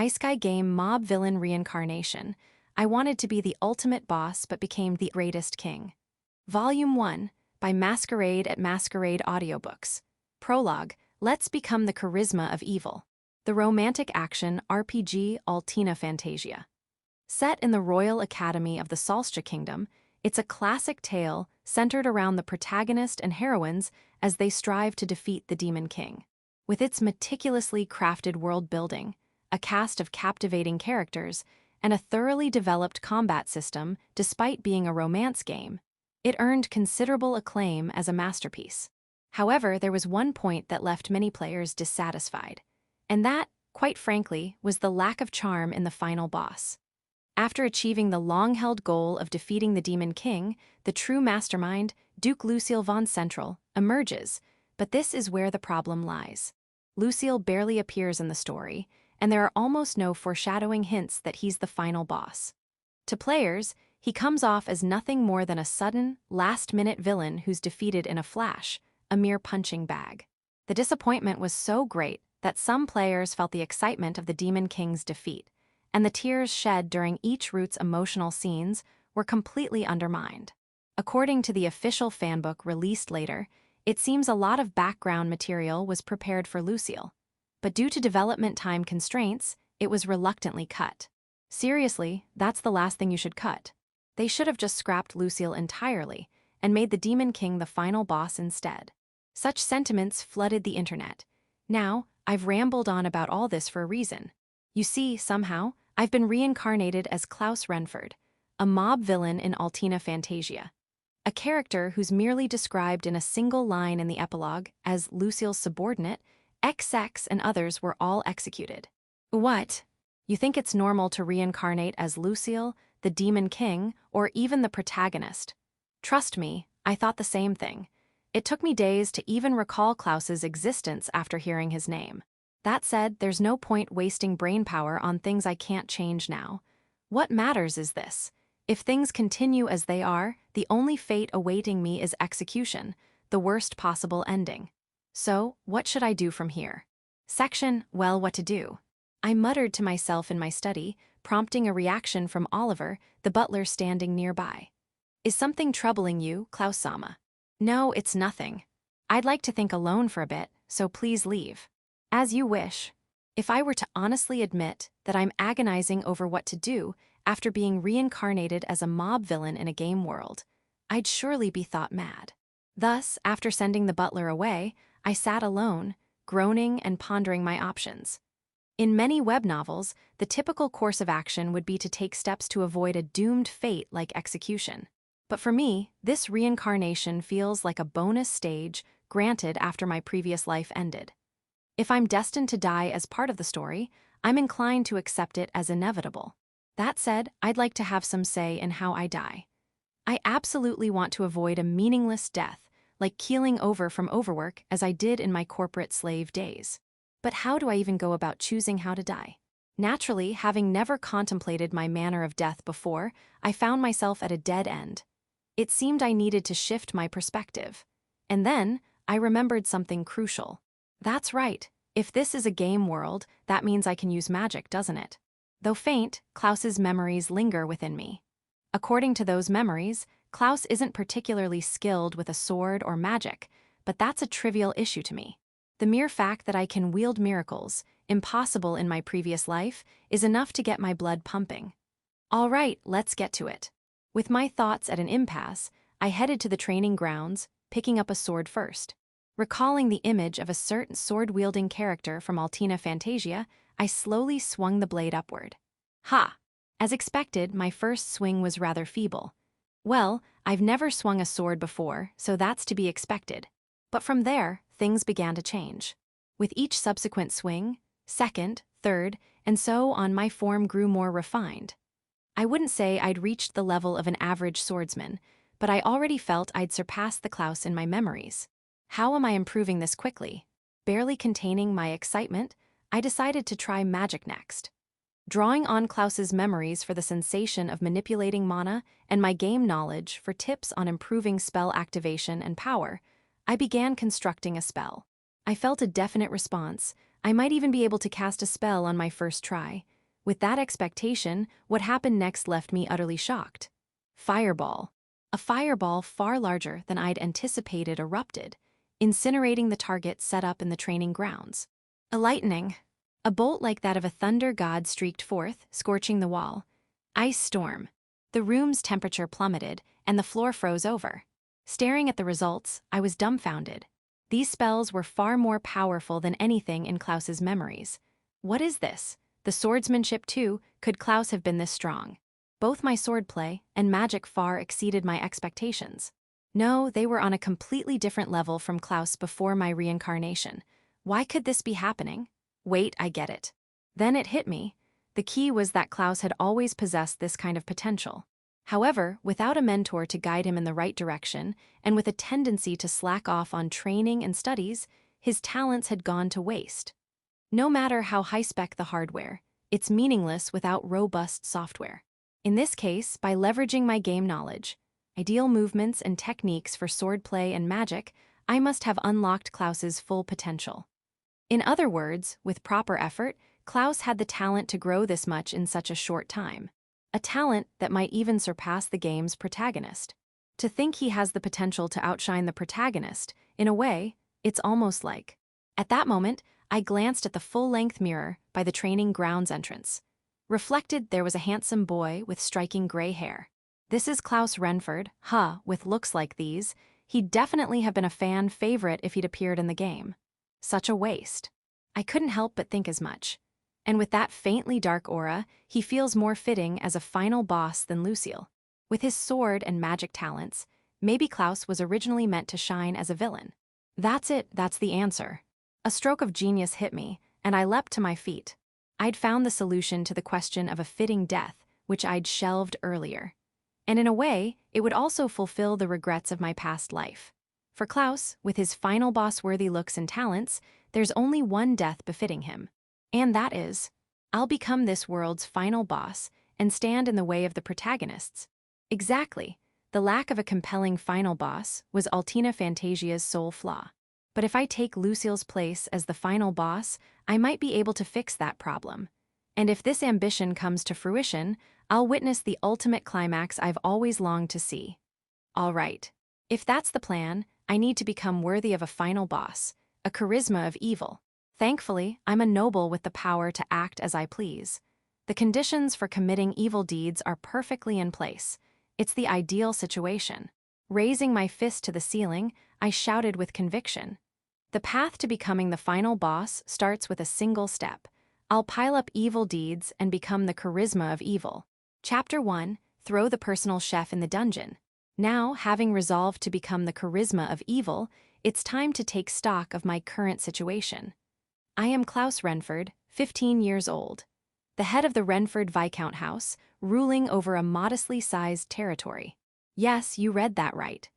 Isekai game Mob Villain Reincarnation. I wanted to be the ultimate boss but became the greatest king. Volume 1, by Masquerade Audiobooks. Prologue, Let's Become the Charisma of Evil. The romantic action RPG Altina Fantasia. Set in the Royal Academy of the Solstia Kingdom, it's a classic tale centered around the protagonist and heroines as they strive to defeat the Demon King. With its meticulously crafted world building, a cast of captivating characters, and a thoroughly developed combat system despite being a romance game, it earned considerable acclaim as a masterpiece. However, there was one point that left many players dissatisfied, and that, quite frankly, was the lack of charm in the final boss. After achieving the long-held goal of defeating the Demon King, the true mastermind, Duke Lucille von Central, emerges, but this is where the problem lies. Lucille barely appears in the story, and there are almost no foreshadowing hints that he's the final boss. To players, he comes off as nothing more than a sudden, last-minute villain who's defeated in a flash, a mere punching bag. The disappointment was so great that some players felt the excitement of the Demon King's defeat, and the tears shed during each route's emotional scenes were completely undermined. According to the official fanbook released later, it seems a lot of background material was prepared for Lucille, but due to development time constraints, it was reluctantly cut. Seriously, that's the last thing you should cut. They should have just scrapped Lucille entirely and made the Demon King the final boss instead. Such sentiments flooded the internet. Now, I've rambled on about all this for a reason. You see, somehow, I've been reincarnated as Klaus Renford, a mob villain in Altina Fantasia. A character who's merely described in a single line in the epilogue as Lucille's subordinate, XX and others were all executed. What? You think it's normal to reincarnate as Lucille, the Demon King, or even the protagonist? Trust me, I thought the same thing. It took me days to even recall Klaus's existence after hearing his name. That said, there's no point wasting brainpower on things I can't change now. What matters is this. If things continue as they are, the only fate awaiting me is execution, the worst possible ending. So, what should I do from here? Section, well, what to do. I muttered to myself in my study, prompting a reaction from Oliver, the butler standing nearby. Is something troubling you, Klaus-sama? No, it's nothing. I'd like to think alone for a bit, so please leave. As you wish. If I were to honestly admit that I'm agonizing over what to do after being reincarnated as a mob villain in a game world, I'd surely be thought mad. Thus, after sending the butler away, I sat alone, groaning and pondering my options. In many web novels, the typical course of action would be to take steps to avoid a doomed fate like execution. But for me, this reincarnation feels like a bonus stage granted after my previous life ended. If I'm destined to die as part of the story, I'm inclined to accept it as inevitable. That said, I'd like to have some say in how I die. I absolutely want to avoid a meaningless death, like keeling over from overwork as I did in my corporate slave days. But how do I even go about choosing how to die? Naturally, having never contemplated my manner of death before, I found myself at a dead end. It seemed I needed to shift my perspective. And then, I remembered something crucial. That's right, if this is a game world, that means I can use magic, doesn't it? Though faint, Klaus's memories linger within me. According to those memories, Klaus isn't particularly skilled with a sword or magic, but that's a trivial issue to me. The mere fact that I can wield miracles, impossible in my previous life, is enough to get my blood pumping. All right, let's get to it. With my thoughts at an impasse, I headed to the training grounds, picking up a sword first. Recalling the image of a certain sword-wielding character from Altina Fantasia, I slowly swung the blade upward. Ha! As expected, my first swing was rather feeble. Well, I've never swung a sword before, so that's to be expected. But from there, things began to change. With each subsequent swing, second, third, and so on, my form grew more refined. I wouldn't say I'd reached the level of an average swordsman, but I already felt I'd surpassed the Klaus in my memories. How am I improving this quickly? Barely containing my excitement, I decided to try magic next. Drawing on Klaus's memories for the sensation of manipulating mana and my game knowledge for tips on improving spell activation and power, I began constructing a spell. I felt a definite response, I might even be able to cast a spell on my first try. With that expectation, what happened next left me utterly shocked. Fireball. A fireball far larger than I'd anticipated erupted, incinerating the target set up in the training grounds. A lightning. A bolt like that of a thunder god streaked forth, scorching the wall. Ice storm. The room's temperature plummeted, and the floor froze over. Staring at the results, I was dumbfounded. These spells were far more powerful than anything in Klaus's memories. What is this? The swordsmanship too, could Klaus have been this strong? Both my swordplay and magic far exceeded my expectations. No, they were on a completely different level from Klaus before my reincarnation. Why could this be happening? Wait, I get it. Then it hit me. The key was that Klaus had always possessed this kind of potential. However, without a mentor to guide him in the right direction, and with a tendency to slack off on training and studies, his talents had gone to waste. No matter how high-spec the hardware, it's meaningless without robust software. In this case, by leveraging my game knowledge, ideal movements and techniques for swordplay and magic, I must have unlocked Klaus's full potential. In other words, with proper effort, Klaus had the talent to grow this much in such a short time. A talent that might even surpass the game's protagonist. To think he has the potential to outshine the protagonist, in a way, it's almost like. At that moment, I glanced at the full-length mirror by the training grounds entrance. Reflected, there was a handsome boy with striking gray hair. This is Klaus Renford, with looks like these, he'd definitely have been a fan favorite if he'd appeared in the game. Such a waste. I couldn't help but think as much. And with that faintly dark aura, he feels more fitting as a final boss than Lucille. With his sword and magic talents, maybe Klaus was originally meant to shine as a villain. That's it, that's the answer. A stroke of genius hit me, and I leapt to my feet. I'd found the solution to the question of a fitting death, which I'd shelved earlier. And in a way, it would also fulfill the regrets of my past life. For Klaus, with his final boss-worthy looks and talents, there's only one death befitting him. And that is, I'll become this world's final boss and stand in the way of the protagonists. Exactly. The lack of a compelling final boss was Altina Fantasia's sole flaw. But if I take Lucille's place as the final boss, I might be able to fix that problem. And if this ambition comes to fruition, I'll witness the ultimate climax I've always longed to see. All right. If that's the plan, I need to become worthy of a final boss, a charisma of evil. Thankfully, I'm a noble with the power to act as I please. The conditions for committing evil deeds are perfectly in place. It's the ideal situation. Raising my fist to the ceiling, I shouted with conviction. The path to becoming the final boss starts with a single step. I'll pile up evil deeds and become the charisma of evil. Chapter 1, Throw the personal chef in the dungeon. Now, having resolved to become the charisma of evil, it's time to take stock of my current situation. I am Klaus Renford, 15 years old, the head of the Renford Viscount House, ruling over a modestly sized territory. Yes, you read that right.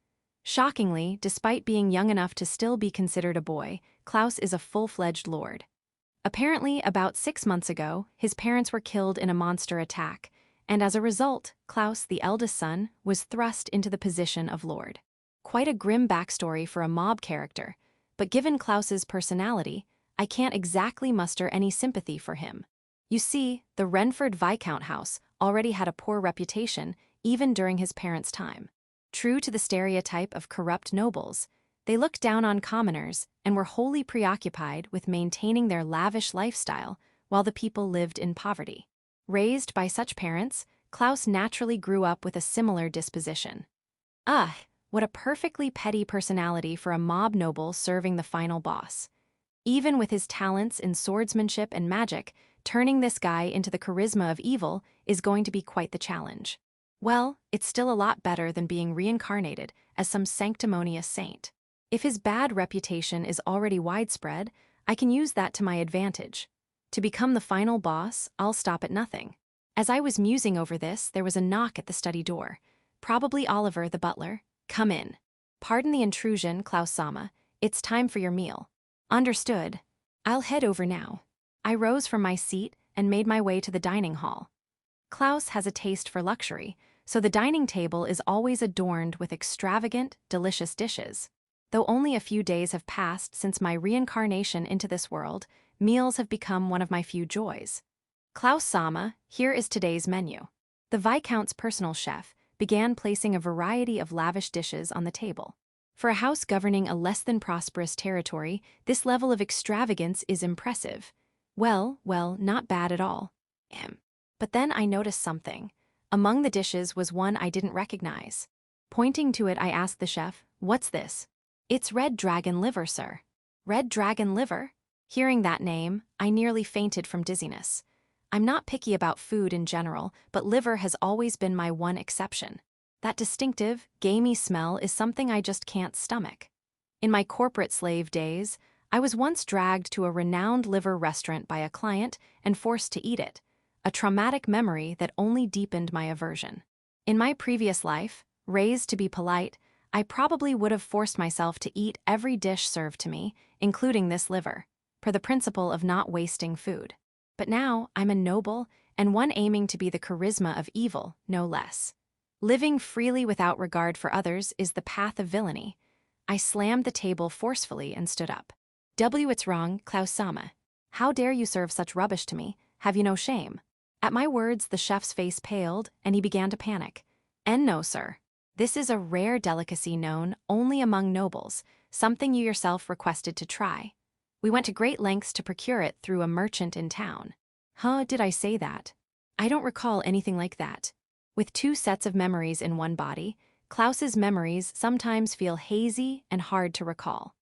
Shockingly, despite being young enough to still be considered a boy, Klaus is a full-fledged lord. Apparently, about 6 months ago, his parents were killed in a monster attack, and as a result, Klaus, the eldest son, was thrust into the position of lord. Quite a grim backstory for a mob character, but given Klaus's personality, I can't exactly muster any sympathy for him. You see, the Renford Viscount House already had a poor reputation even during his parents' time. True to the stereotype of corrupt nobles, they looked down on commoners and were wholly preoccupied with maintaining their lavish lifestyle while the people lived in poverty. Raised by such parents, Klaus naturally grew up with a similar disposition. What a perfectly petty personality for a mob noble serving the final boss. Even with his talents in swordsmanship and magic, turning this guy into the charisma of evil is going to be quite the challenge. Well, it's still a lot better than being reincarnated as some sanctimonious saint. If his bad reputation is already widespread, I can use that to my advantage. To become the final boss, I'll stop at nothing. As I was musing over this, there was a knock at the study door. Probably Oliver, the butler. Come in. Pardon the intrusion, Klaus-sama. It's time for your meal. Understood. I'll head over now. I rose from my seat and made my way to the dining hall. Klaus has a taste for luxury, so the dining table is always adorned with extravagant, delicious dishes. Though only a few days have passed since my reincarnation into this world, meals have become one of my few joys. Klaus-sama, here is today's menu. The Viscount's personal chef began placing a variety of lavish dishes on the table. For a house governing a less than prosperous territory, this level of extravagance is impressive. Well, not bad at all. But then I noticed something. Among the dishes was one I didn't recognize. Pointing to it, I asked the chef, "What's this?" "It's red dragon liver, sir." Red dragon liver? Hearing that name, I nearly fainted from dizziness. I'm not picky about food in general, but liver has always been my one exception. That distinctive, gamey smell is something I just can't stomach. In my corporate slave days, I was once dragged to a renowned liver restaurant by a client and forced to eat it, a traumatic memory that only deepened my aversion. In my previous life, raised to be polite, I probably would have forced myself to eat every dish served to me, including this liver, per the principle of not wasting food. But now I'm a noble and one aiming to be the charisma of evil, no less. Living freely without regard for others is the path of villainy. I slammed the table forcefully and stood up. It's wrong, Klaus-sama. How dare you serve such rubbish to me? Have you no shame?" At my words, the chef's face paled, and he began to panic. "No, sir. This is a rare delicacy known only among nobles, something you yourself requested to try. We went to great lengths to procure it through a merchant in town." Huh, did I say that? I don't recall anything like that. With two sets of memories in one body, Klaus's memories sometimes feel hazy and hard to recall.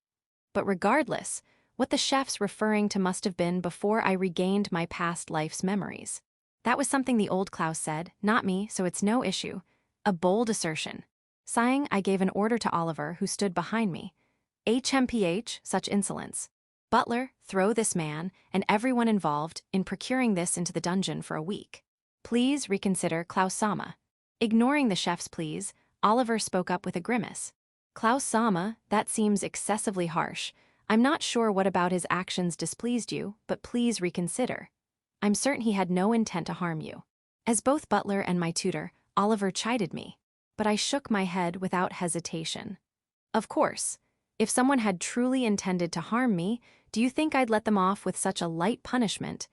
But regardless, what the chef's referring to must have been before I regained my past life's memories. That was something the old Klaus said, not me, so it's no issue. A bold assertion. Sighing, I gave an order to Oliver, who stood behind me. "HMPH, such insolence. Butler, throw this man, and everyone involved, in procuring this into the dungeon for a week. Please reconsider, Klaus-sama." Ignoring the chef's pleas, Oliver spoke up with a grimace. "Klaus-sama, that seems excessively harsh. I'm not sure what about his actions displeased you, but please reconsider. I'm certain he had no intent to harm you." As both butler and my tutor, Oliver chided me, but I shook my head without hesitation. Of course, if someone had truly intended to harm me, do you think I'd let them off with such a light punishment?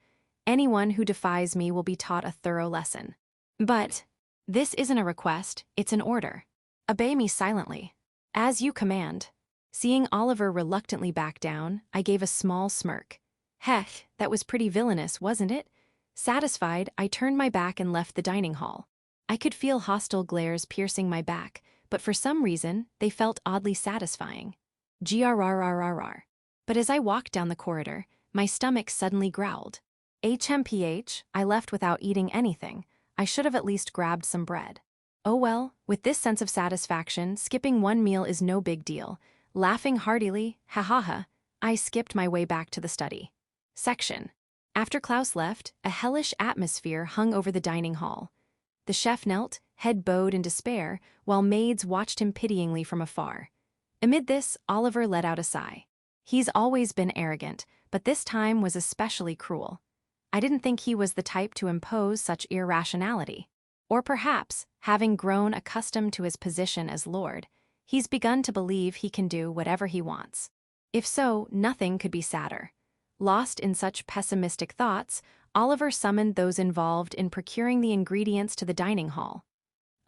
Anyone who defies me will be taught a thorough lesson. But this isn't a request, it's an order. Obey me silently. As you command. Seeing Oliver reluctantly back down, I gave a small smirk. Hech, that was pretty villainous, wasn't it? Satisfied, I turned my back and left the dining hall. I could feel hostile glares piercing my back, but for some reason, they felt oddly satisfying. Grrrrrrrr. But as I walked down the corridor, my stomach suddenly growled. HMPH, I left without eating anything. I should have at least grabbed some bread. Oh well, with this sense of satisfaction, skipping one meal is no big deal. Laughing heartily, ha, I skipped my way back to the study. Section. After Klaus left, a hellish atmosphere hung over the dining hall. The chef knelt, head bowed in despair, while maids watched him pityingly from afar. Amid this, Oliver let out a sigh. He's always been arrogant, but this time was especially cruel. I didn't think he was the type to impose such irrationality. Or perhaps, having grown accustomed to his position as lord, he's begun to believe he can do whatever he wants. If so, nothing could be sadder. Lost in such pessimistic thoughts, Oliver summoned those involved in procuring the ingredients to the dining hall.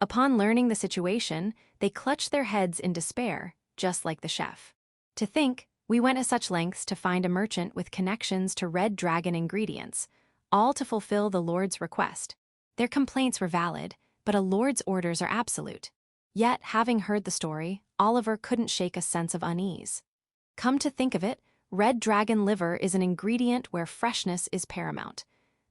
Upon learning the situation, they clutched their heads in despair, just like the chef. To think, we went to such lengths to find a merchant with connections to Red Dragon ingredients, all to fulfill the Lord's request. Their complaints were valid, but a Lord's orders are absolute. Yet, having heard the story, Oliver couldn't shake a sense of unease. Come to think of it, Red Dragon liver is an ingredient where freshness is paramount.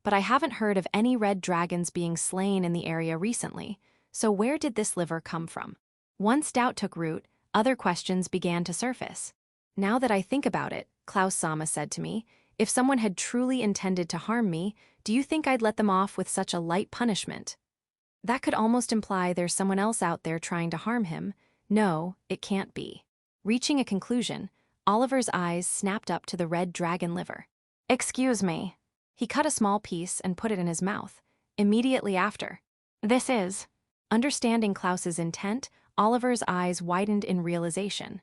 But I haven't heard of any red dragons being slain in the area recently, so where did this liver come from? Once doubt took root, other questions began to surface. Now that I think about it, Klaus-sama said to me, if someone had truly intended to harm me, do you think I'd let them off with such a light punishment? That could almost imply there's someone else out there trying to harm him. No, it can't be. Reaching a conclusion, Oliver's eyes snapped up to the red dragon liver. Excuse me. He cut a small piece and put it in his mouth. Immediately after. This is. Understanding Klaus's intent, Oliver's eyes widened in realization.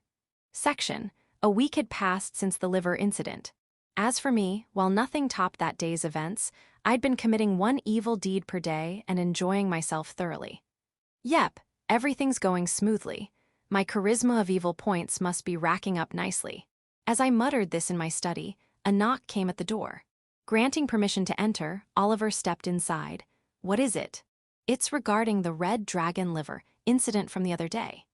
Section. A week had passed since the liver incident. As for me, while nothing topped that day's events, I'd been committing one evil deed per day and enjoying myself thoroughly. Yep, everything's going smoothly. My charisma of evil points must be racking up nicely. As I muttered this in my study, a knock came at the door. Granting permission to enter, Oliver stepped inside. What is it? It's regarding the red dragon liver incident from the other day.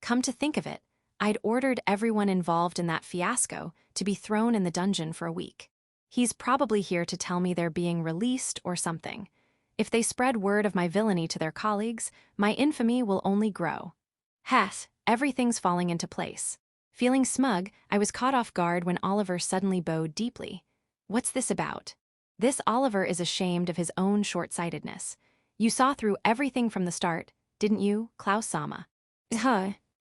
Come to think of it, I'd ordered everyone involved in that fiasco to be thrown in the dungeon for a week. He's probably here to tell me they're being released or something. If they spread word of my villainy to their colleagues, my infamy will only grow. Everything's falling into place. Feeling smug, I was caught off guard when Oliver suddenly bowed deeply. What's this about? This Oliver is ashamed of his own short-sightedness. You saw through everything from the start, didn't you, Klaus-sama?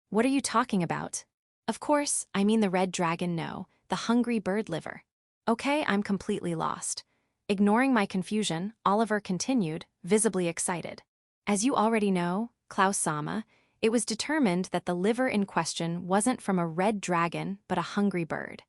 What are you talking about? Of course, I mean the red dragon, no, the hungry bird liver. Okay, I'm completely lost. Ignoring my confusion, Oliver continued, visibly excited. As you already know, Klaus-sama, it was determined that the liver in question wasn't from a red dragon but a hungry bird.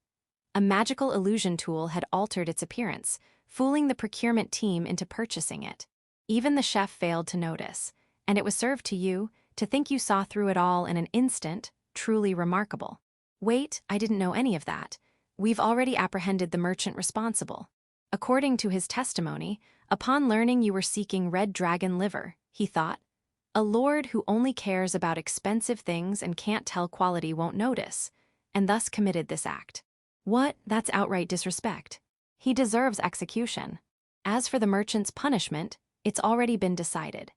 A magical illusion tool had altered its appearance, fooling the procurement team into purchasing it. Even the chef failed to notice, and it was served to you. To think you saw through it all in an instant, truly remarkable. Wait, I didn't know any of that. We've already apprehended the merchant responsible. According to his testimony, upon learning you were seeking red dragon liver, he thought, a lord who only cares about expensive things and can't tell quality won't notice, and thus committed this act. What? That's outright disrespect. He deserves execution. As for the merchant's punishment, it's already been decided.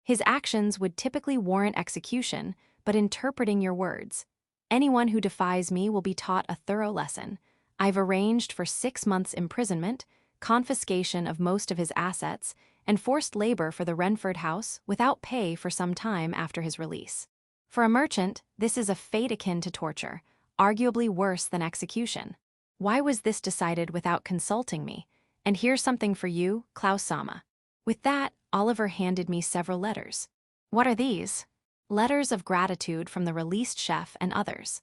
His actions would typically warrant execution, but interpreting your words. Anyone who defies me will be taught a thorough lesson. I've arranged for 6 months' imprisonment, confiscation of most of his assets, and forced labor for the Renford house without pay for some time after his release. For a merchant, this is a fate akin to torture, arguably worse than execution. Why was this decided without consulting me? And here's something for you, Klaus-sama. With that, Oliver handed me several letters. What are these? Letters of gratitude from the released chef and others.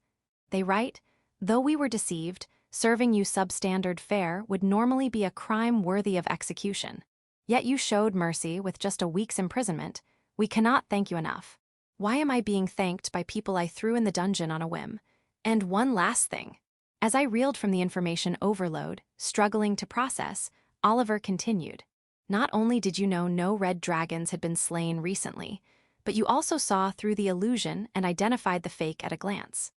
They write, though we were deceived, serving you substandard fare would normally be a crime worthy of execution. Yet you showed mercy with just a week's imprisonment. We cannot thank you enough. Why am I being thanked by people I threw in the dungeon on a whim? And one last thing. As I reeled from the information overload, struggling to process, Oliver continued. Not only did you know no red dragons had been slain recently, but you also saw through the illusion and identified the fake at a glance.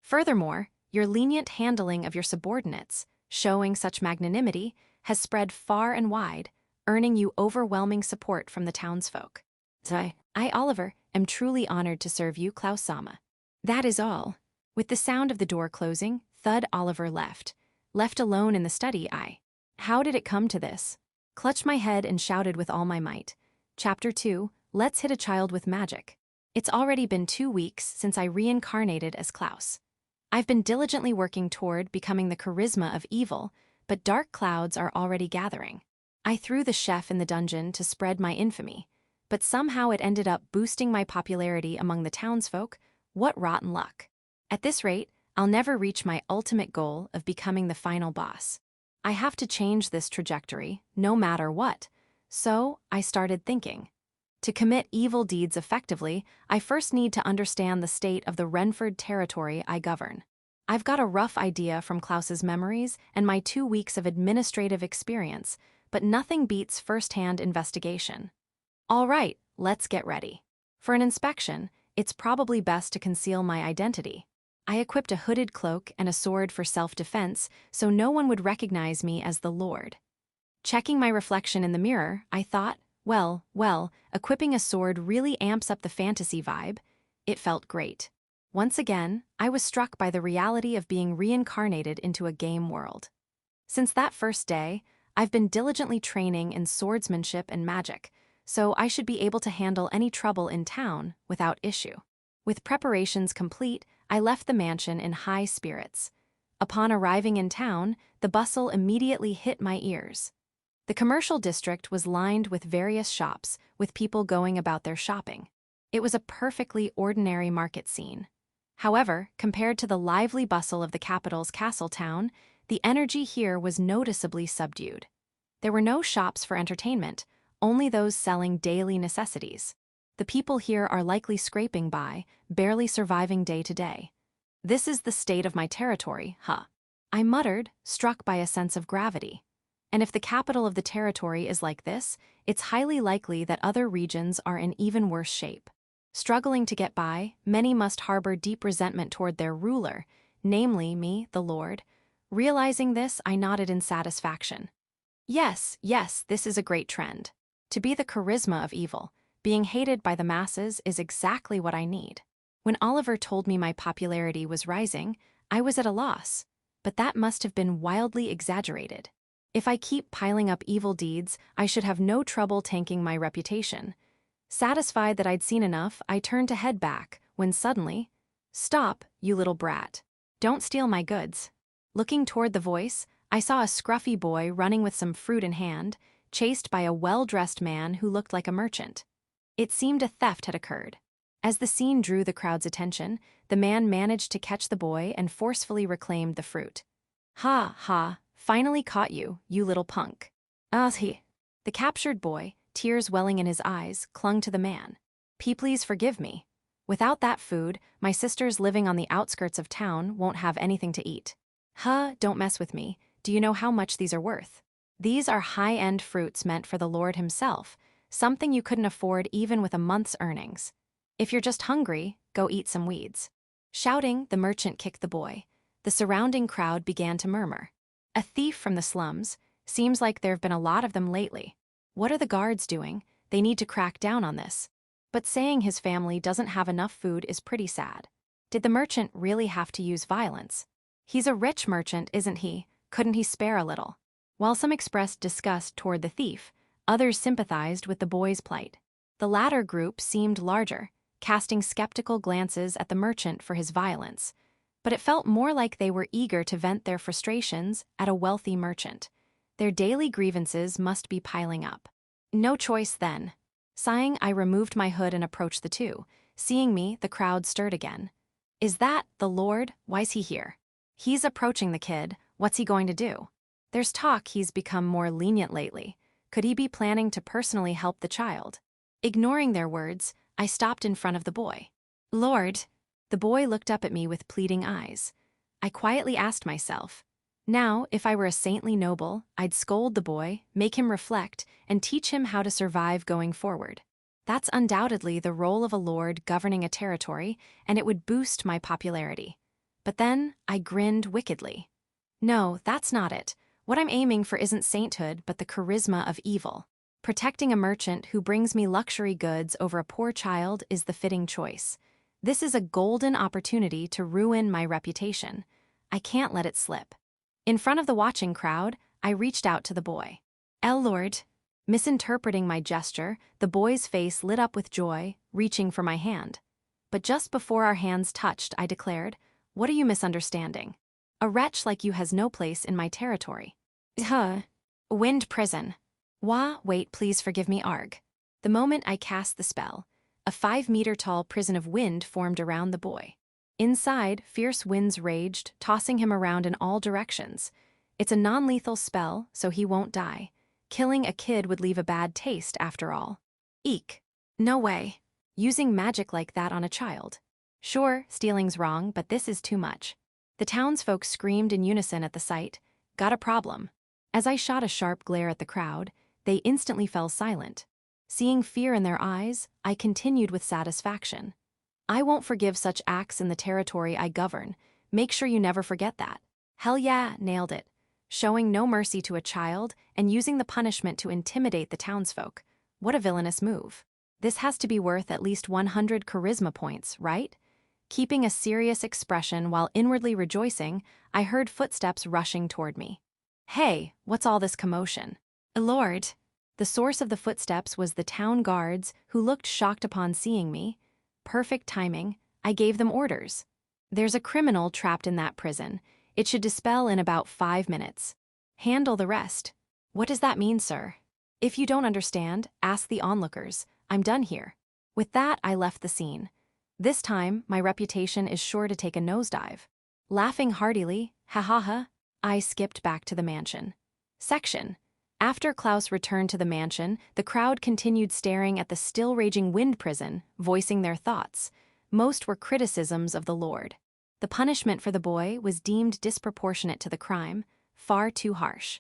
Furthermore, your lenient handling of your subordinates, showing such magnanimity, has spread far and wide, earning you overwhelming support from the townsfolk. I, Oliver, am truly honored to serve you, Klaus-sama. That is all. With the sound of the door closing, thud Oliver left. Left alone in the study, How did it come to this? Clutched my head and shouted with all my might. Chapter 2, Let's Hit a Child with Magic. It's already been 2 weeks since I reincarnated as Klaus. I've been diligently working toward becoming the charisma of evil, but dark clouds are already gathering. I threw the chef in the dungeon to spread my infamy, but somehow it ended up boosting my popularity among the townsfolk. What rotten luck. At this rate, I'll never reach my ultimate goal of becoming the final boss. I have to change this trajectory, no matter what. So, I started thinking. To commit evil deeds effectively, I first need to understand the state of the Renford territory I govern. I've got a rough idea from Klaus's memories and my 2 weeks of administrative experience, but nothing beats first-hand investigation. All right, let's get ready. For an inspection, it's probably best to conceal my identity. I equipped a hooded cloak and a sword for self-defense so no one would recognize me as the Lord. Checking my reflection in the mirror, I thought, well, equipping a sword really amps up the fantasy vibe. It felt great. Once again, I was struck by the reality of being reincarnated into a game world. Since that first day, I've been diligently training in swordsmanship and magic, so I should be able to handle any trouble in town without issue. With preparations complete, I left the mansion in high spirits. Upon arriving in town, the bustle immediately hit my ears. The commercial district was lined with various shops, with people going about their shopping. It was a perfectly ordinary market scene. However, compared to the lively bustle of the capital's castle town, the energy here was noticeably subdued. There were no shops for entertainment, only those selling daily necessities. The people here are likely scraping by, barely surviving day to day. This is the state of my territory, huh? I muttered, struck by a sense of gravity. And if the capital of the territory is like this, it's highly likely that other regions are in even worse shape. Struggling to get by, many must harbor deep resentment toward their ruler, namely me, the Lord. Realizing this, I nodded in satisfaction. Yes, this is a great trend. To be the charisma of evil, being hated by the masses is exactly what I need. When Oliver told me my popularity was rising, I was at a loss, but that must have been wildly exaggerated. If I keep piling up evil deeds, I should have no trouble tanking my reputation. Satisfied that I'd seen enough, I turned to head back, when suddenly, "Stop, you little brat. Don't steal my goods." Looking toward the voice, I saw a scruffy boy running with some fruit in hand, chased by a well-dressed man who looked like a merchant. It seemed a theft had occurred. As the scene drew the crowd's attention, the man managed to catch the boy and forcefully reclaimed the fruit. "Ha, ha, finally caught you, you little punk." He. The captured boy, tears welling in his eyes, clung to the man. Please forgive me. Without that food, my sisters living on the outskirts of town won't have anything to eat." Don't mess with me. Do you know how much these are worth? These are high-end fruits meant for the Lord himself, something you couldn't afford even with a month's earnings. If you're just hungry, go eat some weeds." Shouting, the merchant kicked the boy. The surrounding crowd began to murmur. "A thief from the slums. Seems like there have been a lot of them lately. What are the guards doing? They need to crack down on this." But saying his family doesn't have enough food is pretty sad. Did the merchant really have to use violence? He's a rich merchant, isn't he? Couldn't he spare a little? While some expressed disgust toward the thief, others sympathized with the boy's plight. The latter group seemed larger, casting skeptical glances at the merchant for his violence. But it felt more like they were eager to vent their frustrations at a wealthy merchant. Their daily grievances must be piling up. No choice then. Sighing, I removed my hood and approached the two. Seeing me, the crowd stirred again. "Is that the Lord? Why's he here?" "He's approaching the kid. What's he going to do?" "There's talk he's become more lenient lately. Could he be planning to personally help the child?" Ignoring their words, I stopped in front of the boy. "Lord." The boy looked up at me with pleading eyes. I quietly asked myself, now, if I were a saintly noble, I'd scold the boy, make him reflect, and teach him how to survive going forward. That's undoubtedly the role of a lord governing a territory, and it would boost my popularity. But then, I grinned wickedly. No, that's not it. What I'm aiming for isn't sainthood, but the charisma of evil. Protecting a merchant who brings me luxury goods over a poor child is the fitting choice. This is a golden opportunity to ruin my reputation. I can't let it slip. In front of the watching crowd, I reached out to the boy. Lord." Misinterpreting my gesture, the boy's face lit up with joy, reaching for my hand. But just before our hands touched, I declared, "What are you misunderstanding? A wretch like you has no place in my territory." Wind prison." Wait, please forgive me, Arg." The moment I cast the spell, a 5-meter-tall prison of wind formed around the boy. Inside, fierce winds raged, tossing him around in all directions. It's a non-lethal spell, so he won't die. Killing a kid would leave a bad taste, after all. Eek. No way. Using magic like that on a child. Sure, stealing's wrong, but this is too much. The townsfolk screamed in unison at the sight. Got a problem. As I shot a sharp glare at the crowd, they instantly fell silent. Seeing fear in their eyes, I continued with satisfaction. I won't forgive such acts in the territory I govern. Make sure you never forget that. Hell yeah, nailed it. Showing no mercy to a child and using the punishment to intimidate the townsfolk. What a villainous move. This has to be worth at least 100 charisma points, right? Keeping a serious expression while inwardly rejoicing, I heard footsteps rushing toward me. Hey, what's all this commotion? Lord. The source of the footsteps was the town guards, who looked shocked upon seeing me. Perfect timing. I gave them orders. There's a criminal trapped in that prison. It should dispel in about 5 minutes. Handle the rest. What does that mean, sir? If you don't understand, ask the onlookers. I'm done here. With that, I left the scene. This time, my reputation is sure to take a nosedive. Laughing heartily, ha ha ha, I skipped back to the mansion. Section. After Klaus returned to the mansion, the crowd continued staring at the still-raging wind prison, voicing their thoughts. Most were criticisms of the Lord. The punishment for the boy was deemed disproportionate to the crime, far too harsh.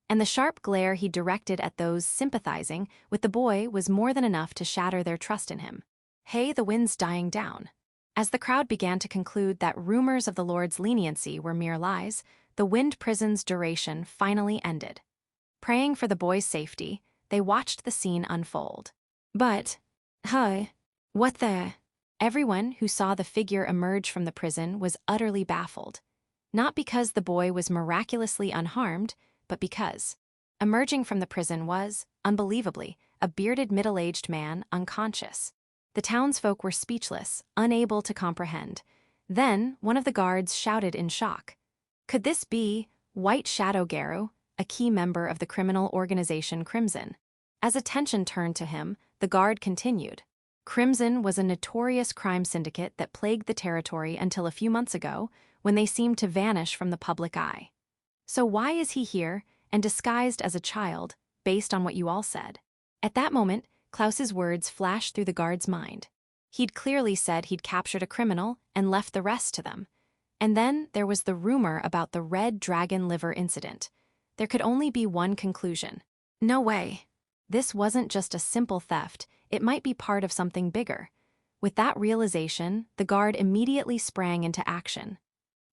And the sharp glare he directed at those sympathizing with the boy was more than enough to shatter their trust in him. Hey, the wind's dying down. As the crowd began to conclude that rumors of the Lord's leniency were mere lies, the wind prison's duration finally ended. Praying for the boy's safety, they watched the scene unfold. But, what the? Everyone who saw the figure emerge from the prison was utterly baffled. Not because the boy was miraculously unharmed, but because emerging from the prison was, unbelievably, a bearded middle-aged man unconscious. The townsfolk were speechless, unable to comprehend. Then, one of the guards shouted in shock. Could this be White Shadow Garou, a key member of the criminal organization Crimson? As attention turned to him, the guard continued. Crimson was a notorious crime syndicate that plagued the territory until a few months ago, when they seemed to vanish from the public eye. So why is he here, and disguised as a child, based on what you all said? At that moment, Klaus's words flashed through the guard's mind. He'd clearly said he'd captured a criminal and left the rest to them. And then there was the rumor about the red dragon liver incident. There could only be one conclusion. No way. This wasn't just a simple theft, it might be part of something bigger. With that realization, the guard immediately sprang into action.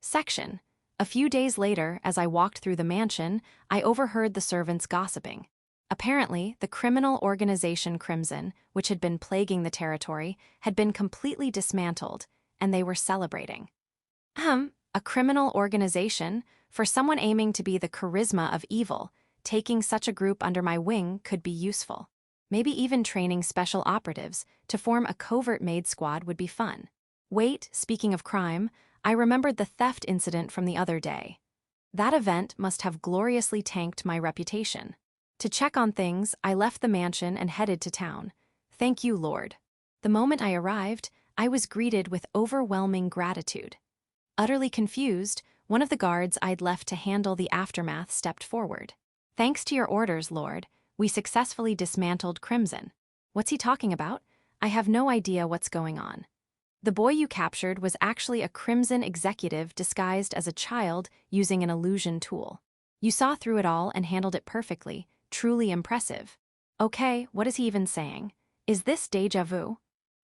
Section. A few days later, as I walked through the mansion, I overheard the servants gossiping. Apparently, the criminal organization Crimson, which had been plaguing the territory, had been completely dismantled, and they were celebrating. A criminal organization? For someone aiming to be the charisma of evil, taking such a group under my wing could be useful. Maybe even training special operatives to form a covert maid squad would be fun. Wait, speaking of crime, I remembered the theft incident from the other day. That event must have gloriously tanked my reputation. To check on things, I left the mansion and headed to town. Thank you, Lord. The moment I arrived, I was greeted with overwhelming gratitude. Utterly confused, one of the guards I'd left to handle the aftermath stepped forward. Thanks to your orders, Lord, we successfully dismantled Crimson. What's he talking about? I have no idea what's going on. The boy you captured was actually a Crimson executive disguised as a child using an illusion tool. You saw through it all and handled it perfectly, truly impressive. Okay, what is he even saying? Is this déjà vu?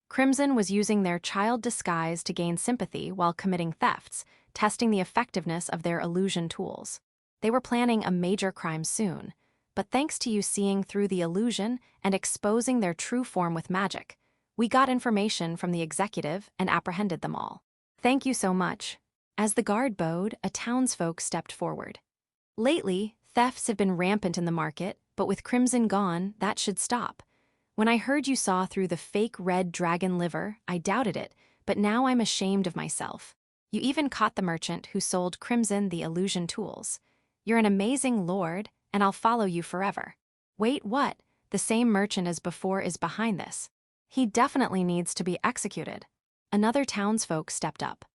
Crimson was using their child disguise to gain sympathy while committing thefts, testing the effectiveness of their illusion tools. They were planning a major crime soon, but thanks to you seeing through the illusion and exposing their true form with magic, we got information from the executive and apprehended them all. Thank you so much. As the guard bowed, a townsfolk stepped forward. Lately, thefts have been rampant in the market, but with Crimson gone, that should stop. When I heard you saw through the fake red dragon liver, I doubted it, but now I'm ashamed of myself. You even caught the merchant who sold Crimson the illusion tools. You're an amazing lord, and I'll follow you forever. Wait, what? The same merchant as before is behind this. He definitely needs to be executed. Another townsfolk stepped up.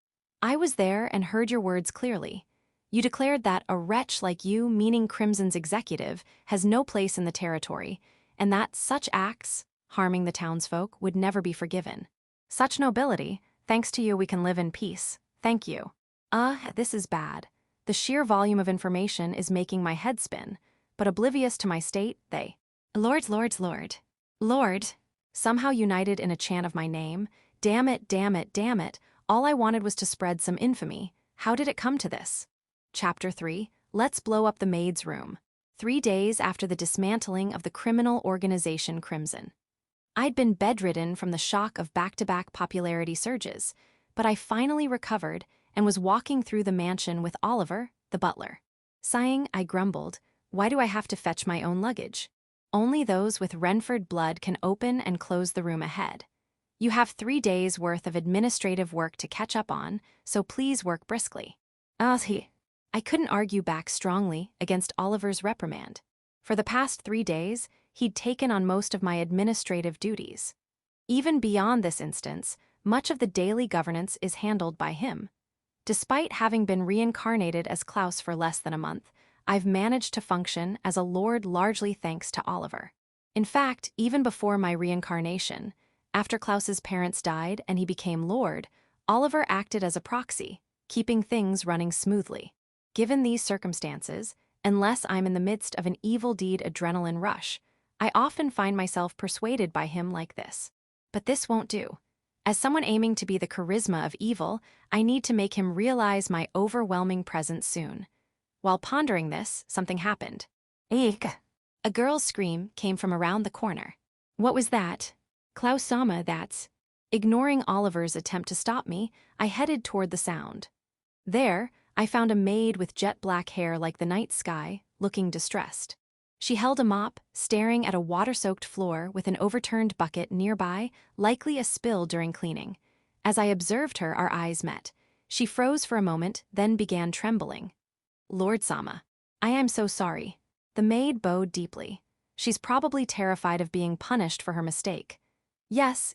I was there and heard your words clearly. You declared that a wretch like you, meaning Crimson's executive, has no place in the territory, and that such acts, harming the townsfolk, would never be forgiven. Such nobility, thanks to you we can live in peace. Thank you. This is bad. The sheer volume of information is making my head spin, but oblivious to my state, they. Lord. Somehow united in a chant of my name. Damn it. All I wanted was to spread some infamy. How did it come to this? Chapter 3, Let's Blow Up the Maid's Room. 3 days after the dismantling of the criminal organization Crimson. I'd been bedridden from the shock of back-to-back popularity surges, but I finally recovered and was walking through the mansion with Oliver, the butler. Sighing, I grumbled, why do I have to fetch my own luggage? Only those with Renford blood can open and close the room ahead. You have 3 days' worth of administrative work to catch up on, so please work briskly. I couldn't argue back strongly against Oliver's reprimand. For the past 3 days, he'd taken on most of my administrative duties. Even beyond this instance, much of the daily governance is handled by him. Despite having been reincarnated as Klaus for less than a month, I've managed to function as a lord largely thanks to Oliver. In fact, even before my reincarnation, after Klaus's parents died and he became lord, Oliver acted as a proxy, keeping things running smoothly. Given these circumstances, unless I'm in the midst of an evil deed adrenaline rush, I often find myself persuaded by him like this. But this won't do. As someone aiming to be the charisma of evil, I need to make him realize my overwhelming presence soon. While pondering this, something happened. Eek! A girl's scream came from around the corner. What was that? Klaus-sama, that's. Ignoring Oliver's attempt to stop me, I headed toward the sound. There, I found a maid with jet-black hair like the night sky, looking distressed. She held a mop, staring at a water-soaked floor with an overturned bucket nearby, likely a spill during cleaning. As I observed her, our eyes met. She froze for a moment, then began trembling. Lord Sama, I am so sorry. The maid bowed deeply. She's probably terrified of being punished for her mistake. Yes,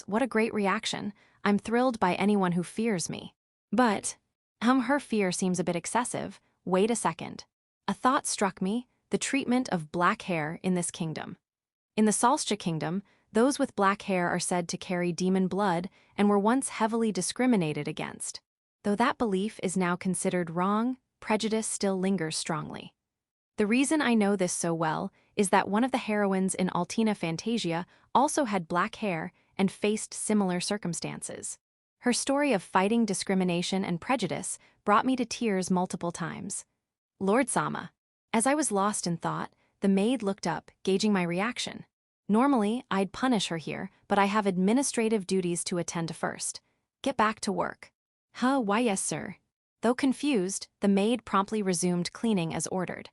what a great reaction. I'm thrilled by anyone who fears me. But, her fear seems a bit excessive. Wait a second. A thought struck me, the treatment of black hair in this kingdom. In the Solstia kingdom, those with black hair are said to carry demon blood and were once heavily discriminated against. Though that belief is now considered wrong, prejudice still lingers strongly. The reason I know this so well is that one of the heroines in Altina Fantasia also had black hair and faced similar circumstances. Her story of fighting discrimination and prejudice brought me to tears multiple times. Lord Sama. As I was lost in thought, the maid looked up, gauging my reaction. Normally, I'd punish her here, but I have administrative duties to attend to first. Get back to work. Why yes, sir. Though confused, the maid promptly resumed cleaning as ordered.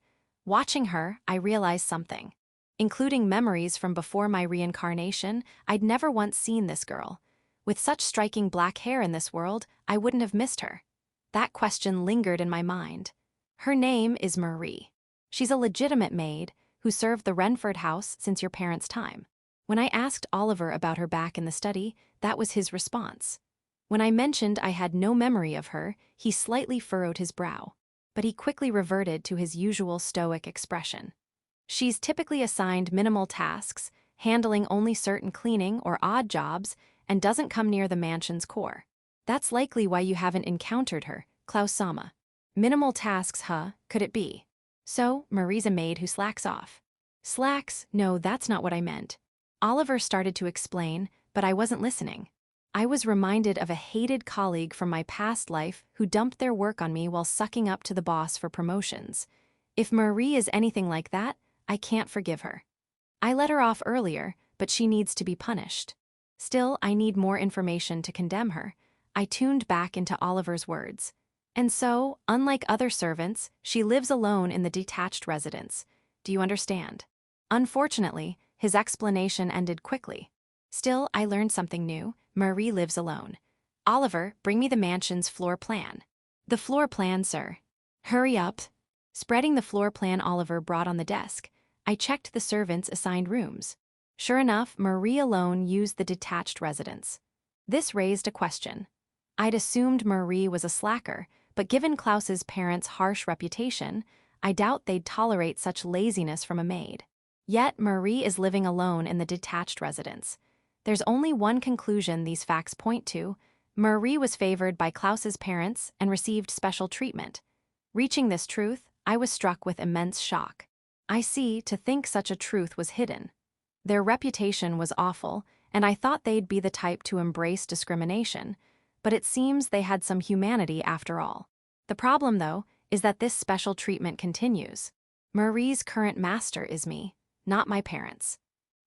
Watching her, I realized something. Including memories from before my reincarnation, I'd never once seen this girl. With such striking black hair in this world, I wouldn't have missed her. That question lingered in my mind. Her name is Marie. She's a legitimate maid who served the Renford house since your parents' time. When I asked Oliver about her back in the study, that was his response. When I mentioned I had no memory of her, he slightly furrowed his brow. But he quickly reverted to his usual stoic expression. She's typically assigned minimal tasks, handling only certain cleaning or odd jobs, and doesn't come near the mansion's core. That's likely why you haven't encountered her, Klaus-sama. Minimal tasks, could it be? So, Marie's a maid who slacks off. Slacks? No, that's not what I meant. Oliver started to explain, but I wasn't listening. I was reminded of a hated colleague from my past life who dumped their work on me while sucking up to the boss for promotions. If Marie is anything like that, I can't forgive her. I let her off earlier, but she needs to be punished. Still, I need more information to condemn her. I tuned back into Oliver's words. And so, unlike other servants, she lives alone in the detached residence. Do you understand? Unfortunately, his explanation ended quickly. Still, I learned something new. Marie lives alone. Oliver, bring me the mansion's floor plan. The floor plan, sir. Hurry up. Spreading the floor plan Oliver brought on the desk, I checked the servants' assigned rooms. Sure enough, Marie alone used the detached residence. This raised a question. I'd assumed Marie was a slacker, but given Klaus's parents' harsh reputation, I doubt they'd tolerate such laziness from a maid. Yet Marie is living alone in the detached residence. There's only one conclusion these facts point to. Marie was favored by Klaus's parents and received special treatment. Reaching this truth, I was struck with immense shock. I see, to think such a truth was hidden. Their reputation was awful, and I thought they'd be the type to embrace discrimination, but it seems they had some humanity after all. The problem, though, is that this special treatment continues. Marie's current master is me, not my parents.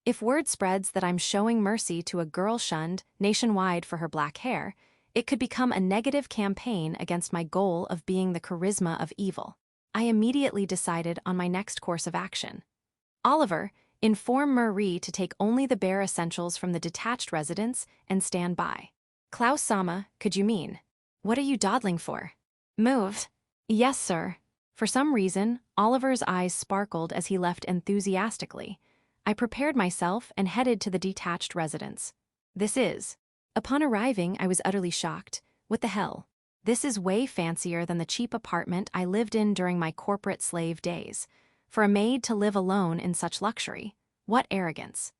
If word spreads that I'm showing mercy to a girl shunned nationwide for her black hair, it could become a negative campaign against my goal of being the charisma of evil. I immediately decided on my next course of action. Oliver, inform Marie to take only the bare essentials from the detached residence and stand by. Klaus-sama, could you mean? What are you dawdling for? Move. Yes, sir. For some reason, Oliver's eyes sparkled as he left enthusiastically. I prepared myself and headed to the detached residence. Upon arriving, I was utterly shocked. What the hell? This is way fancier than the cheap apartment I lived in during my corporate slave days. For a maid to live alone in such luxury, what arrogance.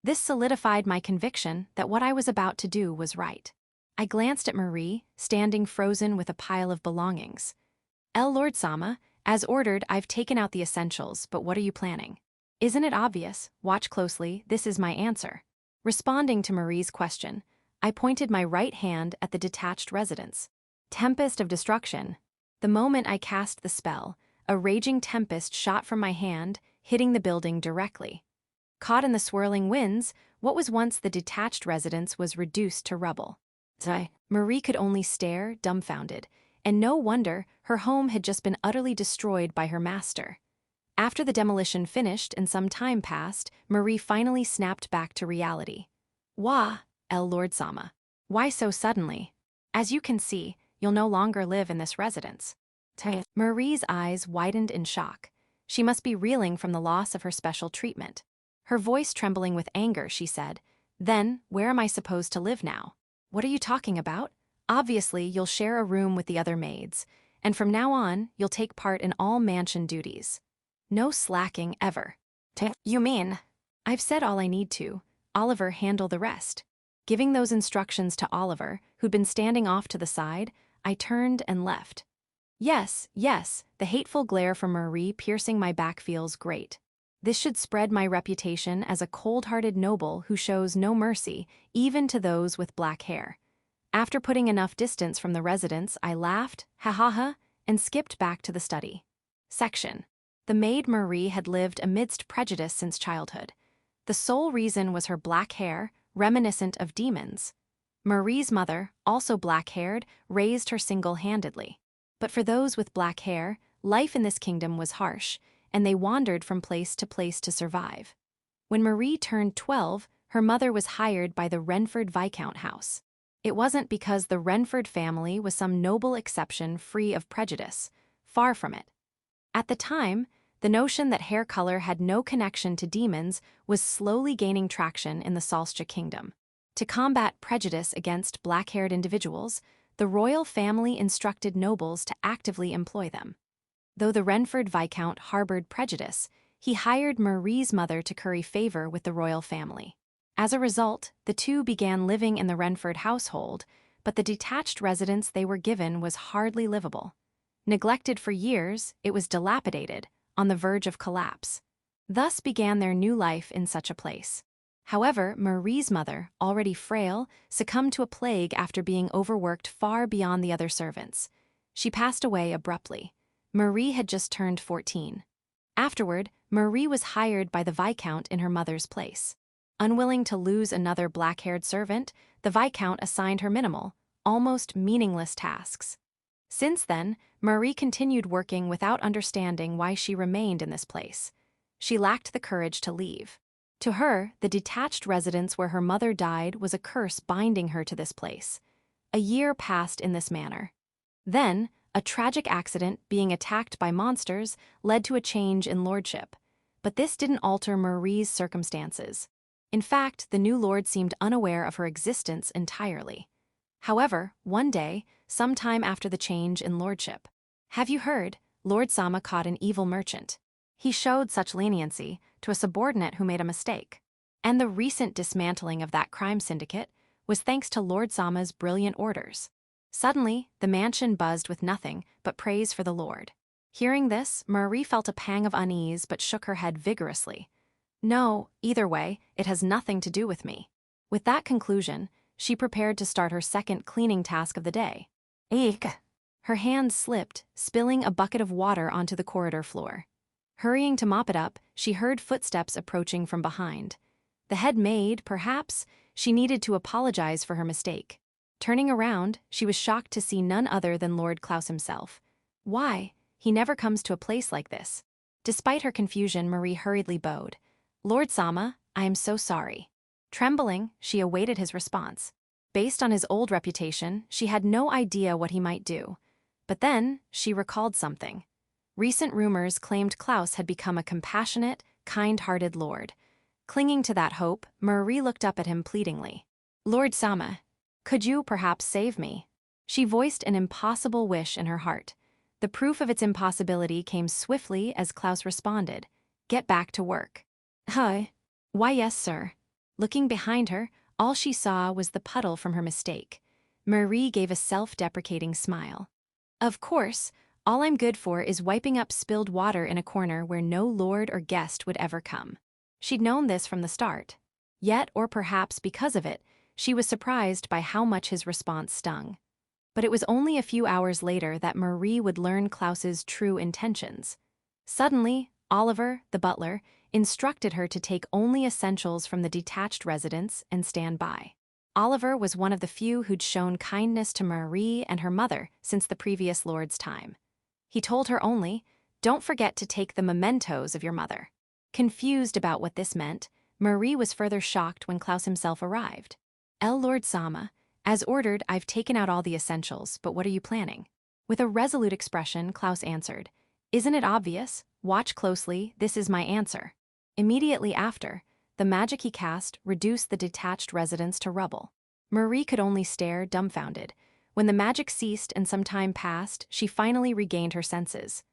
This solidified my conviction that what I was about to do was right. I glanced at Marie, standing frozen with a pile of belongings. Lord Sama, as ordered, I've taken out the essentials, but what are you planning? Isn't it obvious? Watch closely, this is my answer. Responding to Marie's question, I pointed my right hand at the detached residence. Tempest of destruction. The moment I cast the spell, a raging tempest shot from my hand, hitting the building directly. Caught in the swirling winds, what was once the detached residence was reduced to rubble. Marie could only stare, dumbfounded, and no wonder her home had just been utterly destroyed by her master. After the demolition finished and some time passed, Marie finally snapped back to reality. Wah, Lord Sama. Why so suddenly? As you can see, you'll no longer live in this residence. Marie's eyes widened in shock. She must be reeling from the loss of her special treatment. Her voice trembling with anger, she said, Then, where am I supposed to live now? What are you talking about? Obviously, you'll share a room with the other maids, and from now on, you'll take part in all mansion duties. No slacking ever. You mean? I've said all I need to. Oliver, handle the rest. Giving those instructions to Oliver, who'd been standing off to the side, I turned and left. Yes, the hateful glare from Marie piercing my back feels great. This should spread my reputation as a cold-hearted noble who shows no mercy, even to those with black hair. After putting enough distance from the residence, I laughed, ha, and skipped back to the study. Section. The maid Marie had lived amidst prejudice since childhood. The sole reason was her black hair, reminiscent of demons. Marie's mother, also black-haired, raised her single-handedly. But for those with black hair, life in this kingdom was harsh, and they wandered from place to survive. When Marie turned 12, her mother was hired by the Renford Viscount house. It wasn't because the Renford family was some noble exception free of prejudice. Far from it. At the time, the notion that hair color had no connection to demons was slowly gaining traction in the Salscha kingdom. To combat prejudice against black-haired individuals, the royal family instructed nobles to actively employ them. Though the Renford Viscount harbored prejudice, he hired Marie's mother to curry favor with the royal family. As a result, the two began living in the Renford household, but the detached residence they were given was hardly livable. Neglected for years, it was dilapidated, on the verge of collapse. Thus began their new life in such a place. However, Marie's mother, already frail, succumbed to a plague after being overworked far beyond the other servants. She passed away abruptly. Marie had just turned 14. Afterward, Marie was hired by the Viscount in her mother's place. Unwilling to lose another black-haired servant, the Viscount assigned her minimal, almost meaningless tasks. Since then, Marie continued working without understanding why she remained in this place. She lacked the courage to leave. To her, the detached residence where her mother died was a curse binding her to this place. A year passed in this manner. Then, a tragic accident, being attacked by monsters, led to a change in lordship. But this didn't alter Marie's circumstances. In fact, the new lord seemed unaware of her existence entirely. However, one day, sometime after the change in lordship, have you heard, Lord Sama caught an evil merchant. He showed such leniency to a subordinate who made a mistake. And the recent dismantling of that crime syndicate was thanks to Lord Sama's brilliant orders. Suddenly, the mansion buzzed with nothing but praise for the Lord. Hearing this, Marie felt a pang of unease but shook her head vigorously. No, either way, it has nothing to do with me. With that conclusion, she prepared to start her second cleaning task of the day. Eek! Her hand slipped, spilling a bucket of water onto the corridor floor. Hurrying to mop it up, she heard footsteps approaching from behind. The head maid, perhaps, she needed to apologize for her mistake. Turning around, she was shocked to see none other than Lord Klaus himself. Why? He never comes to a place like this. Despite her confusion, Marie hurriedly bowed. Lord Sama, I am so sorry. Trembling, she awaited his response. Based on his old reputation, she had no idea what he might do. But then, she recalled something. Recent rumors claimed Klaus had become a compassionate, kind-hearted lord. Clinging to that hope, Marie looked up at him pleadingly. Lord Sama, could you perhaps save me? She voiced an impossible wish in her heart. The proof of its impossibility came swiftly as Klaus responded, "Get back to work." "Huh? Why, yes, sir." Looking behind her, all she saw was the puddle from her mistake. Marie gave a self-deprecating smile. "Of course, all I'm good for is wiping up spilled water in a corner where no lord or guest would ever come." She'd known this from the start. Yet, or perhaps because of it, she was surprised by how much his response stung. But it was only a few hours later that Marie would learn Klaus's true intentions. Suddenly, Oliver, the butler, instructed her to take only essentials from the detached residence and stand by. Oliver was one of the few who'd shown kindness to Marie and her mother since the previous lord's time. He told her only, "Don't forget to take the mementos of your mother." Confused about what this meant, Marie was further shocked when Klaus himself arrived. "Lord Sama, as ordered, I've taken out all the essentials, but what are you planning?" With a resolute expression, Klaus answered, "Isn't it obvious? Watch closely, this is my answer." Immediately after, the magic he cast reduced the detached residence to rubble. Marie could only stare, dumbfounded. When the magic ceased and some time passed, she finally regained her senses.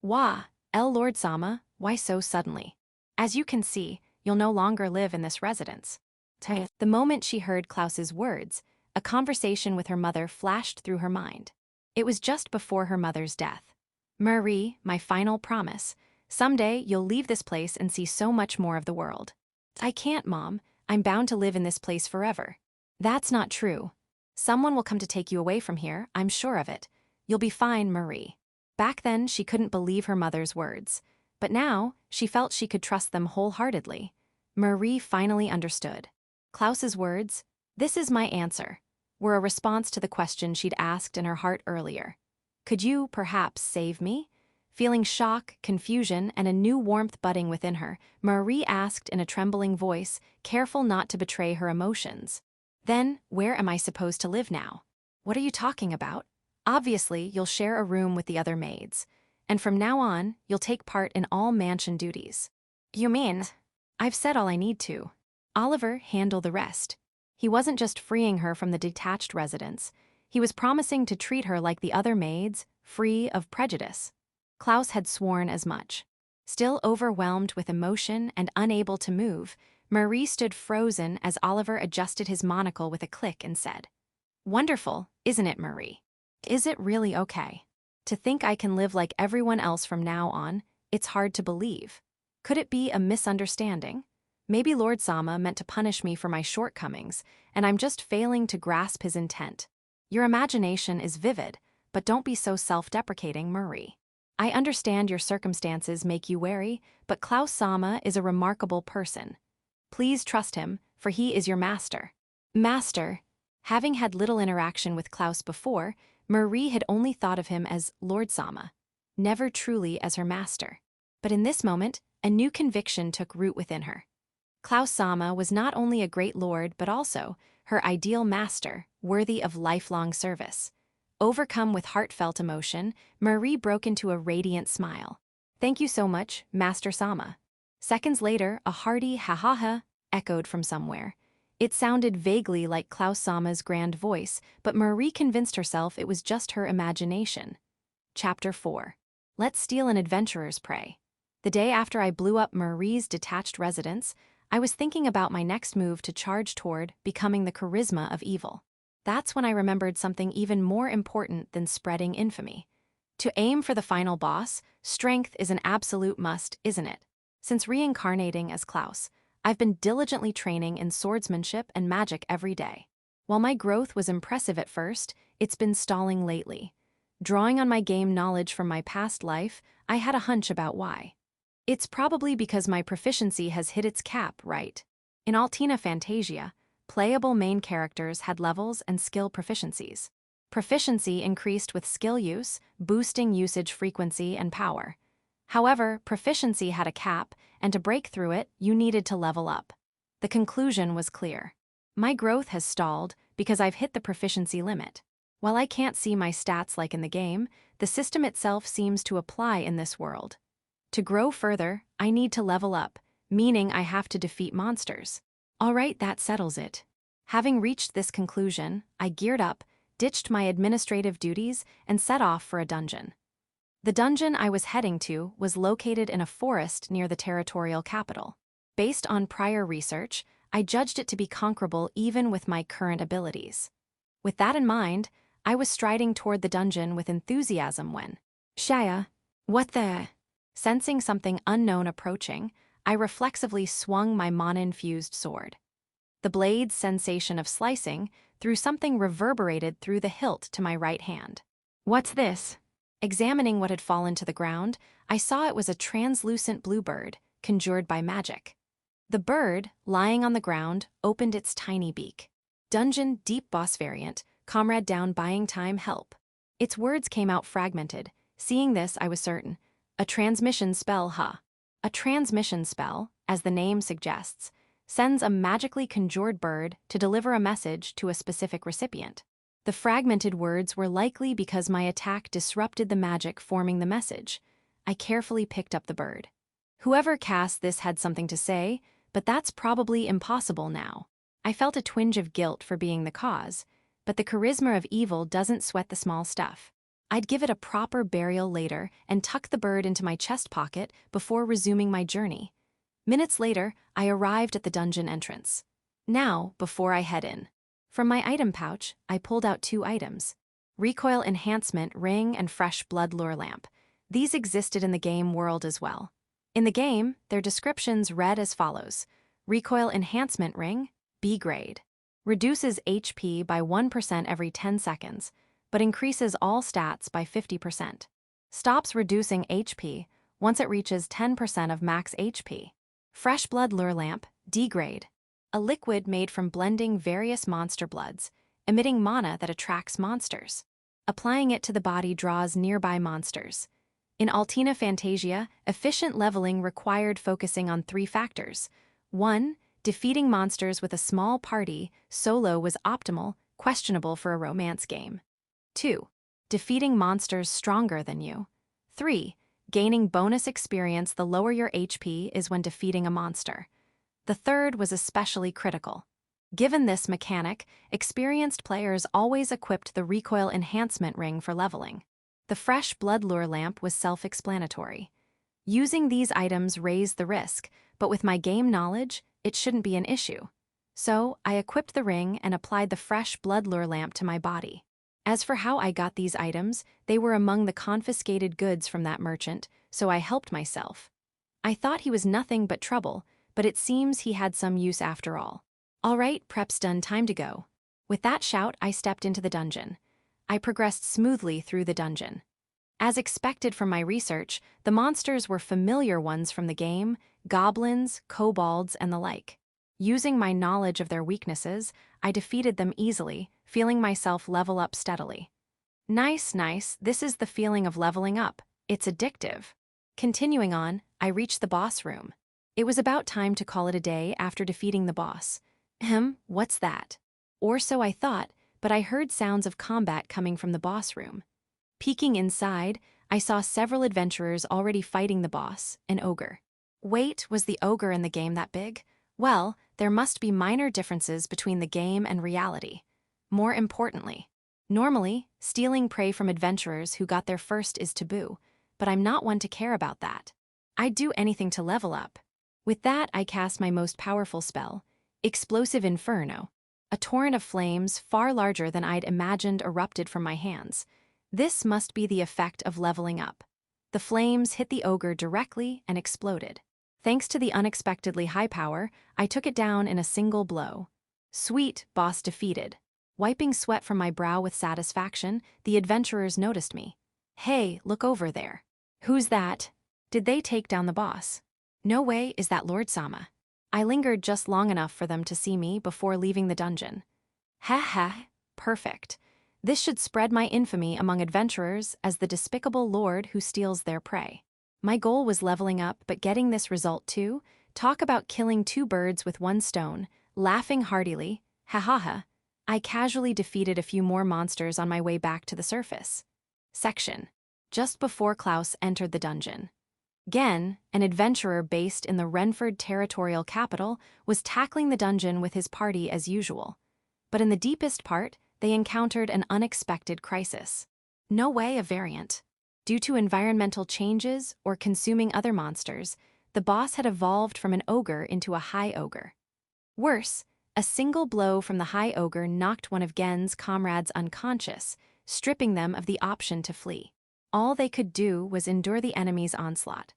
"Wah, Lord Sama, why so suddenly? As you can see, you'll no longer live in this residence." The moment she heard Klaus's words, a conversation with her mother flashed through her mind. It was just before her mother's death. "Marie, my final promise. Someday you'll leave this place and see so much more of the world." "I can't, Mom. I'm bound to live in this place forever." "That's not true. Someone will come to take you away from here, I'm sure of it. You'll be fine, Marie." Back then, she couldn't believe her mother's words. But now, she felt she could trust them wholeheartedly. Marie finally understood. Klaus's words, "This is my answer," were a response to the question she'd asked in her heart earlier. "Could you, perhaps, save me?" Feeling shock, confusion, and a new warmth budding within her, Marie asked in a trembling voice, careful not to betray her emotions. "Then, where am I supposed to live now?" "What are you talking about? Obviously, you'll share a room with the other maids. And from now on, you'll take part in all mansion duties." "You mean?" "I've said all I need to. Oliver, handle the rest." He wasn't just freeing her from the detached residence. He was promising to treat her like the other maids, free of prejudice. Klaus had sworn as much. Still overwhelmed with emotion and unable to move, Marie stood frozen as Oliver adjusted his monocle with a click and said, "Wonderful, isn't it, Marie? Is it really okay? To think I can live like everyone else from now on, it's hard to believe. Could it be a misunderstanding? Maybe Lord Sama meant to punish me for my shortcomings, and I'm just failing to grasp his intent. Your imagination is vivid, but don't be so self-deprecating, Marie. I understand your circumstances make you wary, but Klaus Sama is a remarkable person. Please trust him, for he is your master." Master. Having had little interaction with Klaus before, Marie had only thought of him as Lord Sama, never truly as her master. But in this moment, a new conviction took root within her. Klaus Sama was not only a great lord but also her ideal master, worthy of lifelong service. Overcome with heartfelt emotion, Marie broke into a radiant smile. "Thank you so much, Master Sama." Seconds later, a hearty ha-ha-ha echoed from somewhere. It sounded vaguely like Klaus Sama's grand voice, but Marie convinced herself it was just her imagination. Chapter 4. Let's steal an adventurer's prey. The day after I blew up Marie's detached residence, I was thinking about my next move to charge toward becoming the charisma of evil. That's when I remembered something even more important than spreading infamy. To aim for the final boss, strength is an absolute must, isn't it? Since reincarnating as Klaus, I've been diligently training in swordsmanship and magic every day. While my growth was impressive at first, it's been stalling lately. Drawing on my game knowledge from my past life, I had a hunch about why. It's probably because my proficiency has hit its cap, right? In Altina Fantasia, playable main characters had levels and skill proficiencies. Proficiency increased with skill use, boosting usage frequency and power. However, proficiency had a cap, and to break through it, you needed to level up. The conclusion was clear. My growth has stalled because I've hit the proficiency limit. While I can't see my stats like in the game, the system itself seems to apply in this world. To grow further, I need to level up, meaning I have to defeat monsters. Alright, that settles it. Having reached this conclusion, I geared up, ditched my administrative duties, and set off for a dungeon. The dungeon I was heading to was located in a forest near the territorial capital. Based on prior research, I judged it to be conquerable even with my current abilities. With that in mind, I was striding toward the dungeon with enthusiasm when, Shia, what the? Sensing something unknown approaching, I reflexively swung my mana-infused sword. The blade's sensation of slicing through something reverberated through the hilt to my right hand. What's this? Examining what had fallen to the ground, I saw it was a translucent bluebird, conjured by magic. The bird, lying on the ground, opened its tiny beak. Dungeon Deep Boss Variant, Comrade down buying time help. Its words came out fragmented. Seeing this, I was certain. A transmission spell, huh? A transmission spell, as the name suggests, sends a magically conjured bird to deliver a message to a specific recipient. The fragmented words were likely because my attack disrupted the magic forming the message. I carefully picked up the bird. Whoever cast this had something to say, but that's probably impossible now. I felt a twinge of guilt for being the cause, but the charisma of evil doesn't sweat the small stuff. I'd give it a proper burial later and tuck the bird into my chest pocket before resuming my journey. Minutes later, I arrived at the dungeon entrance. Now, before I head in. From my item pouch, I pulled out 2 items. Recoil Enhancement Ring and Fresh Blood Lure Lamp. These existed in the game world as well. In the game, their descriptions read as follows. Recoil Enhancement Ring, B grade. Reduces HP by 1% every 10 seconds, but increases all stats by 50%. Stops reducing HP once it reaches 10% of max HP. Fresh Blood Lure Lamp, D grade. A liquid made from blending various monster bloods, emitting mana that attracts monsters. Applying it to the body draws nearby monsters. In Altina Fantasia, efficient leveling required focusing on 3 factors. 1. Defeating monsters with a small party, solo was optimal, questionable for a romance game. 2. Defeating monsters stronger than you. 3. Gaining bonus experience the lower your HP is when defeating a monster. The third was especially critical. Given this mechanic, experienced players always equipped the Recoil Enhancement Ring for leveling. The Fresh Blood Lure Lamp was self-explanatory. Using these items raised the risk, but with my game knowledge, it shouldn't be an issue. So, I equipped the ring and applied the Fresh Blood Lure Lamp to my body. As for how I got these items, they were among the confiscated goods from that merchant, so I helped myself. I thought he was nothing but trouble, but it seems he had some use after all. All right, prep's done, time to go. With that shout, I stepped into the dungeon. I progressed smoothly through the dungeon. As expected from my research, the monsters were familiar ones from the game, goblins, kobolds, and the like. Using my knowledge of their weaknesses, I defeated them easily, feeling myself level up steadily. Nice, this is the feeling of leveling up. It's addictive. Continuing on, I reached the boss room. It was about time to call it a day after defeating the boss. What's that? Or so I thought, but I heard sounds of combat coming from the boss room. Peeking inside, I saw several adventurers already fighting the boss, an ogre. Wait, was the ogre in the game that big? Well, there must be minor differences between the game and reality. More importantly, normally, stealing prey from adventurers who got there first is taboo, but I'm not one to care about that. I'd do anything to level up. With that, I cast my most powerful spell, Explosive Inferno. A torrent of flames far larger than I'd imagined erupted from my hands. This must be the effect of leveling up. The flames hit the ogre directly and exploded. Thanks to the unexpectedly high power, I took it down in a single blow. Sweet, boss defeated. Wiping sweat from my brow with satisfaction, the adventurers noticed me. Hey, look over there. Who's that? Did they take down the boss? No way, is that Lord Sama? I lingered just long enough for them to see me before leaving the dungeon. Perfect. This should spread my infamy among adventurers as the despicable lord who steals their prey. My goal was leveling up, but getting this result too? Talk about killing 2 birds with 1 stone. Laughing heartily, I casually defeated a few more monsters on my way back to the surface. Section. Just before Klaus entered the dungeon. Gen, an adventurer based in the Renford territorial capital, was tackling the dungeon with his party as usual. But in the deepest part, they encountered an unexpected crisis. No way a variant. Due to environmental changes or consuming other monsters, the boss had evolved from an ogre into a high ogre. Worse, a single blow from the high ogre knocked one of Gen's comrades unconscious, stripping them of the option to flee. All they could do was endure the enemy's onslaught.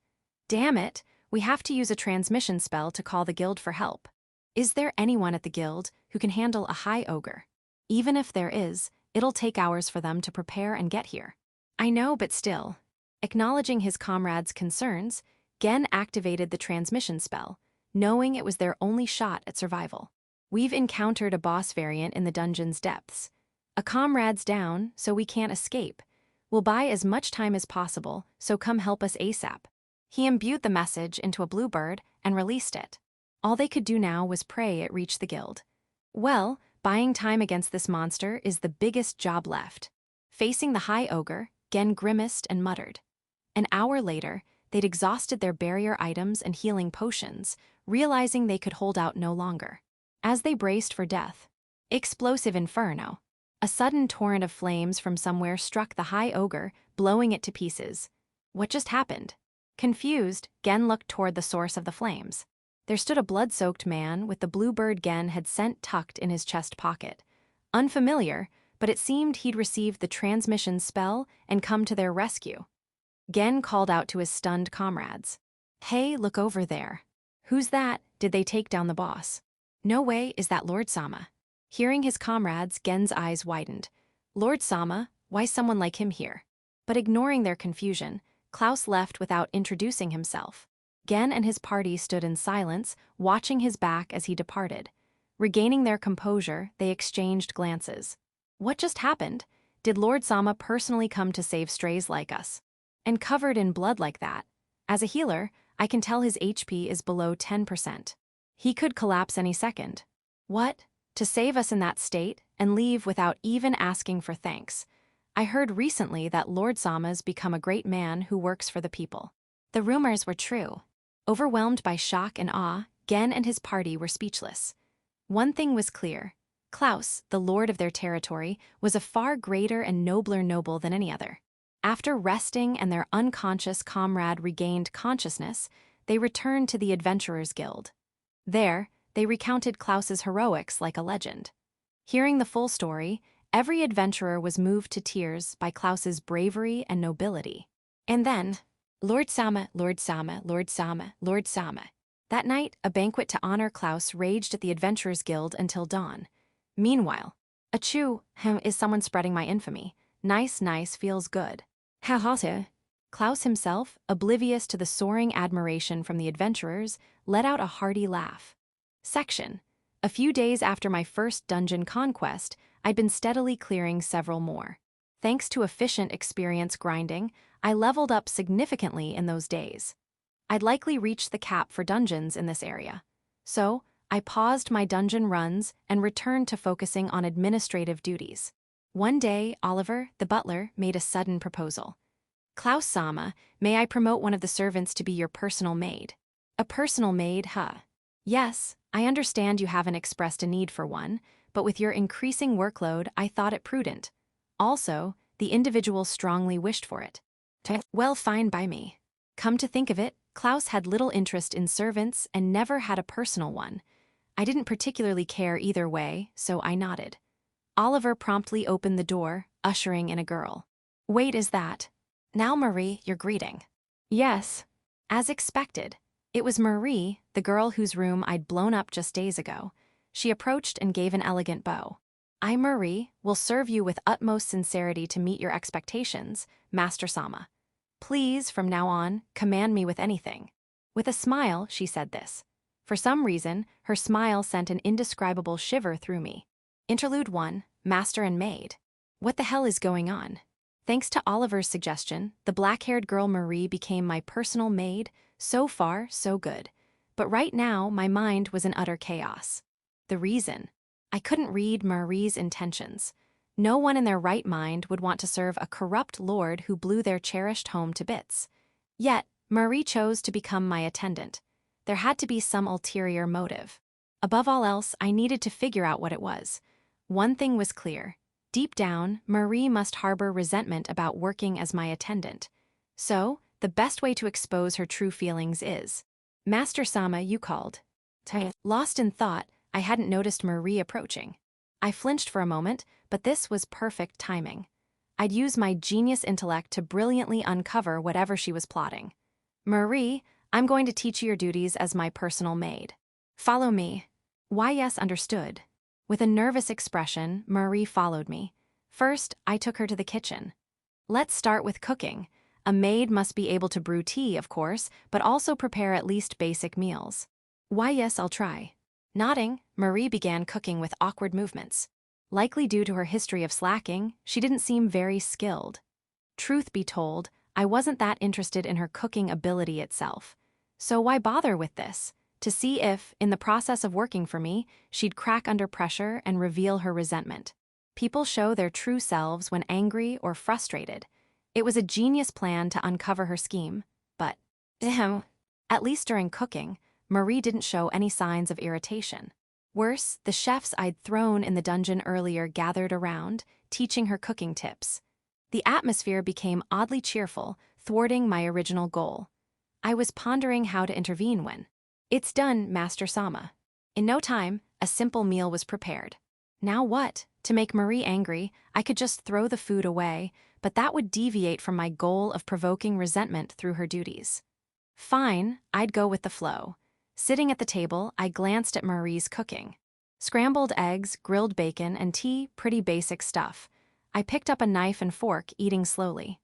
Damn it, we have to use a transmission spell to call the guild for help. Is there anyone at the guild who can handle a high ogre? Even if there is, it'll take hours for them to prepare and get here. I know, but still. Acknowledging his comrades' concerns, Gen activated the transmission spell, knowing it was their only shot at survival. We've encountered a boss variant in the dungeon's depths. A comrade's down, so we can't escape. We'll buy as much time as possible, so come help us ASAP. He imbued the message into a bluebird and released it. All they could do now was pray it reached the guild. Well, buying time against this monster is the biggest job left. Facing the high ogre, Gen grimaced and muttered. An hour later, they'd exhausted their barrier items and healing potions, realizing they could hold out no longer. As they braced for death, explosive inferno. A sudden torrent of flames from somewhere struck the high ogre, blowing it to pieces. What just happened? Confused, Gen looked toward the source of the flames. There stood a blood-soaked man with the bluebird Gen had sent tucked in his chest pocket. Unfamiliar, but it seemed he'd received the transmission spell and come to their rescue. Gen called out to his stunned comrades. Hey, look over there. Who's that? Did they take down the boss? No way, is that Lord Sama? Hearing his comrades, Gen's eyes widened. Lord Sama, why someone like him here? But ignoring their confusion, Klaus left without introducing himself. Gen and his party stood in silence, watching his back as he departed. Regaining their composure, they exchanged glances. What just happened? Did Lord Sama personally come to save strays like us? And covered in blood like that? As a healer, I can tell his HP is below 10%. He could collapse any second. What? To save us in that state and leave without even asking for thanks? I heard recently that Lord Sama's become a great man who works for the people. The rumors were true. Overwhelmed by shock and awe, Gen and his party were speechless. One thing was clear. Klaus, the lord of their territory, was a far greater and nobler noble than any other. After resting and their unconscious comrade regained consciousness, they returned to the Adventurers Guild. There, they recounted Klaus's heroics like a legend. Hearing the full story, every adventurer was moved to tears by Klaus's bravery and nobility. And then, Lord Sama, Lord Sama, Lord Sama, Lord Sama. That night, a banquet to honor Klaus raged at the Adventurers Guild until dawn. Meanwhile, achoo, is someone spreading my infamy? Nice, feels good. Ha ha ha. Klaus himself, oblivious to the soaring admiration from the adventurers, let out a hearty laugh. Section. A few days after my first dungeon conquest, I'd been steadily clearing several more. Thanks to efficient experience grinding, I leveled up significantly in those days. I'd likely reached the cap for dungeons in this area. So, I paused my dungeon runs and returned to focusing on administrative duties. One day, Oliver, the butler, made a sudden proposal. Klaus Sama, may I promote one of the servants to be your personal maid? A personal maid, huh? Yes, I understand you haven't expressed a need for one, but with your increasing workload, I thought it prudent. Also, the individual strongly wished for it. Well, fine by me. Come to think of it, Klaus had little interest in servants and never had a personal one. I didn't particularly care either way, so I nodded. Oliver promptly opened the door, ushering in a girl. Wait, is that? Now, Marie, your greeting. Yes. As expected, it was Marie, the girl whose room I'd blown up just days ago. She approached and gave an elegant bow. I, Marie, will serve you with utmost sincerity to meet your expectations, Master Sama. Please, from now on, command me with anything. With a smile, she said this. For some reason, her smile sent an indescribable shiver through me. Interlude 1, Master and Maid. What the hell is going on? Thanks to Oliver's suggestion, the black-haired girl Marie became my personal maid. So far, so good. But right now, my mind was in utter chaos. The reason? I couldn't read Marie's intentions. No one in their right mind would want to serve a corrupt lord who blew their cherished home to bits. Yet, Marie chose to become my attendant. There had to be some ulterior motive. Above all else, I needed to figure out what it was. One thing was clear. Deep down, Marie must harbor resentment about working as my attendant. So, the best way to expose her true feelings is, Master Sama, you called. Lost in thought, I hadn't noticed Marie approaching. I flinched for a moment, but this was perfect timing. I'd use my genius intellect to brilliantly uncover whatever she was plotting. Marie, I'm going to teach you your duties as my personal maid. Follow me. Yes, understood. With a nervous expression, Marie followed me. First, I took her to the kitchen. Let's start with cooking. A maid must be able to brew tea, of course, but also prepare at least basic meals. Yes, I'll try. Nodding, Marie began cooking with awkward movements. Likely due to her history of slacking, she didn't seem very skilled. Truth be told, I wasn't that interested in her cooking ability itself. So why bother with this? To see if, in the process of working for me, she'd crack under pressure and reveal her resentment. People show their true selves when angry or frustrated. It was a genius plan to uncover her scheme, but, at least during cooking, Marie didn't show any signs of irritation. Worse, the chefs I'd thrown in the dungeon earlier gathered around, teaching her cooking tips. The atmosphere became oddly cheerful, thwarting my original goal. I was pondering how to intervene when, "It's done, Master Sama." In no time, a simple meal was prepared. Now what? To make Marie angry, I could just throw the food away, but that would deviate from my goal of provoking resentment through her duties. Fine, I'd go with the flow. Sitting at the table, I glanced at Marie's cooking. Scrambled eggs, grilled bacon, and tea, pretty basic stuff. I picked up a knife and fork, eating slowly.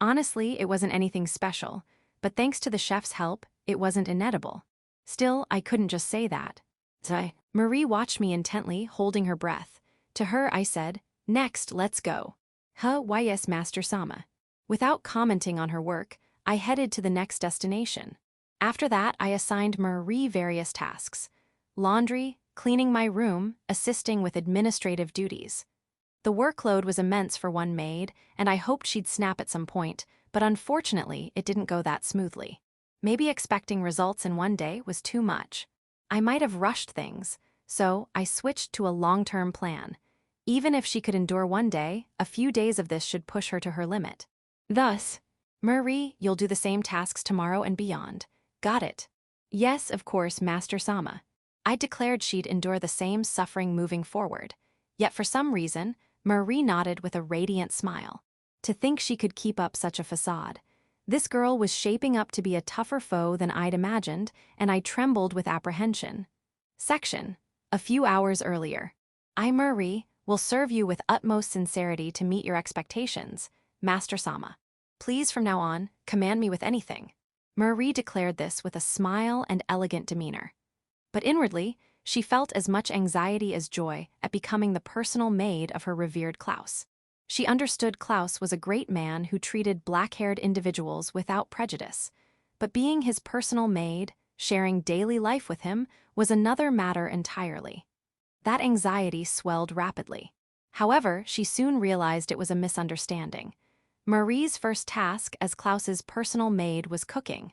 Honestly, it wasn't anything special, but thanks to the chef's help, it wasn't inedible. Still, I couldn't just say that. Marie watched me intently, holding her breath. To her, I said, "Next, let's go." Yes, Master Sama. Without commenting on her work, I headed to the next destination. After that, I assigned Marie various tasks: laundry, cleaning my room, assisting with administrative duties. The workload was immense for one maid, and I hoped she'd snap at some point, but unfortunately, it didn't go that smoothly. Maybe expecting results in one day was too much. I might have rushed things, so I switched to a long-term plan. Even if she could endure one day, a few days of this should push her to her limit. Thus, Marie, you'll do the same tasks tomorrow and beyond. Got it? Yes, of course, Master Sama. I declared she'd endure the same suffering moving forward. Yet for some reason, Marie nodded with a radiant smile. To think she could keep up such a facade. This girl was shaping up to be a tougher foe than I'd imagined, and I trembled with apprehension. Section. A few hours earlier. I, Marie, will serve you with utmost sincerity to meet your expectations, Master Sama. Please, from now on, command me with anything. Marie declared this with a smile and elegant demeanor. But inwardly, she felt as much anxiety as joy at becoming the personal maid of her revered Klaus. She understood Klaus was a great man who treated black-haired individuals without prejudice. But being his personal maid, sharing daily life with him, was another matter entirely. That anxiety swelled rapidly. However, she soon realized it was a misunderstanding. Marie's first task as Klaus's personal maid was cooking.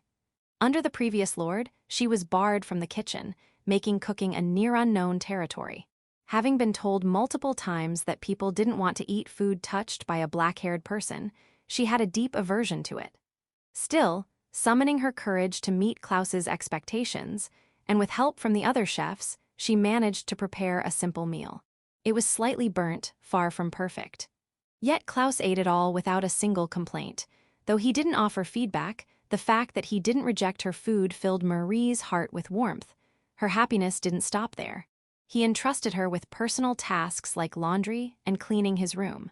Under the previous lord, she was barred from the kitchen, making cooking a near-unknown territory. Having been told multiple times that people didn't want to eat food touched by a black-haired person, she had a deep aversion to it. Still, summoning her courage to meet Klaus's expectations, and with help from the other chefs, she managed to prepare a simple meal. It was slightly burnt, far from perfect. Yet Klaus ate it all without a single complaint. Though he didn't offer feedback, the fact that he didn't reject her food filled Marie's heart with warmth. Her happiness didn't stop there. He entrusted her with personal tasks like laundry and cleaning his room.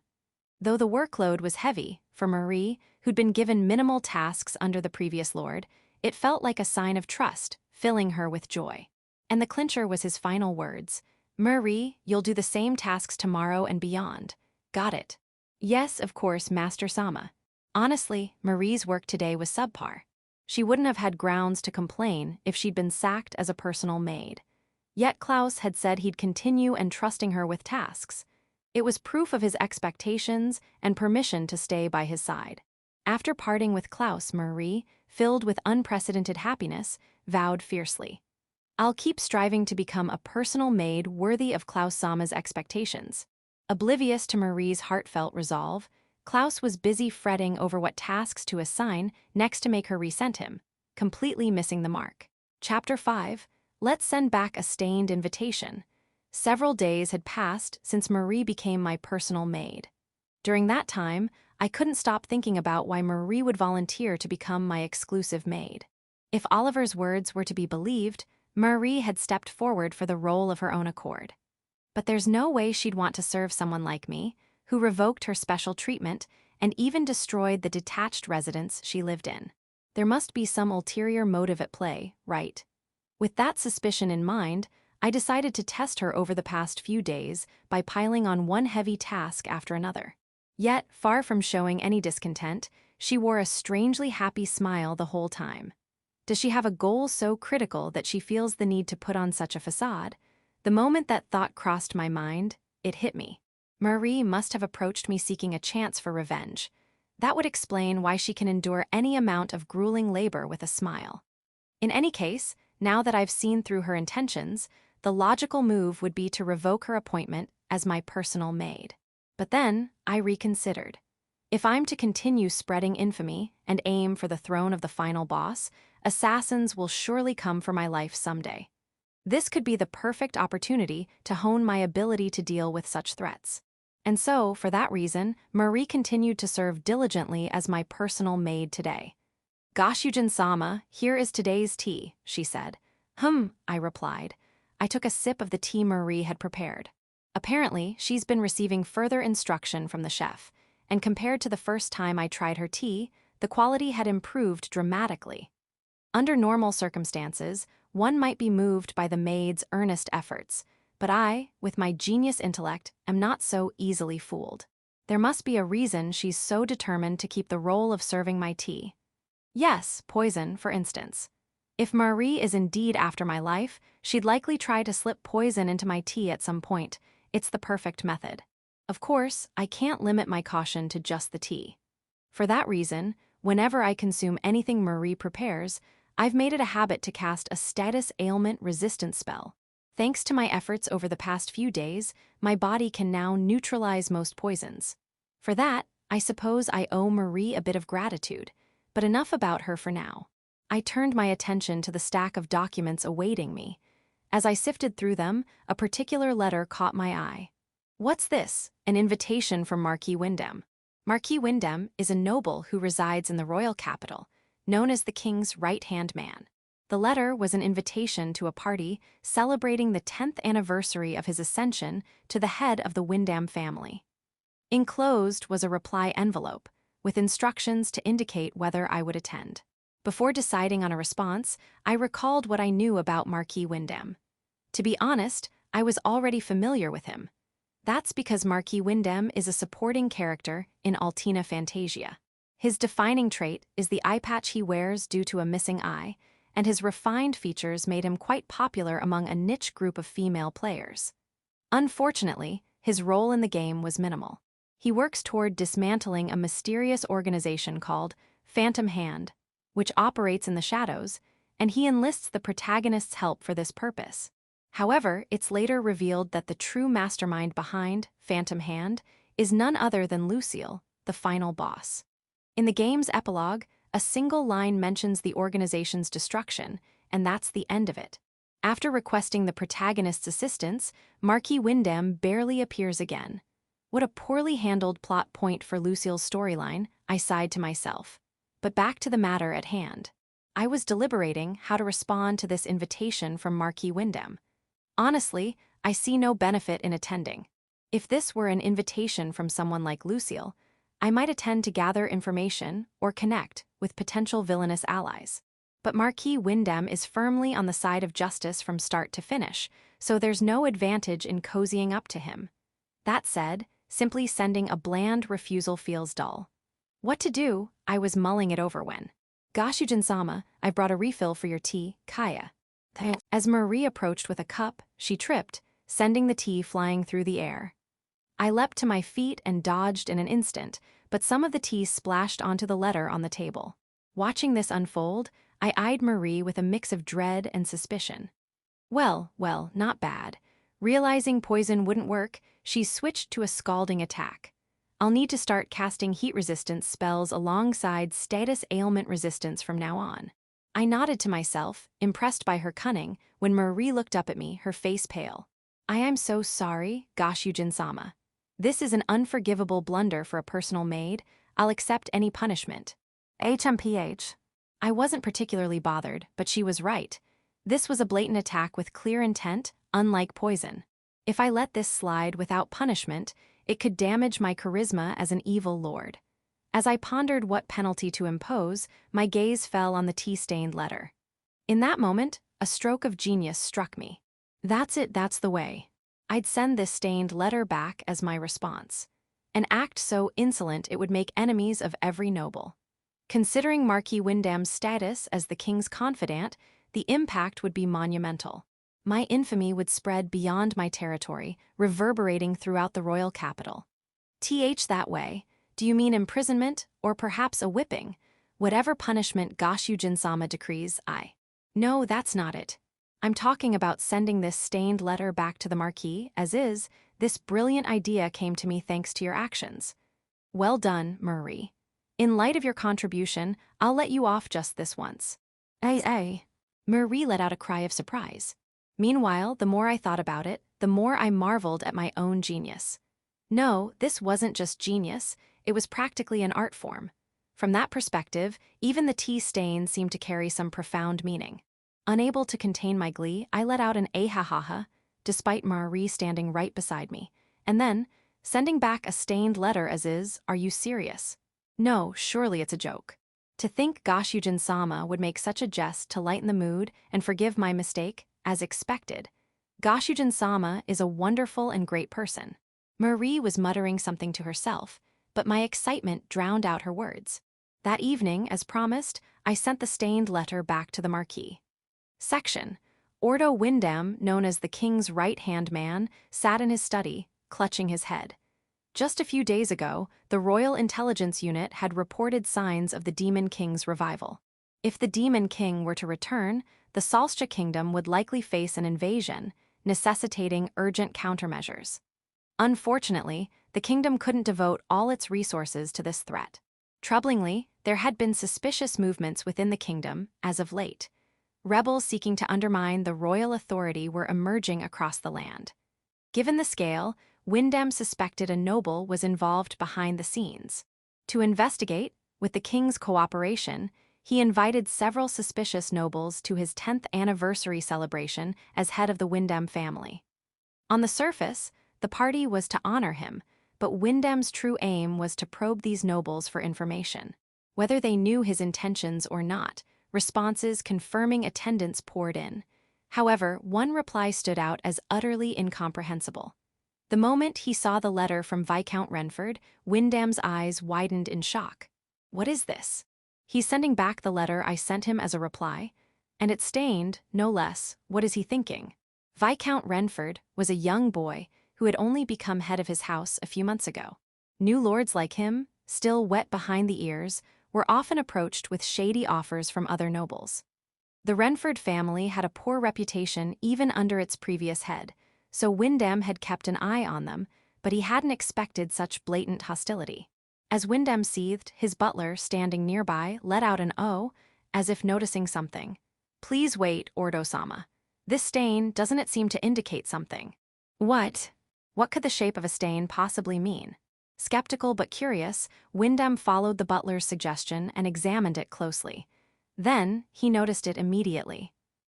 Though the workload was heavy, for Marie, who'd been given minimal tasks under the previous lord, it felt like a sign of trust, filling her with joy. And the clincher was his final words: "Marie, you'll do the same tasks tomorrow and beyond. Got it?" Yes, of course, Master Sama. Honestly, Marie's work today was subpar. She wouldn't have had grounds to complain if she'd been sacked as a personal maid. Yet Klaus had said he'd continue entrusting her with tasks. It was proof of his expectations and permission to stay by his side. After parting with Klaus, Marie, filled with unprecedented happiness, vowed fiercely, "I'll keep striving to become a personal maid worthy of Klaus Sama's expectations." Oblivious to Marie's heartfelt resolve, Klaus was busy fretting over what tasks to assign next to make her resent him, completely missing the mark. Chapter 5. Let's send back a stained invitation. Several days had passed since Marie became my personal maid. During that time, I couldn't stop thinking about why Marie would volunteer to become my exclusive maid. If Oliver's words were to be believed, Marie had stepped forward for the role of her own accord. But there's no way she'd want to serve someone like me, who revoked her special treatment and even destroyed the detached residence she lived in. There must be some ulterior motive at play, right? With that suspicion in mind, I decided to test her over the past few days by piling on one heavy task after another. Yet, far from showing any discontent, she wore a strangely happy smile the whole time. Does she have a goal so critical that she feels the need to put on such a facade? The moment that thought crossed my mind, it hit me. Marie must have approached me seeking a chance for revenge. That would explain why she can endure any amount of grueling labor with a smile. In any case, now that I've seen through her intentions, the logical move would be to revoke her appointment as my personal maid. But then, I reconsidered. If I'm to continue spreading infamy and aim for the throne of the final boss, assassins will surely come for my life someday. This could be the perfect opportunity to hone my ability to deal with such threats. And so, for that reason, Marie continued to serve diligently as my personal maid today. "Goshujin-sama, here is today's tea," she said. I replied. I took a sip of the tea Marie had prepared. Apparently, she's been receiving further instruction from the chef, and compared to the first time I tried her tea, the quality had improved dramatically. Under normal circumstances, one might be moved by the maid's earnest efforts, but I, with my genius intellect, am not so easily fooled. There must be a reason she's so determined to keep the role of serving my tea. Yes, poison, for instance. If Marie is indeed after my life, she'd likely try to slip poison into my tea at some point. It's the perfect method. Of course, I can't limit my caution to just the tea. For that reason, whenever I consume anything Marie prepares, I've made it a habit to cast a status ailment resistance spell. Thanks to my efforts over the past few days, my body can now neutralize most poisons. For that, I suppose I owe Marie a bit of gratitude, but enough about her for now. I turned my attention to the stack of documents awaiting me. As I sifted through them, a particular letter caught my eye. What's this? An invitation from Marquis Wyndham. Marquis Wyndham is a noble who resides in the royal capital, known as the king's right-hand man. The letter was an invitation to a party celebrating the 10th anniversary of his ascension to the head of the Wyndham family. Enclosed was a reply envelope, with instructions to indicate whether I would attend. Before deciding on a response, I recalled what I knew about Marquis Wyndham. To be honest, I was already familiar with him. That's because Marquis Wyndham is a supporting character in Altina Fantasia. His defining trait is the eye patch he wears due to a missing eye, and his refined features made him quite popular among a niche group of female players. Unfortunately, his role in the game was minimal. He works toward dismantling a mysterious organization called Phantom Hand, which operates in the shadows, and he enlists the protagonist's help for this purpose. However, it's later revealed that the true mastermind behind Phantom Hand is none other than Lucille, the final boss. In the game's epilogue, a single line mentions the organization's destruction, and that's the end of it. After requesting the protagonist's assistance, Marquis Wyndham barely appears again. What a poorly handled plot point for Lucille's storyline, I sighed to myself. But back to the matter at hand. I was deliberating how to respond to this invitation from Marquis Wyndham. Honestly, I see no benefit in attending. If this were an invitation from someone like Lucille, I might attend to gather information or connect with potential villainous allies. But Marquis Wyndham is firmly on the side of justice from start to finish, so there's no advantage in cozying up to him. That said, simply sending a bland refusal feels dull. What to do? I was mulling it over when. "Goshujin-sama, I brought a refill for your tea, Kaya." As Marie approached with a cup, she tripped, sending the tea flying through the air. I leapt to my feet and dodged in an instant, but some of the tea splashed onto the letter on the table. Watching this unfold, I eyed Marie with a mix of dread and suspicion. Well, not bad. Realizing poison wouldn't work, she switched to a scalding attack. I'll need to start casting heat resistance spells alongside status ailment resistance from now on. I nodded to myself, impressed by her cunning, when Marie looked up at me, her face pale. I am so sorry, Goshujin-sama. This is an unforgivable blunder for a personal maid. I'll accept any punishment. HMPH. I wasn't particularly bothered, but she was right. This was a blatant attack with clear intent, unlike poison. If I let this slide without punishment, it could damage my charisma as an evil lord. As I pondered what penalty to impose, my gaze fell on the tea-stained letter. In that moment, a stroke of genius struck me. That's it, that's the way. I'd send this stained letter back as my response. An act so insolent it would make enemies of every noble. Considering Marquis Windham's status as the king's confidant, the impact would be monumental. My infamy would spread beyond my territory, reverberating throughout the royal capital. That way, do you mean imprisonment, or perhaps a whipping? Whatever punishment Goshujin-sama decrees, No, that's not it. I'm talking about sending this stained letter back to the Marquis, as is. This brilliant idea came to me thanks to your actions. Well done, Marie. In light of your contribution, I'll let you off just this once. Marie let out a cry of surprise. Meanwhile, the more I thought about it, the more I marveled at my own genius. No, this wasn't just genius, it was practically an art form. From that perspective, even the tea stain seemed to carry some profound meaning. Unable to contain my glee, I let out an ahahaha, despite Marie standing right beside me. And then, sending back a stained letter as is, are you serious? No, surely it's a joke. To think Goshujin-sama would make such a jest to lighten the mood and forgive my mistake, as expected. Goshujin-sama is a wonderful and great person. Marie was muttering something to herself, but my excitement drowned out her words. That evening, as promised, I sent the stained letter back to the Marquis. Section. Ordo Windham, known as the king's right-hand man, sat in his study, clutching his head. Just a few days ago, the Royal Intelligence Unit had reported signs of the Demon King's revival. If the Demon King were to return, the Salscha Kingdom would likely face an invasion, necessitating urgent countermeasures. Unfortunately, the kingdom couldn't devote all its resources to this threat. Troublingly, there had been suspicious movements within the kingdom as of late. Rebels seeking to undermine the royal authority were emerging across the land. Given the scale, Windham suspected a noble was involved behind the scenes. To investigate, with the king's cooperation, he invited several suspicious nobles to his 10th anniversary celebration as head of the Windham family. On the surface, the party was to honor him, but Windham's true aim was to probe these nobles for information. Whether they knew his intentions or not, responses confirming attendance poured in. However, one reply stood out as utterly incomprehensible. The moment he saw the letter from Viscount Renford, Windham's eyes widened in shock. What is this? He's sending back the letter I sent him as a reply, and it's stained, no less. What is he thinking? Viscount Renford was a young boy who had only become head of his house a few months ago. New lords like him, still wet behind the ears, were often approached with shady offers from other nobles. The Renford family had a poor reputation even under its previous head, so Windham had kept an eye on them, but he hadn't expected such blatant hostility. As Windham seethed, his butler, standing nearby, let out an "oh," as if noticing something. Please wait, Ordo-sama. This stain, doesn't it seem to indicate something? What? What could the shape of a stain possibly mean? Skeptical but curious, Windham followed the butler's suggestion and examined it closely. Then, he noticed it immediately.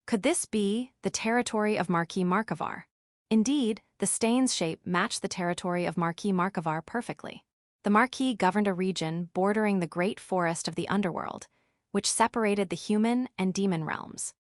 Could this be the territory of Marquis Markovar? Indeed, the stain's shape matched the territory of Marquis Markovar perfectly. The Marquis governed a region bordering the great forest of the underworld, which separated the human and demon realms.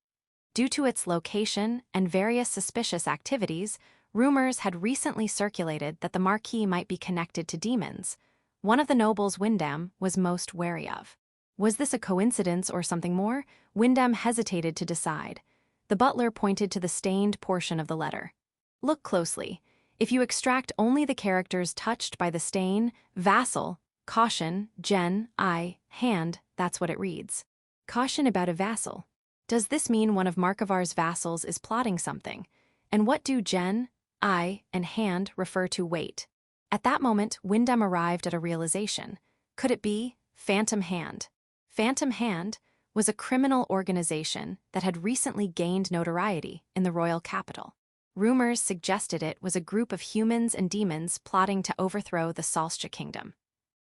Due to its location and various suspicious activities, rumors had recently circulated that the Marquis might be connected to demons, one of the nobles Windham was most wary of. Was this a coincidence or something more? Windham hesitated to decide. The butler pointed to the stained portion of the letter. Look closely. If you extract only the characters touched by the stain, vassal, caution, hand, that's what it reads. Caution about a vassal. Does this mean one of Markovar's vassals is plotting something? And what do eye, and hand refer to weight. At that moment, Wyndham arrived at a realization. Could it be Phantom Hand? Phantom Hand was a criminal organization that had recently gained notoriety in the royal capital. Rumors suggested it was a group of humans and demons plotting to overthrow the Salscha kingdom.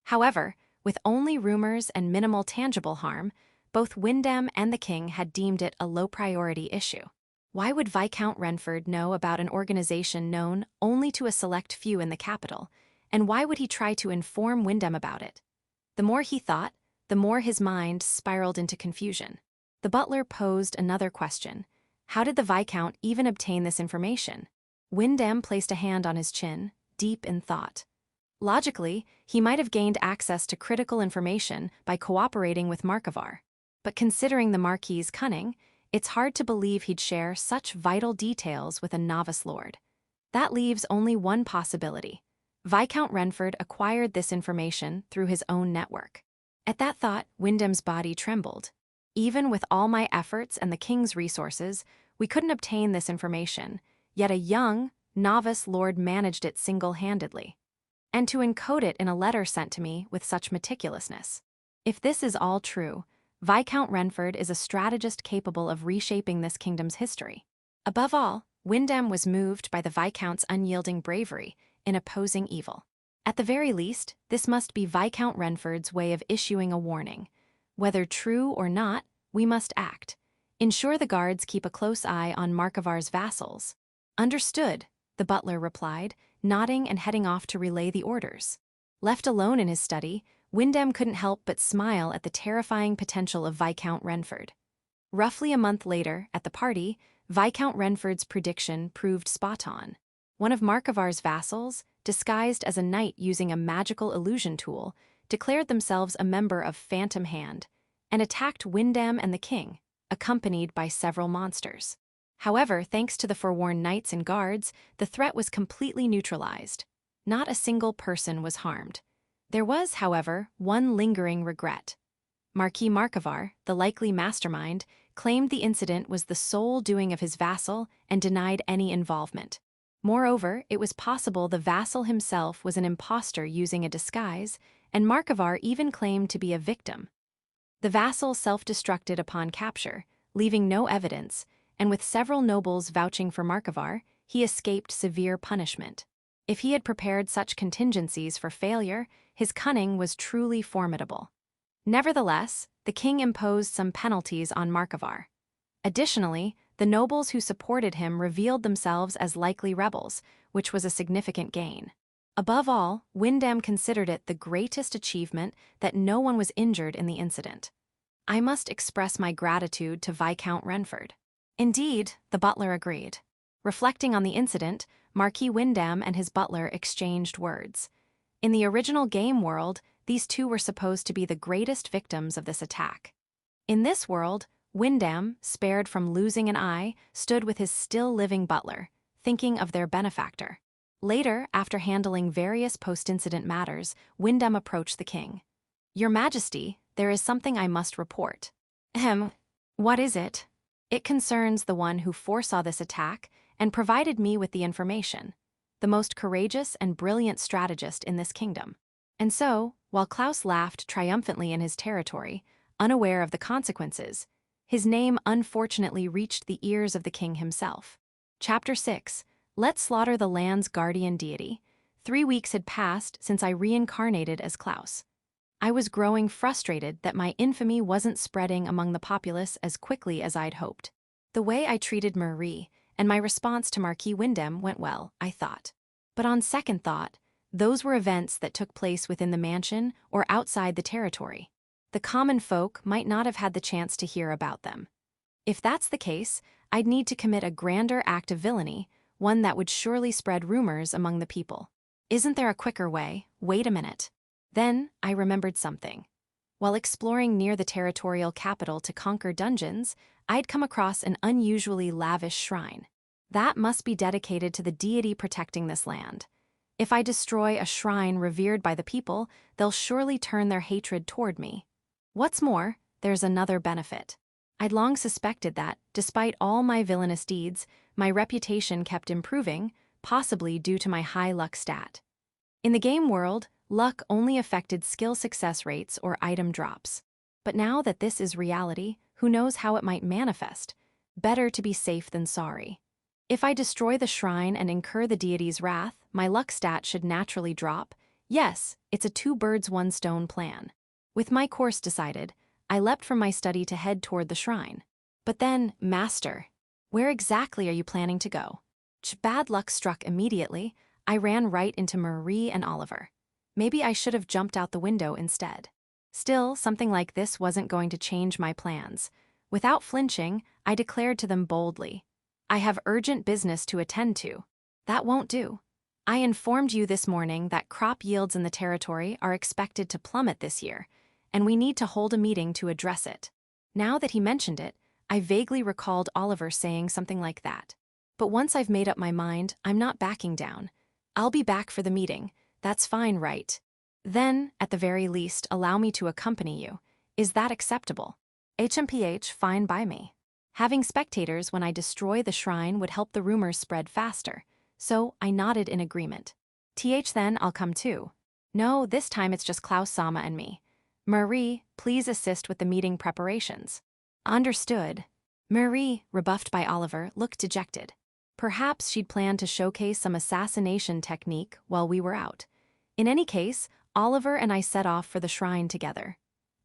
However, with only rumors and minimal tangible harm, both Wyndham and the king had deemed it a low-priority issue. Why would Viscount Renford know about an organization known only to a select few in the capital, and why would he try to inform Wyndham about it? The more he thought, the more his mind spiraled into confusion. The butler posed another question. How did the Viscount even obtain this information? Wyndham placed a hand on his chin, deep in thought. Logically, he might have gained access to critical information by cooperating with Markivar. But considering the Marquis's cunning, it's hard to believe he'd share such vital details with a novice lord. That leaves only one possibility. Viscount Renford acquired this information through his own network. At that thought, Wyndham's body trembled. Even with all my efforts and the king's resources, we couldn't obtain this information, yet a young, novice lord managed it single-handedly. And to encode it in a letter sent to me with such meticulousness. If this is all true, Viscount Renford is a strategist capable of reshaping this kingdom's history. Above all, Wyndham was moved by the Viscount's unyielding bravery in opposing evil. At the very least, this must be Viscount Renford's way of issuing a warning. Whether true or not, we must act. Ensure the guards keep a close eye on Markivar's vassals. Understood, the butler replied, nodding and heading off to relay the orders. Left alone in his study, Wyndham couldn't help but smile at the terrifying potential of Viscount Renford. Roughly a month later, at the party, Viscount Renford's prediction proved spot on. One of Markivar's vassals, disguised as a knight using a magical illusion tool, declared themselves a member of Phantom Hand and attacked Wyndham and the king, accompanied by several monsters. However, thanks to the forewarned knights and guards, the threat was completely neutralized. Not a single person was harmed. There was, however, one lingering regret. Marquis Markivar, the likely mastermind, claimed the incident was the sole doing of his vassal and denied any involvement. Moreover, it was possible the vassal himself was an impostor using a disguise, and Markivar even claimed to be a victim. The vassal self-destructed upon capture, leaving no evidence, and with several nobles vouching for Markivar, he escaped severe punishment. If he had prepared such contingencies for failure, his cunning was truly formidable. Nevertheless, the king imposed some penalties on Markivar. Additionally, the nobles who supported him revealed themselves as likely rebels, which was a significant gain. Above all, Wyndham considered it the greatest achievement that no one was injured in the incident. I must express my gratitude to Viscount Renford. Indeed, the butler agreed. Reflecting on the incident, Marquis Wyndham and his butler exchanged words. In the original game world, these two were supposed to be the greatest victims of this attack. In this world, Wyndham, spared from losing an eye, stood with his still-living butler, thinking of their benefactor. Later, after handling various post-incident matters, Wyndham approached the king. "Your Majesty, there is something I must report." What is it?" "It concerns the one who foresaw this attack and provided me with the information, the most courageous and brilliant strategist in this kingdom." And so, while Klaus laughed triumphantly in his territory, unaware of the consequences, his name unfortunately reached the ears of the king himself. Chapter 6. Let's slaughter the land's guardian deity. 3 weeks had passed since I reincarnated as Klaus. I was growing frustrated that my infamy wasn't spreading among the populace as quickly as I'd hoped. The way I treated Marie and my response to Marquis Wyndham went well, I thought. But on second thought, those were events that took place within the mansion or outside the territory. The common folk might not have had the chance to hear about them. If that's the case, I'd need to commit a grander act of villainy, one that would surely spread rumors among the people. Isn't there a quicker way? Wait a minute. Then I remembered something. While exploring near the territorial capital to conquer dungeons, I'd come across an unusually lavish shrine. That must be dedicated to the deity protecting this land. If I destroy a shrine revered by the people, they'll surely turn their hatred toward me. What's more, there's another benefit. I'd long suspected that, despite all my villainous deeds, my reputation kept improving, possibly due to my high luck stat. In the game world, luck only affected skill success rates or item drops. But now that this is reality, who knows how it might manifest? Better to be safe than sorry. If I destroy the shrine and incur the deity's wrath, my luck stat should naturally drop. Yes, it's a two birds one stone plan. With my course decided, I leapt from my study to head toward the shrine. But then, Master, where exactly are you planning to go? Bad luck struck immediately. I ran right into Marie and Oliver. Maybe I should have jumped out the window instead. Still, something like this wasn't going to change my plans. Without flinching, I declared to them boldly, I have urgent business to attend to. That won't do. I informed you this morning that crop yields in the territory are expected to plummet this year, and we need to hold a meeting to address it. Now that he mentioned it, I vaguely recalled Oliver saying something like that. But once I've made up my mind, I'm not backing down. I'll be back for the meeting. That's fine, right? Then, at the very least, allow me to accompany you. Is that acceptable? HMPH, fine by me. Having spectators when I destroy the shrine would help the rumors spread faster, so I nodded in agreement. Then I'll come too. No, this time it's just Klaus-sama and me. Marie, please assist with the meeting preparations. Understood. Marie, rebuffed by Oliver, looked dejected. Perhaps she'd planned to showcase some assassination technique while we were out. In any case, Oliver and I set off for the shrine together.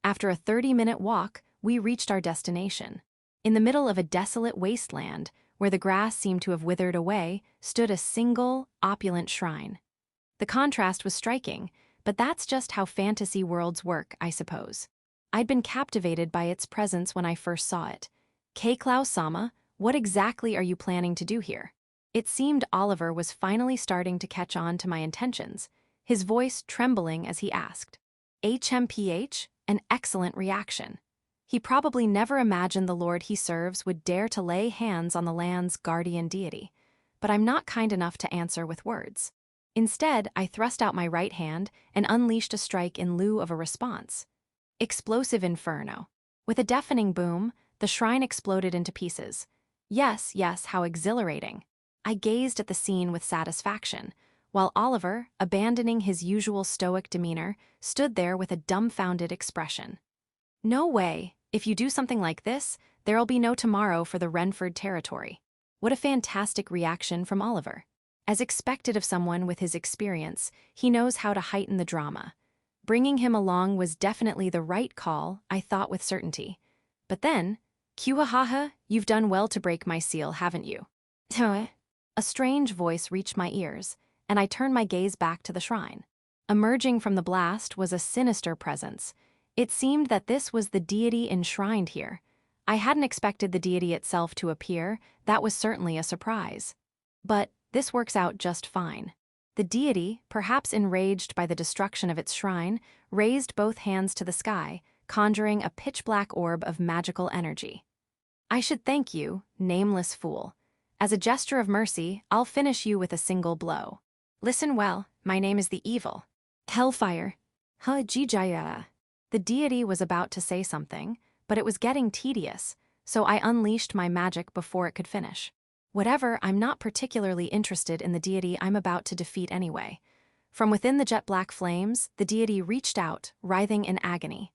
After a 30-minute walk, we reached our destination. In the middle of a desolate wasteland, where the grass seemed to have withered away, stood a single, opulent shrine. The contrast was striking, but that's just how fantasy worlds work, I suppose. I'd been captivated by its presence when I first saw it. Klaus-sama, what exactly are you planning to do here? It seemed Oliver was finally starting to catch on to my intentions, his voice trembling as he asked. HMPH? An excellent reaction. He probably never imagined the lord he serves would dare to lay hands on the land's guardian deity, but I'm not kind enough to answer with words. Instead, I thrust out my right hand and unleashed a strike in lieu of a response. Explosive inferno. With a deafening boom, the shrine exploded into pieces. Yes, how exhilarating. I gazed at the scene with satisfaction, while Oliver, abandoning his usual stoic demeanor, stood there with a dumbfounded expression. No way. If you do something like this, there'll be no tomorrow for the Renford territory. What a fantastic reaction from Oliver. As expected of someone with his experience, he knows how to heighten the drama. Bringing him along was definitely the right call, I thought with certainty. But then, Kiwahaha, you've done well to break my seal, haven't you? A strange voice reached my ears, and I turned my gaze back to the shrine. Emerging from the blast was a sinister presence. It seemed that this was the deity enshrined here. I hadn't expected the deity itself to appear. That was certainly a surprise. But this works out just fine. The deity, perhaps enraged by the destruction of its shrine, raised both hands to the sky, conjuring a pitch-black orb of magical energy. I should thank you, nameless fool. As a gesture of mercy, I'll finish you with a single blow. Listen well, my name is the Evil. Hellfire. Jijaya. The deity was about to say something, but it was getting tedious, so I unleashed my magic before it could finish. Whatever, I'm not particularly interested in the deity I'm about to defeat anyway. From within the jet-black flames, the deity reached out, writhing in agony.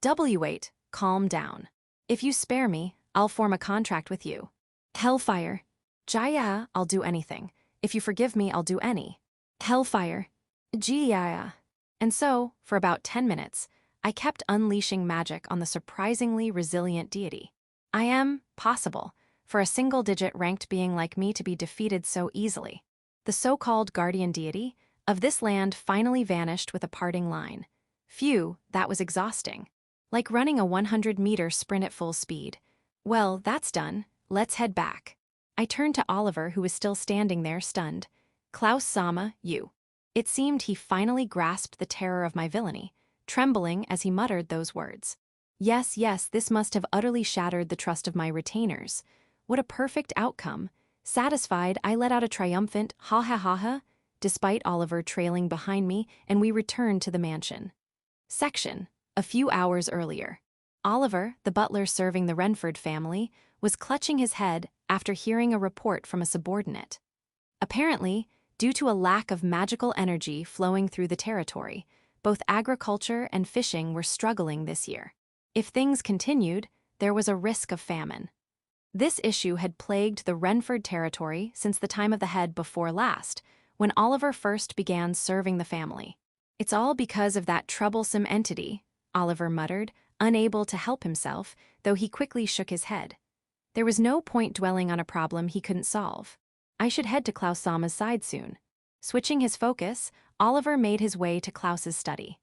W8, calm down. If you spare me, I'll form a contract with you. Hellfire. Jaya, I'll do anything. If you forgive me, I'll do any. Hellfire. Jaya. And so, for about 10 minutes, I kept unleashing magic on the surprisingly resilient deity. I am, possible, for a single-digit ranked being like me to be defeated so easily. The so-called guardian deity of this land finally vanished with a parting line. Phew, that was exhausting. Like running a 100-meter sprint at full speed. Well, that's done. Let's head back. I turned to Oliver, who was still standing there, stunned. Klaus-sama, you. It seemed he finally grasped the terror of my villainy, trembling as he muttered those words. Yes, this must have utterly shattered the trust of my retainers. What a perfect outcome. Satisfied, I let out a triumphant ha-ha-ha-ha, despite Oliver trailing behind me, and we returned to the mansion. Section. A few hours earlier. Oliver, the butler serving the Renford family, was clutching his head after hearing a report from a subordinate. Apparently, due to a lack of magical energy flowing through the territory, both agriculture and fishing were struggling this year. If things continued, there was a risk of famine. This issue had plagued the Renford territory since the time of the head before last, when Oliver first began serving the family. "It's all because of that troublesome entity," Oliver muttered, unable to help himself, though he quickly shook his head. There was no point dwelling on a problem he couldn't solve. I should head to Klaus Sama's side soon. Switching his focus, Oliver made his way to Klaus's study.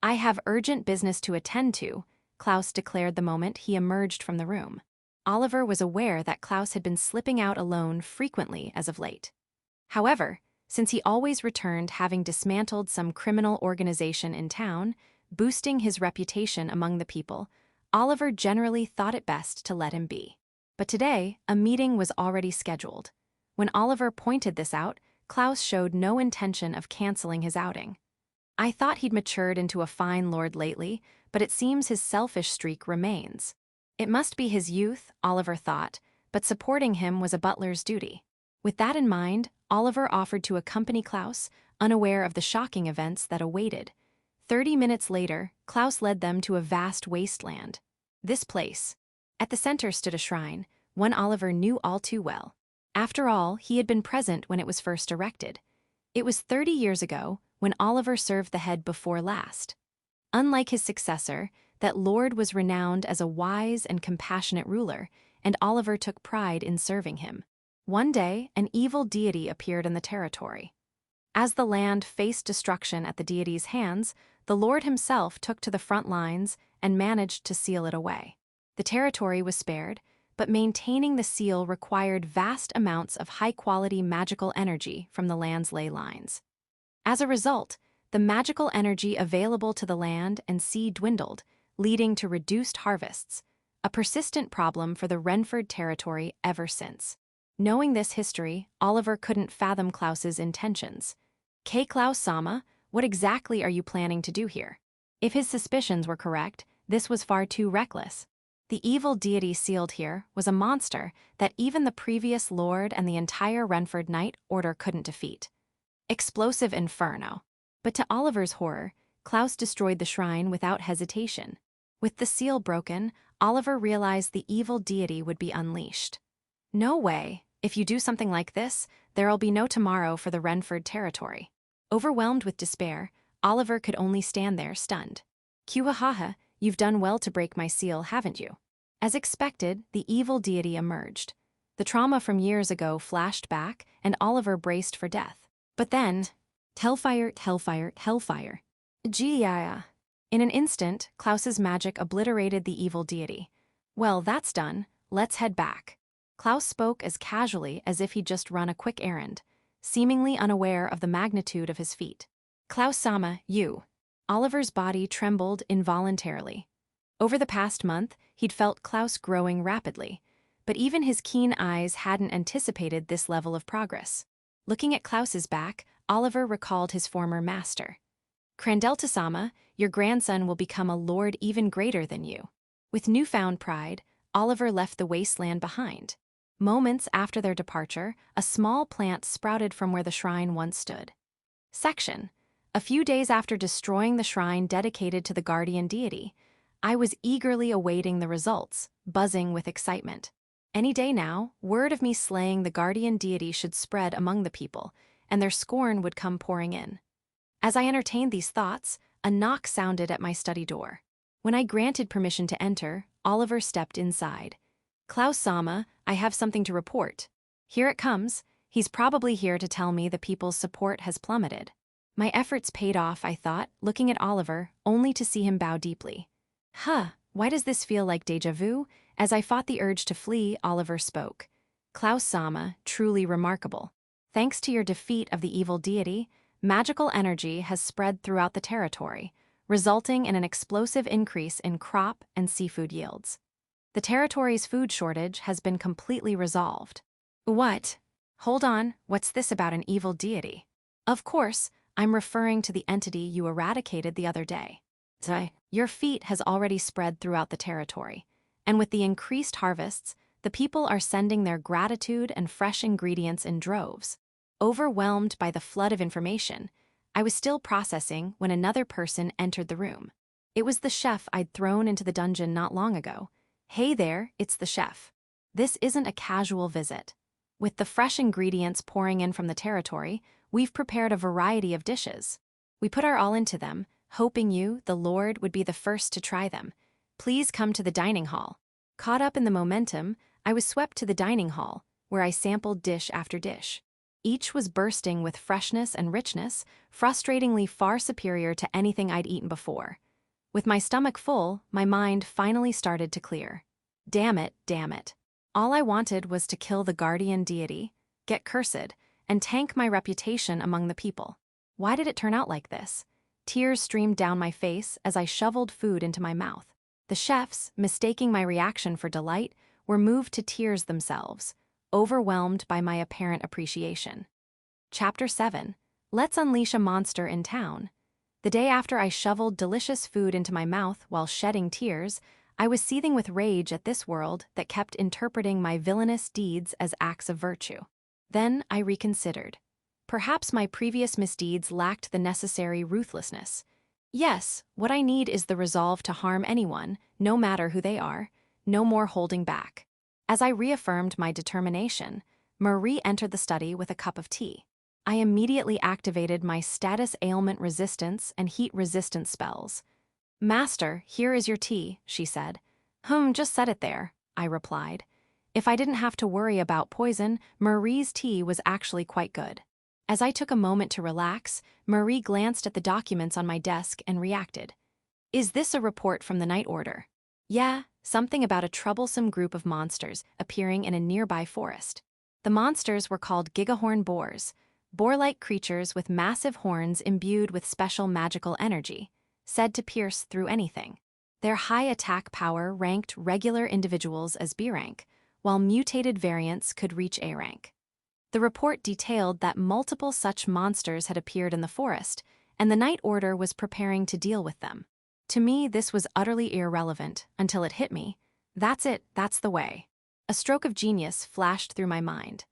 "I have urgent business to attend to," Klaus declared the moment he emerged from the room. Oliver was aware that Klaus had been slipping out alone frequently as of late. However, since he always returned having dismantled some criminal organization in town, boosting his reputation among the people, Oliver generally thought it best to let him be. But today, a meeting was already scheduled. When Oliver pointed this out, Klaus showed no intention of canceling his outing. "I thought he'd matured into a fine lord lately, but it seems his selfish streak remains." It must be his youth, Oliver thought, but supporting him was a butler's duty. With that in mind, Oliver offered to accompany Klaus, unaware of the shocking events that awaited. 30 minutes later, Klaus led them to a vast wasteland. This place. At the center stood a shrine, one Oliver knew all too well. After all, he had been present when it was first erected. It was 30 years ago, when Oliver served the head before last. Unlike his successor, that lord was renowned as a wise and compassionate ruler, and Oliver took pride in serving him. One day, an evil deity appeared in the territory. As the land faced destruction at the deity's hands, the lord himself took to the front lines and managed to seal it away. The territory was spared, but maintaining the seal required vast amounts of high-quality magical energy from the land's ley lines. As a result, the magical energy available to the land and sea dwindled, leading to reduced harvests, a persistent problem for the Renford territory ever since. Knowing this history, Oliver couldn't fathom Klaus's intentions. "K. Klaus Sama, what exactly are you planning to do here?" If his suspicions were correct, this was far too reckless. The evil deity sealed here was a monster that even the previous lord and the entire Renford Knight Order couldn't defeat. Explosive inferno. But to Oliver's horror, Klaus destroyed the shrine without hesitation. With the seal broken, Oliver realized the evil deity would be unleashed. "No way. If you do something like this, there'll be no tomorrow for the Renford territory." Overwhelmed with despair, Oliver could only stand there stunned. "Kuhahaha, you've done well to break my seal, haven't you?" As expected, the evil deity emerged. The trauma from years ago flashed back, and Oliver braced for death. But then, hellfire, hellfire, hellfire. Gee, yeah. In an instant, Klaus's magic obliterated the evil deity. "Well, that's done. Let's head back." Klaus spoke as casually as if he'd just run a quick errand, seemingly unaware of the magnitude of his feat. "Klaus Sama, you." Oliver's body trembled involuntarily. Over the past month, he'd felt Klaus growing rapidly, but even his keen eyes hadn't anticipated this level of progress. Looking at Klaus's back, Oliver recalled his former master. "Krandelta-sama, your grandson will become a lord even greater than you." With newfound pride, Oliver left the wasteland behind. Moments after their departure, a small plant sprouted from where the shrine once stood. Section. A few days after destroying the shrine dedicated to the guardian deity, I was eagerly awaiting the results, buzzing with excitement. Any day now, word of me slaying the guardian deity should spread among the people, and their scorn would come pouring in. As I entertained these thoughts, a knock sounded at my study door. When I granted permission to enter, Oliver stepped inside. "Klaus Sama, I have something to report." "Here it comes. He's probably here to tell me the people's support has plummeted." My efforts paid off, I thought, looking at Oliver, only to see him bow deeply. Why does this feel like déjà vu? As I fought the urge to flee, Oliver spoke. "Klaus Sama, truly remarkable. Thanks to your defeat of the evil deity, magical energy has spread throughout the territory, resulting in an explosive increase in crop and seafood yields. The territory's food shortage has been completely resolved." "What? Hold on, what's this about an evil deity?" "Of course, I'm referring to the entity you eradicated the other day. Your feat has already spread throughout the territory, and with the increased harvests, the people are sending their gratitude and fresh ingredients in droves. Overwhelmed by the flood of information, I was still processing when another person entered the room. It was the chef I'd thrown into the dungeon not long ago. "Hey there, it's the chef. This isn't a casual visit. With the fresh ingredients pouring in from the territory, we've prepared a variety of dishes. We put our all into them, hoping you, the Lord, would be the first to try them. Please come to the dining hall." Caught up in the momentum, I was swept to the dining hall, where I sampled dish after dish. Each was bursting with freshness and richness, frustratingly far superior to anything I'd eaten before. With my stomach full, my mind finally started to clear. Damn it, damn it. All I wanted was to kill the guardian deity, get cursed, and tank my reputation among the people. Why did it turn out like this? Tears streamed down my face as I shoveled food into my mouth. The chefs, mistaking my reaction for delight, were moved to tears themselves, overwhelmed by my apparent appreciation. Chapter 7. Let's unleash a monster in town. The day after I shoveled delicious food into my mouth while shedding tears, I was seething with rage at this world that kept interpreting my villainous deeds as acts of virtue. Then I reconsidered. Perhaps my previous misdeeds lacked the necessary ruthlessness. Yes, what I need is the resolve to harm anyone, no matter who they are, no more holding back. As I reaffirmed my determination, Marie entered the study with a cup of tea. I immediately activated my status ailment resistance and heat resistance spells. "Master, here is your tea," she said. Just set it there," I replied. If I didn't have to worry about poison, Marie's tea was actually quite good. As I took a moment to relax, Marie glanced at the documents on my desk and reacted. "Is this a report from the Night Order?" "Yeah, something about a troublesome group of monsters appearing in a nearby forest. The monsters were called gigahorn boars, boar-like creatures with massive horns imbued with special magical energy, said to pierce through anything. Their high attack power ranked regular individuals as B rank, while mutated variants could reach A rank. The report detailed that multiple such monsters had appeared in the forest, and the Night Order was preparing to deal with them. To me, this was utterly irrelevant until it hit me. That's it, that's the way. A stroke of genius flashed through my mind.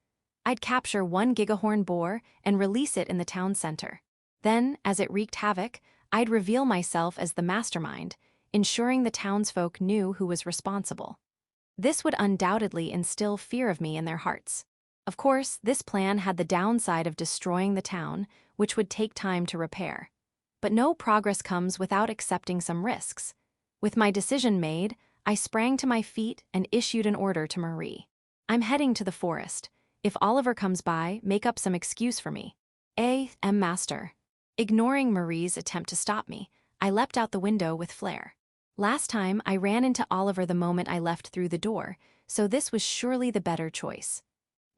I'd capture one gigahorn boar and release it in the town center. Then, as it wreaked havoc, I'd reveal myself as the mastermind, ensuring the townsfolk knew who was responsible. This would undoubtedly instill fear of me in their hearts. Of course, this plan had the downside of destroying the town, which would take time to repair. But no progress comes without accepting some risks. With my decision made, I sprang to my feet and issued an order to Marie. "I'm heading to the forest. If Oliver comes by, make up some excuse for me." Master." Ignoring Marie's attempt to stop me, I leapt out the window with flair. Last time, I ran into Oliver the moment I left through the door, so this was surely the better choice.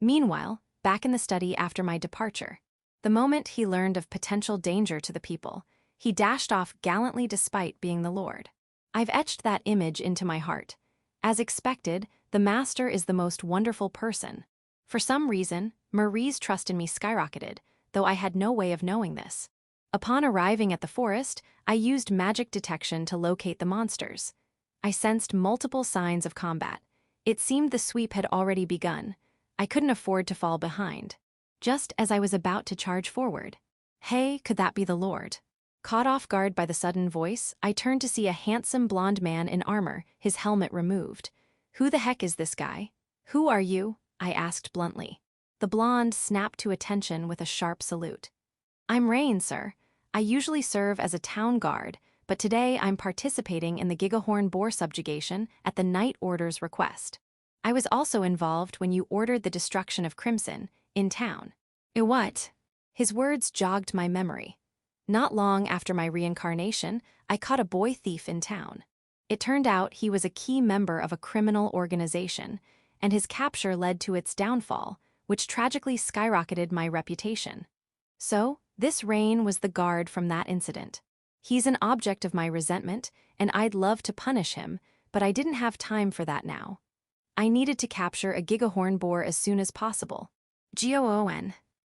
Meanwhile, back in the study after my departure, the moment he learned of potential danger to the people, he dashed off gallantly despite being the Lord. I've etched that image into my heart. As expected, the Master is the most wonderful person. For some reason, Marie's trust in me skyrocketed, though I had no way of knowing this. Upon arriving at the forest, I used magic detection to locate the monsters. I sensed multiple signs of combat. It seemed the sweep had already begun. I couldn't afford to fall behind. Just as I was about to charge forward. Hey, could that be the Lord? Caught off guard by the sudden voice, I turned to see a handsome blonde man in armor, his helmet removed. "Who the heck is this guy? Who are you?" I asked bluntly. The blonde snapped to attention with a sharp salute. "I'm Rain, sir. I usually serve as a town guard, but today I'm participating in the gigahorn boar subjugation at the Night Order's request. I was also involved when you ordered the destruction of Crimson, in town." What? His words jogged my memory. Not long after my reincarnation, I caught a boy thief in town. It turned out he was a key member of a criminal organization, and his capture led to its downfall, which tragically skyrocketed my reputation. So, this Rain was the guard from that incident. He's an object of my resentment, and I'd love to punish him, but I didn't have time for that now. I needed to capture a gigahorn boar as soon as possible. Goon.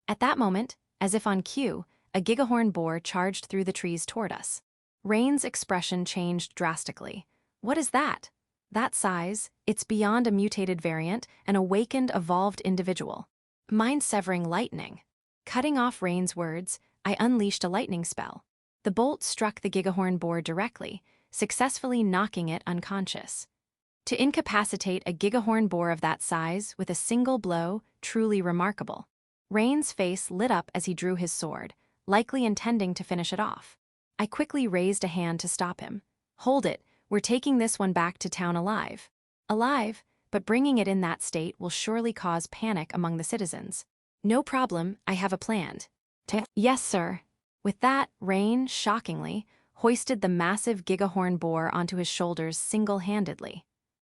At that moment, as if on cue, a gigahorn boar charged through the trees toward us. Rain's expression changed drastically. "What is that?" "That size, it's beyond a mutated variant, an awakened, evolved individual. Mind-severing lightning." Cutting off Rain's words, I unleashed a lightning spell. The bolt struck the gigahorn boar directly, successfully knocking it unconscious. To incapacitate a gigahorn boar of that size with a single blow, truly remarkable. Rain's face lit up as he drew his sword, likely intending to finish it off. I quickly raised a hand to stop him. Hold it, we're taking this one back to town alive. Alive, but bringing it in that state will surely cause panic among the citizens. No problem, I have a plan. Yes, sir. With that, Rain, shockingly, hoisted the massive gigahorn boar onto his shoulders single-handedly.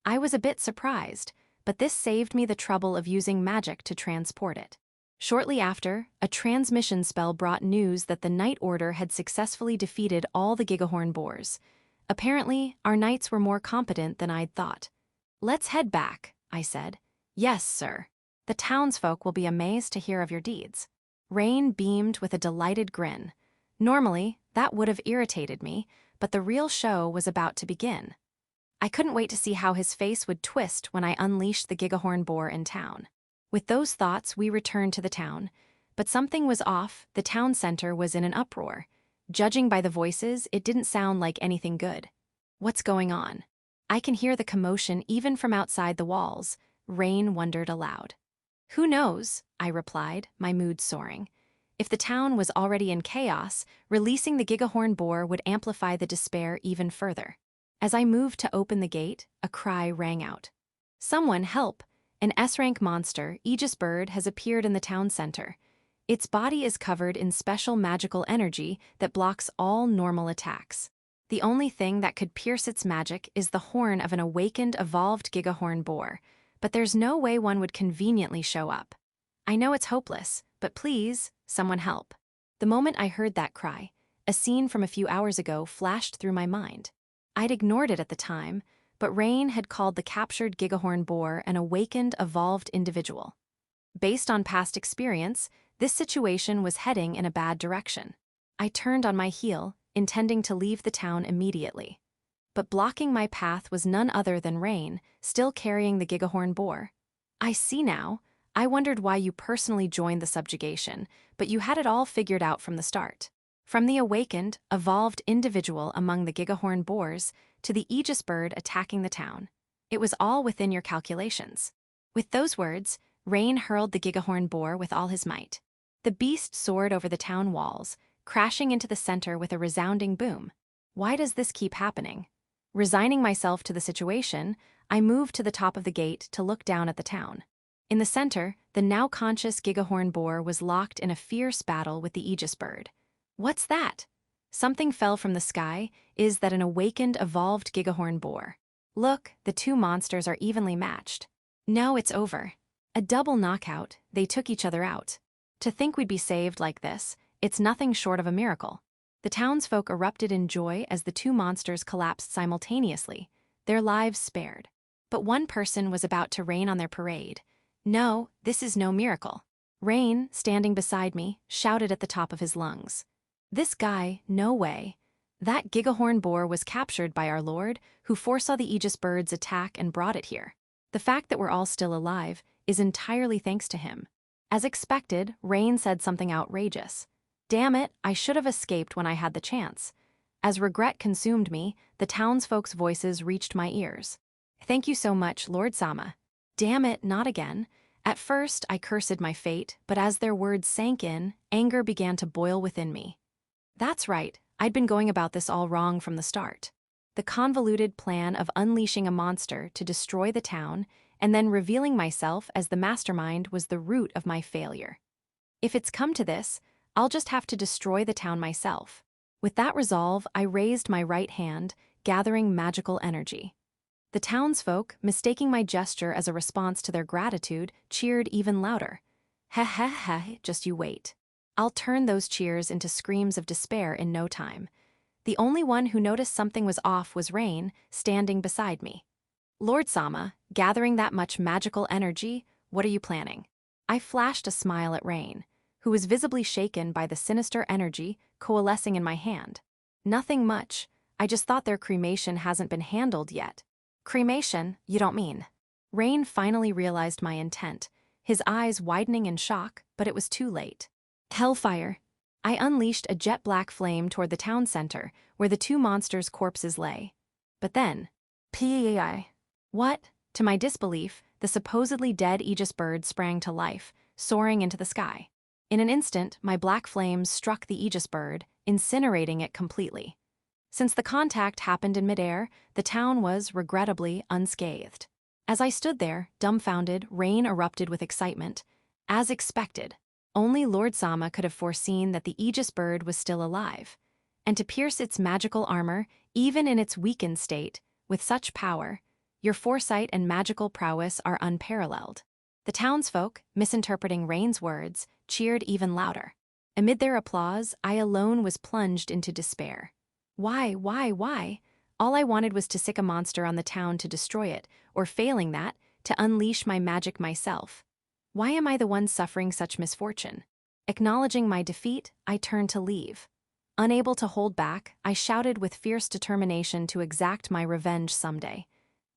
I was a bit surprised, but this saved me the trouble of using magic to transport it. Shortly after, a transmission spell brought news that the Knight Order had successfully defeated all the gigahorn boars. Apparently, our knights were more competent than I'd thought. Let's head back, I said. Yes, sir. The townsfolk will be amazed to hear of your deeds. Rain beamed with a delighted grin. Normally, that would have irritated me, but the real show was about to begin. I couldn't wait to see how his face would twist when I unleashed the gigahorn boar in town. With those thoughts, we returned to the town. But something was off, the town center was in an uproar. Judging by the voices, it didn't sound like anything good. What's going on? I can hear the commotion even from outside the walls, Rain wondered aloud. Who knows, I replied, my mood soaring. If the town was already in chaos, releasing the gigahorn boar would amplify the despair even further. As I moved to open the gate, a cry rang out. Someone help! An S-rank monster, Aegis bird, has appeared in the town center. Its body is covered in special magical energy that blocks all normal attacks. The only thing that could pierce its magic is the horn of an awakened, evolved gigahorn boar, but there's no way one would conveniently show up. I know it's hopeless, but please, someone help. The moment I heard that cry, a scene from a few hours ago flashed through my mind. I'd ignored it at the time, but Rain had called the captured gigahorn boar an awakened, evolved individual. Based on past experience, this situation was heading in a bad direction. I turned on my heel, intending to leave the town immediately. But blocking my path was none other than Rain, still carrying the gigahorn boar. I see now. I wondered why you personally joined the subjugation, but you had it all figured out from the start. From the awakened, evolved individual among the gigahorn boars to the Aegis bird attacking the town. It was all within your calculations. With those words, Rain hurled the gigahorn boar with all his might. The beast soared over the town walls, crashing into the center with a resounding boom. Why does this keep happening? Resigning myself to the situation, I moved to the top of the gate to look down at the town. In the center, the now conscious gigahorn boar was locked in a fierce battle with the Aegis bird. What's that? Something fell from the sky. Is that an awakened, evolved gigahorn boar? Look, the two monsters are evenly matched. No, it's over. A double knockout, they took each other out. To think we'd be saved like this, it's nothing short of a miracle. The townsfolk erupted in joy as the two monsters collapsed simultaneously, their lives spared. But one person was about to rain on their parade. No, this is no miracle. Rain, standing beside me, shouted at the top of his lungs. This guy, no way. That gigahorn boar was captured by our lord, who foresaw the Aegis bird's attack and brought it here. The fact that we're all still alive is entirely thanks to him. As expected, Rain said something outrageous. Damn it, I should have escaped when I had the chance. As regret consumed me, the townsfolk's voices reached my ears. Thank you so much, Lord Sama. Damn it, not again. At first, I cursed my fate, but as their words sank in, anger began to boil within me. That's right, I'd been going about this all wrong from the start. The convoluted plan of unleashing a monster to destroy the town and then revealing myself as the mastermind was the root of my failure. If it's come to this, I'll just have to destroy the town myself. With that resolve, I raised my right hand, gathering magical energy. The townsfolk, mistaking my gesture as a response to their gratitude, cheered even louder. Heh heh heh, just you wait. I'll turn those cheers into screams of despair in no time. The only one who noticed something was off was Rain, standing beside me. Lord Sama, gathering that much magical energy, what are you planning? I flashed a smile at Rain, who was visibly shaken by the sinister energy coalescing in my hand. Nothing much, I just thought their cremation hasn't been handled yet. Cremation, you don't mean? Rain finally realized my intent, his eyes widening in shock, but it was too late. Hellfire! I unleashed a jet-black flame toward the town center, where the two monsters' corpses lay. But then, PEI. What? To my disbelief, the supposedly dead Aegis bird sprang to life, soaring into the sky. In an instant, my black flames struck the Aegis bird, incinerating it completely. Since the contact happened in midair, the town was, regrettably, unscathed. As I stood there, dumbfounded, rain erupted with excitement. As expected, only Lord Sama could have foreseen that the Aegis bird was still alive. And to pierce its magical armor, even in its weakened state, with such power, your foresight and magical prowess are unparalleled. The townsfolk, misinterpreting Rain's words, cheered even louder. Amid their applause, I alone was plunged into despair. Why? All I wanted was to sick a monster on the town to destroy it, or failing that, to unleash my magic myself. Why am I the one suffering such misfortune? Acknowledging my defeat, I turned to leave. Unable to hold back, I shouted with fierce determination to exact my revenge someday.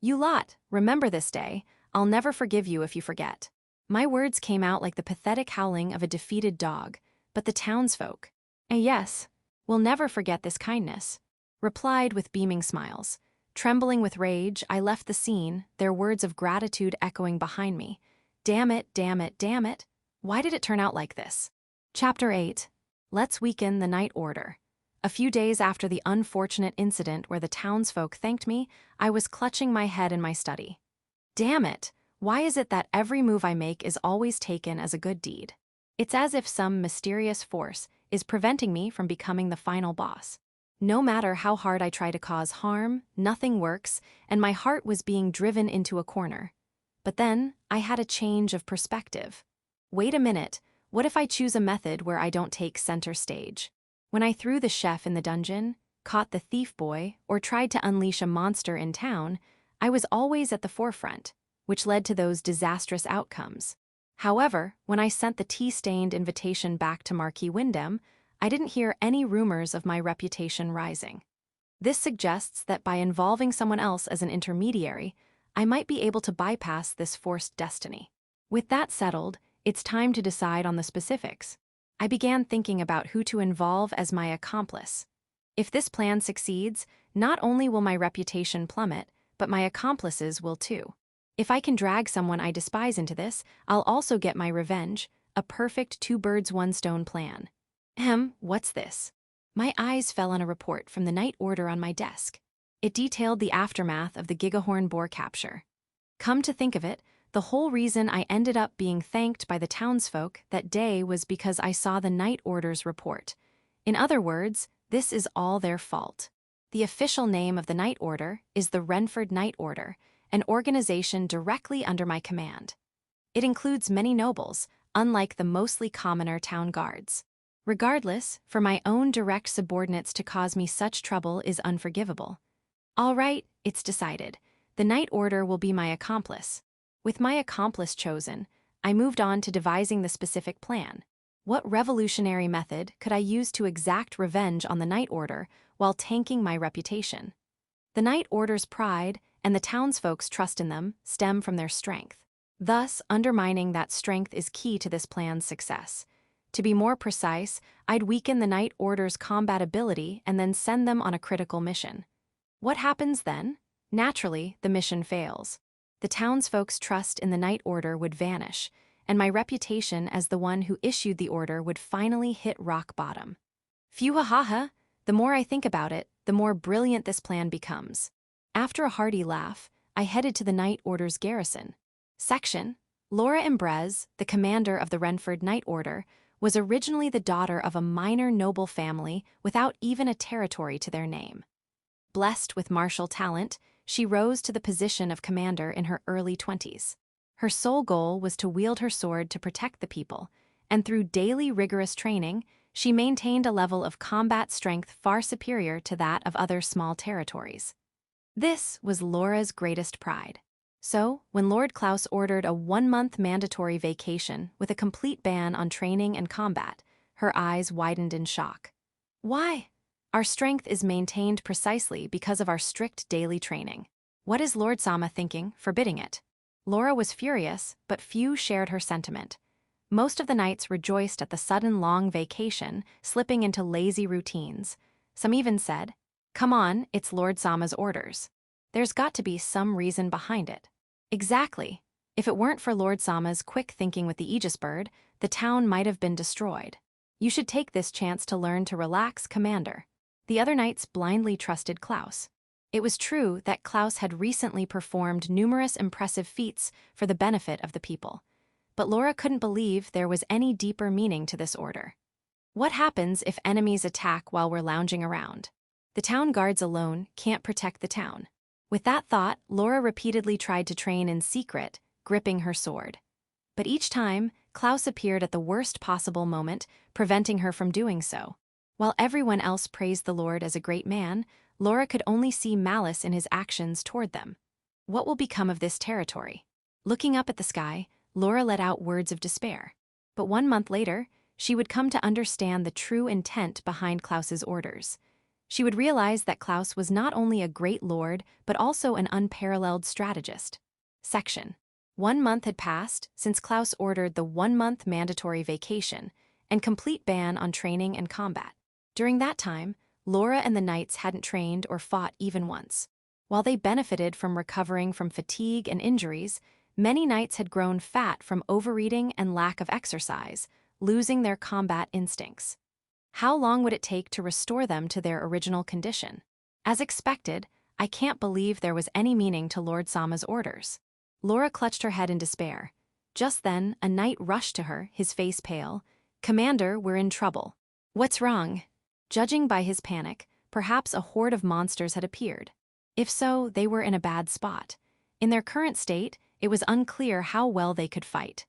You lot, remember this day. I'll never forgive you if you forget. My words came out like the pathetic howling of a defeated dog, but the townsfolk, yes, will never forget this kindness, replied with beaming smiles. Trembling with rage, I left the scene, their words of gratitude echoing behind me. Damn it. Why did it turn out like this? Chapter 8. Let's weaken the Night Order. A few days after the unfortunate incident where the townsfolk thanked me, I was clutching my head in my study. Damn it! Why is it that every move I make is always taken as a good deed? It's as if some mysterious force is preventing me from becoming the final boss. No matter how hard I try to cause harm, nothing works, and my heart was being driven into a corner. But then, I had a change of perspective. Wait a minute, what if I choose a method where I don't take center stage? When I threw the chef in the dungeon, caught the thief boy, or tried to unleash a monster in town, I was always at the forefront, which led to those disastrous outcomes. However, when I sent the tea-stained invitation back to Marquis Wyndham, I didn't hear any rumors of my reputation rising. This suggests that by involving someone else as an intermediary, I might be able to bypass this forced destiny. With that settled, it's time to decide on the specifics. I began thinking about who to involve as my accomplice. If this plan succeeds, not only will my reputation plummet, but my accomplices will too. If I can drag someone I despise into this, I'll also get my revenge, a perfect two-birds-one-stone plan. What's this? My eyes fell on a report from the Night Order on my desk. It detailed the aftermath of the Gigahorn boar capture. Come to think of it, the whole reason I ended up being thanked by the townsfolk that day was because I saw the Night Order's report. In other words, this is all their fault. The official name of the Night Order is the Renford Night Order, an organization directly under my command. It includes many nobles, unlike the mostly commoner town guards. Regardless, for my own direct subordinates to cause me such trouble is unforgivable. All right, it's decided. The Night Order will be my accomplice. With my accomplice chosen, I moved on to devising the specific plan. What revolutionary method could I use to exact revenge on the Night Order while tanking my reputation? The Night Order's pride, and the townsfolk's trust in them, stem from their strength. Thus, undermining that strength is key to this plan's success. To be more precise, I'd weaken the Night Order's combat ability and then send them on a critical mission. What happens then? Naturally, the mission fails. The townsfolk's trust in the Night Order would vanish, and my reputation as the one who issued the order would finally hit rock bottom. Phew-ha-ha-ha! The more I think about it, the more brilliant this plan becomes. After a hearty laugh, I headed to the Night Order's garrison. Section. Laura Imbrez, the commander of the Renford Night Order, was originally the daughter of a minor noble family without even a territory to their name. Blessed with martial talent, she rose to the position of commander in her early 20s. Her sole goal was to wield her sword to protect the people, and through daily rigorous training, she maintained a level of combat strength far superior to that of other small territories. This was Laura's greatest pride. So, when Lord Klaus ordered a 1-month mandatory vacation with a complete ban on training and combat, her eyes widened in shock. Why? Our strength is maintained precisely because of our strict daily training. What is Lord Sama thinking, forbidding it? Laura was furious, but few shared her sentiment. Most of the knights rejoiced at the sudden long vacation, slipping into lazy routines. Some even said, "Come on, it's Lord Sama's orders. There's got to be some reason behind it." Exactly. If it weren't for Lord Sama's quick thinking with the Aegis bird, the town might have been destroyed. "You should take this chance to learn to relax, Commander." The other knights blindly trusted Klaus. It was true that Klaus had recently performed numerous impressive feats for the benefit of the people. But Laura couldn't believe there was any deeper meaning to this order. What happens if enemies attack while we're lounging around? The town guards alone can't protect the town. With that thought, Laura repeatedly tried to train in secret, gripping her sword. But each time, Klaus appeared at the worst possible moment, preventing her from doing so. While everyone else praised the Lord as a great man, Laura could only see malice in his actions toward them. What will become of this territory? Looking up at the sky, Laura let out words of despair. But 1 month later, she would come to understand the true intent behind Klaus's orders. She would realize that Klaus was not only a great lord, but also an unparalleled strategist. Section. 1 month had passed since Klaus ordered the 1 month mandatory vacation and complete ban on training and combat. During that time, Laura and the knights hadn't trained or fought even once. While they benefited from recovering from fatigue and injuries, many knights had grown fat from overeating and lack of exercise, losing their combat instincts. How long would it take to restore them to their original condition? As expected, I can't believe there was any meaning to Lord Sama's orders. Laura clutched her head in despair. Just then, a knight rushed to her, his face pale. "Commander, we're in trouble." "What's wrong?" Judging by his panic, perhaps a horde of monsters had appeared. If so, they were in a bad spot. In their current state, it was unclear how well they could fight.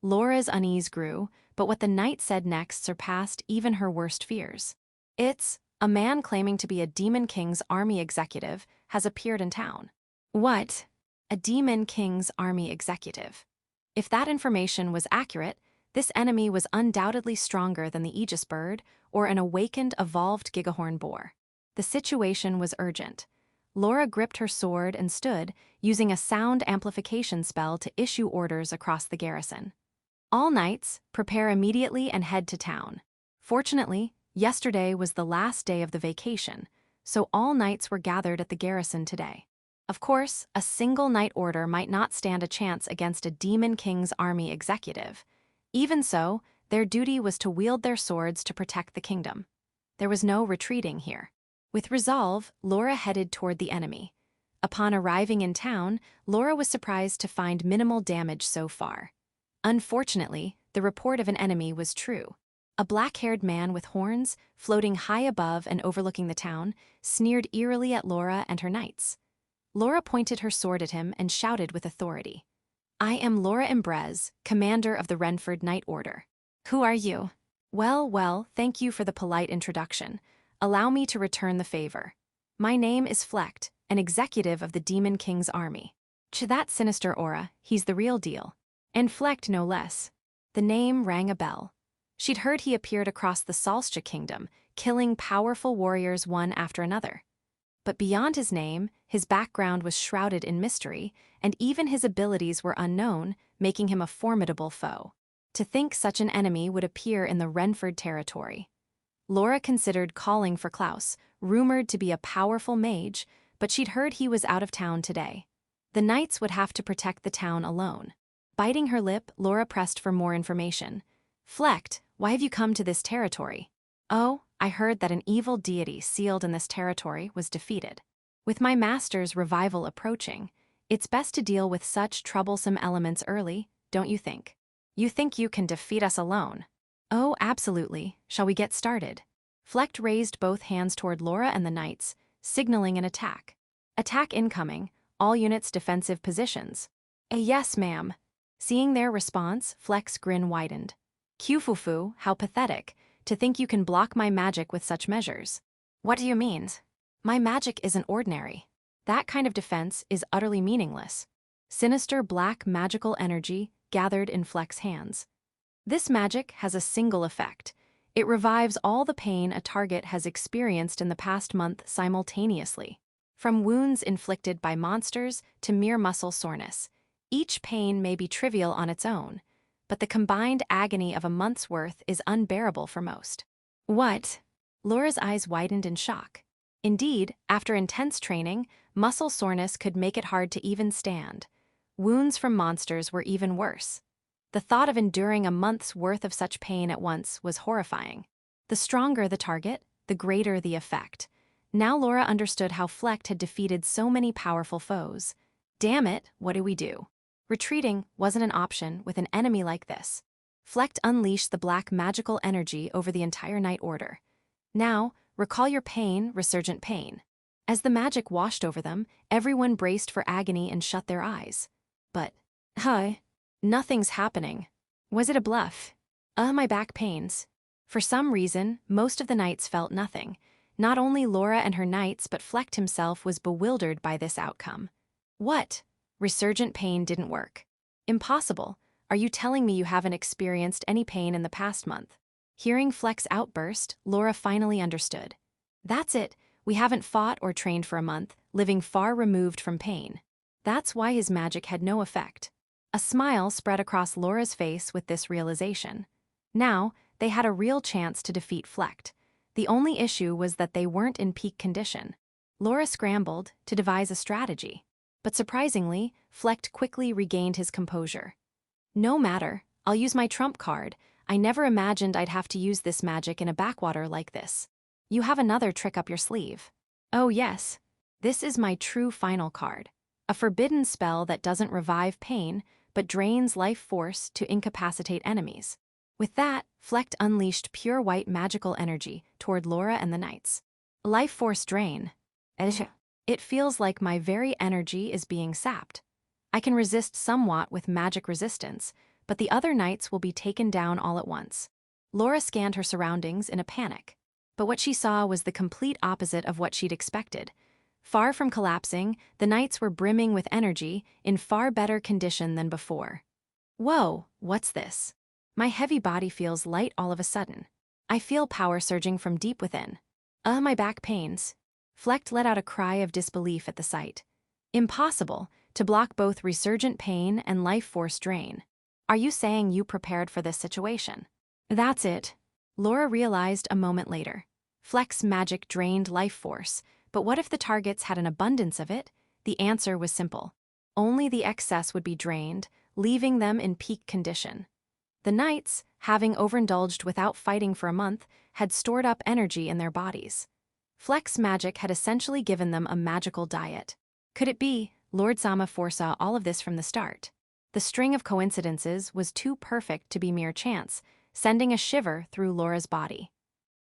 Laura's unease grew, but what the knight said next surpassed even her worst fears. "It's a man claiming to be a Demon King's army executive has appeared in town." "What?" "A Demon King's army executive." If that information was accurate, this enemy was undoubtedly stronger than the Aegis bird or an awakened, evolved gigahorn boar. The situation was urgent. Laura gripped her sword and stood, using a sound amplification spell to issue orders across the garrison. "All knights, prepare immediately and head to town." Fortunately, yesterday was the last day of the vacation, so all knights were gathered at the garrison today. Of course, a single knight order might not stand a chance against a Demon King's army executive. Even so, their duty was to wield their swords to protect the kingdom. There was no retreating here. With resolve, Laura headed toward the enemy. Upon arriving in town, Laura was surprised to find minimal damage so far. Unfortunately, the report of an enemy was true. A black-haired man with horns, floating high above and overlooking the town, sneered eerily at Laura and her knights. Laura pointed her sword at him and shouted with authority. "I am Laura Imbrez, commander of the Renford Knight Order." "Who are you?" Well, thank you for the polite introduction. Allow me to return the favor. My name is Flecht, an executive of the Demon King's army." To that sinister aura, he's the real deal. And Flecht no less. The name rang a bell. She'd heard he appeared across the Salscha kingdom, killing powerful warriors one after another. But beyond his name, his background was shrouded in mystery, and even his abilities were unknown, making him a formidable foe. To think such an enemy would appear in the Renford territory. Laura considered calling for Klaus, rumored to be a powerful mage, but she'd heard he was out of town today. The knights would have to protect the town alone. Biting her lip, Laura pressed for more information. "Flecht, why have you come to this territory?" "Oh, I heard that an evil deity sealed in this territory was defeated. With my master's revival approaching, it's best to deal with such troublesome elements early, don't you think?" "You think you can defeat us alone?" "Oh, absolutely. Shall we get started?" Flecht raised both hands toward Laura and the knights, signaling an attack. "Attack incoming, all units defensive positions." "Yes, ma'am." Seeing their response, Flecht's grin widened. "Kyufufu, how pathetic, to think you can block my magic with such measures." "What do you mean?" "My magic isn't ordinary. That kind of defense is utterly meaningless." Sinister black magical energy gathered in Flecht's hands. This magic has a single effect. It revives all the pain a target has experienced in the past month simultaneously. From wounds inflicted by monsters to mere muscle soreness. Each pain may be trivial on its own, but the combined agony of a month's worth is unbearable for most. What? Laura's eyes widened in shock. Indeed, after intense training, muscle soreness could make it hard to even stand. Wounds from monsters were even worse. The thought of enduring a month's worth of such pain at once was horrifying. The stronger the target, the greater the effect. Now Laura understood how Flecht had defeated so many powerful foes. Damn it, what do we do? Retreating wasn't an option with an enemy like this. Flecht unleashed the black magical energy over the entire Night Order. Now, recall your pain, resurgent pain. As the magic washed over them, everyone braced for agony and shut their eyes. But, nothing's happening. Was it a bluff? My back pains. For some reason, most of the knights felt nothing. Not only Laura and her knights, but Flecht himself was bewildered by this outcome. What? Resurgent pain didn't work. Impossible. Are you telling me you haven't experienced any pain in the past month? Hearing Flecht's outburst, Laura finally understood. That's it. We haven't fought or trained for a month, living far removed from pain. That's why his magic had no effect. A smile spread across Laura's face with this realization. Now, they had a real chance to defeat Flecht. The only issue was that they weren't in peak condition. Laura scrambled to devise a strategy. But surprisingly, Flecht quickly regained his composure. No matter, I'll use my trump card. I never imagined I'd have to use this magic in a backwater like this. You have another trick up your sleeve. Oh yes, this is my true final card. A forbidden spell that doesn't revive pain, but drains life force to incapacitate enemies. With that, Flecht unleashed pure white magical energy toward Laura and the knights. Life force drain. It feels like my very energy is being sapped. I can resist somewhat with magic resistance, but the other knights will be taken down all at once. Laura scanned her surroundings in a panic. But what she saw was the complete opposite of what she'd expected. Far from collapsing, the knights were brimming with energy, in far better condition than before. Whoa, what's this? My heavy body feels light all of a sudden. I feel power surging from deep within. My back pains. Flecht let out a cry of disbelief at the sight. Impossible, to block both resurgent pain and life force drain. Are you saying you prepared for this situation? That's it. Laura realized a moment later. Flecht's magic drained life force, but what if the targets had an abundance of it? The answer was simple. Only the excess would be drained, leaving them in peak condition. The knights, having overindulged without fighting for a month, had stored up energy in their bodies. Flecht's magic had essentially given them a magical diet. Could it be Lord Sama foresaw all of this from the start? The string of coincidences was too perfect to be mere chance, sending a shiver through Laura's body.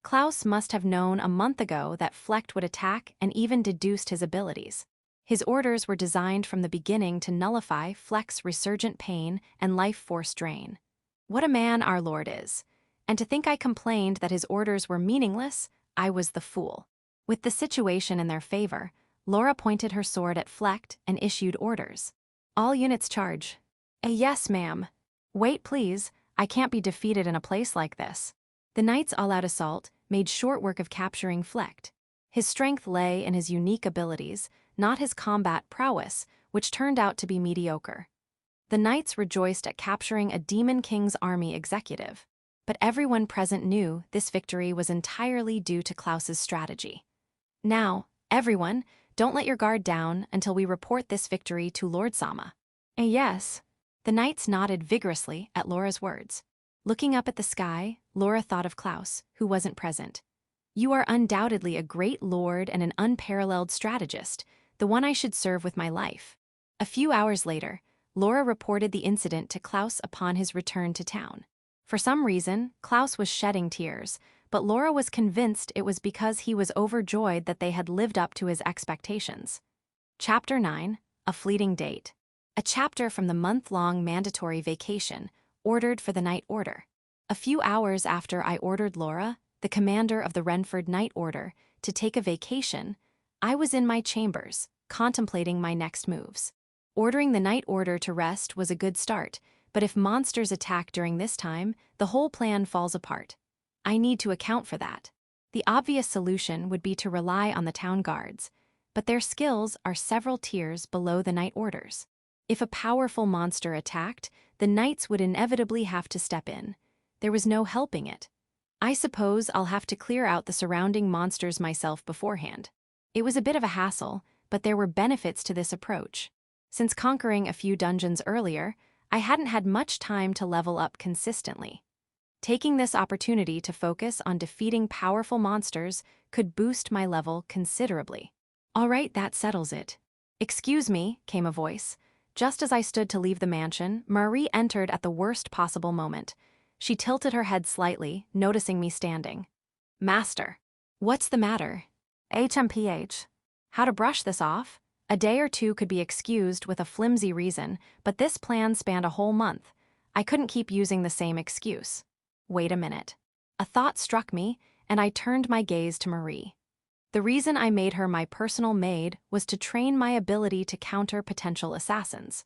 Klaus must have known a month ago that Flecht would attack and even deduced his abilities. His orders were designed from the beginning to nullify Flecht's resurgent pain and life force drain. What a man our Lord is. And to think I complained that his orders were meaningless, I was the fool. With the situation in their favor, Laura pointed her sword at Flecht and issued orders. All units charge. Yes, ma'am. Wait, please. I can't be defeated in a place like this. The knights' all-out assault made short work of capturing Flecht. His strength lay in his unique abilities, not his combat prowess, which turned out to be mediocre. The knights rejoiced at capturing a Demon King's army executive, but everyone present knew this victory was entirely due to Klaus's strategy. Now, everyone, don't let your guard down until we report this victory to Lord Sama. Yes. The knights nodded vigorously at Laura's words. Looking up at the sky, Laura thought of Klaus, who wasn't present. You are undoubtedly a great lord and an unparalleled strategist, the one I should serve with my life. A few hours later, Laura reported the incident to Klaus upon his return to town. For some reason, Klaus was shedding tears, but Laura was convinced it was because he was overjoyed that they had lived up to his expectations. Chapter 9, A Fleeting Date. A chapter from the month-long mandatory vacation ordered for the Night Order. A few hours after I ordered Laura, the commander of the Renford Night Order, to take a vacation, I was in my chambers, contemplating my next moves. Ordering the Night Order to rest was a good start, but if monsters attack during this time, the whole plan falls apart. I need to account for that. The obvious solution would be to rely on the town guards, but their skills are several tiers below the Night Orders. If a powerful monster attacked, the knights would inevitably have to step in. There was no helping it. I suppose I'll have to clear out the surrounding monsters myself beforehand. It was a bit of a hassle, but there were benefits to this approach. Since conquering a few dungeons earlier, I hadn't had much time to level up consistently. Taking this opportunity to focus on defeating powerful monsters could boost my level considerably. All right, that settles it. Excuse me, came a voice. Just as I stood to leave the mansion, Marie entered at the worst possible moment. She tilted her head slightly, noticing me standing. Master. What's the matter? HMPH. How to brush this off? A day or two could be excused with a flimsy reason, but this plan spanned a whole month. I couldn't keep using the same excuse. Wait a minute. A thought struck me, and I turned my gaze to Marie. The reason I made her my personal maid was to train my ability to counter potential assassins.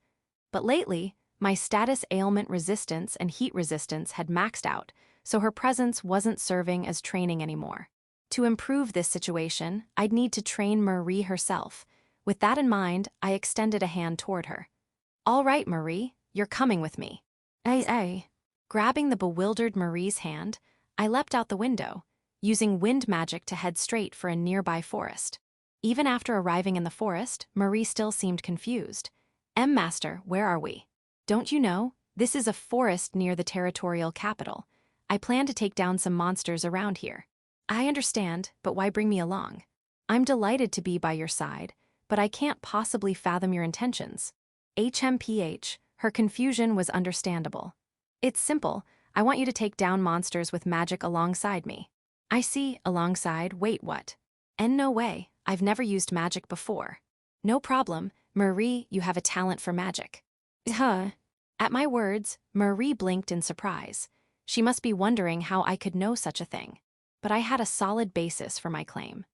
But lately, my status ailment resistance and heat resistance had maxed out, so her presence wasn't serving as training anymore. To improve this situation, I'd need to train Marie herself. With that in mind, I extended a hand toward her. All right, Marie, you're coming with me. Ay. Grabbing the bewildered Marie's hand, I leapt out the window, using wind magic to head straight for a nearby forest. Even after arriving in the forest, Marie still seemed confused. Master, where are we? Don't you know? This is a forest near the territorial capital. I plan to take down some monsters around here. I understand, but why bring me along? I'm delighted to be by your side, but I can't possibly fathom your intentions. HMPH, her confusion was understandable. It's simple. I want you to take down monsters with magic alongside me. I see, alongside, wait, what? No way, I've never used magic before. No problem, Marie, you have a talent for magic. Huh? At my words, Marie blinked in surprise. She must be wondering how I could know such a thing. But I had a solid basis for my claim.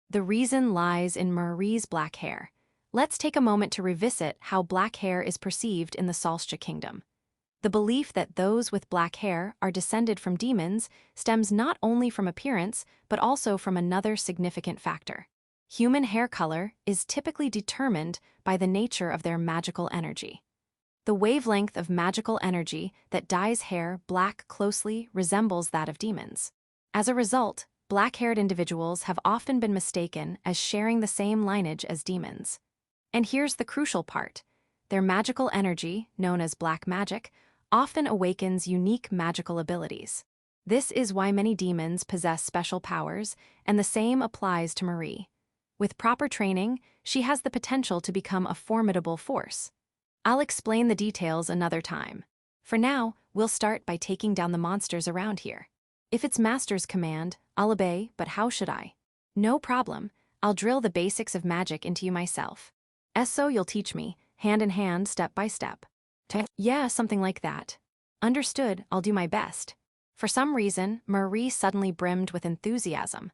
The reason lies in Marie's black hair. Let's take a moment to revisit how black hair is perceived in the Solstia Kingdom. The belief that those with black hair are descended from demons stems not only from appearance, but also from another significant factor. Human hair color is typically determined by the nature of their magical energy. The wavelength of magical energy that dyes hair black closely resembles that of demons. As a result, black-haired individuals have often been mistaken as sharing the same lineage as demons. And here's the crucial part. Their magical energy, known as black magic, often awakens unique magical abilities. This is why many demons possess special powers, and the same applies to Marie. With proper training, she has the potential to become a formidable force. I'll explain the details another time. For now, we'll start by taking down the monsters around here. If it's Master's command, I'll obey, but how should I? No problem, I'll drill the basics of magic into you myself. So you'll teach me, hand in hand, step by step. Yeah, something like that. Understood, I'll do my best. For some reason, Marie suddenly brimmed with enthusiasm.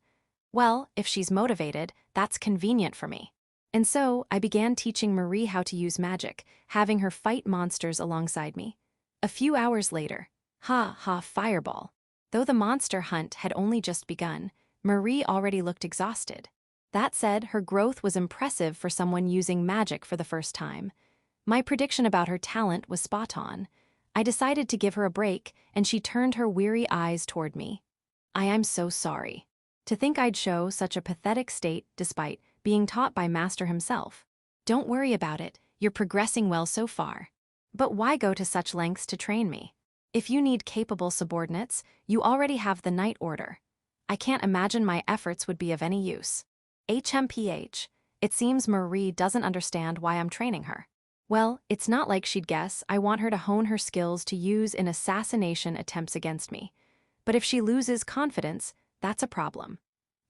Well, if she's motivated, that's convenient for me. And so, I began teaching Marie how to use magic, having her fight monsters alongside me. A few hours later, fireball. Though the monster hunt had only just begun, Marie already looked exhausted. That said, her growth was impressive for someone using magic for the first time. My prediction about her talent was spot on. I decided to give her a break, and she turned her weary eyes toward me. I am so sorry. To think I'd show such a pathetic state despite being taught by Master himself. Don't worry about it, you're progressing well so far. But why go to such lengths to train me? If you need capable subordinates, you already have the Knight Order. I can't imagine my efforts would be of any use. HMPH, it seems Marie doesn't understand why I'm training her. Well, it's not like she'd guess I want her to hone her skills to use in assassination attempts against me. But if she loses confidence, that's a problem.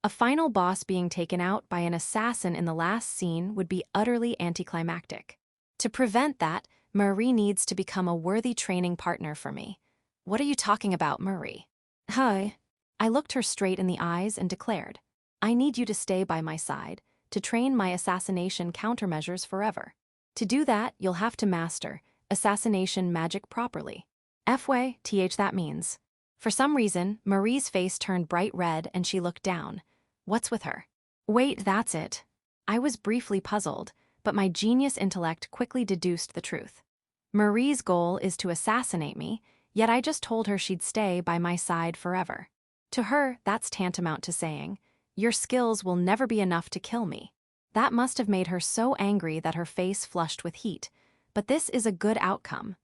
A final boss being taken out by an assassin in the last scene would be utterly anticlimactic. To prevent that, Marie needs to become a worthy training partner for me. What are you talking about, Marie? Hi. I looked her straight in the eyes and declared, I need you to stay by my side, to train my assassination countermeasures forever. To do that, you'll have to master assassination magic properly. Th that means. For some reason, Marie's face turned bright red and she looked down. What's with her? Wait, that's it. I was briefly puzzled, but my genius intellect quickly deduced the truth. Marie's goal is to assassinate me, yet I just told her she'd stay by my side forever. To her, that's tantamount to saying, "Your skills will never be enough to kill me." That must have made her so angry that her face flushed with heat, but this is a good outcome.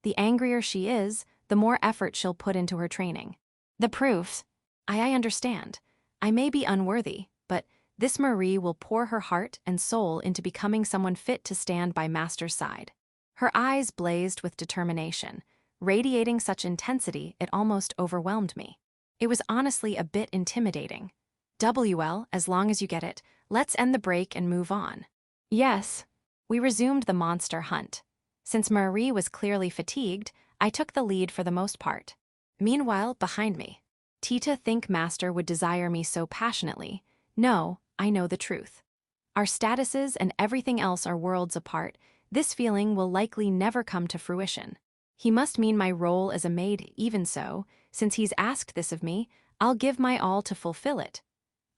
The angrier she is, the more effort she'll put into her training. The proof. I understand. I may be unworthy, but this Marie will pour her heart and soul into becoming someone fit to stand by Master's side. Her eyes blazed with determination, radiating such intensity it almost overwhelmed me. It was honestly a bit intimidating. "WL, as long as you get it, let's end the break and move on." Yes. We resumed the monster hunt. Since Marie was clearly fatigued, I took the lead for the most part. Meanwhile, behind me, Tita think Master would desire me so passionately. No, I know the truth. Our statuses and everything else are worlds apart. This feeling will likely never come to fruition. He must mean my role as a maid. Even so, since he's asked this of me, I'll give my all to fulfill it.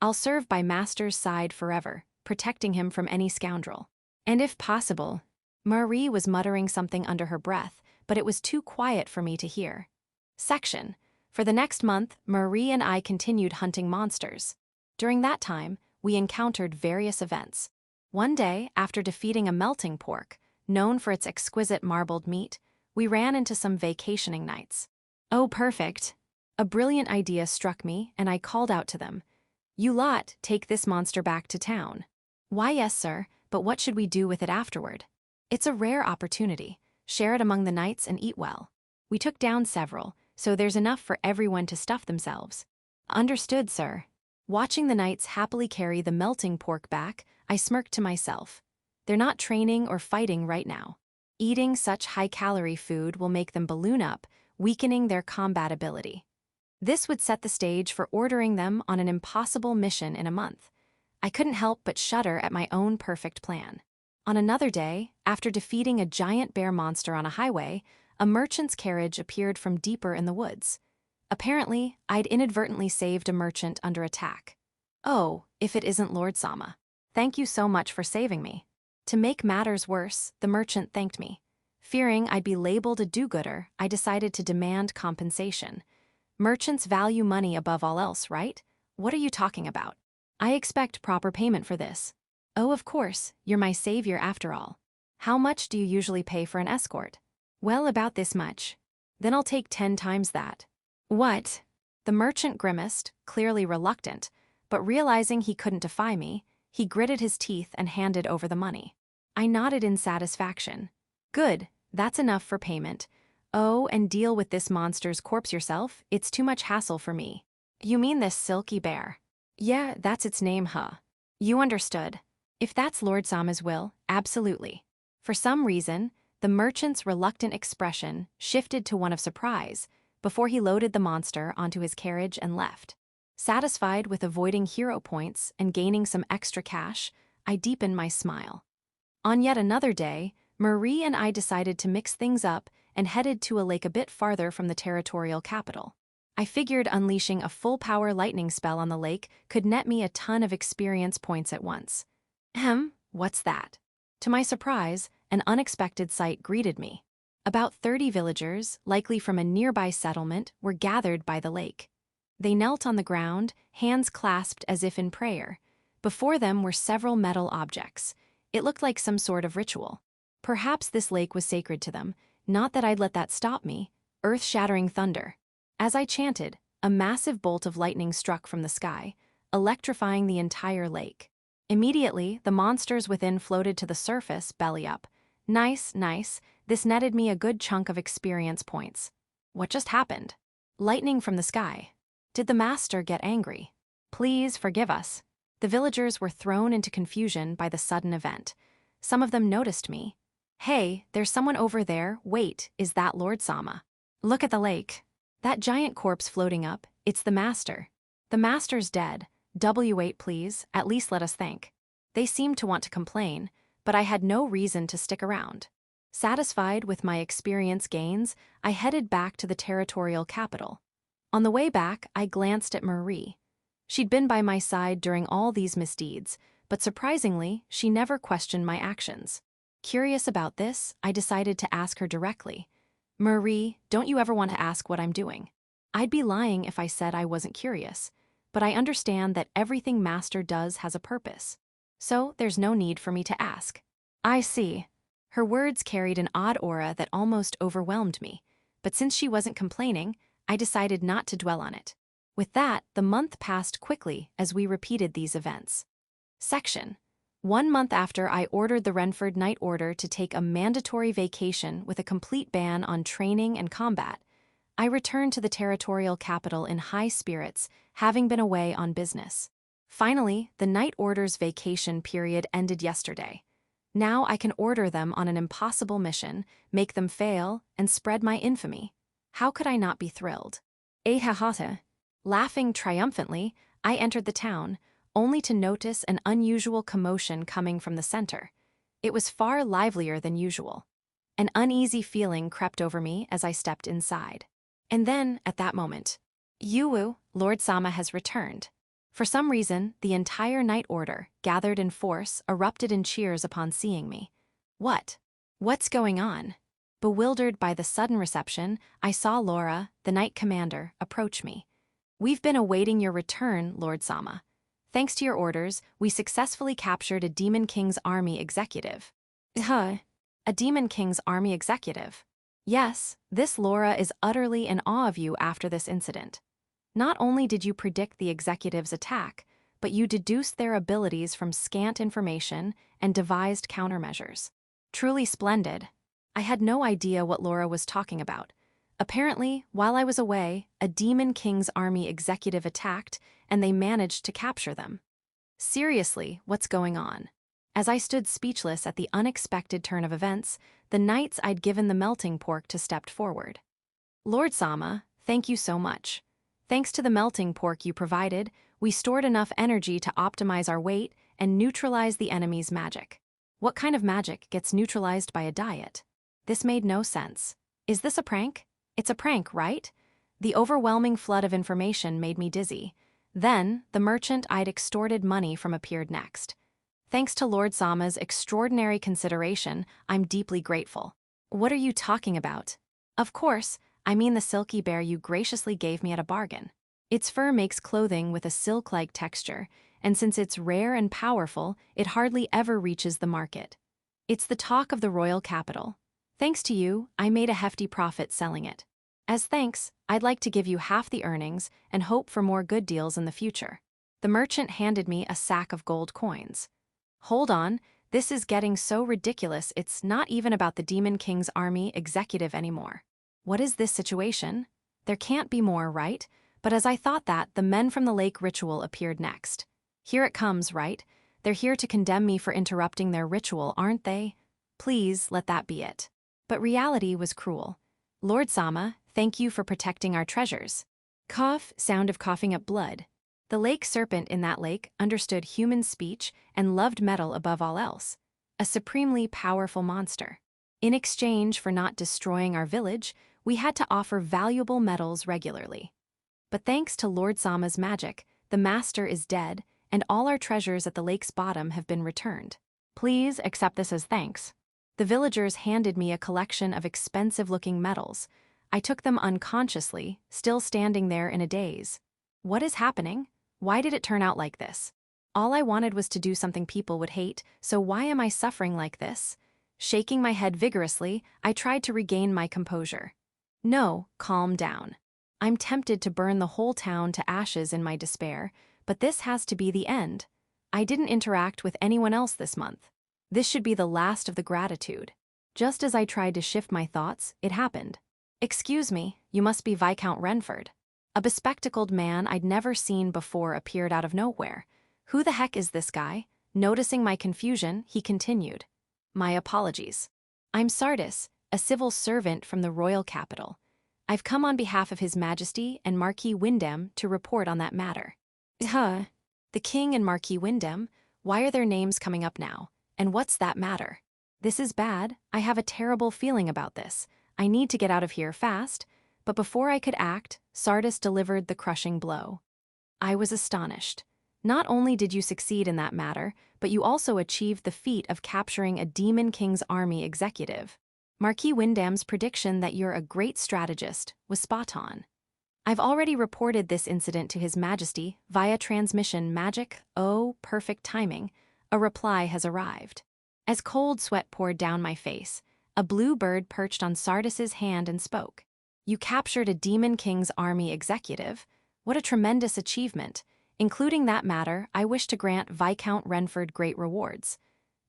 I'll serve by Master's side forever, protecting him from any scoundrel. And if possible, Marie was muttering something under her breath, but it was too quiet for me to hear. Section. For the next month, Marie and I continued hunting monsters. During that time, we encountered various events. One day, after defeating a melting pork, known for its exquisite marbled meat, we ran into some vacationing knights. Oh, perfect. A brilliant idea struck me, and I called out to them, "You lot, take this monster back to town." "Why, yes, sir, but what should we do with it afterward?" "It's a rare opportunity. Share it among the knights and eat well." We took down several, so there's enough for everyone to stuff themselves. "Understood, sir." Watching the knights happily carry the melting pork back, I smirked to myself. They're not training or fighting right now. Eating such high-calorie food will make them balloon up, weakening their combat ability. This would set the stage for ordering them on an impossible mission in a month. I couldn't help but shudder at my own perfect plan. On another day, after defeating a giant bear monster on a highway, a merchant's carriage appeared from deeper in the woods. Apparently, I'd inadvertently saved a merchant under attack. Oh, if it isn't Lord Sama. Thank you so much for saving me. To make matters worse, the merchant thanked me. Fearing I'd be labeled a do-gooder, I decided to demand compensation. Merchants value money above all else, right? What are you talking about? I expect proper payment for this. Oh, of course, you're my savior after all. How much do you usually pay for an escort? Well, about this much. Then I'll take 10 times that. What? The merchant grimaced, clearly reluctant, but realizing he couldn't defy me, he gritted his teeth and handed over the money. I nodded in satisfaction. Good, that's enough for payment. Oh, and deal with this monster's corpse yourself, it's too much hassle for me. You mean this silky bear? Yeah, that's its name, huh? You understood. If that's Lord Sama's will, absolutely. For some reason, the merchant's reluctant expression shifted to one of surprise before he loaded the monster onto his carriage and left. Satisfied with avoiding hero points and gaining some extra cash, I deepened my smile. On yet another day, Marie and I decided to mix things up and headed to a lake a bit farther from the territorial capital. I figured unleashing a full-power lightning spell on the lake could net me a ton of experience points at once. What's that? To my surprise, an unexpected sight greeted me. About 30 villagers, likely from a nearby settlement, were gathered by the lake. They knelt on the ground, hands clasped as if in prayer. Before them were several metal objects. It looked like some sort of ritual. Perhaps this lake was sacred to them, not that I'd let that stop me. Earth-shattering thunder. As I chanted, a massive bolt of lightning struck from the sky, electrifying the entire lake. Immediately, the monsters within floated to the surface, belly up. Nice, nice. This netted me a good chunk of experience points. What just happened? Lightning from the sky. Did the master get angry? Please forgive us. The villagers were thrown into confusion by the sudden event. Some of them noticed me. Hey, there's someone over there. Wait, is that Lord Sama? Look at the lake. That giant corpse floating up, it's the master. The master's dead. W8 please, at least let us think. They seemed to want to complain, but I had no reason to stick around. Satisfied with my experience gains, I headed back to the territorial capital. On the way back, I glanced at Marie. She'd been by my side during all these misdeeds, but surprisingly, she never questioned my actions. Curious about this, I decided to ask her directly. Marie, don't you ever want to ask what I'm doing? I'd be lying if I said I wasn't curious, but I understand that everything Master does has a purpose. So there's no need for me to ask. I see. Her words carried an odd aura that almost overwhelmed me, but since she wasn't complaining, I decided not to dwell on it. With that, the month passed quickly as we repeated these events. Section. 1 month after I ordered the Renford Night Order to take a mandatory vacation with a complete ban on training and combat, I returned to the territorial capital in high spirits, having been away on business. Finally, the Night Order's vacation period ended yesterday. Now I can order them on an impossible mission, make them fail, and spread my infamy. How could I not be thrilled? Ahahata. Laughing triumphantly, I entered the town, only to notice an unusual commotion coming from the center. It was far livelier than usual. An uneasy feeling crept over me as I stepped inside. And then, at that moment, Yuwu, Lord Sama has returned. For some reason, the entire Night Order, gathered in force, erupted in cheers upon seeing me. What's going on? Bewildered by the sudden reception, I saw Laura, the Knight Commander, approach me. We've been awaiting your return, Lord Sama. Thanks to your orders, we successfully captured a Demon King's army executive. A Demon King's army executive? Yes, this Laura is utterly in awe of you after this incident. Not only did you predict the executive's attack, but you deduced their abilities from scant information and devised countermeasures. Truly splendid. I had no idea what Laura was talking about. Apparently, while I was away, a Demon King's army executive attacked, and they managed to capture them. Seriously, what's going on? As I stood speechless at the unexpected turn of events, the knights I'd given the melting pork to stepped forward. Lord Sama, thank you so much. Thanks to the melting pork you provided, we stored enough energy to optimize our weight and neutralize the enemy's magic. What kind of magic gets neutralized by a diet? This made no sense. Is this a prank? It's a prank, right? The overwhelming flood of information made me dizzy. Then, the merchant I'd extorted money from appeared next. Thanks to Lord Sama's extraordinary consideration, I'm deeply grateful. What are you talking about? Of course, I mean the silky bear you graciously gave me at a bargain. Its fur makes clothing with a silk-like texture, and since it's rare and powerful, it hardly ever reaches the market. It's the talk of the royal capital. Thanks to you, I made a hefty profit selling it. As thanks, I'd like to give you half the earnings and hope for more good deals in the future. The merchant handed me a sack of gold coins. Hold on, this is getting so ridiculous it's not even about the Demon King's army executive anymore. What is this situation? There can't be more, right? But as I thought that, the men from the lake ritual appeared next. Here it comes, right? They're here to condemn me for interrupting their ritual, aren't they? Please, let that be it. But reality was cruel. Lord Sama, thank you for protecting our treasures. Cough, sound of coughing up blood. The lake serpent in that lake understood human speech and loved metal above all else. A supremely powerful monster. In exchange for not destroying our village, we had to offer valuable metals regularly. But thanks to Lord Sama's magic, the master is dead, and all our treasures at the lake's bottom have been returned. Please accept this as thanks. The villagers handed me a collection of expensive-looking metals. I took them unconsciously, still standing there in a daze. What is happening? Why did it turn out like this? All I wanted was to do something people would hate, so why am I suffering like this? Shaking my head vigorously, I tried to regain my composure. No, calm down. I'm tempted to burn the whole town to ashes in my despair, but this has to be the end. I didn't interact with anyone else this month. This should be the last of the gratitude. Just as I tried to shift my thoughts, it happened. Excuse me, you must be Viscount Renford. A bespectacled man I'd never seen before appeared out of nowhere. Who the heck is this guy? Noticing my confusion, he continued. My apologies. I'm Sardis, a civil servant from the royal capital. I've come on behalf of His Majesty and Marquis Windham to report on that matter. The King and Marquis Windham? Why are their names coming up now? And what's that matter? This is bad. I have a terrible feeling about this. I need to get out of here fast. But before I could act, Sardis delivered the crushing blow. I was astonished. Not only did you succeed in that matter, but you also achieved the feat of capturing a Demon King's army executive. Marquis Windham's prediction that you're a great strategist was spot on. I've already reported this incident to His Majesty via transmission magic. Oh, perfect timing. A reply has arrived. As cold sweat poured down my face, a blue bird perched on Sardis's hand and spoke. You captured a Demon King's army executive? What a tremendous achievement. Including that matter, I wish to grant Viscount Renford great rewards.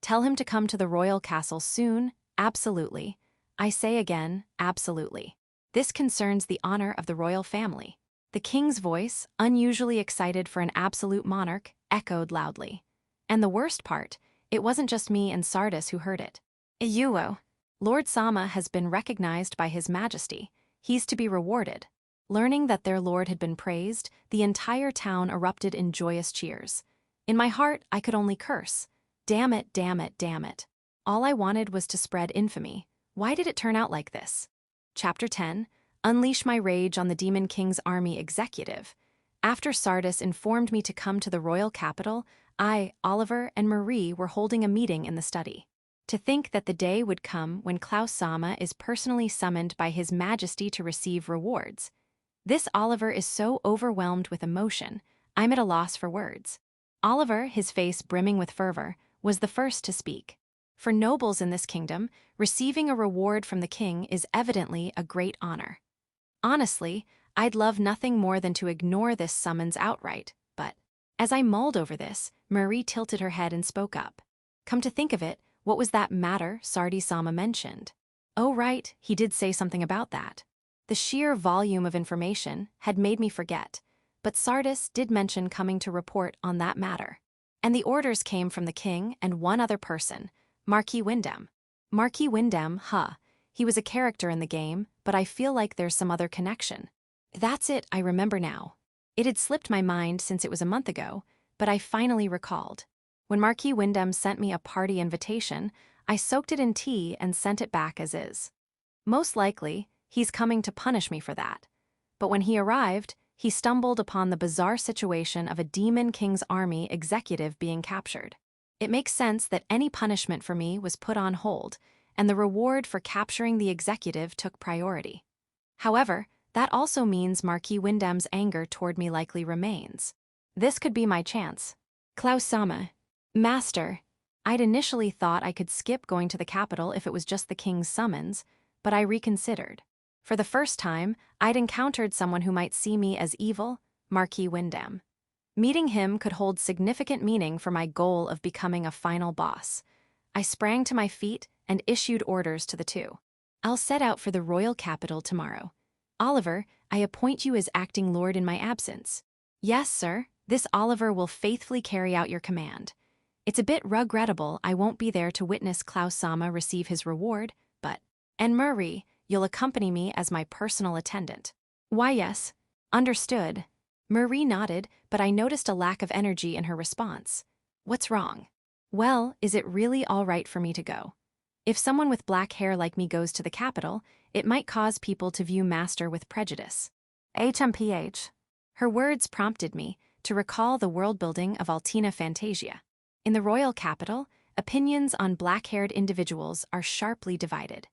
Tell him to come to the royal castle soon. Absolutely. I say again, absolutely. This concerns the honor of the royal family. The king's voice, unusually excited for an absolute monarch, echoed loudly. And the worst part, it wasn't just me and Sardis who heard it. Iyuo. Lord Sama has been recognized by His Majesty. He's to be rewarded. Learning that their lord had been praised, the entire town erupted in joyous cheers. In my heart, I could only curse. Damn it, damn it, damn it. All I wanted was to spread infamy. Why did it turn out like this? Chapter 10. Unleash my rage on the Demon King's army executive. After Sardis informed me to come to the royal capital, I, Oliver, and Marie were holding a meeting in the study. To think that the day would come when Klaus Sama is personally summoned by His Majesty to receive rewards. This Oliver is so overwhelmed with emotion, I'm at a loss for words. Oliver, his face brimming with fervor, was the first to speak. For nobles in this kingdom, receiving a reward from the king is evidently a great honor. Honestly, I'd love nothing more than to ignore this summons outright, but as I mulled over this, Marie tilted her head and spoke up. Come to think of it, what was that matter Sardis Sama mentioned? Oh right, he did say something about that. The sheer volume of information had made me forget, but Sardis did mention coming to report on that matter. And the orders came from the king and one other person, Marquis Windham. Marquis Windham, he was a character in the game, but I feel like there's some other connection. That's it, I remember now. It had slipped my mind since it was a month ago, but I finally recalled. When Marquis Windham sent me a party invitation, I soaked it in tea and sent it back as is. Most likely, he's coming to punish me for that. But when he arrived, he stumbled upon the bizarre situation of a Demon King's army executive being captured. It makes sense that any punishment for me was put on hold, and the reward for capturing the executive took priority. However, that also means Marquis Windham's anger toward me likely remains. This could be my chance. Klaus Sama. Master. I'd initially thought I could skip going to the capital if it was just the king's summons, but I reconsidered. For the first time, I'd encountered someone who might see me as evil, Marquis Windham. Meeting him could hold significant meaning for my goal of becoming a final boss. I sprang to my feet and issued orders to the two. I'll set out for the royal capital tomorrow. Oliver, I appoint you as acting lord in my absence. Yes, sir, this Oliver will faithfully carry out your command. It's a bit regrettable I won't be there to witness Klaus Sama receive his reward, but... And Marie, you'll accompany me as my personal attendant. Why yes. Understood. Marie nodded, but I noticed a lack of energy in her response. What's wrong? Well, is it really all right for me to go? If someone with black hair like me goes to the capital, it might cause people to view Master with prejudice. HMPH. Her words prompted me to recall the world-building of Altina Fantasia. In the royal capital, opinions on black-haired individuals are sharply divided.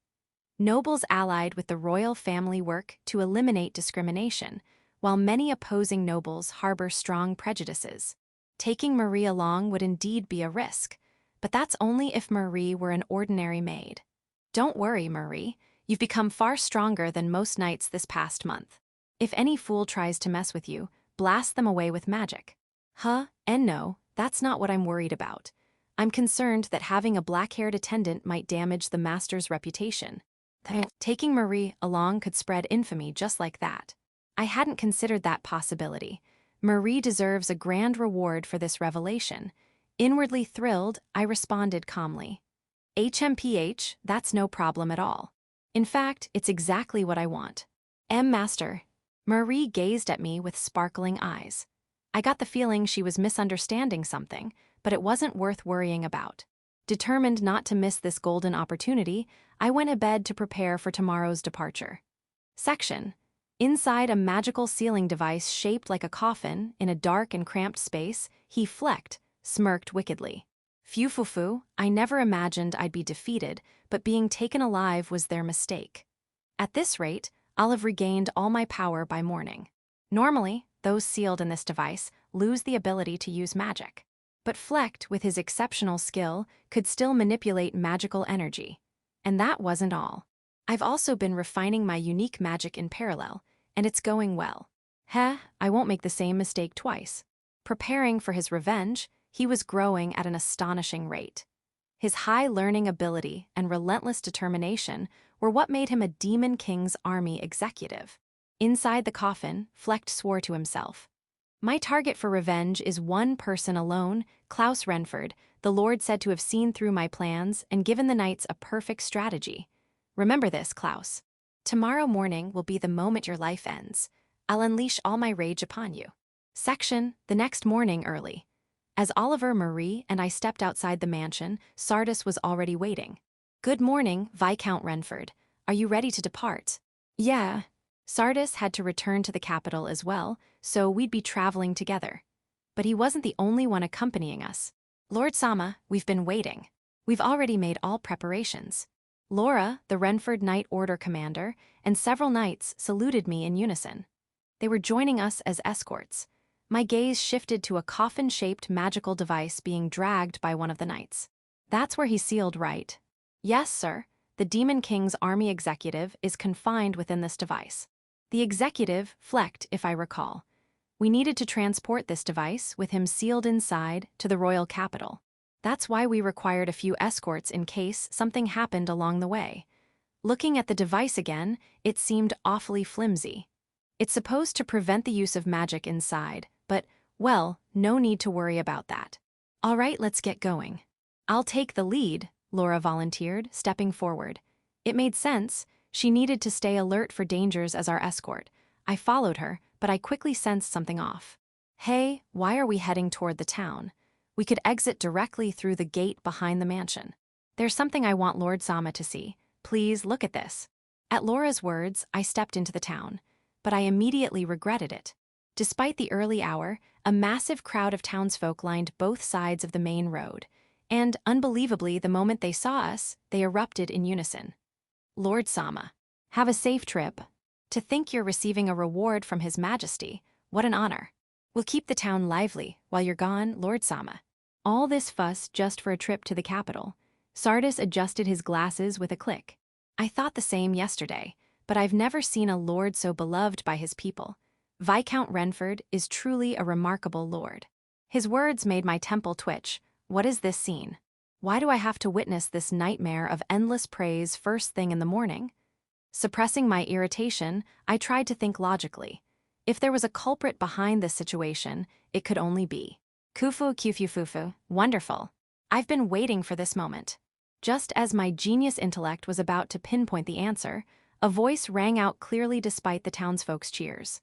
Nobles allied with the royal family work to eliminate discrimination, while many opposing nobles harbor strong prejudices. Taking Marie along would indeed be a risk, but that's only if Marie were an ordinary maid. Don't worry, Marie, you've become far stronger than most knights this past month. If any fool tries to mess with you, blast them away with magic. And no, that's not what I'm worried about. I'm concerned that having a black-haired attendant might damage the master's reputation. Taking Marie along could spread infamy just like that. I hadn't considered that possibility. Marie deserves a grand reward for this revelation. Inwardly thrilled, I responded calmly. HMPH, that's no problem at all. In fact, it's exactly what I want. Master. Marie gazed at me with sparkling eyes. I got the feeling she was misunderstanding something, but it wasn't worth worrying about. Determined not to miss this golden opportunity, I went to bed to prepare for tomorrow's departure. Section. Inside a magical sealing device shaped like a coffin, in a dark and cramped space, he flecked, smirked wickedly. Phew, I never imagined I'd be defeated, but being taken alive was their mistake. At this rate, I'll have regained all my power by morning. Normally, those sealed in this device lose the ability to use magic. But Flecht, with his exceptional skill, could still manipulate magical energy. And that wasn't all. I've also been refining my unique magic in parallel, and it's going well. I won't make the same mistake twice. Preparing for his revenge, he was growing at an astonishing rate. His high learning ability and relentless determination were what made him a Demon King's army executive. Inside the coffin, Flecht swore to himself. My target for revenge is one person alone, Klaus Renford, the Lord said to have seen through my plans and given the knights a perfect strategy. Remember this, Klaus. Tomorrow morning will be the moment your life ends. I'll unleash all my rage upon you. Section, the next morning early. As Oliver, Marie, and I stepped outside the mansion, Sardis was already waiting. Good morning, Viscount Renford. Are you ready to depart? Yeah. Sardis had to return to the capital as well, so we'd be traveling together. But he wasn't the only one accompanying us. Lord Sama, we've been waiting. We've already made all preparations. Laura, the Renford Knight Order commander, and several knights saluted me in unison. They were joining us as escorts. My gaze shifted to a coffin-shaped magical device being dragged by one of the knights. That's where he sealed, right? Yes, sir. The Demon King's army executive is confined within this device. The executive, Flecht, if I recall. We needed to transport this device, with him sealed inside, to the royal capital. That's why we required a few escorts in case something happened along the way. Looking at the device again, it seemed awfully flimsy. It's supposed to prevent the use of magic inside, but, well, no need to worry about that. All right, let's get going. I'll take the lead, Laura volunteered, stepping forward. It made sense. She needed to stay alert for dangers as our escort. I followed her, but I quickly sensed something off. Hey, why are we heading toward the town? We could exit directly through the gate behind the mansion. There's something I want Lord Sama to see. Please look at this. At Laura's words, I stepped into the town, but I immediately regretted it. Despite the early hour, a massive crowd of townsfolk lined both sides of the main road, and, unbelievably, the moment they saw us, they erupted in unison. Lord Sama, have a safe trip. To think you're receiving a reward from His Majesty, what an honor. We'll keep the town lively while you're gone, Lord Sama. All this fuss just for a trip to the capital. Sardis adjusted his glasses with a click. I thought the same yesterday, but I've never seen a lord so beloved by his people. Viscount Renford is truly a remarkable lord. His words made my temple twitch. What is this scene? Why do I have to witness this nightmare of endless praise first thing in the morning? Suppressing my irritation, I tried to think logically. If there was a culprit behind this situation, it could only be Kufu. Wonderful. I've been waiting for this moment. Just as my genius intellect was about to pinpoint the answer, a voice rang out clearly despite the townsfolk's cheers.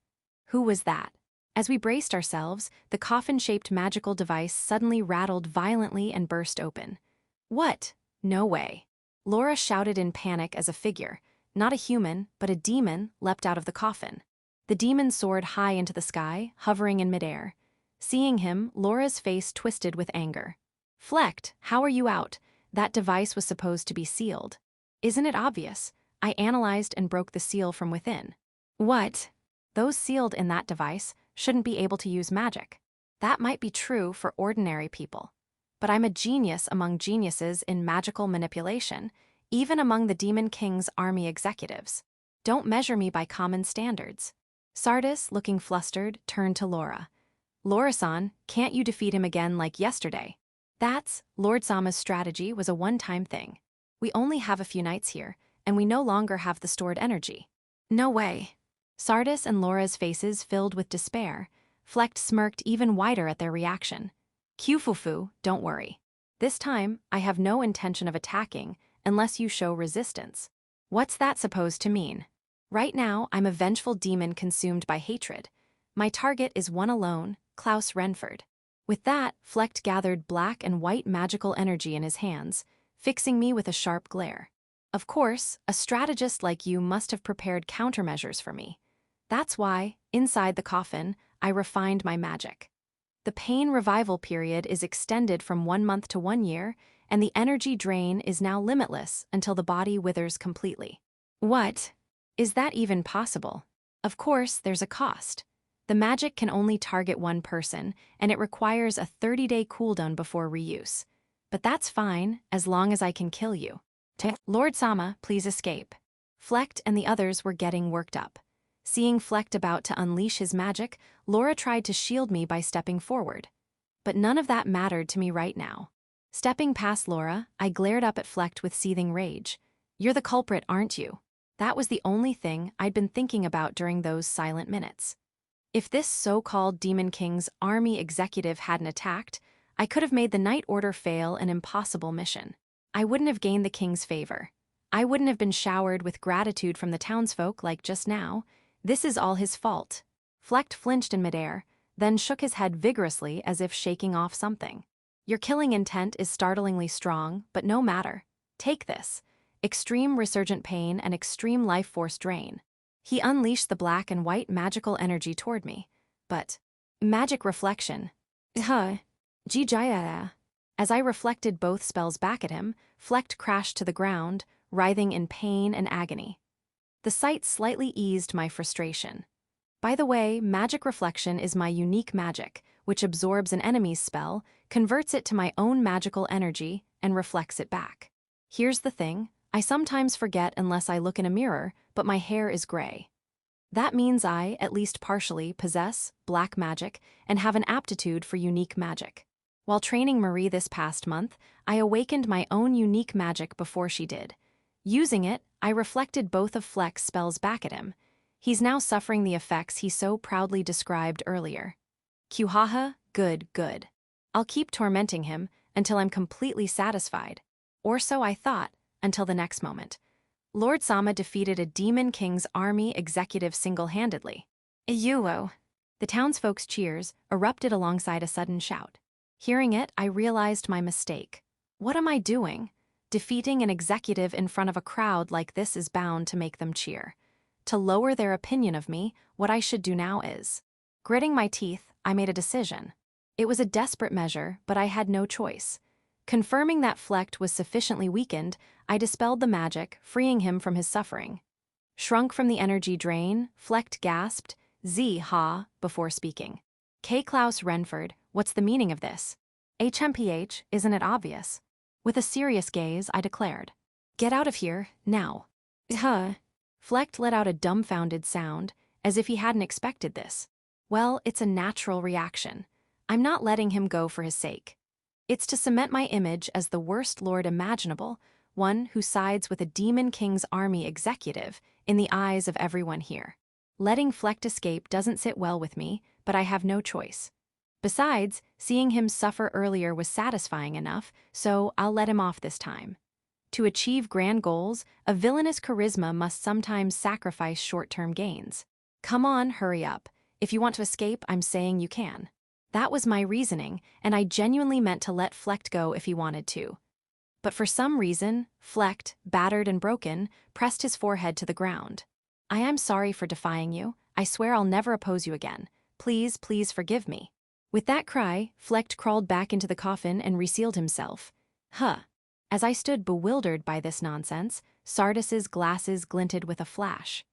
Who was that? As we braced ourselves, the coffin-shaped magical device suddenly rattled violently and burst open. What? No way. Laura shouted in panic as a figure, not a human, but a demon, leapt out of the coffin. The demon soared high into the sky, hovering in midair. Seeing him, Laura's face twisted with anger. Flecht, how are you out? That device was supposed to be sealed. Isn't it obvious? I analyzed and broke the seal from within. What? Those sealed in that device shouldn't be able to use magic. That might be true for ordinary people. But I'm a genius among geniuses in magical manipulation, even among the Demon King's army executives. Don't measure me by common standards. Sardis, looking flustered, turned to Laura. Laura-san, can't you defeat him again like yesterday? That's, Lord Sama's strategy was a one-time thing. We only have a few nights here, and we no longer have the stored energy. No way. Sardis and Laura's faces filled with despair. Flecht smirked even wider at their reaction. Kufufu, don't worry. This time, I have no intention of attacking unless you show resistance. What's that supposed to mean? Right now, I'm a vengeful demon consumed by hatred. My target is one alone, Klaus Renford. With that, Flecht gathered black and white magical energy in his hands, fixing me with a sharp glare. Of course, a strategist like you must have prepared countermeasures for me. That's why, inside the coffin, I refined my magic. The pain revival period is extended from 1 month to 1 year, and the energy drain is now limitless until the body withers completely. What? Is that even possible? Of course, there's a cost. The magic can only target one person, and it requires a 30-day cooldown before reuse. But that's fine, as long as I can kill you. Lord Sama, please escape. Flecht and the others were getting worked up. Seeing Flecht about to unleash his magic, Laura tried to shield me by stepping forward. But none of that mattered to me right now. Stepping past Laura, I glared up at Flecht with seething rage. You're the culprit, aren't you? That was the only thing I'd been thinking about during those silent minutes. If this so-called Demon King's army executive hadn't attacked, I could have made the Night Order fail an impossible mission. I wouldn't have gained the king's favor. I wouldn't have been showered with gratitude from the townsfolk like just now. This is all his fault. Flecht flinched in midair, then shook his head vigorously as if shaking off something. Your killing intent is startlingly strong, but no matter. Take this. Extreme resurgent pain and extreme life force drain. He unleashed the black and white magical energy toward me. But magic reflection. Jijaya. As I reflected both spells back at him, Flecht crashed to the ground, writhing in pain and agony. The sight slightly eased my frustration. By the way, magic reflection is my unique magic, which absorbs an enemy's spell, converts it to my own magical energy, and reflects it back. Here's the thing, I sometimes forget unless I look in a mirror, but my hair is gray. That means I, at least partially, possess black magic and have an aptitude for unique magic. While training Marie this past month, I awakened my own unique magic before she did. Using it, I reflected both of Flecht's spells back at him. He's now suffering the effects he so proudly described earlier. Kuhaha, good, good. I'll keep tormenting him until I'm completely satisfied. Or so I thought, until the next moment. Lord Sama defeated a Demon King's army executive single-handedly. Iyuo. The townsfolk's cheers erupted alongside a sudden shout. Hearing it, I realized my mistake. What am I doing? Defeating an executive in front of a crowd like this is bound to make them cheer. To lower their opinion of me, what I should do now is... Gritting my teeth, I made a decision. It was a desperate measure, but I had no choice. Confirming that Flecht was sufficiently weakened, I dispelled the magic, freeing him from his suffering. Shrunk from the energy drain, Flecht gasped, "Z-ha," before speaking. K. Klaus Renford, what's the meaning of this? HMPH, isn't it obvious? With a serious gaze, I declared. Get out of here, now. Flecht let out a dumbfounded sound, as if he hadn't expected this. Well, it's a natural reaction. I'm not letting him go for his sake. It's to cement my image as the worst lord imaginable, one who sides with a Demon King's army executive in the eyes of everyone here. Letting Flecht escape doesn't sit well with me, but I have no choice. Besides, seeing him suffer earlier was satisfying enough, so I'll let him off this time. To achieve grand goals, a villainous charisma must sometimes sacrifice short-term gains. Come on, hurry up. If you want to escape, I'm saying you can. That was my reasoning, and I genuinely meant to let Flecht go if he wanted to. But for some reason, Flecht, battered and broken, pressed his forehead to the ground. I am sorry for defying you. I swear I'll never oppose you again. Please, please forgive me. With that cry, Flecht crawled back into the coffin and resealed himself. As I stood bewildered by this nonsense, Sardis's glasses glinted with a flash.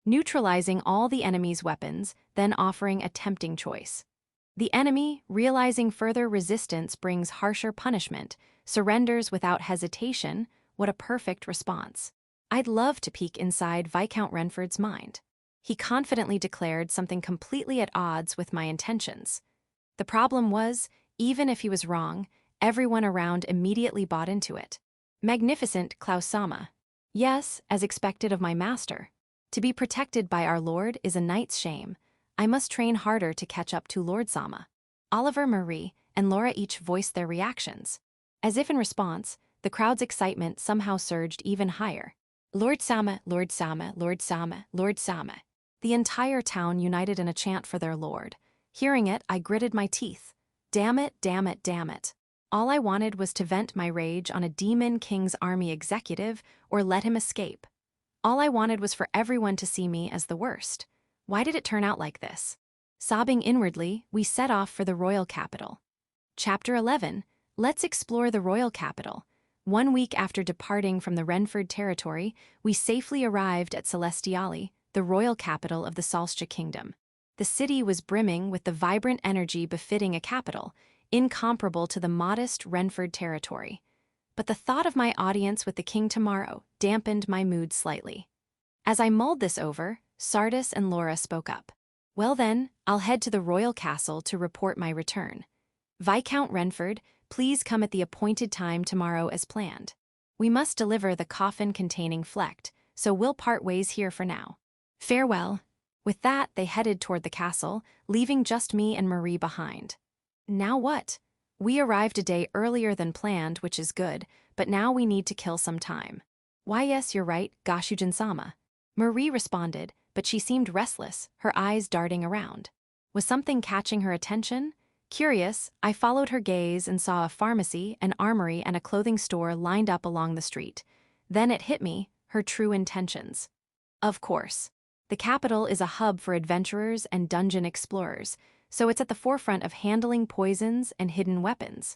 Neutralizing all the enemy's weapons, then offering a tempting choice. The enemy, realizing further resistance brings harsher punishment, surrenders without hesitation. What a perfect response. I'd love to peek inside Viscount Renford's mind. He confidently declared something completely at odds with my intentions. The problem was, even if he was wrong, everyone around immediately bought into it. Magnificent Klaus Sama. Yes, as expected of my master. To be protected by our Lord is a knight's shame. I must train harder to catch up to Lord Sama. Oliver, Marie, and Laura each voiced their reactions. As if in response, the crowd's excitement somehow surged even higher. Lord Sama, Lord Sama, Lord Sama, Lord Sama. The entire town united in a chant for their lord. Hearing it, I gritted my teeth. Damn it, damn it, damn it. All I wanted was to vent my rage on a Demon King's army executive or let him escape. All I wanted was for everyone to see me as the worst. Why did it turn out like this? Sobbing inwardly, we set off for the royal capital. Chapter 11. Let's explore the royal capital. 1 week after departing from the Renford territory, we safely arrived at Celestiali, the royal capital of the Salscha kingdom. The city was brimming with the vibrant energy befitting a capital, incomparable to the modest Renford territory. But the thought of my audience with the king tomorrow dampened my mood slightly. As I mulled this over, Sardis and Laura spoke up. Well then, I'll head to the royal castle to report my return. Viscount Renford, please come at the appointed time tomorrow as planned. We must deliver the coffin containing Flecht, so we'll part ways here for now. Farewell. With that, they headed toward the castle, leaving just me and Marie behind. Now what? We arrived a day earlier than planned, which is good, but now we need to kill some time. Why yes, you're right, Gashujin-sama. Marie responded, but she seemed restless, her eyes darting around. Was something catching her attention? Curious, I followed her gaze and saw a pharmacy, an armory, and a clothing store lined up along the street. Then it hit me, her true intentions. Of course. The capital is a hub for adventurers and dungeon explorers, so it's at the forefront of handling poisons and hidden weapons.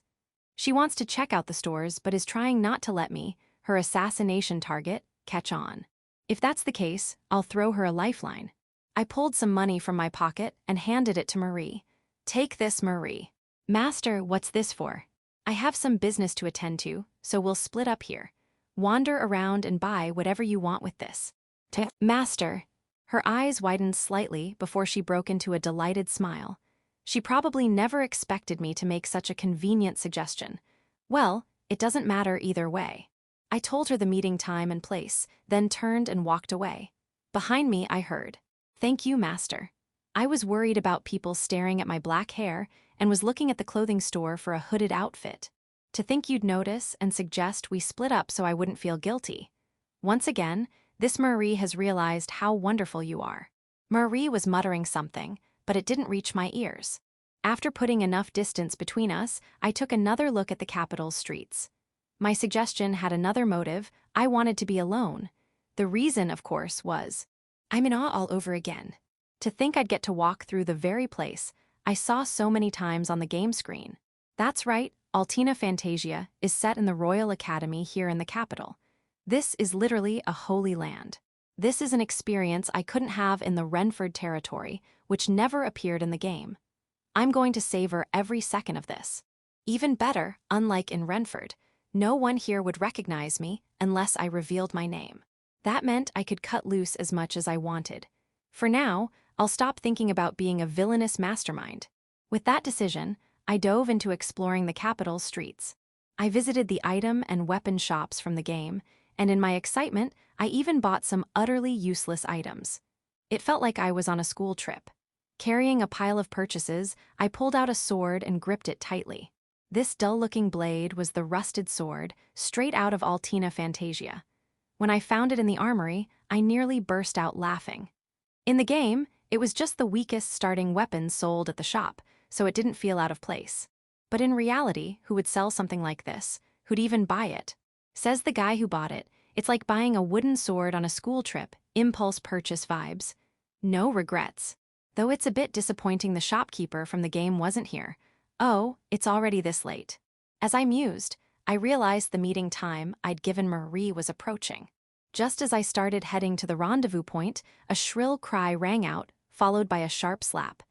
She wants to check out the stores but is trying not to let me, her assassination target, catch on. If that's the case, I'll throw her a lifeline. I pulled some money from my pocket and handed it to Marie. Take this, Marie. Master, what's this for? I have some business to attend to, so we'll split up here. Wander around and buy whatever you want with this. Master. Her eyes widened slightly before she broke into a delighted smile. She probably never expected me to make such a convenient suggestion. Well, it doesn't matter either way. I told her the meeting time and place, then turned and walked away. Behind me, I heard, "Thank you, Master." I was worried about people staring at my black hair and was looking at the clothing store for a hooded outfit. To think you'd notice and suggest we split up so I wouldn't feel guilty. Once again, this Marie has realized how wonderful you are. Marie was muttering something, but it didn't reach my ears. After putting enough distance between us, I took another look at the capital's streets. My suggestion had another motive. I wanted to be alone. The reason, of course, was, I'm in awe all over again. To think I'd get to walk through the very place I saw so many times on the game screen. That's right, Altina Fantasia is set in the Royal Academy here in the capital. This is literally a holy land. This is an experience I couldn't have in the Renford territory, which never appeared in the game. I'm going to savor every second of this. Even better, unlike in Renford, no one here would recognize me unless I revealed my name. That meant I could cut loose as much as I wanted. For now, I'll stop thinking about being a villainous mastermind. With that decision, I dove into exploring the capital's streets. I visited the item and weapon shops from the game, and in my excitement, I even bought some utterly useless items. It felt like I was on a school trip. Carrying a pile of purchases, I pulled out a sword and gripped it tightly. This dull-looking blade was the rusted sword, straight out of Altina Fantasia. When I found it in the armory, I nearly burst out laughing. In the game, it was just the weakest starting weapon sold at the shop, so it didn't feel out of place. But in reality, who would sell something like this? Who'd even buy it? Says the guy who bought it, it's like buying a wooden sword on a school trip, impulse purchase vibes. No regrets. Though it's a bit disappointing the shopkeeper from the game wasn't here. Oh, it's already this late. As I mused, I realized the meeting time I'd given Marie was approaching. Just as I started heading to the rendezvous point, a shrill cry rang out, followed by a sharp slap.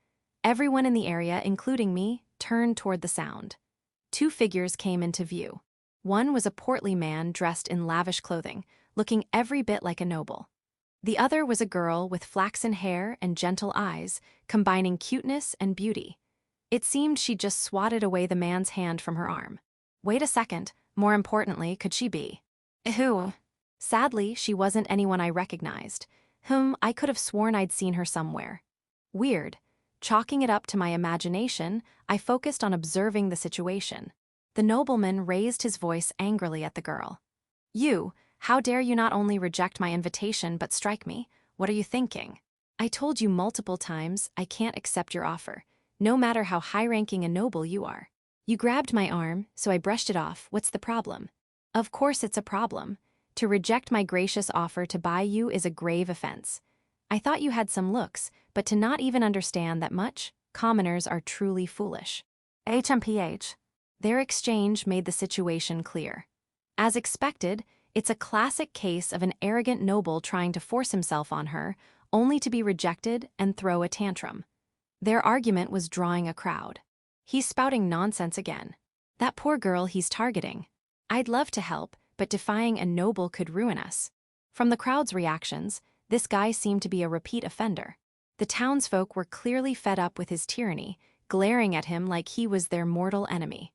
Everyone in the area, including me, turned toward the sound. Two figures came into view. One was a portly man dressed in lavish clothing, looking every bit like a noble. The other was a girl with flaxen hair and gentle eyes, combining cuteness and beauty. It seemed she'd just swatted away the man's hand from her arm. Wait a second, more importantly, could she be? Who? Sadly, she wasn't anyone I recognized. I could have sworn I'd seen her somewhere. Weird. Chalking it up to my imagination, I focused on observing the situation. The nobleman raised his voice angrily at the girl. You, how dare you not only reject my invitation but strike me? What are you thinking? I told you multiple times I can't accept your offer, no matter how high-ranking and noble you are. You grabbed my arm, so I brushed it off. What's the problem? Of course it's a problem. To reject my gracious offer to buy you is a grave offense. I thought you had some looks, but to not even understand that much, commoners are truly foolish. HMPH. Their exchange made the situation clear. As expected, it's a classic case of an arrogant noble trying to force himself on her, only to be rejected and throw a tantrum. Their argument was drawing a crowd. He's spouting nonsense again. That poor girl he's targeting. I'd love to help, but defying a noble could ruin us. From the crowd's reactions, this guy seemed to be a repeat offender. The townsfolk were clearly fed up with his tyranny, glaring at him like he was their mortal enemy.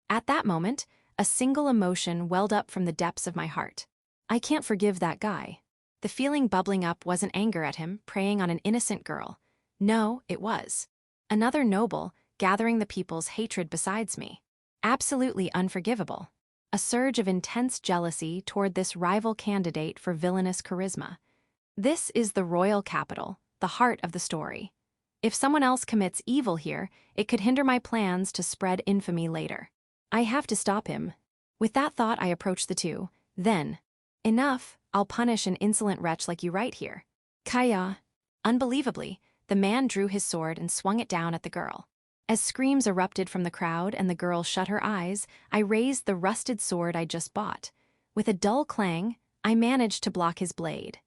At that moment, a single emotion welled up from the depths of my heart. I can't forgive that guy. The feeling bubbling up wasn't anger at him, preying on an innocent girl. No, it was another noble, gathering the people's hatred besides me. Absolutely unforgivable. A surge of intense jealousy toward this rival candidate for villainous charisma. This is the royal capital, the heart of the story. If someone else commits evil here, it could hinder my plans to spread infamy later. I have to stop him. With that thought, I approached the two. Then, enough, I'll punish an insolent wretch like you right here. Kaya. Unbelievably, the man drew his sword and swung it down at the girl. As screams erupted from the crowd and the girl shut her eyes, I raised the rusted sword I just bought. With a dull clang, I managed to block his blade.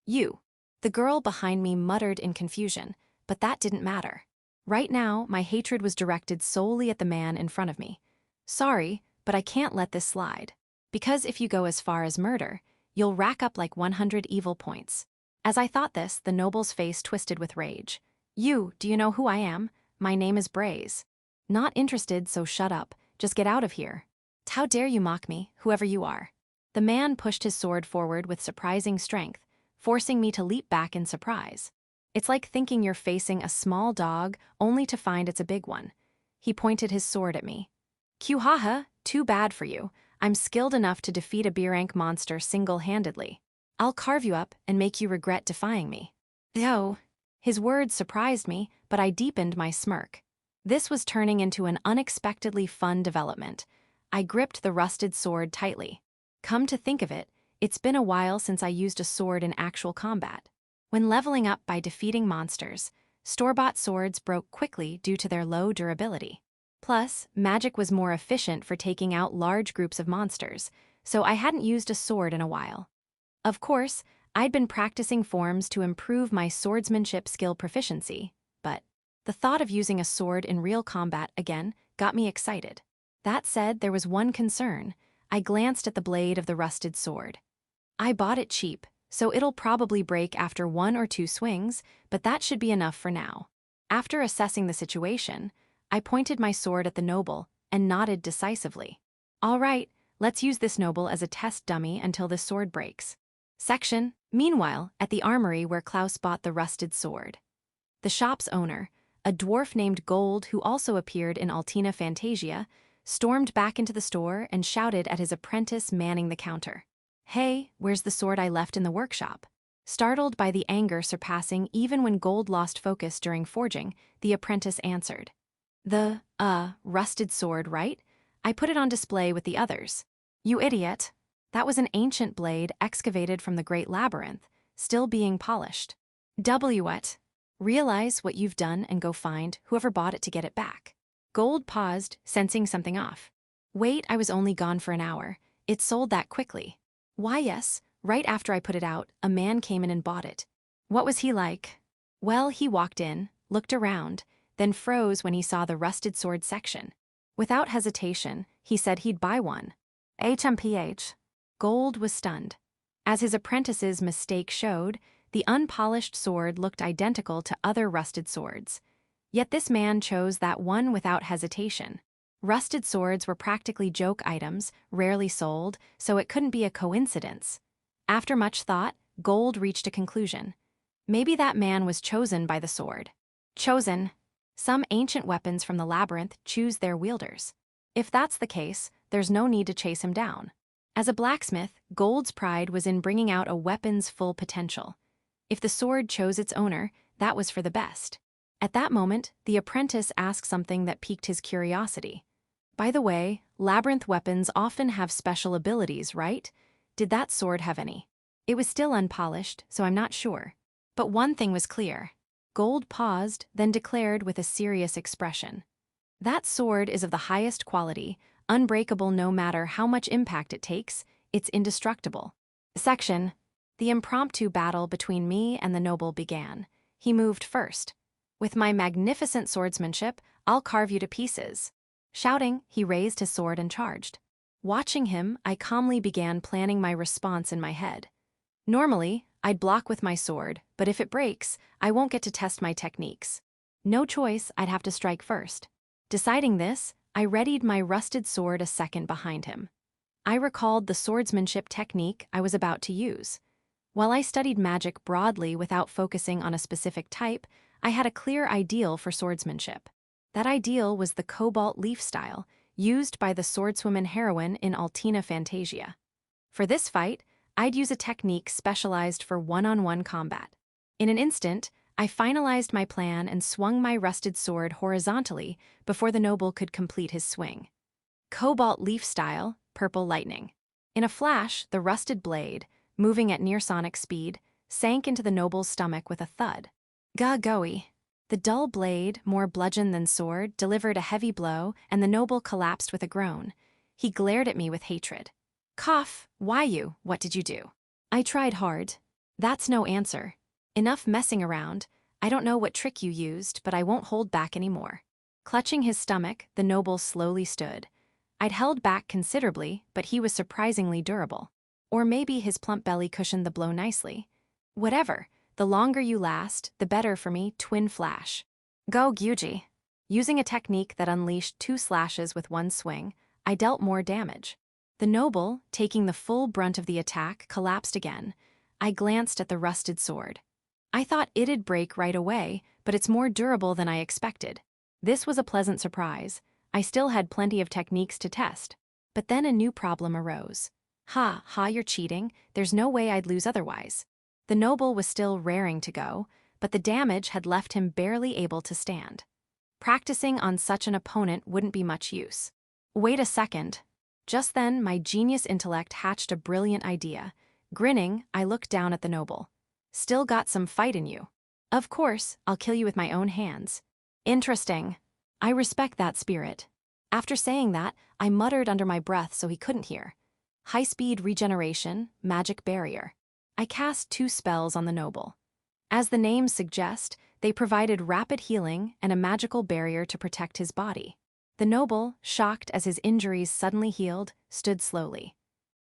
You. The girl behind me muttered in confusion, but that didn't matter. Right now, my hatred was directed solely at the man in front of me. Sorry, but I can't let this slide. Because if you go as far as murder, you'll rack up like 100 evil points. As I thought this, the noble's face twisted with rage. Do you know who I am? My name is Braze. Not interested, so shut up. Just get out of here. How dare you mock me, whoever you are? The man pushed his sword forward with surprising strength, forcing me to leap back in surprise. It's like thinking you're facing a small dog only to find it's a big one. He pointed his sword at me. Haha, too bad for you. I'm skilled enough to defeat a B-rank monster single-handedly. I'll carve you up and make you regret defying me. Oh. His words surprised me, but I deepened my smirk. This was turning into an unexpectedly fun development. I gripped the rusted sword tightly. Come to think of it, it's been a while since I used a sword in actual combat. When leveling up by defeating monsters, store-bought swords broke quickly due to their low durability. Plus, magic was more efficient for taking out large groups of monsters, so I hadn't used a sword in a while. Of course, I'd been practicing forms to improve my swordsmanship skill proficiency, but the thought of using a sword in real combat again got me excited. That said, there was one concern. I glanced at the blade of the rusted sword. I bought it cheap, so it'll probably break after 1 or 2 swings, but that should be enough for now. After assessing the situation, I pointed my sword at the noble and nodded decisively. All right, let's use this noble as a test dummy until the sword breaks. Meanwhile, at the armory where Klaus bought the rusted sword. The shop's owner, a dwarf named Gold who also appeared in Altina Fantasia, stormed back into the store and shouted at his apprentice manning the counter. Hey, where's the sword I left in the workshop? Startled by the anger surpassing even when Gold lost focus during forging, the apprentice answered. The, rusted sword, right? I put it on display with the others. You idiot. That was an ancient blade excavated from the Great Labyrinth, still being polished. What? Realize what you've done and go find whoever bought it to get it back. Gold paused, sensing something off. Wait, I was only gone for an hour. It sold that quickly. Why yes, right after I put it out, a man came in and bought it. What was he like? Well, he walked in, looked around, then froze when he saw the rusted sword section. Without hesitation, he said he'd buy one. HMPH. Gold was stunned. As his apprentice's mistake showed, the unpolished sword looked identical to other rusted swords. Yet this man chose that one without hesitation. Rusted swords were practically joke items, rarely sold, so it couldn't be a coincidence. After much thought, Gold reached a conclusion. Maybe that man was chosen by the sword. Chosen. Some ancient weapons from the labyrinth choose their wielders. If that's the case, there's no need to chase him down. As a blacksmith, Gold's pride was in bringing out a weapon's full potential. If the sword chose its owner, that was for the best. At that moment, the apprentice asked something that piqued his curiosity. By the way, labyrinth weapons often have special abilities, right? Did that sword have any? It was still unpolished, so I'm not sure. But one thing was clear. Gold paused, then declared with a serious expression. That sword is of the highest quality, unbreakable no matter how much impact it takes, it's indestructible. Section. The impromptu battle between me and the noble began. He moved first. With my magnificent swordsmanship, I'll carve you to pieces. Shouting, he raised his sword and charged. Watching him, I calmly began planning my response in my head. Normally, I'd block with my sword, but if it breaks, I won't get to test my techniques. No choice, I'd have to strike first. Deciding this, I readied my rusted sword a second behind him. I recalled the swordsmanship technique I was about to use. While I studied magic broadly without focusing on a specific type, I had a clear ideal for swordsmanship. That ideal was the cobalt leaf style, used by the swordswoman heroine in Altina Fantasia. For this fight, I'd use a technique specialized for one-on-one combat. In an instant, I finalized my plan and swung my rusted sword horizontally before the noble could complete his swing. Cobalt leaf style, purple lightning. In a flash, the rusted blade, moving at near-sonic speed, sank into the noble's stomach with a thud. Ga-goey. The dull blade, more bludgeon than sword, delivered a heavy blow, and the noble collapsed with a groan. He glared at me with hatred. Cough, why you? What did you do? I tried hard. That's no answer. Enough messing around. I don't know what trick you used, but I won't hold back anymore. Clutching his stomach, the noble slowly stood. I'd held back considerably, but he was surprisingly durable. Or maybe his plump belly cushioned the blow nicely. Whatever, the longer you last, the better for me, twin flash. Go Gyuji. Using a technique that unleashed 2 slashes with one swing, I dealt more damage. The noble, taking the full brunt of the attack, collapsed again. I glanced at the rusted sword. I thought it'd break right away, but it's more durable than I expected. This was a pleasant surprise. I still had plenty of techniques to test. But then a new problem arose. Ha, you're cheating. There's no way I'd lose otherwise. The noble was still raring to go, but the damage had left him barely able to stand. Practicing on such an opponent wouldn't be much use. Wait a second. Just then, my genius intellect hatched a brilliant idea. Grinning, I looked down at the noble. Still got some fight in you. Of course, I'll kill you with my own hands. Interesting. I respect that spirit. After saying that, I muttered under my breath so he couldn't hear. High-speed regeneration, magic barrier. I cast 2 spells on the noble. As the names suggest, they provided rapid healing and a magical barrier to protect his body. The noble, shocked as his injuries suddenly healed, stood slowly.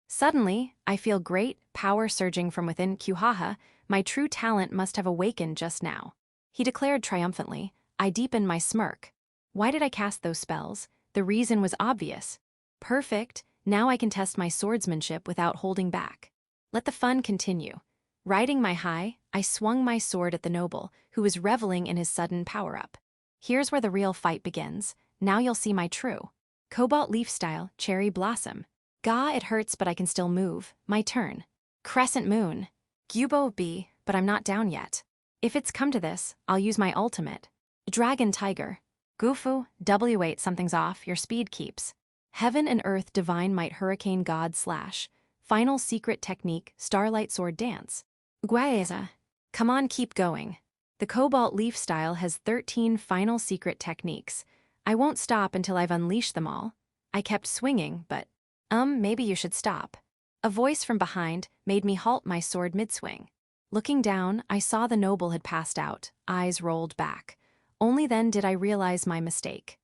Suddenly, I feel great power surging from within. Kuhaha, my true talent must have awakened just now. He declared triumphantly. I deepened my smirk. Why did I cast those spells? The reason was obvious. Perfect, now I can test my swordsmanship without holding back. Let the fun continue. Riding my high, I swung my sword at the noble, who was reveling in his sudden power-up. Here's where the real fight begins. Now you'll see my true. Cobalt leaf style, cherry blossom. Gah, it hurts but I can still move. My turn. Crescent moon. Gyubo B, but I'm not down yet. If it's come to this, I'll use my ultimate. Dragon tiger. Gufu, W8 something's off, your speed keeps. Heaven and earth divine might hurricane god slash. Final secret technique, starlight sword dance. Guaeza. Come on, keep going. The cobalt leaf style has 13 final secret techniques. I won't stop until I've unleashed them all. I kept swinging, but, maybe you should stop. A voice from behind made me halt my sword mid-swing. Looking down, I saw the noble had passed out, eyes rolled back. Only then did I realize my mistake.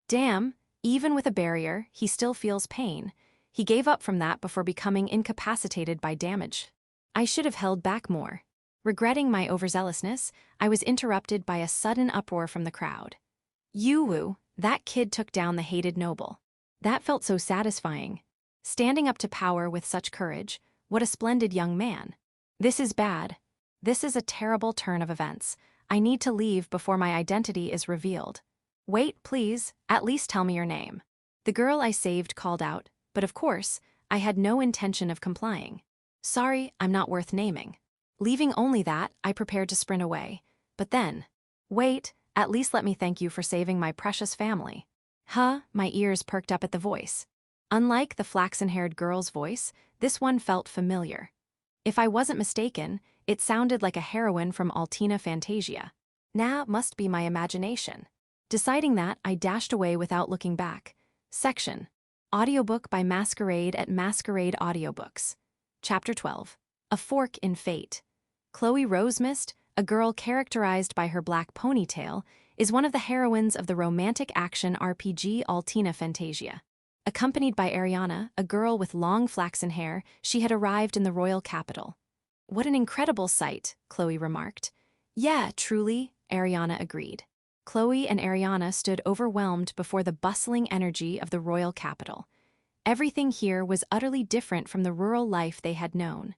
Damn, even with a barrier, he still feels pain. He gave up from that before becoming incapacitated by damage. I should have held back more. Regretting my overzealousness, I was interrupted by a sudden uproar from the crowd. Yuwu, that kid took down the hated noble. That felt so satisfying. Standing up to power with such courage, what a splendid young man. This is bad. This is a terrible turn of events. I need to leave before my identity is revealed. Wait, please, at least tell me your name. The girl I saved called out, but of course, I had no intention of complying. Sorry, I'm not worth naming. Leaving only that, I prepared to sprint away. But then, wait, at least let me thank you for saving my precious family. Huh, my ears perked up at the voice. Unlike the flaxen-haired girl's voice, this one felt familiar. If I wasn't mistaken, It sounded like a heroine from Altina Fantasia. Nah, must be my imagination. Deciding that, I dashed away without looking back. Section. Audiobook by Masquerade at Masquerade Audiobooks. Chapter 12. A Fork in Fate. Chloe Rosemist, a girl characterized by her black ponytail, is one of the heroines of the romantic action RPG Altina Fantasia. Accompanied by Ariana, a girl with long flaxen hair, she had arrived in the royal capital. "What an incredible sight," Chloe remarked. "Yeah, truly," Ariana agreed. Chloe and Ariana stood overwhelmed before the bustling energy of the royal capital. Everything here was utterly different from the rural life they had known.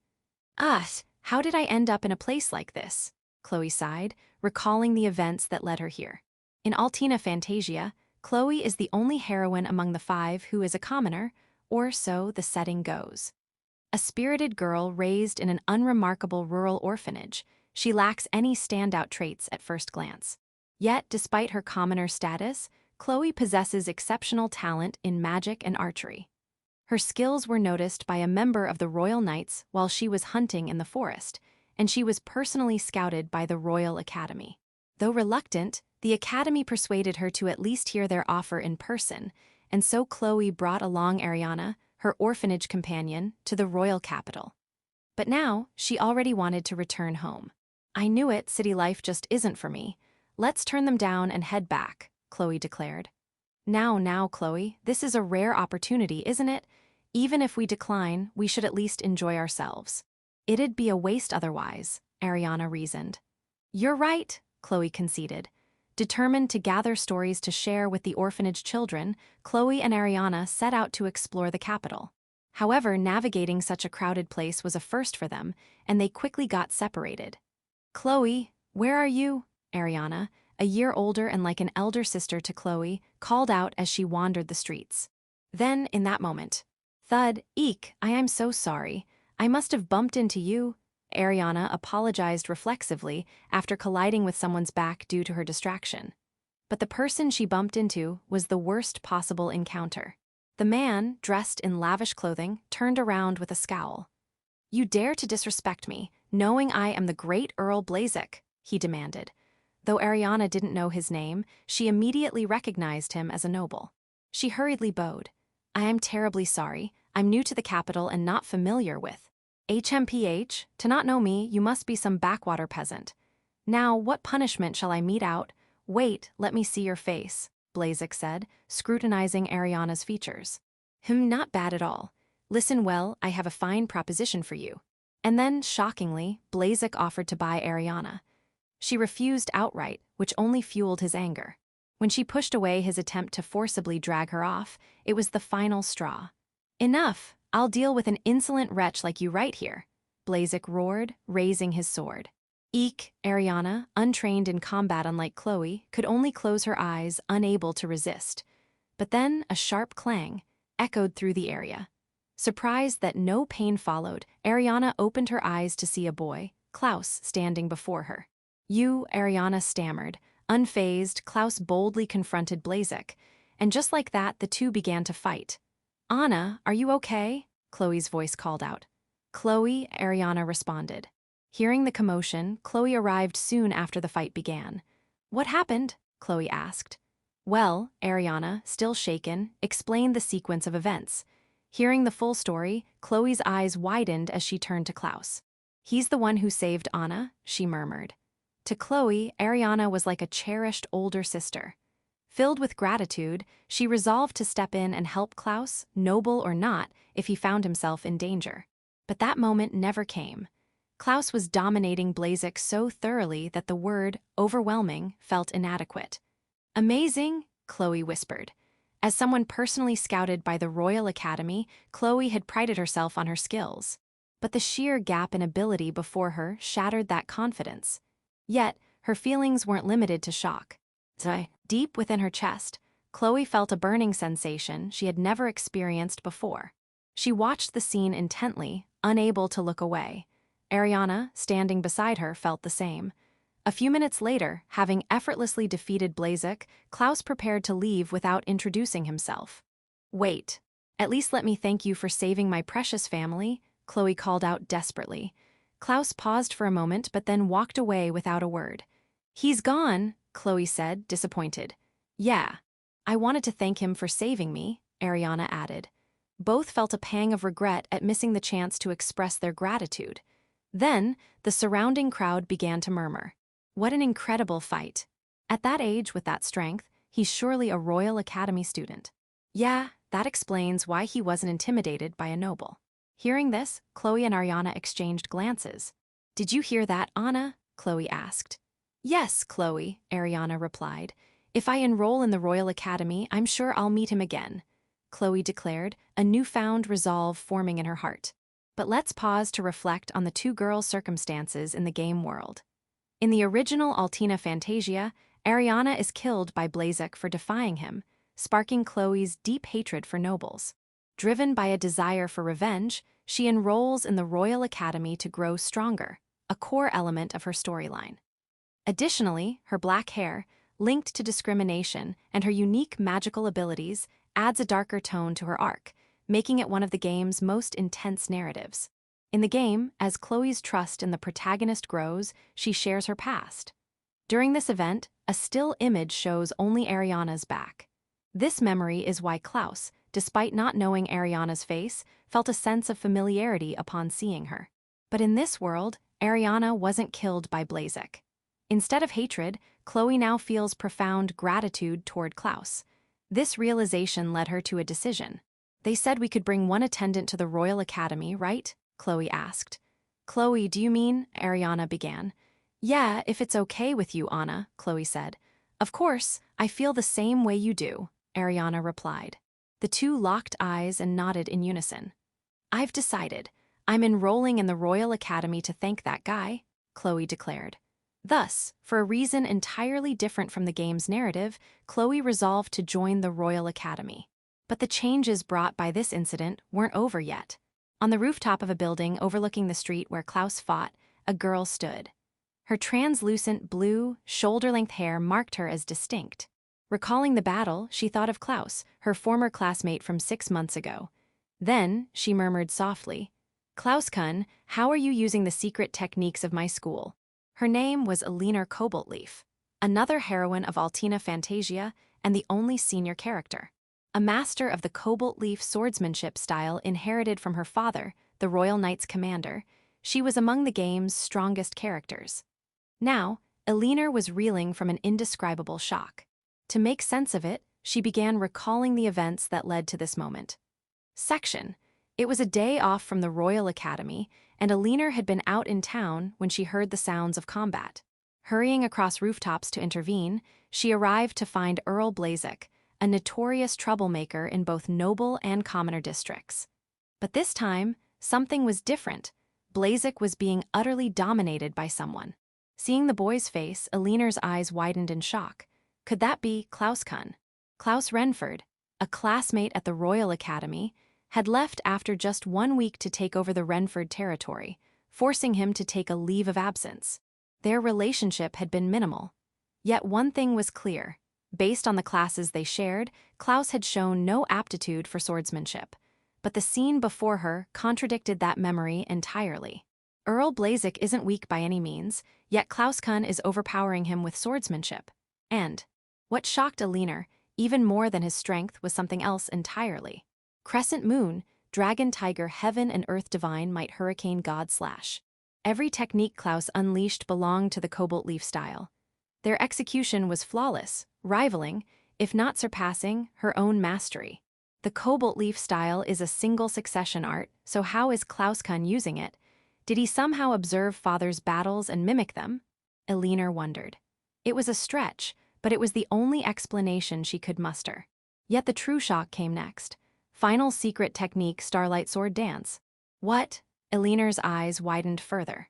How did I end up in a place like this?" Chloe sighed, recalling the events that led her here. In Altina Fantasia, Chloe is the only heroine among the five who is a commoner, or so the setting goes. A spirited girl raised in an unremarkable rural orphanage, she lacks any standout traits at first glance. Yet, despite her commoner status, Chloe possesses exceptional talent in magic and archery. Her skills were noticed by a member of the Royal Knights while she was hunting in the forest, and she was personally scouted by the Royal Academy. Though reluctant, the Academy persuaded her to at least hear their offer in person, and so Chloe brought along Ariana, her orphanage companion, to the royal capital. But now, she already wanted to return home. "I knew it, city life just isn't for me. Let's turn them down and head back," Chloe declared. Now, Chloe, this is a rare opportunity, isn't it? Even if we decline, we should at least enjoy ourselves. It'd be a waste otherwise, Ariana reasoned. "You're right," Chloe conceded. Determined to gather stories to share with the orphanage children, Chloe and Ariana set out to explore the capital. However, navigating such a crowded place was a first for them, and they quickly got separated. "Chloe, where are you?" Ariana, a year older and like an elder sister to Chloe, called out as she wandered the streets. Then, in that moment, thud, "Eek, I am so sorry. I must have bumped into you." Ariana apologized reflexively after colliding with someone's back due to her distraction. But the person she bumped into was the worst possible encounter. The man, dressed in lavish clothing, turned around with a scowl. "You dare to disrespect me, knowing I am the great Earl Blazik," he demanded. Though Ariana didn't know his name, she immediately recognized him as a noble. She hurriedly bowed. "I am terribly sorry. I'm new to the capital and not familiar with HMPH. To not know me, you must be some backwater peasant. Now, what punishment shall I mete out?" "Wait, let me see your face," Blazik said, scrutinizing Ariana's features. Not bad at all. Listen well, I have a fine proposition for you." And then, shockingly, Blazik offered to buy Ariana. She refused outright, which only fueled his anger. When she pushed away his attempt to forcibly drag her off, it was the final straw. "Enough! I'll deal with an insolent wretch like you right here," Blazik roared, raising his sword. Eek, Ariana, untrained in combat unlike Chloe, could only close her eyes, unable to resist. But then a sharp clang echoed through the area. Surprised that no pain followed, Ariana opened her eyes to see a boy, Klaus, standing before her. "You," Ariana stammered. Unfazed, Klaus boldly confronted Blazik, and just like that, the two began to fight. "Anna, are you okay?" Chloe's voice called out. "Chloe," Ariana responded. Hearing the commotion, Chloe arrived soon after the fight began. "What happened?" Chloe asked. "Well," Ariana, still shaken, explained the sequence of events. Hearing the full story, Chloe's eyes widened as she turned to Klaus. "He's the one who saved Anna," she murmured. To Chloe, Ariana was like a cherished older sister. Filled with gratitude, she resolved to step in and help Klaus, noble or not, if he found himself in danger. But that moment never came. Klaus was dominating Blazik so thoroughly that the word, overwhelming, felt inadequate. "Amazing," Chloe whispered. As someone personally scouted by the Royal Academy, Chloe had prided herself on her skills. But the sheer gap in ability before her shattered that confidence. Yet, her feelings weren't limited to shock. Deep within her chest, Chloe felt a burning sensation she had never experienced before. She watched the scene intently, unable to look away. Ariana, standing beside her, felt the same. A few minutes later, having effortlessly defeated Blazik, Klaus prepared to leave without introducing himself. "Wait. At least let me thank you for saving my precious family," Chloe called out desperately. Klaus paused for a moment but then walked away without a word. "He's gone," Chloe said, disappointed. "Yeah. I wanted to thank him for saving me," Ariana added. Both felt a pang of regret at missing the chance to express their gratitude. Then, the surrounding crowd began to murmur. What an incredible fight. At that age with that strength, he's surely a Royal Academy student. Yeah, that explains why he wasn't intimidated by a noble. Hearing this, Chloe and Ariana exchanged glances. "Did you hear that, Anna?" Chloe asked. "Yes, Chloe," Ariana replied. "If I enroll in the Royal Academy, I'm sure I'll meet him again," Chloe declared, a newfound resolve forming in her heart. But let's pause to reflect on the two girls' circumstances in the game world. In the original Altina Fantasia, Ariana is killed by Blazek for defying him, sparking Chloe's deep hatred for nobles. Driven by a desire for revenge, she enrolls in the Royal Academy to grow stronger, a core element of her storyline. Additionally, her black hair, linked to discrimination, and her unique magical abilities adds a darker tone to her arc, making it one of the game's most intense narratives. In the game, as Chloe's trust in the protagonist grows, she shares her past. During this event, a still image shows only Ariana's back. This memory is why Klaus, despite not knowing Ariana's face, felt a sense of familiarity upon seeing her. But in this world, Ariana wasn't killed by Blazek. Instead of hatred, Chloe now feels profound gratitude toward Klaus. This realization led her to a decision. "They said we could bring one attendant to the Royal Academy, right?" Chloe asked. "Chloe, do you mean?" Ariana began. "Yeah, if it's okay with you, Anna," Chloe said. "Of course, I feel the same way you do," Ariana replied. The two locked eyes and nodded in unison. "I've decided. I'm enrolling in the Royal Academy to thank that guy," Chloe declared. Thus, for a reason entirely different from the game's narrative, Chloe resolved to join the Royal Academy. But the changes brought by this incident weren't over yet. On the rooftop of a building overlooking the street where Klaus fought, a girl stood. Her translucent blue, shoulder-length hair marked her as distinct. Recalling the battle, she thought of Klaus, her former classmate from 6 months ago. Then, she murmured softly, "Klaus-kun, how are you using the secret techniques of my school?" Her name was Alina Cobaltleaf, another heroine of Altina Fantasia and the only senior character. A master of the Cobaltleaf swordsmanship style inherited from her father, the Royal Knights Commander, she was among the game's strongest characters. Now, Alina was reeling from an indescribable shock. To make sense of it, she began recalling the events that led to this moment. Section. It was a day off from the Royal Academy, and Alina had been out in town when she heard the sounds of combat. Hurrying across rooftops to intervene, she arrived to find Earl Blazek, a notorious troublemaker in both noble and commoner districts. But this time, something was different. Blazek was being utterly dominated by someone. Seeing the boy's face, Alina's eyes widened in shock. Could that be Klaus-kun? Klaus Renford, a classmate at the Royal Academy, had left after just 1 week to take over the Renford territory, forcing him to take a leave of absence. Their relationship had been minimal. Yet one thing was clear. Based on the classes they shared, Klaus had shown no aptitude for swordsmanship. But the scene before her contradicted that memory entirely. Earl Blazek isn't weak by any means, yet Klaus-kun is overpowering him with swordsmanship. And what shocked Alina, even more than his strength, was something else entirely. Crescent Moon, Dragon Tiger Heaven and Earth Divine Might Hurricane God Slash. Every technique Klaus unleashed belonged to the Cobaltleaf style. Their execution was flawless, rivaling, if not surpassing, her own mastery. The Cobaltleaf style is a single succession art, so how is Klaus-kun using it? Did he somehow observe father's battles and mimic them? Alina wondered. It was a stretch, but it was the only explanation she could muster. Yet the true shock came next. Final secret technique Starlight Sword Dance. What? Alina's eyes widened further.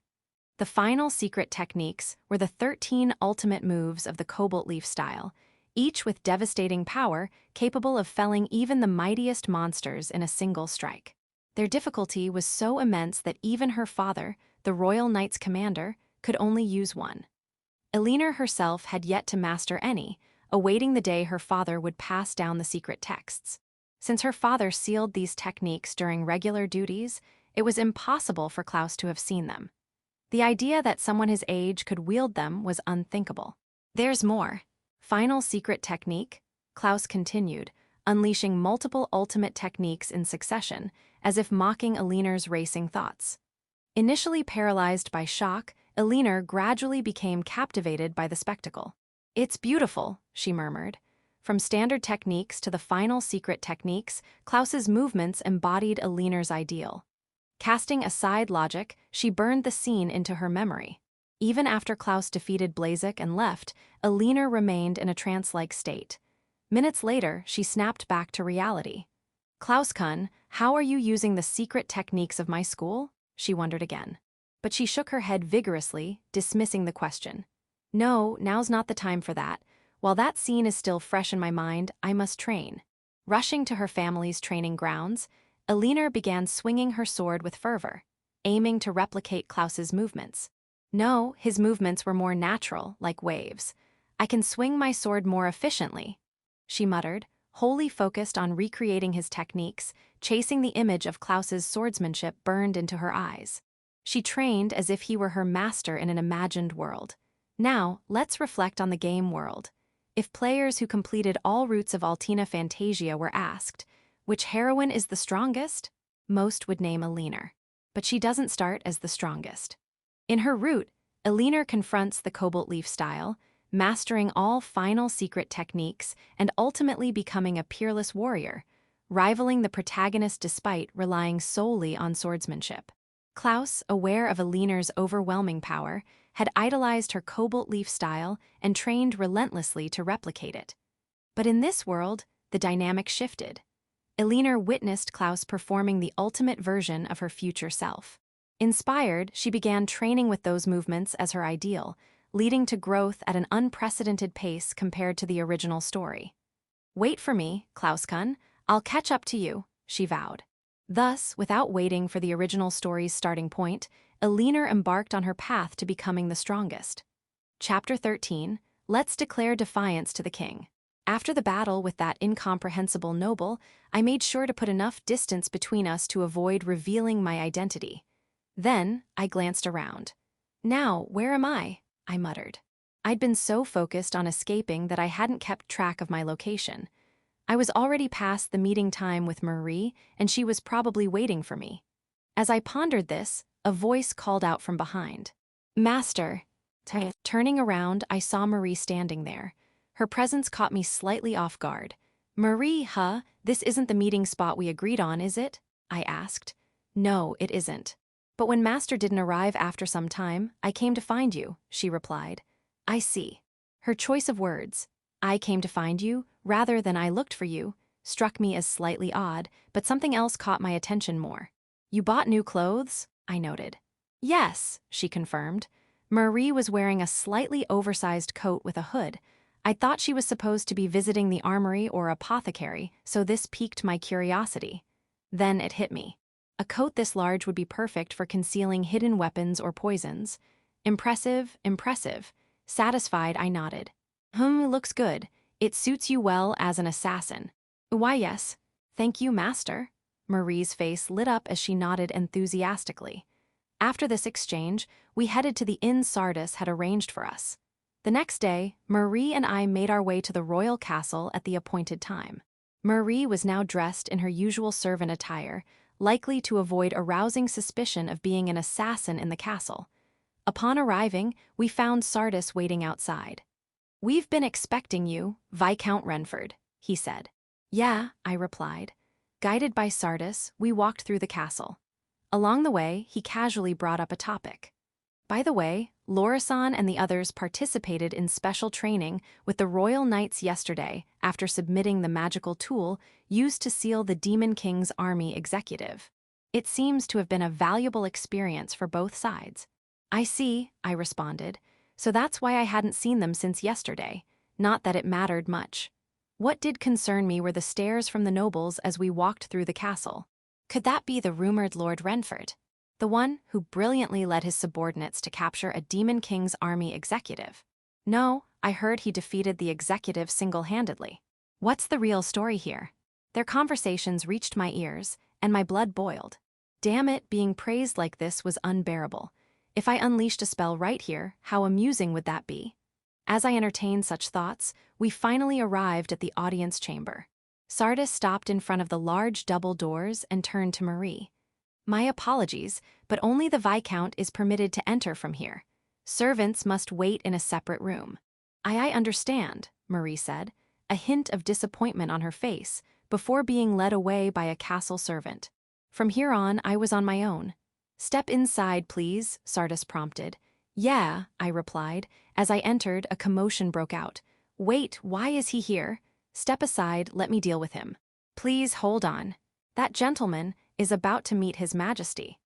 The final secret techniques were the 13 ultimate moves of the Cobaltleaf style, each with devastating power, capable of felling even the mightiest monsters in a single strike. Their difficulty was so immense that even her father, the Royal Knights Commander, could only use one. Alina herself had yet to master any, awaiting the day her father would pass down the secret texts. Since her father sealed these techniques during regular duties, it was impossible for Klaus to have seen them. The idea that someone his age could wield them was unthinkable. There's more. Final secret technique? Klaus continued, unleashing multiple ultimate techniques in succession, as if mocking Elinor's racing thoughts. Initially paralyzed by shock, Elinor gradually became captivated by the spectacle. "It's beautiful," she murmured. From standard techniques to the final secret techniques, Klaus's movements embodied Elinor's ideal. Casting aside logic, she burned the scene into her memory. Even after Klaus defeated Blazek and left, Elinor remained in a trance-like state. Minutes later, she snapped back to reality. "Klaus-kun, how are you using the secret techniques of my school?" she wondered again. But she shook her head vigorously, dismissing the question. "No, now's not the time for that. While that scene is still fresh in my mind, I must train." Rushing to her family's training grounds, Elinor began swinging her sword with fervor, aiming to replicate Klaus's movements. No, his movements were more natural, like waves. "I can swing my sword more efficiently," she muttered, wholly focused on recreating his techniques. Chasing the image of Klaus's swordsmanship burned into her eyes. She trained as if he were her master in an imagined world. Now, let's reflect on the game world. If players who completed all routes of Altina Fantasia were asked, which heroine is the strongest? Most would name Elinor. But she doesn't start as the strongest. In her route, Elinor confronts the Cobalt Leaf style, mastering all final secret techniques and ultimately becoming a peerless warrior, rivaling the protagonist despite relying solely on swordsmanship. Klaus, aware of Elinor's overwhelming power, had idolized her Cobalt Leaf style and trained relentlessly to replicate it. But in this world, the dynamic shifted. Elinor witnessed Klaus performing the ultimate version of her future self. Inspired, she began training with those movements as her ideal, leading to growth at an unprecedented pace compared to the original story. "Wait for me, Klaus-kun. I'll catch up to you," she vowed. Thus, without waiting for the original story's starting point, Elinor embarked on her path to becoming the strongest. Chapter 13, Let's Declare Defiance to the King. After the battle with that incomprehensible noble, I made sure to put enough distance between us to avoid revealing my identity. Then, I glanced around. "Now, where am I?" I muttered. I'd been so focused on escaping that I hadn't kept track of my location. I was already past the meeting time with Marie, and she was probably waiting for me. As I pondered this, a voice called out from behind. "Master." Turning around, I saw Marie standing there. Her presence caught me slightly off guard. "Marie, huh? This isn't the meeting spot we agreed on, is it?" I asked. "No, it isn't. But when Master didn't arrive after some time, I came to find you," she replied. "I see." Her choice of words, "I came to find you," rather than "I looked for you," struck me as slightly odd, but something else caught my attention more. "You bought new clothes?" I noted. "Yes," she confirmed. Marie was wearing a slightly oversized coat with a hood. I thought she was supposed to be visiting the armory or apothecary, so this piqued my curiosity. Then it hit me. A coat this large would be perfect for concealing hidden weapons or poisons. Impressive, impressive. Satisfied, I nodded. Looks good. It suits you well as an assassin." "Why, yes. Thank you, Master." Marie's face lit up as she nodded enthusiastically. After this exchange, we headed to the inn Sardis had arranged for us. The next day, Marie and I made our way to the royal castle at the appointed time. Marie was now dressed in her usual servant attire, likely to avoid arousing suspicion of being an assassin in the castle. Upon arriving, we found Sardis waiting outside. "We've been expecting you, Viscount Renford," he said. "Yeah," I replied. Guided by Sardis, we walked through the castle. Along the way, he casually brought up a topic. "By the way, Lorisan and the others participated in special training with the Royal Knights yesterday after submitting the magical tool used to seal the Demon King's army executive. It seems to have been a valuable experience for both sides." "I see," I responded. "So that's why I hadn't seen them since yesterday. Not that it mattered much. What did concern me were the stares from the nobles as we walked through the castle. Could that be the rumored Lord Renford? The one who brilliantly led his subordinates to capture a Demon King's army executive? No, I heard he defeated the executive single-handedly. What's the real story here?" Their conversations reached my ears, and my blood boiled. Damn it, being praised like this was unbearable. If I unleashed a spell right here, how amusing would that be? As I entertained such thoughts, we finally arrived at the audience chamber. Sardis stopped in front of the large double doors and turned to Marie. My apologies, but only the Viscount is permitted to enter from here. Servants must wait in a separate room. I understand, Marie said, a hint of disappointment on her face, before being led away by a castle servant. From here on, I was on my own. Step inside, please, Sardis prompted. Yeah, I replied. As I entered, a commotion broke out. Wait, why is he here? Step aside, let me deal with him. Please hold on. That gentleman is about to meet His Majesty.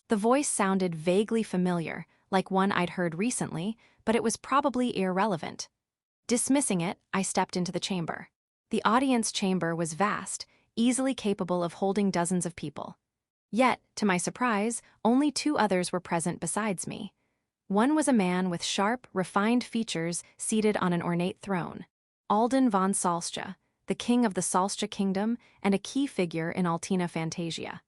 The voice sounded vaguely familiar, like one I'd heard recently, but it was probably irrelevant. Dismissing it, I stepped into the chamber. The audience chamber was vast, easily capable of holding dozens of people. Yet, to my surprise, only 2 others were present besides me. One was a man with sharp, refined features seated on an ornate throne. Alden von Salscha, the king of the Salscha kingdom and a key figure in Altina Fantasia.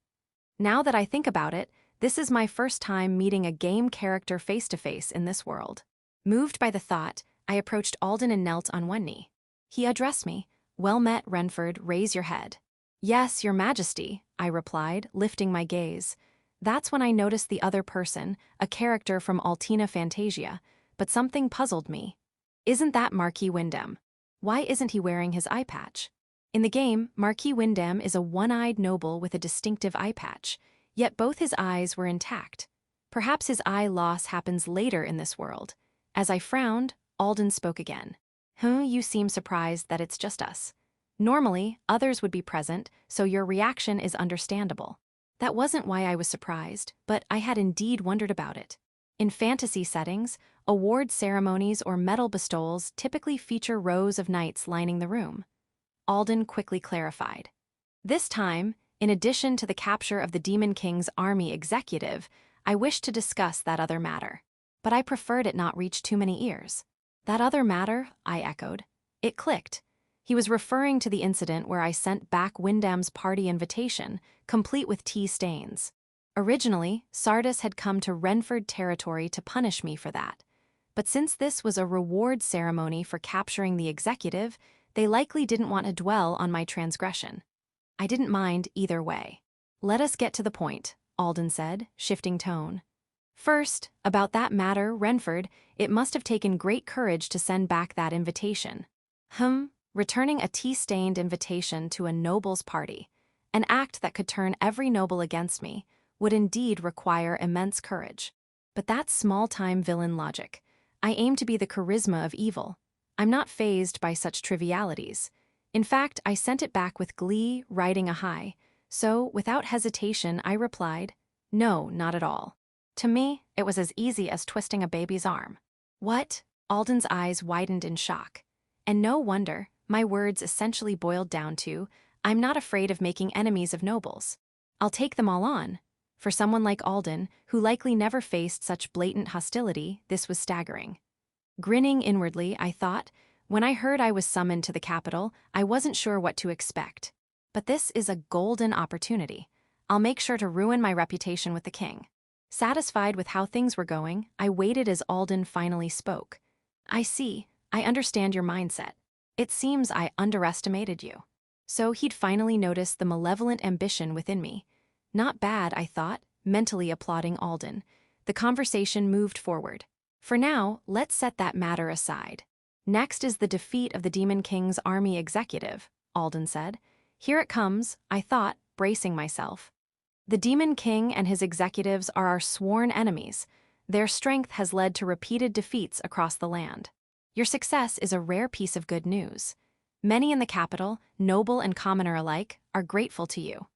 Now that I think about it, this is my first time meeting a game character face-to-face in this world. Moved by the thought, I approached Alden and knelt on one knee. He addressed me. Well met, Renford, raise your head. Yes, your majesty, I replied, lifting my gaze. That's when I noticed the other person, a character from Altina Fantasia, but something puzzled me. Isn't that Marquis Windham? Why isn't he wearing his eye patch? In the game, Marquis Windham is a one-eyed noble with a distinctive eye patch, yet both his eyes were intact. Perhaps his eye loss happens later in this world. As I frowned, Alden spoke again. You seem surprised that it's just us. Normally, others would be present, so your reaction is understandable. That wasn't why I was surprised, but I had indeed wondered about it. In fantasy settings, award ceremonies or medal bestowals typically feature rows of knights lining the room. Alden quickly clarified. This time, in addition to the capture of the Demon King's army executive, I wished to discuss that other matter. But I preferred it not reach too many ears. That other matter, I echoed. It clicked. He was referring to the incident where I sent back Windham's party invitation, complete with tea stains. Originally, Sardis had come to Renford territory to punish me for that. But since this was a reward ceremony for capturing the executive, they likely didn't want to dwell on my transgression. I didn't mind either way. Let us get to the point, Alden said, shifting tone. First, about that matter, Renford, it must have taken great courage to send back that invitation. Returning a tea-stained invitation to a noble's party, an act that could turn every noble against me, would indeed require immense courage. But that's small-time villain logic. I aim to be the charisma of evil. I'm not fazed by such trivialities. In fact, I sent it back with glee, riding a high. So, without hesitation, I replied, no, not at all. To me, it was as easy as twisting a baby's arm. What? Alden's eyes widened in shock. And no wonder, my words essentially boiled down to, I'm not afraid of making enemies of nobles. I'll take them all on. For someone like Alden, who likely never faced such blatant hostility, this was staggering. Grinning inwardly, I thought, when I heard I was summoned to the capital, I wasn't sure what to expect. But this is a golden opportunity. I'll make sure to ruin my reputation with the king. Satisfied with how things were going, I waited as Alden finally spoke. I see. I understand your mindset. It seems I underestimated you. So he'd finally noticed the malevolent ambition within me. Not bad, I thought, mentally applauding Alden. The conversation moved forward. For now, let's set that matter aside. Next is the defeat of the Demon King's army executive, Alden said. Here it comes, I thought, bracing myself. The Demon King and his executives are our sworn enemies. Their strength has led to repeated defeats across the land. Your success is a rare piece of good news. Many in the capital, noble and commoner alike, are grateful to you.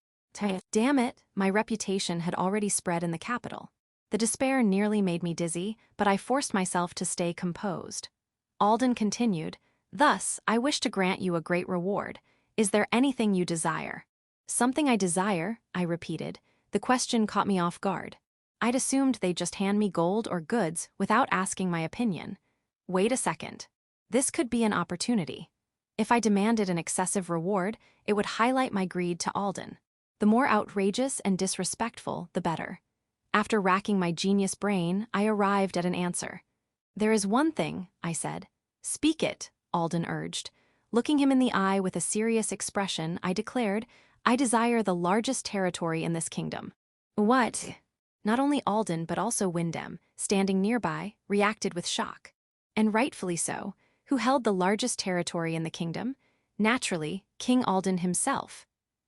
Damn it, my reputation had already spread in the capital. The despair nearly made me dizzy, but I forced myself to stay composed. Alden continued, Thus, I wish to grant you a great reward. Is there anything you desire? Something I desire, I repeated. The question caught me off guard. I'd assumed they'd just hand me gold or goods without asking my opinion. Wait a second. This could be an opportunity. If I demanded an excessive reward, it would highlight my greed to Alden. The more outrageous and disrespectful, the better. After racking my genius brain, I arrived at an answer. "There is one thing," I said. "Speak it," Alden urged. Looking him in the eye with a serious expression, I declared, "I desire the largest territory in this kingdom." "What?" Not only Alden but also Windham, standing nearby, reacted with shock. And rightfully so. Who held the largest territory in the kingdom? Naturally, King Alden himself.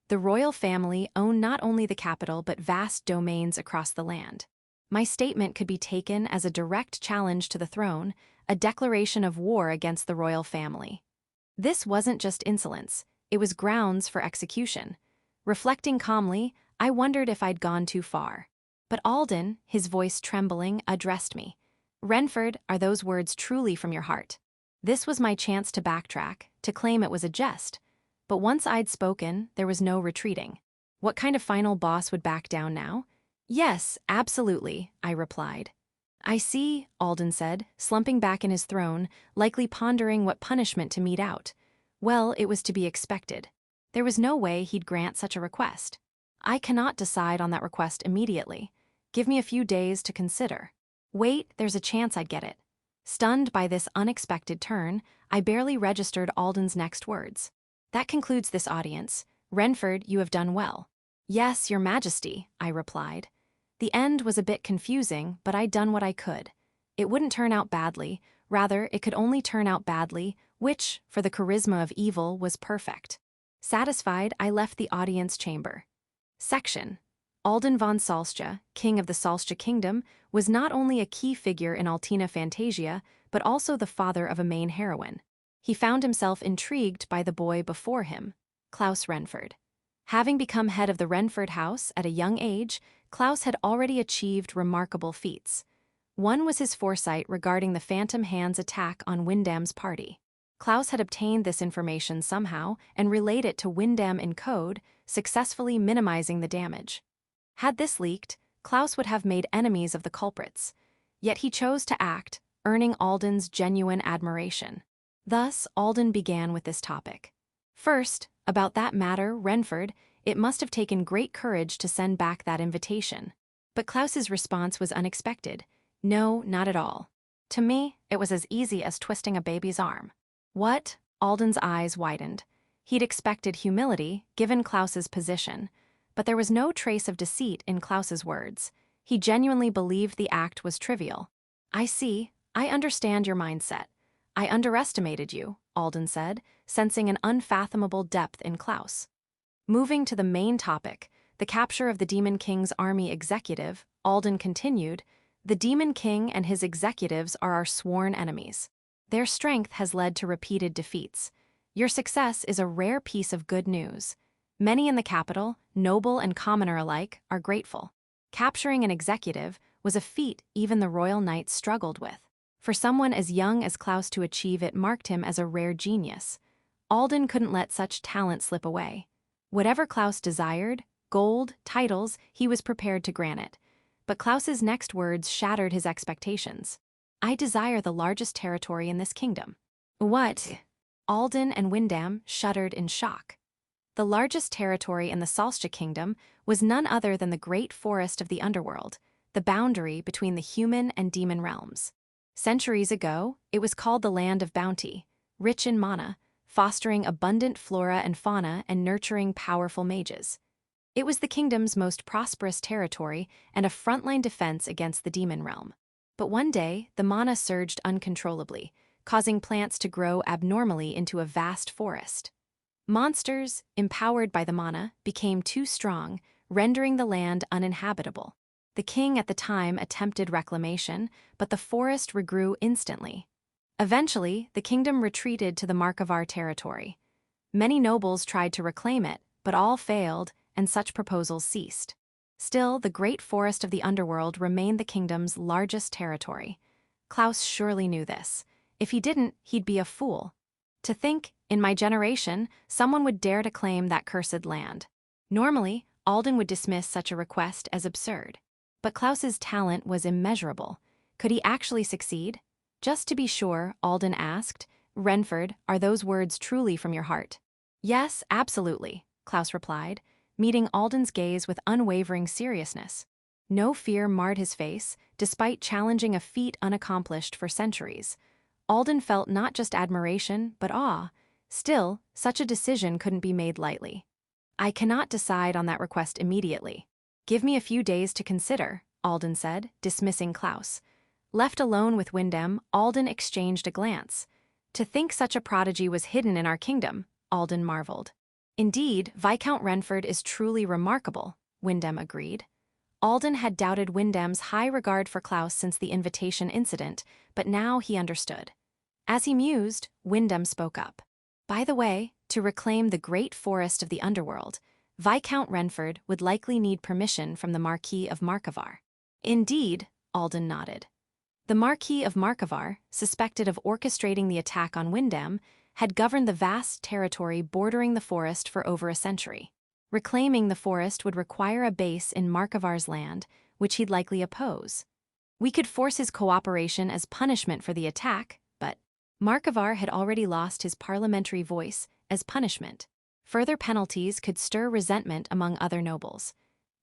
The royal family owned not only the capital but vast domains across the land. My statement could be taken as a direct challenge to the throne, a declaration of war against the royal family. This wasn't just insolence, it was grounds for execution. Reflecting calmly, I wondered if I'd gone too far. But Alden, his voice trembling, addressed me. "Renford, are those words truly from your heart?" This was my chance to backtrack, to claim it was a jest. But once I'd spoken, there was no retreating. What kind of final boss would back down now? "Yes, absolutely," I replied. "I see," Alden said, slumping back in his throne, likely pondering what punishment to mete out. Well, it was to be expected. There was no way he'd grant such a request. "I cannot decide on that request immediately. Give me a few days to consider." Wait, there's a chance I'd get it. Stunned by this unexpected turn, I barely registered Alden's next words. "That concludes this audience. Renford, you have done well." "Yes, Your Majesty," I replied. The end was a bit confusing, but I'd done what I could. It wouldn't turn out badly, rather it could only turn out badly, which, for the charisma of evil, was perfect. Satisfied, I left the audience chamber. Section. Alden von Salscha, king of the Salscha kingdom, was not only a key figure in Altina Fantasia, but also the father of a main heroine. He found himself intrigued by the boy before him, Klaus Renford. Having become head of the Renford house at a young age, Klaus had already achieved remarkable feats. One was his foresight regarding the Phantom Hand's attack on Windham's party. Klaus had obtained this information somehow and relayed it to Windham in code, successfully minimizing the damage. Had this leaked, Klaus would have made enemies of the culprits. Yet he chose to act, earning Alden's genuine admiration. Thus, Alden began with this topic. First, about that matter, Renford, it must have taken great courage to send back that invitation. But Klaus's response was unexpected. "No, not at all. To me, it was as easy as twisting a baby's arm." "What?" Alden's eyes widened. He'd expected humility, given Klaus's position. But there was no trace of deceit in Klaus's words. He genuinely believed the act was trivial. "I see. I understand your mindset. I underestimated you," Alden said, sensing an unfathomable depth in Klaus. Moving to the main topic, the capture of the Demon King's army executive, Alden continued, "The Demon King and his executives are our sworn enemies. Their strength has led to repeated defeats. Your success is a rare piece of good news. Many in the capital, noble and commoner alike, are grateful. Capturing an executive was a feat even the royal knights struggled with. For someone as young as Klaus to achieve it marked him as a rare genius. Alden couldn't let such talent slip away. Whatever Klaus desired, gold, titles, he was prepared to grant it. But Klaus's next words shattered his expectations. "I desire the largest territory in this kingdom." "What?" Alden and Windham shuddered in shock. The largest territory in the Salscha kingdom was none other than the great forest of the underworld, the boundary between the human and demon realms. Centuries ago, it was called the Land of Bounty, rich in mana, fostering abundant flora and fauna and nurturing powerful mages. It was the kingdom's most prosperous territory and a frontline defense against the demon realm. But one day, the mana surged uncontrollably, causing plants to grow abnormally into a vast forest. Monsters, empowered by the mana, became too strong, rendering the land uninhabitable. The king at the time attempted reclamation, but the forest regrew instantly. Eventually, the kingdom retreated to the Markovar territory. Many nobles tried to reclaim it, but all failed, and such proposals ceased. Still, the great forest of the underworld remained the kingdom's largest territory. Klaus surely knew this. If he didn't, he'd be a fool. To think, in my generation, someone would dare to claim that cursed land. Normally, Alden would dismiss such a request as absurd. But Klaus's talent was immeasurable. Could he actually succeed? Just to be sure, Alden asked, "Renford, are those words truly from your heart?" "Yes, absolutely," Klaus replied, meeting Alden's gaze with unwavering seriousness. No fear marred his face, despite challenging a feat unaccomplished for centuries. Alden felt not just admiration, but awe. Still, such a decision couldn't be made lightly. I cannot decide on that request immediately. Give me a few days to consider, Alden said, dismissing Klaus. Left alone with Wyndham, Alden exchanged a glance. To think such a prodigy was hidden in our kingdom, Alden marveled. Indeed, Viscount Renford is truly remarkable, Wyndham agreed. Alden had doubted Wyndham's high regard for Klaus since the invitation incident, but now he understood. As he mused, Wyndham spoke up. By the way, to reclaim the great forest of the underworld, Viscount Renford would likely need permission from the Marquis of Markivar. Indeed, Alden nodded. The Marquis of Markivar, suspected of orchestrating the attack on Wyndham, had governed the vast territory bordering the forest for over a century. Reclaiming the forest would require a base in Markivar's land, which he'd likely oppose. We could force his cooperation as punishment for the attack, but Markivar had already lost his parliamentary voice as punishment. Further penalties could stir resentment among other nobles.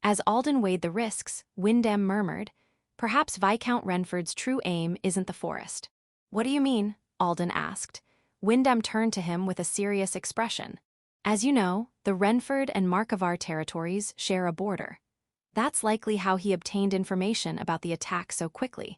As Alden weighed the risks, Wyndham murmured, "Perhaps Viscount Renford's true aim isn't the forest." "What do you mean?" Alden asked. Wyndham turned to him with a serious expression. "As you know, the Renford and Markivar territories share a border. That's likely how he obtained information about the attack so quickly,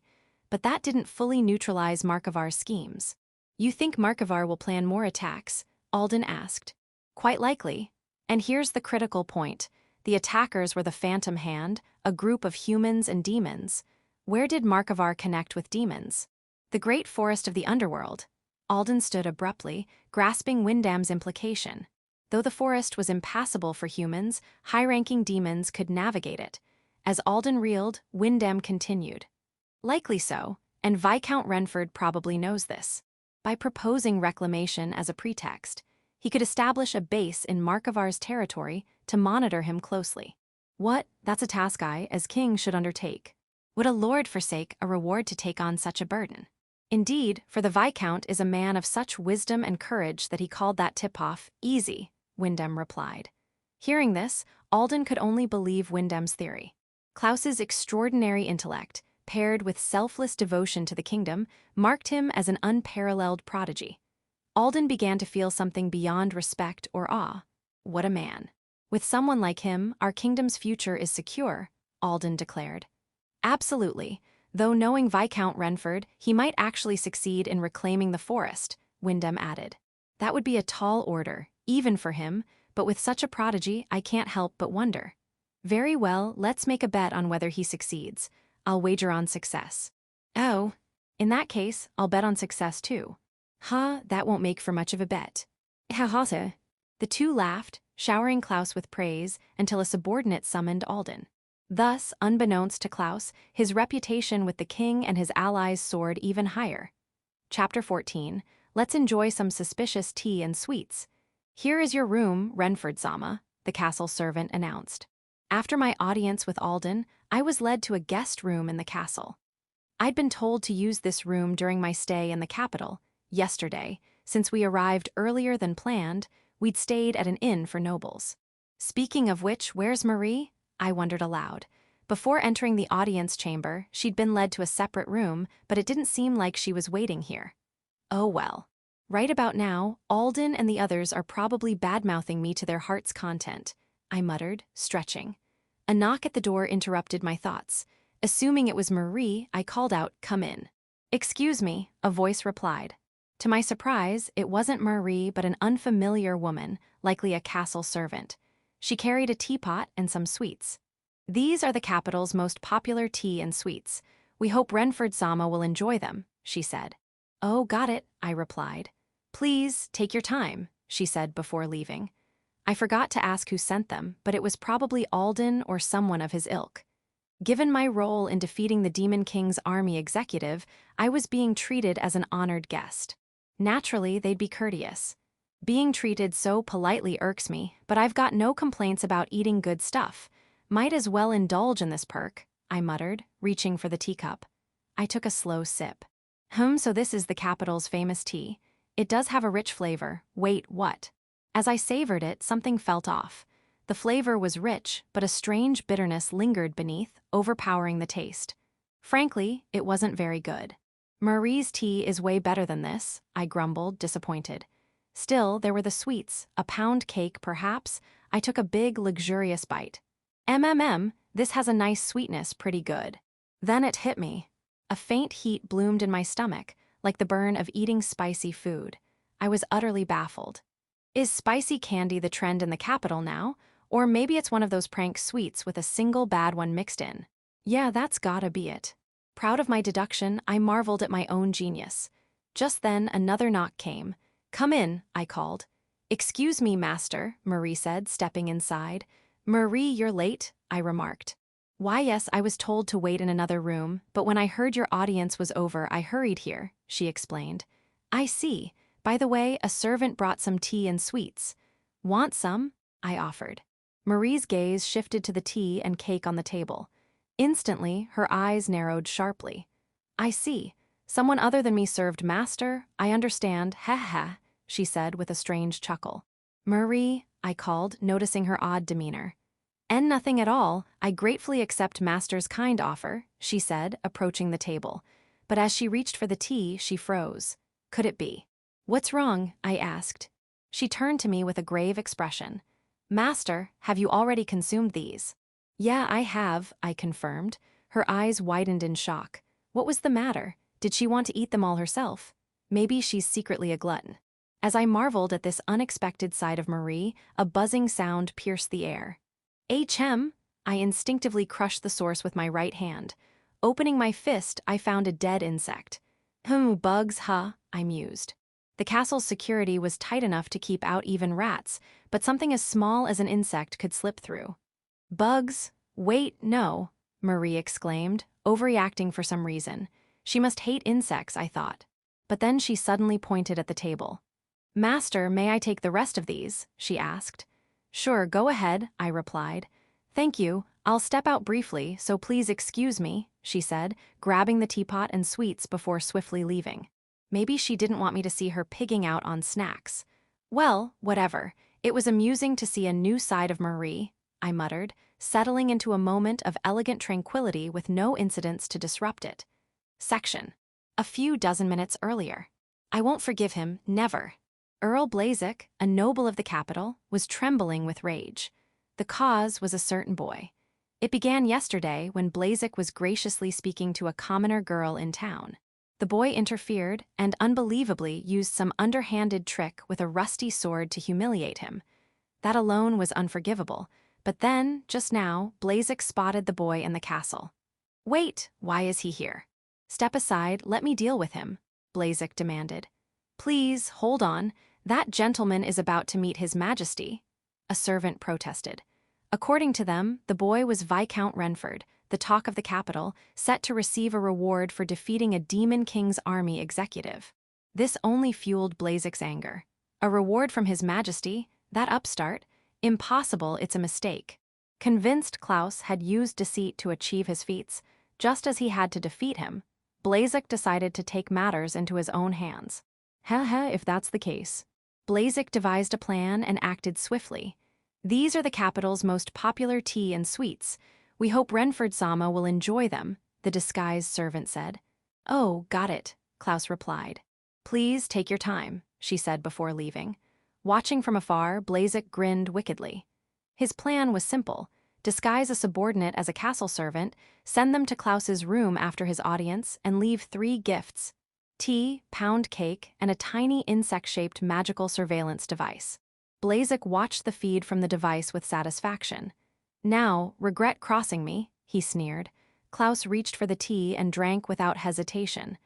but that didn't fully neutralize Markivar's schemes." "You think Markivar will plan more attacks?" Alden asked. "Quite likely. And here's the critical point. The attackers were the Phantom Hand, a group of humans and demons. Where did Markivar connect with demons? The great forest of the underworld." Alden stood abruptly, grasping Wyndham's implication. Though the forest was impassable for humans, high-ranking demons could navigate it. As Alden reeled, Wyndham continued. "Likely so, and Viscount Renford probably knows this. By proposing reclamation as a pretext, he could establish a base in Markivar's territory to monitor him closely. That's a task I, as king, should undertake. Would a lord forsake a reward to take on such a burden? Indeed, for the Viscount is a man of such wisdom and courage that he called that tip-off easy," Wyndham replied. Hearing this, Alden could only believe Wyndham's theory. Klaus's extraordinary intellect, paired with selfless devotion to the kingdom, marked him as an unparalleled prodigy. Alden began to feel something beyond respect or awe. What a man. "With someone like him, our kingdom's future is secure," Alden declared. "Absolutely. Though knowing Viscount Renford, he might actually succeed in reclaiming the forest," Wyndham added. "That would be a tall order, even for him, but with such a prodigy, I can't help but wonder." "Very well, let's make a bet on whether he succeeds. I'll wager on success." "Oh, in that case, I'll bet on success too." That won't make for much of a bet." "Ha." The two laughed, showering Klaus with praise until a subordinate summoned Alden. Thus, unbeknownst to Klaus, his reputation with the king and his allies soared even higher. Chapter 14. Let's enjoy some suspicious tea and sweets. "Here is your room, Renford-sama," the castle servant announced. After my audience with Alden, I was led to a guest room in the castle. I'd been told to use this room during my stay in the capital. Yesterday, since we arrived earlier than planned, we'd stayed at an inn for nobles. Speaking of which, where's Marie? I wondered aloud. Before entering the audience chamber, she'd been led to a separate room, but it didn't seem like she was waiting here. Oh well. Right about now, Alden and the others are probably bad-mouthing me to their heart's content, I muttered, stretching. A knock at the door interrupted my thoughts. Assuming it was Marie, I called out, "Come in." "Excuse me," a voice replied. To my surprise, it wasn't Marie but an unfamiliar woman, likely a castle servant. She carried a teapot and some sweets. "These are the capital's most popular tea and sweets. We hope Renford-sama will enjoy them," she said. "Oh, got it," I replied. "Please, take your time," she said before leaving. I forgot to ask who sent them, but it was probably Alden or someone of his ilk. Given my role in defeating the Demon King's army executive, I was being treated as an honored guest. Naturally, they'd be courteous. Being treated so politely irks me, but I've got no complaints about eating good stuff. Might as well indulge in this perk, I muttered, reaching for the teacup. I took a slow sip. So this is the capital's famous tea. It does have a rich flavor. Wait, what? As I savored it, something felt off. The flavor was rich, but a strange bitterness lingered beneath, overpowering the taste. Frankly, it wasn't very good. Marie's tea is way better than this, I grumbled, disappointed. Still, there were the sweets, a pound cake perhaps. I took a big, luxurious bite. This has a nice sweetness, pretty good. Then it hit me. A faint heat bloomed in my stomach, like the burn of eating spicy food. I was utterly baffled. Is spicy candy the trend in the capital now? Or maybe it's one of those prank sweets with a single bad one mixed in. Yeah, that's gotta be it. Proud of my deduction, I marveled at my own genius. Just then, another knock came. Come in, I called. Excuse me, master, Marie said, stepping inside. Marie, you're late, I remarked. Why, yes, I was told to wait in another room, but when I heard your audience was over, I hurried here, she explained. I see. By the way, a servant brought some tea and sweets. Want some? I offered. Marie's gaze shifted to the tea and cake on the table. Instantly, her eyes narrowed sharply. I see. Someone other than me served master? I understand, heh, she said with a strange chuckle. Marie, I called, noticing her odd demeanor. And nothing at all, I gratefully accept master's kind offer, she said, approaching the table. But as she reached for the tea, she froze. Could it be? What's wrong? I asked. She turned to me with a grave expression. Master, have you already consumed these? Yeah, I have, I confirmed. Her eyes widened in shock. What was the matter? Did she want to eat them all herself? Maybe she's secretly a glutton. As I marveled at this unexpected side of Marie, a buzzing sound pierced the air. Hm! I instinctively crushed the source with my right hand. Opening my fist, I found a dead insect. Bugs, huh? I mused. The castle's security was tight enough to keep out even rats, but something as small as an insect could slip through. Bugs? Wait, no, Marie exclaimed, overreacting for some reason. She must hate insects, I thought. But then she suddenly pointed at the table. Master, may I take the rest of these? She asked. Sure, go ahead, I replied. Thank you, I'll step out briefly, so please excuse me, she said, grabbing the teapot and sweets before swiftly leaving. Maybe she didn't want me to see her pigging out on snacks. Well, whatever. It was amusing to see a new side of Marie, I muttered, settling into a moment of elegant tranquility with no incidents to disrupt it. Section. A few dozen minutes earlier. I won't forgive him, never. Earl Blazik, a noble of the capital, was trembling with rage. The cause was a certain boy. It began yesterday when Blazik was graciously speaking to a commoner girl in town. The boy interfered and unbelievably used some underhanded trick with a rusty sword to humiliate him. That alone was unforgivable, but then, just now, Blazik spotted the boy in the castle. Wait, why is he here? Step aside, let me deal with him, Blazik demanded. Please, hold on. That gentleman is about to meet His Majesty, a servant protested. According to them, the boy was Viscount Renford, the talk of the capital, set to receive a reward for defeating a Demon King's army executive. This only fueled Blazik's anger. A reward from His Majesty? That upstart? Impossible, it's a mistake. Convinced Klaus had used deceit to achieve his feats, just as he had to defeat him, Blazik decided to take matters into his own hands. If that's the case. Blazik devised a plan and acted swiftly. These are the capital's most popular tea and sweets. We hope Renford-sama will enjoy them, the disguised servant said. Oh, got it, Klaus replied. Please take your time, she said before leaving. Watching from afar, Blazik grinned wickedly. His plan was simple. Disguise a subordinate as a castle servant, send them to Klaus's room after his audience, and leave 3 gifts: tea, pound cake, and a tiny insect-shaped magical surveillance device. Blazik watched the feed from the device with satisfaction. Now, regret crossing me, he sneered. Klaus reached for the tea and drank without hesitation.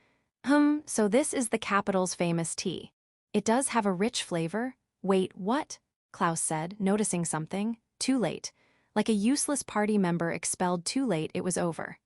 So this is the capital's famous tea. It does have a rich flavor. Wait, what? Klaus said, noticing something. Too late. Like a useless party member expelled too late, it was over.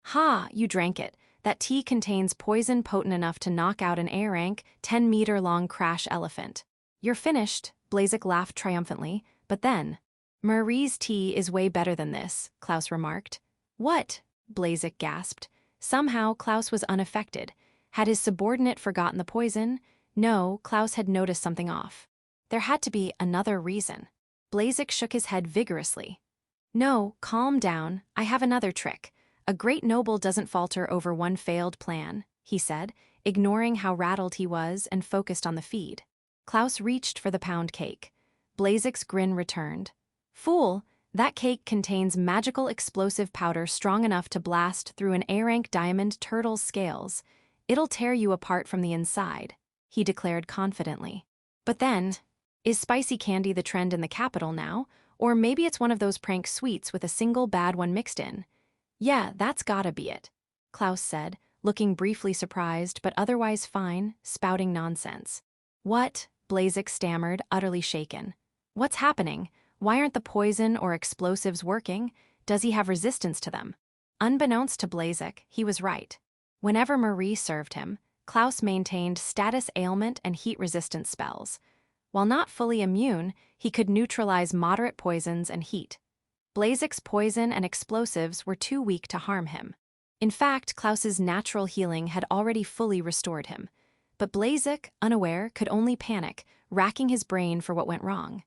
Ha, you drank it. That tea contains poison potent enough to knock out an A-rank, 10-meter-long crash elephant. You're finished, Blazik laughed triumphantly, but then, Marie's tea is way better than this, Klaus remarked. What? Blazik gasped. Somehow, Klaus was unaffected. Had his subordinate forgotten the poison? No, Klaus had noticed something off. There had to be another reason. Blazik shook his head vigorously. No, calm down, I have another trick. A great noble doesn't falter over one failed plan, he said, ignoring how rattled he was and focused on the feed. Klaus reached for the pound cake. Blazik's grin returned. Fool, that cake contains magical explosive powder strong enough to blast through an A-rank diamond turtle's scales. It'll tear you apart from the inside, he declared confidently. But then, is spicy candy the trend in the capital now? Or maybe it's one of those prank sweets with a single bad one mixed in. Yeah, that's gotta be it, Klaus said, looking briefly surprised but otherwise fine, spouting nonsense. What? Blazik stammered, utterly shaken. What's happening? Why aren't the poison or explosives working? Does he have resistance to them? Unbeknownst to Blazik, he was right. Whenever Marie served him, Klaus maintained status ailment and heat-resistant spells. While not fully immune, he could neutralize moderate poisons and heat. Blazik's poison and explosives were too weak to harm him. In fact, Klaus's natural healing had already fully restored him. But Blazik, unaware, could only panic, racking his brain for what went wrong.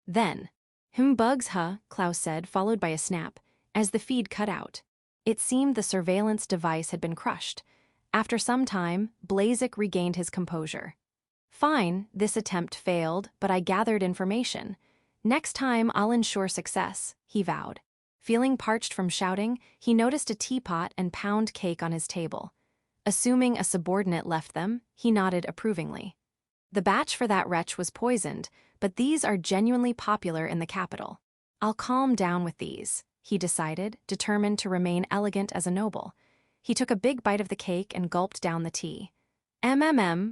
Then, bugs, huh, Klaus said, followed by a snap, as the feed cut out. It seemed the surveillance device had been crushed. After some time, Blazik regained his composure. Fine, this attempt failed, but I gathered information. Next time I'll ensure success, he vowed. Feeling parched from shouting, he noticed a teapot and pound cake on his table. Assuming a subordinate left them, he nodded approvingly. The batch for that wretch was poisoned, but these are genuinely popular in the capital. I'll calm down with these, he decided, determined to remain elegant as a noble. He took a big bite of the cake and gulped down the tea.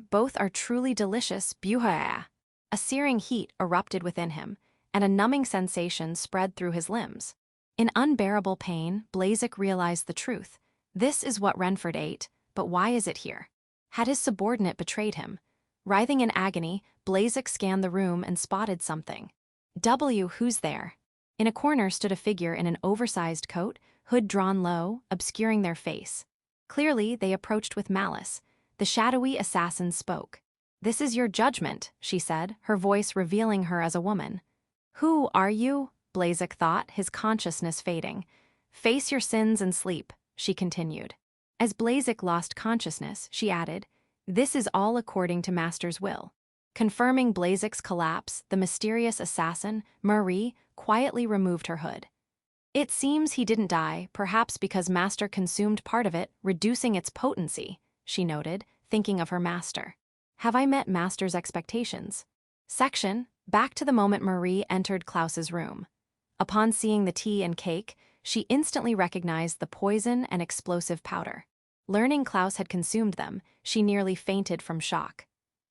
Both are truly delicious, buhaya. A searing heat erupted within him, and a numbing sensation spread through his limbs. In unbearable pain, Blazik realized the truth. This is what Renford ate, but why is it here? Had his subordinate betrayed him? Writhing in agony, Blazik scanned the room and spotted something. Who's there? In a corner stood a figure in an oversized coat, hood drawn low, obscuring their face. Clearly, they approached with malice. The shadowy assassin spoke. This is your judgment, she said, her voice revealing her as a woman. Who are you? Blazik thought, his consciousness fading. Face your sins and sleep, she continued. As Blazik lost consciousness, she added, this is all according to Master's will. Confirming Blazik's collapse, the mysterious assassin, Marie, quietly removed her hood. It seems he didn't die, perhaps because Master consumed part of it, reducing its potency, she noted, thinking of her master. Have I met Master's expectations? Section, back to the moment Marie entered Klaus's room. Upon seeing the tea and cake, she instantly recognized the poison and explosive powder. Learning Klaus had consumed them, she nearly fainted from shock.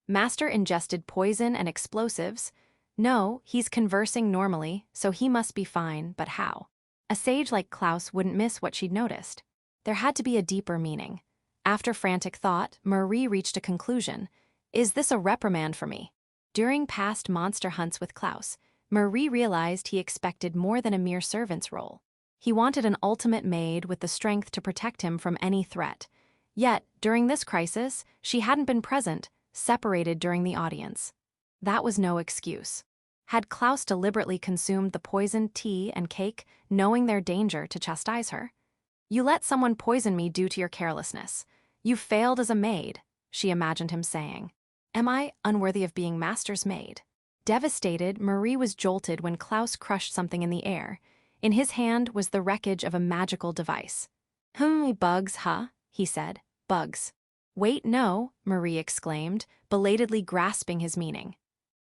Master ingested poison and explosives? No, he's conversing normally, so he must be fine, but how? A sage like Klaus wouldn't miss what she'd noticed. There had to be a deeper meaning. After frantic thought, Marie reached a conclusion. Is this a reprimand for me? During past monster hunts with Klaus, Marie realized he expected more than a mere servant's role. He wanted an ultimate maid with the strength to protect him from any threat. Yet, during this crisis, she hadn't been present, separated during the audience. That was no excuse. Had Klaus deliberately consumed the poisoned tea and cake, knowing their danger to chastise her? You let someone poison me due to your carelessness. You failed as a maid, she imagined him saying. Am I unworthy of being Master's maid? Devastated, Marie was jolted when Klaus crushed something in the air. In his hand was the wreckage of a magical device. Bugs, huh? He said. Bugs. Wait, no, Marie exclaimed, belatedly grasping his meaning.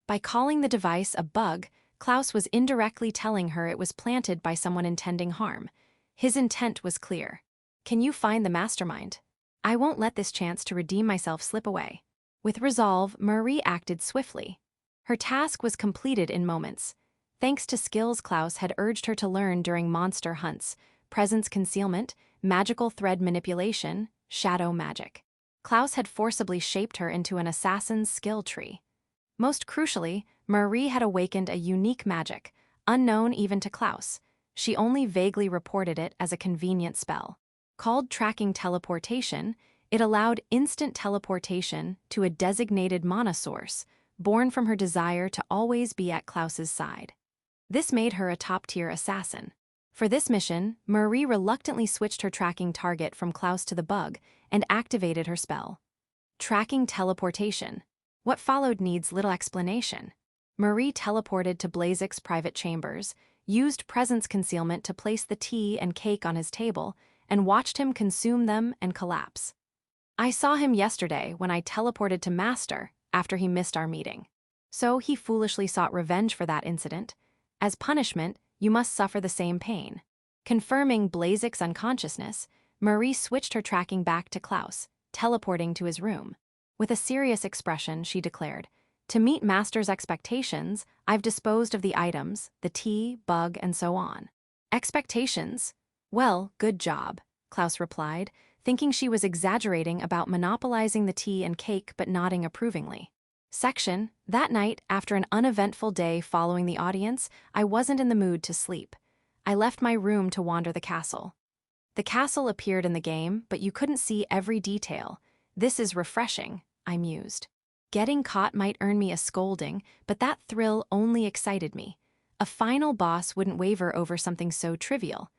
By calling the device a bug, Klaus was indirectly telling her it was planted by someone intending harm. His intent was clear. Can you find the mastermind? I won't let this chance to redeem myself slip away. With resolve, Marie acted swiftly. Her task was completed in moments. Thanks to skills Klaus had urged her to learn during monster hunts, presence concealment, magical thread manipulation, shadow magic. Klaus had forcibly shaped her into an assassin's skill tree. Most crucially, Marie had awakened a unique magic, unknown even to Klaus. She only vaguely reported it as a convenient spell. Called tracking teleportation, it allowed instant teleportation to a designated mana source, born from her desire to always be at Klaus's side. This made her a top-tier assassin. For this mission, Marie reluctantly switched her tracking target from Klaus to the bug and activated her spell. Tracking teleportation. What followed needs little explanation. Marie teleported to Blazek's private chambers, used presence concealment to place the tea and cake on his table, and watched him consume them and collapse. I saw him yesterday when I teleported to Master after he missed our meeting. So he foolishly sought revenge for that incident. As punishment, you must suffer the same pain. Confirming Blazek's unconsciousness, Marie switched her tracking back to Klaus, teleporting to his room. With a serious expression, she declared, "To meet Master's expectations, I've disposed of the items, the tea, bug, and so on." Expectations? Well, good job, Klaus replied, thinking she was exaggerating about monopolizing the tea and cake but nodding approvingly. Section: That night, after an uneventful day following the audience, I wasn't in the mood to sleep. I left my room to wander the castle. The castle appeared in the game, but you couldn't see every detail. This is refreshing, I mused. Getting caught might earn me a scolding, but that thrill only excited me. A final boss wouldn't waver over something so trivial.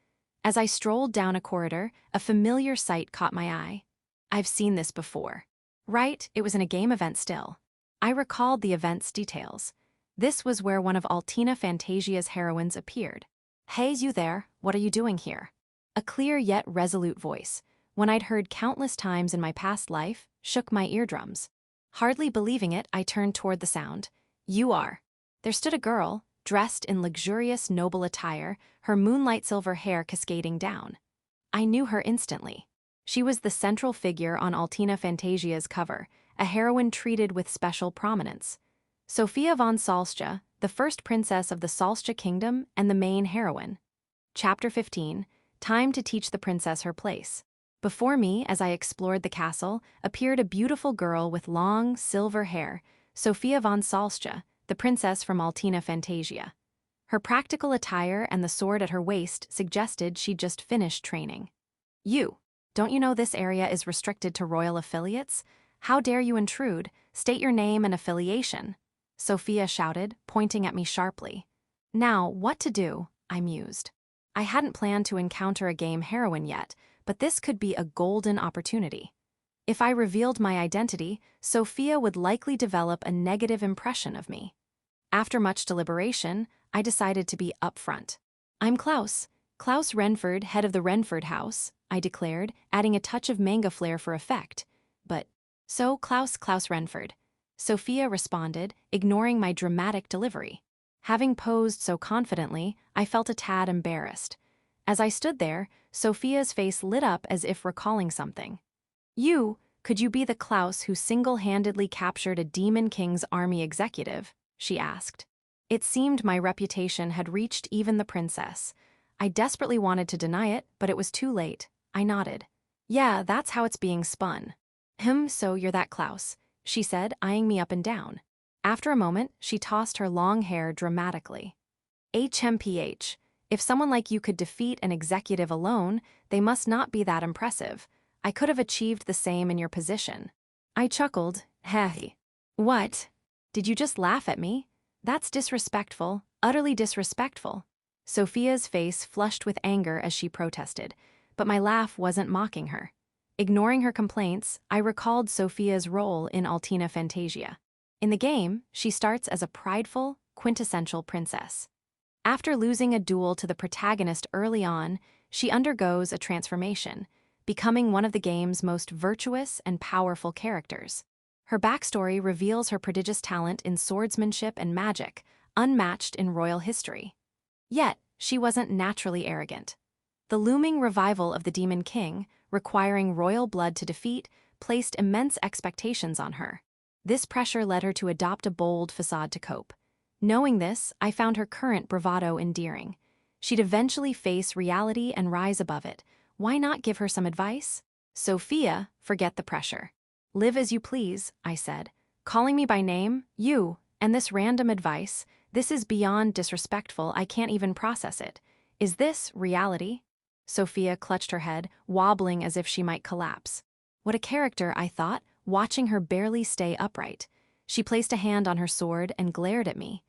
As I strolled down a corridor, a familiar sight caught my eye. I've seen this before. Right, it was in a game event still. I recalled the event's details. This was where one of Altina Fantasia's heroines appeared. "Hey, you there, what are you doing here?" A clear yet resolute voice, one I'd heard countless times in my past life, shook my eardrums. Hardly believing it, I turned toward the sound. "You are." There stood a girl, dressed in luxurious noble attire, her moonlight silver hair cascading down. I knew her instantly. She was the central figure on Altina Fantasia's cover, a heroine treated with special prominence. Sophia von Salscha, the first princess of the Salscha kingdom and the main heroine. Chapter 15, Time to teach the princess her place. Before me, as I explored the castle, appeared a beautiful girl with long, silver hair, Sophia von Salscha, the princess from Altina Fantasia. Her practical attire and the sword at her waist suggested she'd just finished training. Don't you know this area is restricted to royal affiliates? How dare you intrude? State your name and affiliation," Sophia shouted, pointing at me sharply. Now, what to do? I mused. I hadn't planned to encounter a game heroine yet, but this could be a golden opportunity. If I revealed my identity, Sophia would likely develop a negative impression of me. After much deliberation, I decided to be upfront. "I'm Klaus Renford, head of the Renford house," I declared, adding a touch of manga flair for effect. "But, so Klaus Renford," Sophia responded, ignoring my dramatic delivery. Having posed so confidently, I felt a tad embarrassed. As I stood there, Sophia's face lit up as if recalling something. Could you be the Klaus who single-handedly captured a Demon King's army executive?" she asked. It seemed my reputation had reached even the princess. I desperately wanted to deny it, but it was too late. I nodded. "Yeah, that's how it's being spun." So you're that Klaus," she said, eyeing me up and down. After a moment, she tossed her long hair dramatically. "HMPH. If someone like you could defeat an executive alone, they must not be that impressive. I could have achieved the same in your position." I chuckled. "Heh. What? Did you just laugh at me? That's disrespectful, utterly disrespectful." Sophia's face flushed with anger as she protested, but my laugh wasn't mocking her. Ignoring her complaints, I recalled Sophia's role in Altina Fantasia. In the game, she starts as a prideful, quintessential princess. After losing a duel to the protagonist early on, she undergoes a transformation, becoming one of the game's most virtuous and powerful characters. Her backstory reveals her prodigious talent in swordsmanship and magic, unmatched in royal history. Yet, she wasn't naturally arrogant. The looming revival of the Demon King, requiring royal blood to defeat, placed immense expectations on her. This pressure led her to adopt a bold facade to cope. Knowing this, I found her current bravado endearing. She'd eventually face reality and rise above it. Why not give her some advice? "Sophia, forget the pressure. Live as you please," I said. "Calling me by name, and this random advice, this is beyond disrespectful. I can't even process it. Is this reality?" Sophia clutched her head, wobbling as if she might collapse. What a character, I thought, watching her barely stay upright. She placed a hand on her sword and glared at me.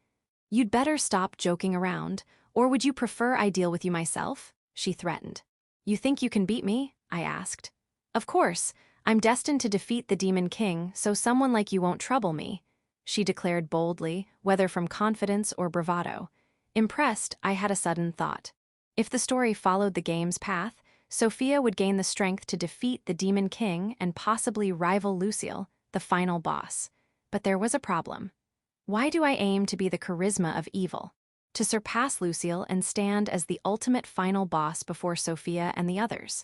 You'd better stop joking around, or would you prefer I deal with you myself? She threatened. You think you can beat me? I asked. Of course, I'm destined to defeat the Demon King, so someone like you won't trouble me, she declared boldly, whether from confidence or bravado. Impressed, I had a sudden thought. If the story followed the game's path, Sophia would gain the strength to defeat the Demon King and possibly rival Lucille, the final boss. But there was a problem. Why do I aim to be the charisma of evil? To surpass Lucille and stand as the ultimate final boss before Sophia and the others.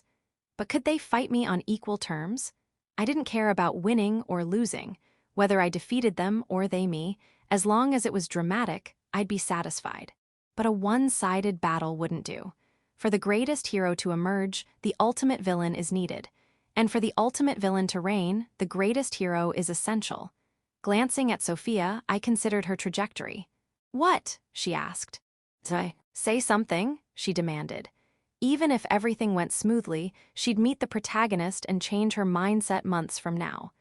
But could they fight me on equal terms? I didn't care about winning or losing, whether I defeated them or they me. As long as it was dramatic, I'd be satisfied. But a one-sided battle wouldn't do. For the greatest hero to emerge, the ultimate villain is needed. And for the ultimate villain to reign, the greatest hero is essential. Glancing at Sophia, I considered her trajectory. What? She asked. Say something, she demanded. Even if everything went smoothly, she'd meet the protagonist and change her mindset months from now.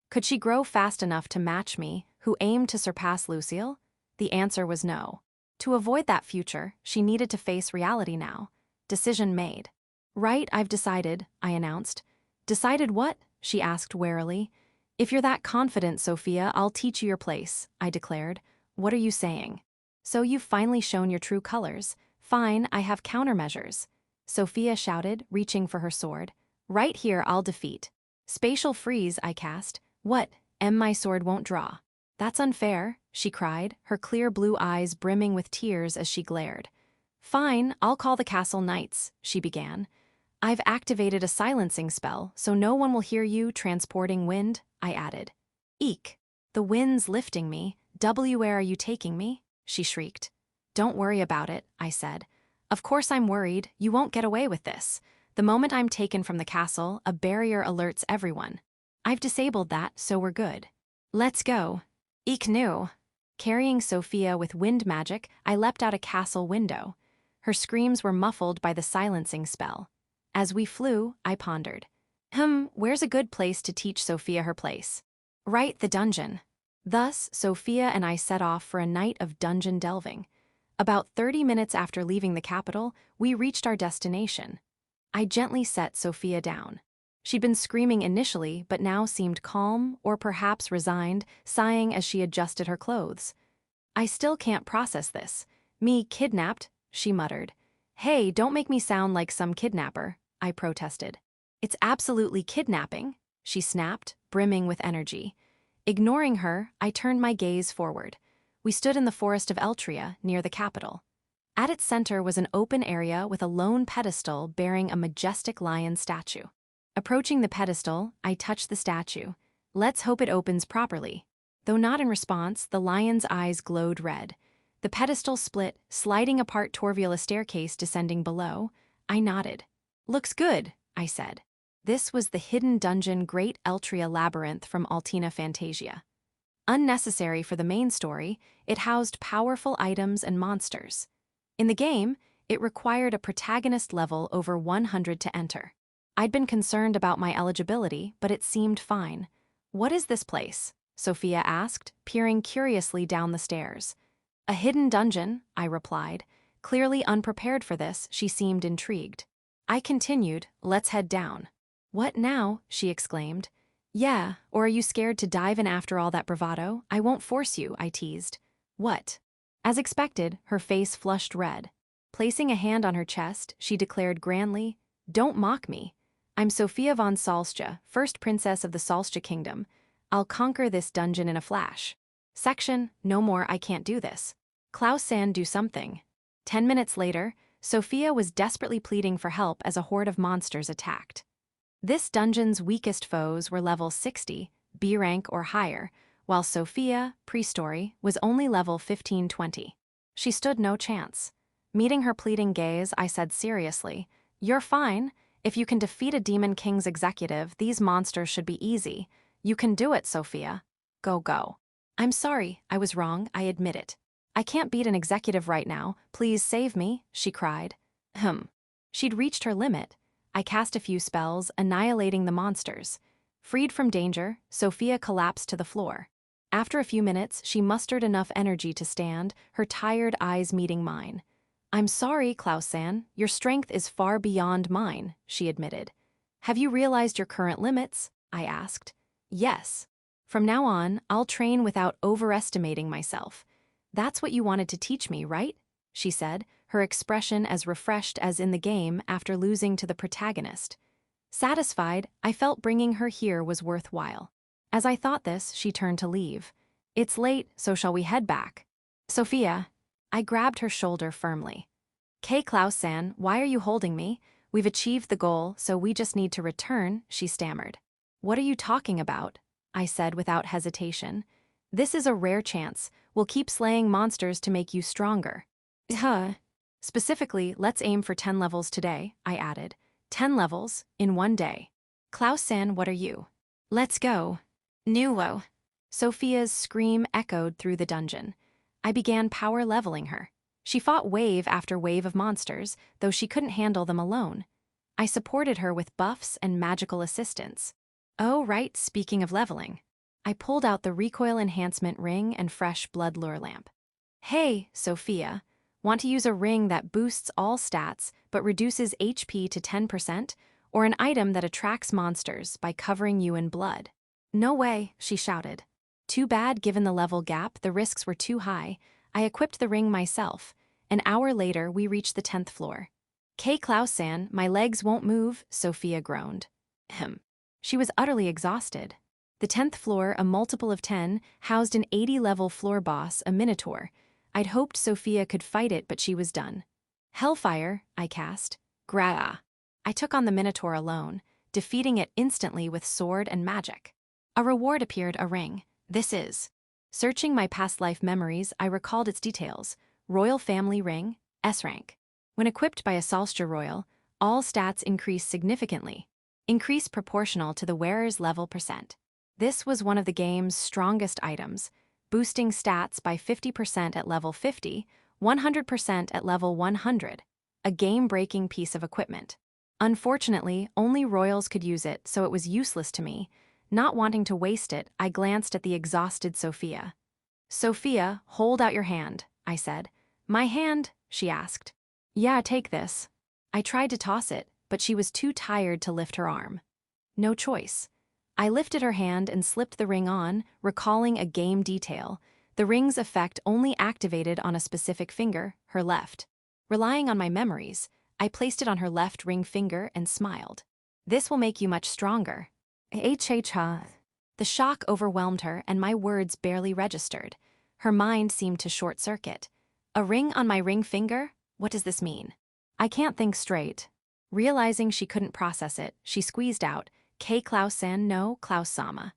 Could she grow fast enough to match me, who aimed to surpass Lucille? The answer was no. To avoid that future, she needed to face reality now. Decision made. Right, I've decided, I announced. Decided what? She asked warily. If you're that confident, Sophia, I'll teach you your place, I declared. What are you saying? So you've finally shown your true colors. Fine, I have countermeasures. Sophia shouted, reaching for her sword. Right here, I'll defeat. Spatial freeze, I cast. What? My sword won't draw. That's unfair, she cried, her clear blue eyes brimming with tears as she glared. Fine, I'll call the castle knights, she began. I've activated a silencing spell, so no one will hear you transporting wind, I added. Eek! The wind's lifting me. Where are you taking me? She shrieked. Don't worry about it, I said. Of course I'm worried, you won't get away with this. The moment I'm taken from the castle, a barrier alerts everyone. I've disabled that, so we're good. Let's go. Eek no. Carrying Sophia with wind magic, I leapt out a castle window. Her screams were muffled by the silencing spell. As we flew, I pondered. Where's a good place to teach Sophia her place? Right, the dungeon. Thus, Sophia and I set off for a night of dungeon delving. About 30 minutes after leaving the capital, we reached our destination. I gently set Sophia down. She'd been screaming initially, but now seemed calm, or perhaps resigned, sighing as she adjusted her clothes. I still can't process this. Me kidnapped, she muttered. Hey, don't make me sound like some kidnapper, I protested. It's absolutely kidnapping, she snapped, brimming with energy. Ignoring her, I turned my gaze forward. We stood in the forest of Eltria, near the capital. At its center was an open area with a lone pedestal bearing a majestic lion statue. Approaching the pedestal, I touched the statue. Let's hope it opens properly. Though not in response, the lion's eyes glowed red. The pedestal split, sliding apart to reveal a staircase descending below. I nodded. Looks good, I said. This was the hidden dungeon Great Eltria Labyrinth from Altina Fantasia. Unnecessary for the main story, it housed powerful items and monsters. In the game, it required a protagonist level over 100 to enter. I'd been concerned about my eligibility, but it seemed fine. What is this place? Sophia asked, peering curiously down the stairs. A hidden dungeon, I replied. Clearly unprepared for this, she seemed intrigued. I continued, let's head down. What now? She exclaimed. Yeah, or are you scared to dive in after all that bravado? I won't force you, I teased. What? As expected, her face flushed red. Placing a hand on her chest, she declared grandly, Don't mock me. I'm Sophia von Salscha, first princess of the Salscha kingdom. I'll conquer this dungeon in a flash. Section, no more, I can't do this. Klaus Sand, do something. 10 minutes later, Sophia was desperately pleading for help as a horde of monsters attacked. This dungeon's weakest foes were level 60, B rank or higher, while Sophia, pre-story, was only level 15-20. She stood no chance. Meeting her pleading gaze, I said seriously, You're fine. If you can defeat a Demon King's executive, these monsters should be easy. You can do it, Sophia. Go, go. I'm sorry, I was wrong, I admit it. I can't beat an executive right now. Please save me, she cried. She'd reached her limit. I cast a few spells, annihilating the monsters. Freed from danger, Sophia collapsed to the floor. After a few minutes, she mustered enough energy to stand, her tired eyes meeting mine. "I'm sorry, Klaus-san, your strength is far beyond mine," she admitted. "Have you realized your current limits?" I asked. "Yes. From now on, I'll train without overestimating myself. That's what you wanted to teach me, right?" she said, her expression as refreshed as in the game after losing to the protagonist. Satisfied, I felt bringing her here was worthwhile. As I thought this, she turned to leave. "It's late, so shall we head back?" "Sophia." I grabbed her shoulder firmly. "K. Klaus-san, why are you holding me? We've achieved the goal, so we just need to return," she stammered. "What are you talking about?" I said without hesitation. "This is a rare chance. We'll keep slaying monsters to make you stronger." "Huh. Specifically, let's aim for 10 levels today," I added. 10 levels, in one day. "Klaus-san, what are you?" "Let's go." "Nuwo." Sophia's scream echoed through the dungeon. I began power leveling her. She fought wave after wave of monsters, though she couldn't handle them alone. I supported her with buffs and magical assistance. Oh, right, speaking of leveling. I pulled out the recoil enhancement ring and fresh blood lure lamp. "Hey, Sophia. Want to use a ring that boosts all stats but reduces HP to 10%, or an item that attracts monsters by covering you in blood?" "No way," she shouted. Too bad, given the level gap, the risks were too high. I equipped the ring myself. An hour later, we reached the 10th floor. "K. Klaus-san, my legs won't move," Sophia groaned. She was utterly exhausted. The 10th floor, a multiple of 10, housed an 80-level floor boss, a minotaur. I'd hoped Sophia could fight it, but she was done. "Hellfire," I cast. Gra. I took on the minotaur alone, defeating it instantly with sword and magic. A reward appeared, a ring. This is. Searching my past life memories, I recalled its details. Royal family ring, S rank. When equipped by a Salstra Royal, all stats increase significantly. Increase proportional to the wearer's level %. This was one of the game's strongest items, boosting stats by 50% at level 50, 100% at level 100. A game-breaking piece of equipment. Unfortunately, only royals could use it, so it was useless to me. Not wanting to waste it, I glanced at the exhausted Sophia. "Sophia, hold out your hand," I said. "My hand?" she asked. "Yeah, take this." I tried to toss it, but she was too tired to lift her arm. No choice. I lifted her hand and slipped the ring on, recalling a game detail. The ring's effect only activated on a specific finger, her left. Relying on my memories, I placed it on her left ring finger and smiled. "This will make you much stronger." The shock overwhelmed her, and my words barely registered. Her mind seemed to short-circuit. "A ring on my ring finger? What does this mean?" I can't think straight. Realizing she couldn't process it, she squeezed out, "K. Klaus-san, no, Klaus-sama.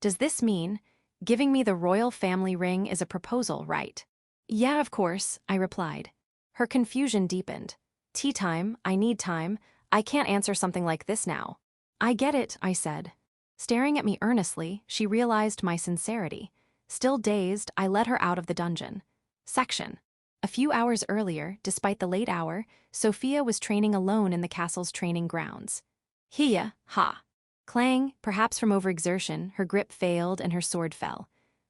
Does this mean giving me the royal family ring is a proposal, right?" "Yeah, of course," I replied. Her confusion deepened. "Tea time, I need time. I can't answer something like this now." "I get it," I said. Staring at me earnestly, she realized my sincerity. Still dazed, I led her out of the dungeon. Section. A few hours earlier, despite the late hour, Sophia was training alone in the castle's training grounds. Hiya, ha. Clang, perhaps from overexertion, her grip failed and her sword fell.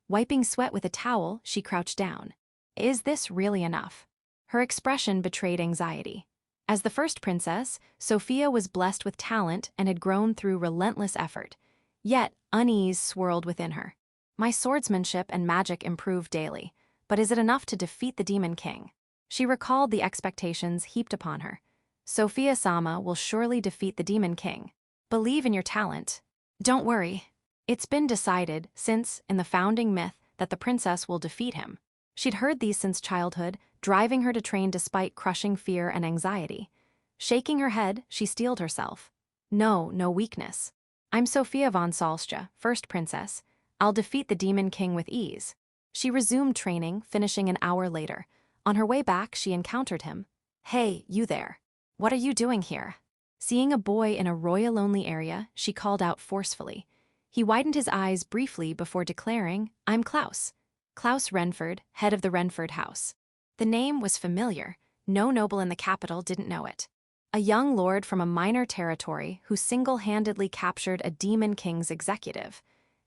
Wiping sweat with a towel, she crouched down. Is this really enough? Her expression betrayed anxiety. As the first princess, Sophia was blessed with talent and had grown through relentless effort. Yet, unease swirled within her. My swordsmanship and magic improved daily, but is it enough to defeat the Demon King? She recalled the expectations heaped upon her. Sophia-sama will surely defeat the Demon King. Believe in your talent. Don't worry. It's been decided, since, in the founding myth, that the princess will defeat him. She'd heard these since childhood, driving her to train despite crushing fear and anxiety. Shaking her head, she steeled herself. No weakness. I'm Sophia von Salstra, first princess. I'll defeat the Demon King with ease. She resumed training, finishing an hour later. On her way back, she encountered him. Hey, you there. What are you doing here? Seeing a boy in a royal-only area, she called out forcefully. He widened his eyes briefly before declaring, I'm Klaus. Klaus Renford, head of the Renford house. The name was familiar. No noble in the capital didn't know it. A young lord from a minor territory who single-handedly captured a demon king's executive.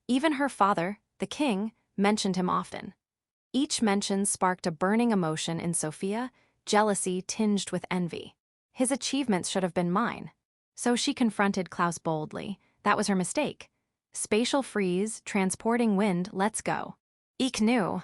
Even her father, the king, mentioned him often. Each mention sparked a burning emotion in Sophia, jealousy tinged with envy. His achievements should have been mine. So she confronted Klaus boldly. That was her mistake. Spatial freeze, transporting wind, let's go. Ich knew.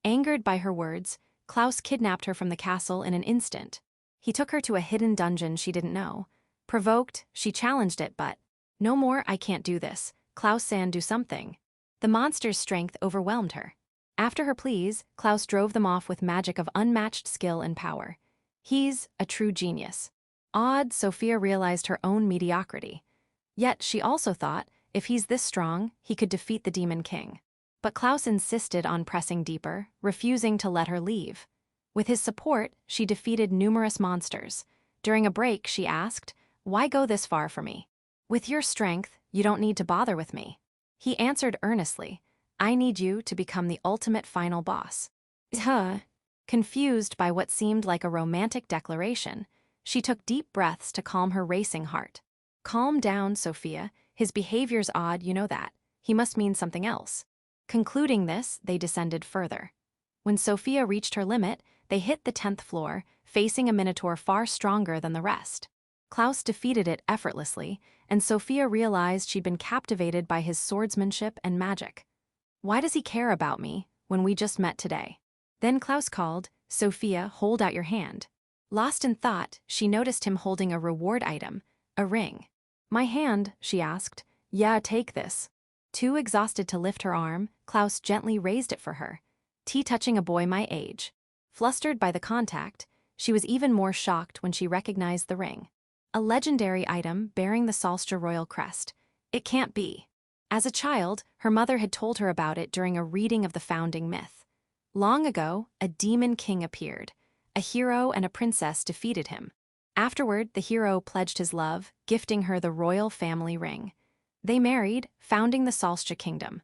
Angered by her words, Klaus kidnapped her from the castle in an instant. He took her to a hidden dungeon she didn't know. Provoked, she challenged it, but, "No more, I can't do this. Klaus-san, do something." The monster's strength overwhelmed her. After her pleas, Klaus drove them off with magic of unmatched skill and power. He's a true genius. Awed, Sophia realized her own mediocrity. Yet she also thought, if he's this strong, he could defeat the Demon King. But Klaus insisted on pressing deeper, refusing to let her leave. With his support, she defeated numerous monsters. During a break, she asked, "Why go this far for me? With your strength, you don't need to bother with me." He answered earnestly, "I need you to become the ultimate final boss." Confused by what seemed like a romantic declaration, she took deep breaths to calm her racing heart. "Calm down, Sophia. His behavior's odd, you know that. He must mean something else." Concluding this, they descended further. When Sophia reached her limit, they hit the 10th floor, facing a minotaur far stronger than the rest. Klaus defeated it effortlessly, and Sophia realized she'd been captivated by his swordsmanship and magic. Why does he care about me when we just met today? Then Klaus called, "Sophia, hold out your hand." Lost in thought, she noticed him holding a reward item, a ring. "My hand?" she asked. "Yeah, take this." Too exhausted to lift her arm, Klaus gently raised it for her. Touching a boy my age. Flustered by the contact, she was even more shocked when she recognized the ring. A legendary item bearing the Salstra royal crest. It can't be. As a child, her mother had told her about it during a reading of the founding myth. Long ago, a demon king appeared. A hero and a princess defeated him. Afterward, the hero pledged his love, gifting her the royal family ring. They married, founding the Salstra kingdom.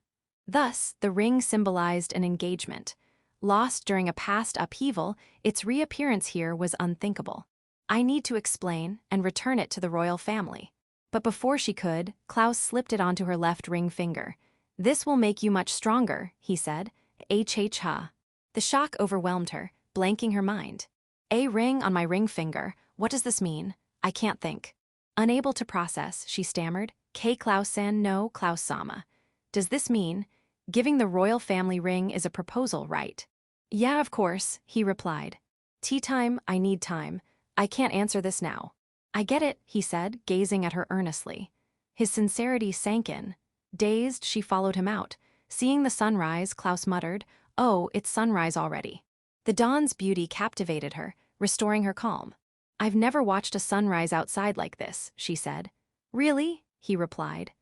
Thus, the ring symbolized an engagement. Lost during a past upheaval, its reappearance here was unthinkable. I need to explain and return it to the royal family. But before she could, Klaus slipped it onto her left ring finger. "This will make you much stronger," he said. Ha. The shock overwhelmed her, blanking her mind. "A ring on my ring finger, what does this mean? I can't think." Unable to process, she stammered, "K Klaus-san, no Klaus-sama. Does this mean, giving the royal family ring is a proposal, right?" "Yeah, of course," he replied. "Tea time, I need time. I can't answer this now." "I get it," he said, gazing at her earnestly. His sincerity sank in. Dazed, she followed him out. Seeing the sunrise, Klaus muttered, "Oh, it's sunrise already." The dawn's beauty captivated her, restoring her calm. "I've never watched a sunrise outside like this," she said. "Really?" he replied.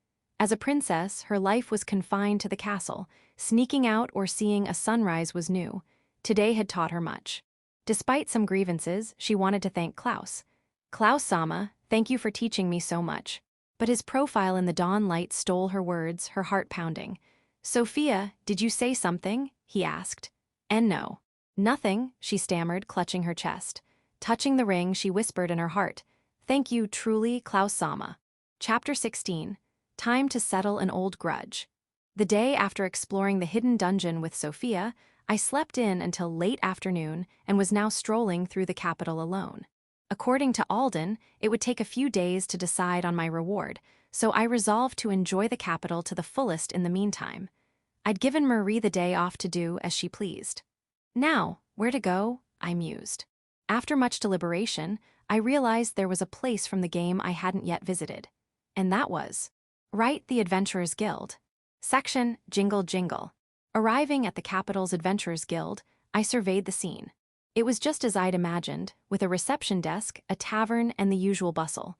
As a princess, her life was confined to the castle. Sneaking out or seeing a sunrise was new. Today had taught her much. Despite some grievances, she wanted to thank Klaus. "Klaus-sama, thank you for teaching me so much." But his profile in the dawn light stole her words, her heart pounding. "Sophia, did you say something?" he asked. "And no." "Nothing," she stammered, clutching her chest. Touching the ring, she whispered in her heart, "Thank you truly, Klaus-sama." Chapter 16. Time to settle an old grudge. The day after exploring the hidden dungeon with Sophia, I slept in until late afternoon and was now strolling through the capital alone. According to Alden, it would take a few days to decide on my reward, so I resolved to enjoy the capital to the fullest in the meantime. I'd given Marie the day off to do as she pleased. Now, where to go? I mused. After much deliberation, I realized there was a place from the game I hadn't yet visited. And that was Right, the Adventurers Guild. Section, Jingle Jingle. Arriving at the capital's Adventurers Guild, I surveyed the scene. It was just as I'd imagined, with a reception desk, a tavern, and the usual bustle.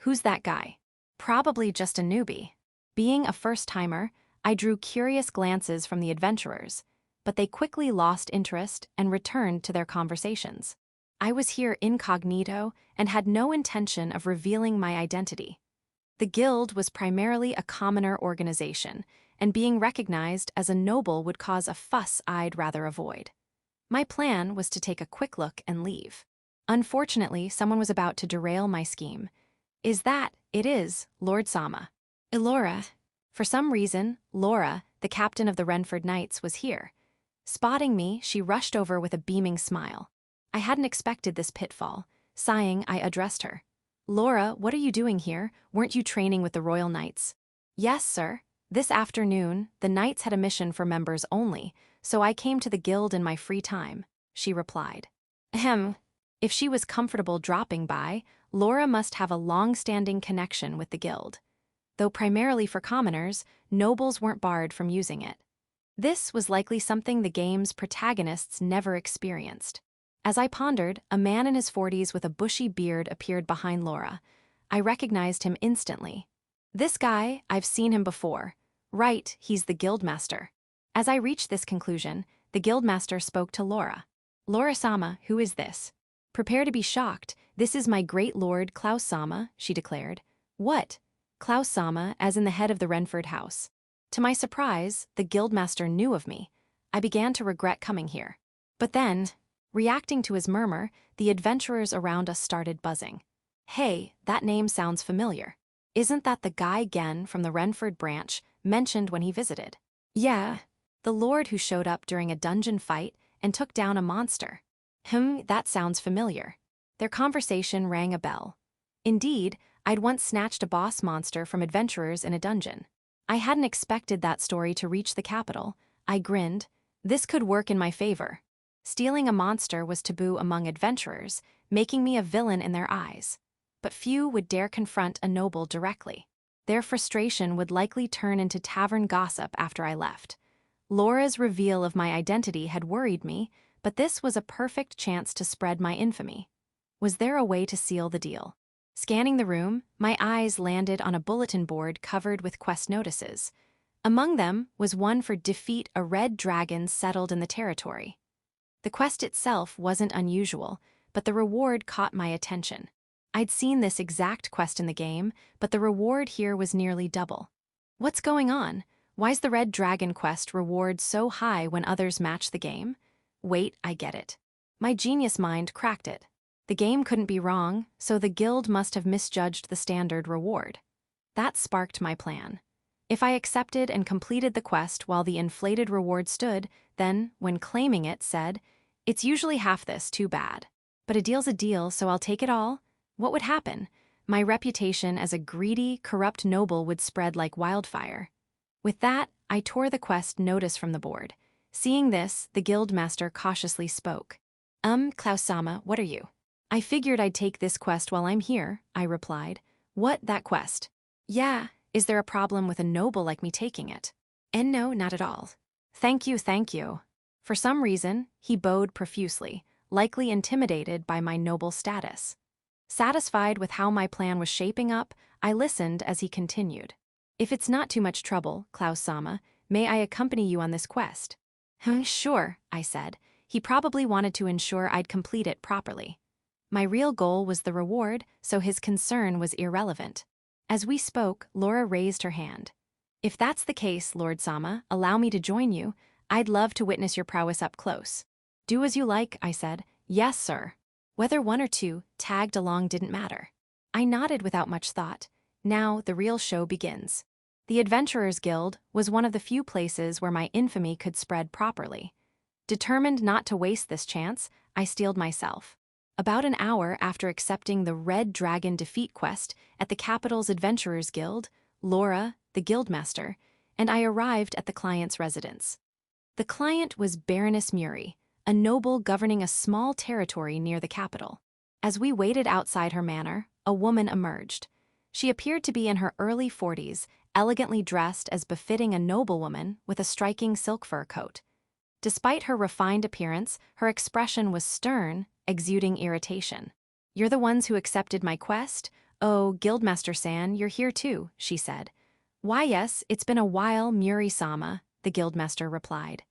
Who's that guy? Probably just a newbie. Being a first-timer, I drew curious glances from the adventurers, but they quickly lost interest and returned to their conversations. I was here incognito and had no intention of revealing my identity. The guild was primarily a commoner organization, and being recognized as a noble would cause a fuss I'd rather avoid. My plan was to take a quick look and leave. Unfortunately, someone was about to derail my scheme. It is, Lord Sama. Elora. For some reason, Laura, the captain of the Renford Knights, was here. Spotting me, she rushed over with a beaming smile. I hadn't expected this pitfall. Sighing, I addressed her. Laura, what are you doing here? Weren't you training with the Royal Knights? Yes, sir. This afternoon, the Knights had a mission for members only, so I came to the guild in my free time, she replied. Ahem. If she was comfortable dropping by, Laura must have a long-standing connection with the guild. Though primarily for commoners, nobles weren't barred from using it. This was likely something the game's protagonists never experienced. As I pondered, a man in his 40s with a bushy beard appeared behind Laura. I recognized him instantly. This guy, I've seen him before. Right, he's the guildmaster. As I reached this conclusion, the guildmaster spoke to Laura. Laura-sama, who is this? Prepare to be shocked. This is my great lord Klaus-sama, she declared. What? Klaus-sama, as in the head of the Renford house. To my surprise, the guildmaster knew of me. I began to regret coming here. But then, reacting to his murmur, the adventurers around us started buzzing. Hey, that name sounds familiar. Isn't that the guy Gen from the Renford branch mentioned when he visited? Yeah, the lord who showed up during a dungeon fight and took down a monster. That sounds familiar. Their conversation rang a bell. Indeed, I'd once snatched a boss monster from adventurers in a dungeon. I hadn't expected that story to reach the capital. I grinned. This could work in my favor. Stealing a monster was taboo among adventurers, making me a villain in their eyes. But few would dare confront a noble directly. Their frustration would likely turn into tavern gossip after I left. Laura's reveal of my identity had worried me, but this was a perfect chance to spread my infamy. Was there a way to seal the deal? Scanning the room, my eyes landed on a bulletin board covered with quest notices. Among them was one for defeat a red dragon settled in the territory. The quest itself wasn't unusual, but the reward caught my attention. I'd seen this exact quest in the game, but the reward here was nearly double. What's going on? Why's the red dragon quest reward so high when others match the game? Wait, I get it. My genius mind cracked it. The game couldn't be wrong, so the guild must have misjudged the standard reward. That sparked my plan. If I accepted and completed the quest while the inflated reward stood, then, when claiming it, said, "It's usually half this, too bad. But a deal's a deal, so I'll take it all," what would happen? My reputation as a greedy, corrupt noble would spread like wildfire. With that, I tore the quest notice from the board. Seeing this, the guildmaster cautiously spoke. Klaus-sama, what are you? I figured I'd take this quest while I'm here, I replied. What, that quest? Yeah, is there a problem with a noble like me taking it? And no, not at all. Thank you, thank you. For some reason, he bowed profusely, likely intimidated by my noble status. Satisfied with how my plan was shaping up, I listened as he continued. If it's not too much trouble, Klaus-sama, may I accompany you on this quest? Sure, I said. He probably wanted to ensure I'd complete it properly. My real goal was the reward, so his concern was irrelevant. As we spoke, Laura raised her hand. If that's the case, Lord Sama, allow me to join you. I'd love to witness your prowess up close. Do as you like, I said. Yes, sir. Whether one or two tagged along didn't matter. I nodded without much thought. Now the real show begins. The Adventurers Guild was one of the few places where my infamy could spread properly. Determined not to waste this chance, I steeled myself. About an hour after accepting the Red Dragon defeat quest at the capital's Adventurers Guild, Laura, the guildmaster, and I arrived at the client's residence. The client was Baroness Muri, a noble governing a small territory near the capital. As we waited outside her manor, a woman emerged. She appeared to be in her early 40s, elegantly dressed as befitting a noblewoman with a striking silk fur coat. Despite her refined appearance, her expression was stern, exuding irritation. "You're the ones who accepted my quest? Oh, Guildmaster-san, you're here too," she said. "Why, yes, it's been a while, Muri-sama," the Guildmaster replied.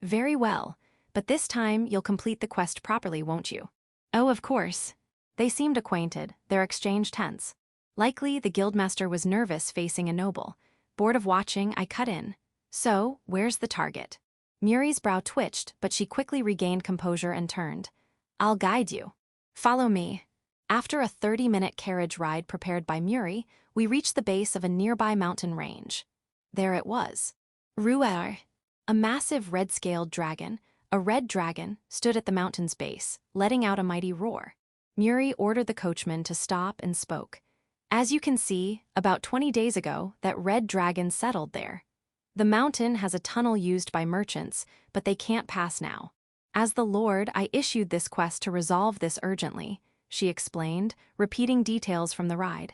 "Very well, but this time you'll complete the quest properly, won't you?" "Oh, of course." They seemed acquainted, their exchange tense. Likely, the Guildmaster was nervous facing a noble. Bored of watching, I cut in. "So, where's the target?" Muri's brow twitched, but she quickly regained composure and turned. "I'll guide you. Follow me." After a 30-minute carriage ride prepared by Muri, we reached the base of a nearby mountain range. There it was. Ruer. A massive red-scaled dragon, a red dragon, stood at the mountain's base, letting out a mighty roar. Muri ordered the coachman to stop and spoke. As you can see, about 20 days ago, that red dragon settled there. The mountain has a tunnel used by merchants, but they can't pass now. As the Lord, I issued this quest to resolve this urgently, she explained, repeating details from the ride.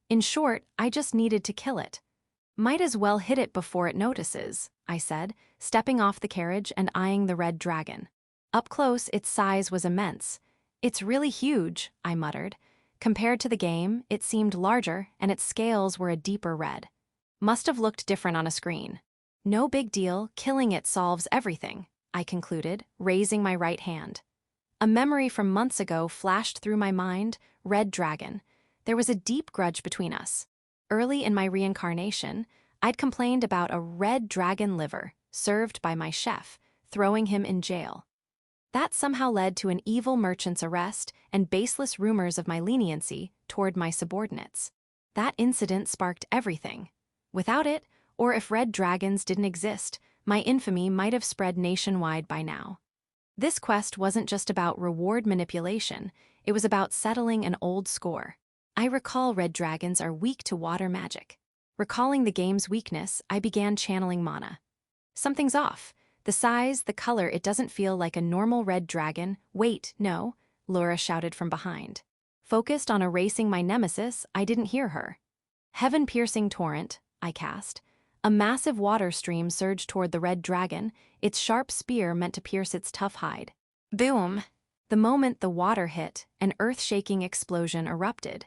In short, I just needed to kill it. Might as well hit it before it notices, I said, stepping off the carriage and eyeing the red dragon. Up close, its size was immense. It's really huge, I muttered. Compared to the game, it seemed larger, and its scales were a deeper red. Must have looked different on a screen. No big deal, killing it solves everything, I concluded, raising my right hand. A memory from months ago flashed through my mind, red dragon. There was a deep grudge between us. Early in my reincarnation, I'd complained about a red dragon liver served by my chef, throwing him in jail. That somehow led to an evil merchant's arrest and baseless rumors of my leniency toward my subordinates. That incident sparked everything. Without it, or if red dragons didn't exist, my infamy might have spread nationwide by now. This quest wasn't just about reward manipulation, it was about settling an old score. I recall red dragons are weak to water magic. Recalling the game's weakness, I began channeling mana. Something's off. The size, the color, it doesn't feel like a normal red dragon. Wait, no, Laura shouted from behind. Focused on erasing my nemesis, I didn't hear her. Heaven-piercing torrent, I cast. A massive water stream surged toward the red dragon, its sharp spear meant to pierce its tough hide. Boom! The moment the water hit, an earth-shaking explosion erupted.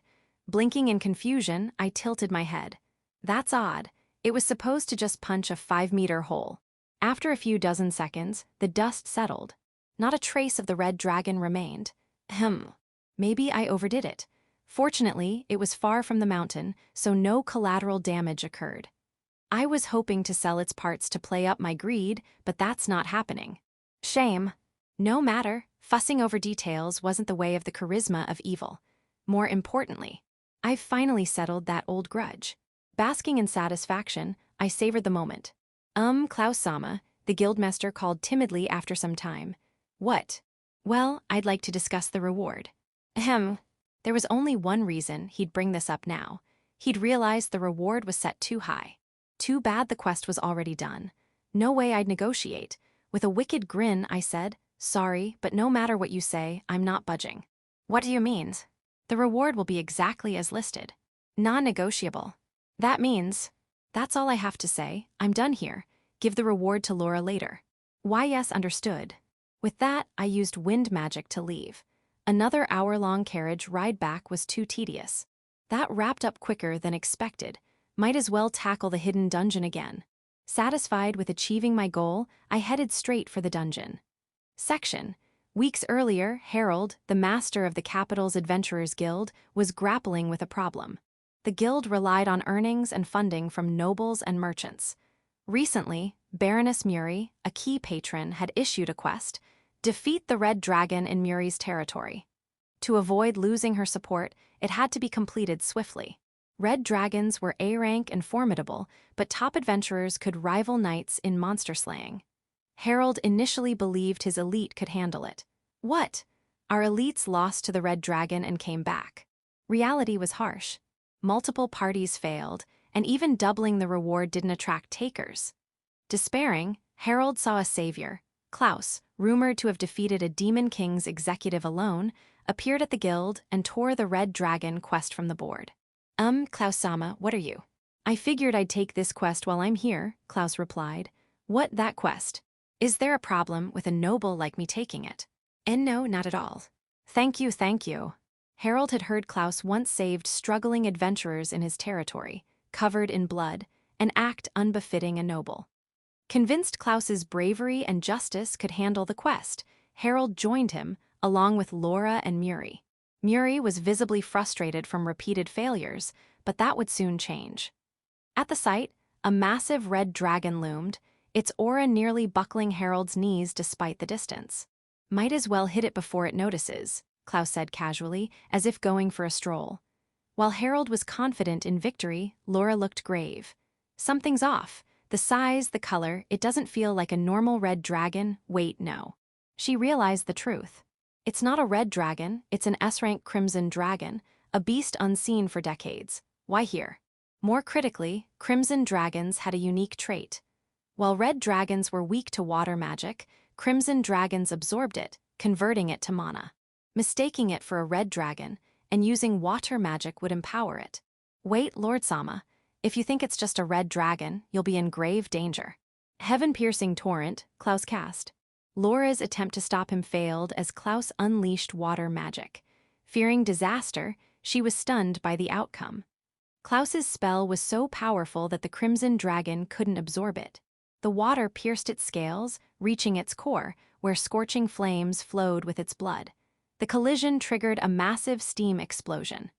Blinking in confusion, I tilted my head. That's odd. It was supposed to just punch a 5-meter hole. After a few dozen seconds, the dust settled. Not a trace of the red dragon remained. Maybe I overdid it. Fortunately, it was far from the mountain, so no collateral damage occurred. I was hoping to sell its parts to play up my greed, but that's not happening. Shame. No matter, fussing over details wasn't the way of the charisma of evil. More importantly, I've finally settled that old grudge. Basking in satisfaction, I savored the moment. Klaus-sama, the guildmaster called timidly after some time. What? Well, I'd like to discuss the reward. There was only one reason he'd bring this up now. He'd realized the reward was set too high. Too bad the quest was already done. No way I'd negotiate. With a wicked grin, I said, sorry, but no matter what you say, I'm not budging. What do you mean? The reward will be exactly as listed. Non-negotiable. That means, that's all I have to say, I'm done here. Give the reward to Laura later. Yes, understood. With that, I used wind magic to leave. Another hour-long carriage ride back was too tedious. That wrapped up quicker than expected. Might as well tackle the hidden dungeon again. Satisfied with achieving my goal, I headed straight for the dungeon. Section. Weeks earlier, Harold, the master of the capital's Adventurers Guild, was grappling with a problem. The guild relied on earnings and funding from nobles and merchants. Recently, Baroness Muri, a key patron, had issued a quest: defeat the red dragon in Muri's territory. To avoid losing her support, it had to be completed swiftly. Red dragons were A-rank and formidable, but top adventurers could rival knights in monster slaying. Harold initially believed his elite could handle it. What? Our elites lost to the red dragon and came back. Reality was harsh. Multiple parties failed, and even doubling the reward didn't attract takers. Despairing, Harold saw a savior. Klaus, rumored to have defeated a demon king's executive alone, appeared at the guild and tore the red dragon quest from the board. Klaus-sama, what are you? I figured I'd take this quest while I'm here, Klaus replied. What, that quest? Is there a problem with a noble like me taking it? And no, not at all. Thank you, thank you. Harold had heard Klaus once saved struggling adventurers in his territory, covered in blood, an act unbefitting a noble. Convinced Klaus's bravery and justice could handle the quest, Harold joined him, along with Laura and Muri. Muri was visibly frustrated from repeated failures, but that would soon change. At the site, a massive red dragon loomed, its aura nearly buckling Harold's knees despite the distance. Might as well hit it before it notices, Klaus said casually, as if going for a stroll. While Harold was confident in victory, Laura looked grave. Something's off. The size, the color, it doesn't feel like a normal red dragon. Wait, no. She realized the truth. It's not a red dragon, it's an S-rank crimson dragon, a beast unseen for decades. Why here? More critically, crimson dragons had a unique trait. While red dragons were weak to water magic, crimson dragons absorbed it, converting it to mana. Mistaking it for a red dragon and using water magic would empower it. Wait, Lord Sama. If you think it's just a red dragon, you'll be in grave danger. Heaven-piercing torrent, Klaus cast. Laura's attempt to stop him failed as Klaus unleashed water magic. Fearing disaster, she was stunned by the outcome. Klaus's spell was so powerful that the crimson dragon couldn't absorb it. The water pierced its scales, reaching its core, where scorching flames flowed with its blood. The collision triggered a massive steam explosion.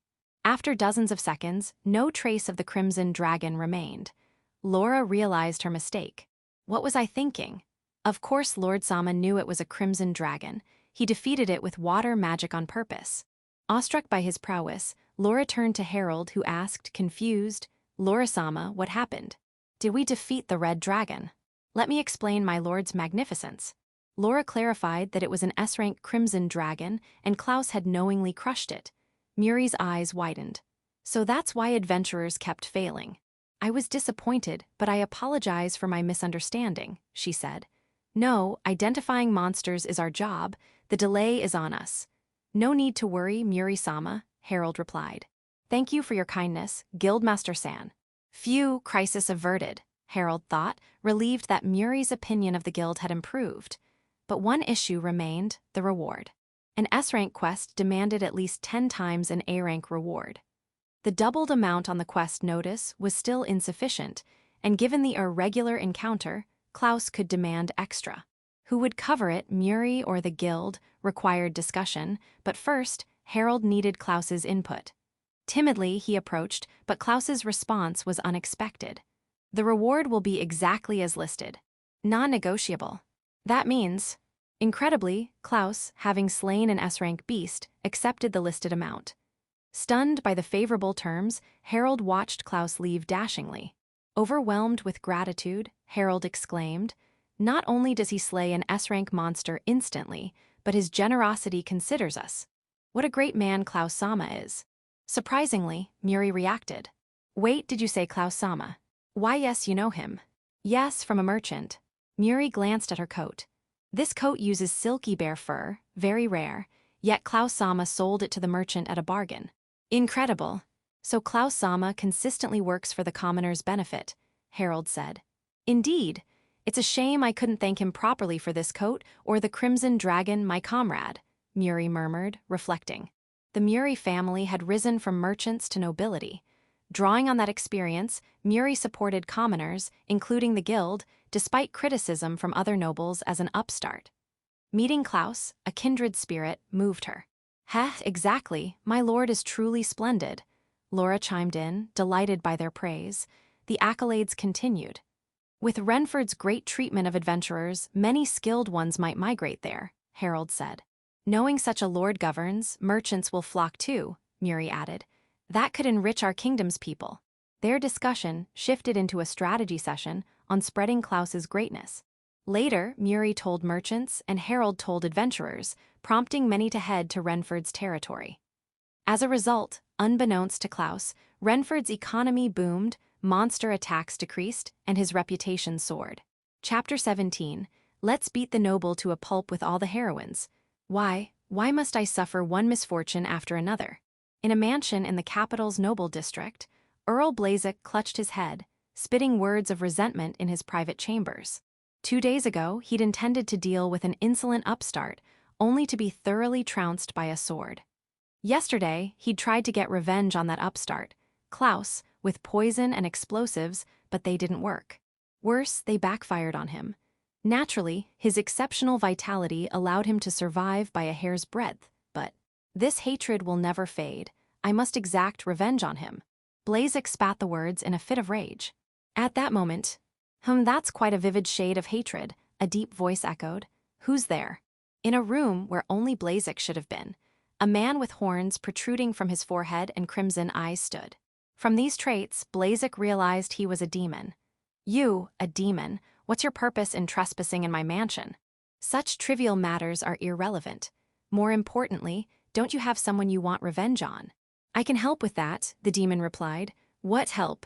After dozens of seconds, no trace of the crimson dragon remained. Laura realized her mistake. What was I thinking? Of course Lord Sama knew it was a crimson dragon. He defeated it with water magic on purpose. Awestruck by his prowess, Laura turned to Harold, who asked, confused, Laura Sama, what happened? Did we defeat the red dragon? Let me explain my lord's magnificence. Laura clarified that it was an S-rank crimson dragon, and Klaus had knowingly crushed it. Muri's eyes widened. So that's why adventurers kept failing. I was disappointed, but I apologize for my misunderstanding, she said. No, identifying monsters is our job. The delay is on us. No need to worry, Muri-sama, Harold replied. Thank you for your kindness, Guildmaster-san. Phew, crisis averted, Harold thought, relieved that Muri's opinion of the guild had improved. But one issue remained, the reward. An S-rank quest demanded at least 10 times an A-rank reward. The doubled amount on the quest notice was still insufficient, and given the irregular encounter, Klaus could demand extra. Who would cover it, Muri or the guild, required discussion, but first, Harold needed Klaus's input. Timidly, he approached, but Klaus's response was unexpected. The reward will be exactly as listed. Non-negotiable. That means... Incredibly, Klaus, having slain an S-rank beast, accepted the listed amount. Stunned by the favorable terms, Harold watched Klaus leave dashingly. Overwhelmed with gratitude, Harold exclaimed, not only does he slay an S-rank monster instantly, but his generosity considers us. What a great man Klaus Sama is. Surprisingly, Muri reacted. Wait, did you say Klaus Sama? Why, yes, you know him. Yes, from a merchant. Muri glanced at her coat. This coat uses silky bear fur, very rare, yet Klaus Sama sold it to the merchant at a bargain. Incredible. So Klaus Sama consistently works for the commoner's benefit, Harold said. Indeed. It's a shame I couldn't thank him properly for this coat or the crimson dragon, my comrade, Muri murmured, reflecting. The Muri family had risen from merchants to nobility. Drawing on that experience, Muri supported commoners, including the guild, despite criticism from other nobles as an upstart. Meeting Klaus, a kindred spirit, moved her. Heh, exactly, my lord is truly splendid. Laura chimed in, delighted by their praise. The accolades continued. With Renford's great treatment of adventurers, many skilled ones might migrate there, Harold said. Knowing such a lord governs, merchants will flock too, Muri added. That could enrich our kingdom's people. Their discussion shifted into a strategy session on spreading Klaus's greatness. Later, Muri told merchants and Harold told adventurers, prompting many to head to Renford's territory. As a result, unbeknownst to Klaus, Renford's economy boomed, monster attacks decreased, and his reputation soared. Chapter 17, Let's beat the noble to a pulp with all the heroines. Why must I suffer one misfortune after another? In a mansion in the capital's noble district, Earl Blazek clutched his head, spitting words of resentment in his private chambers. 2 days ago, he'd intended to deal with an insolent upstart, only to be thoroughly trounced by a sword. Yesterday, he'd tried to get revenge on that upstart, Klaus, with poison and explosives, but they didn't work. Worse, they backfired on him. Naturally, his exceptional vitality allowed him to survive by a hair's breadth, but this hatred will never fade. I must exact revenge on him. Blazek spat the words in a fit of rage. At that moment, that's quite a vivid shade of hatred, a deep voice echoed. Who's there? In a room where only Blazek should have been, a man with horns protruding from his forehead and crimson eyes stood. From these traits, Blazek realized he was a demon. You, a demon, what's your purpose in trespassing in my mansion? Such trivial matters are irrelevant. More importantly, don't you have someone you want revenge on? I can help with that, the demon replied. What help?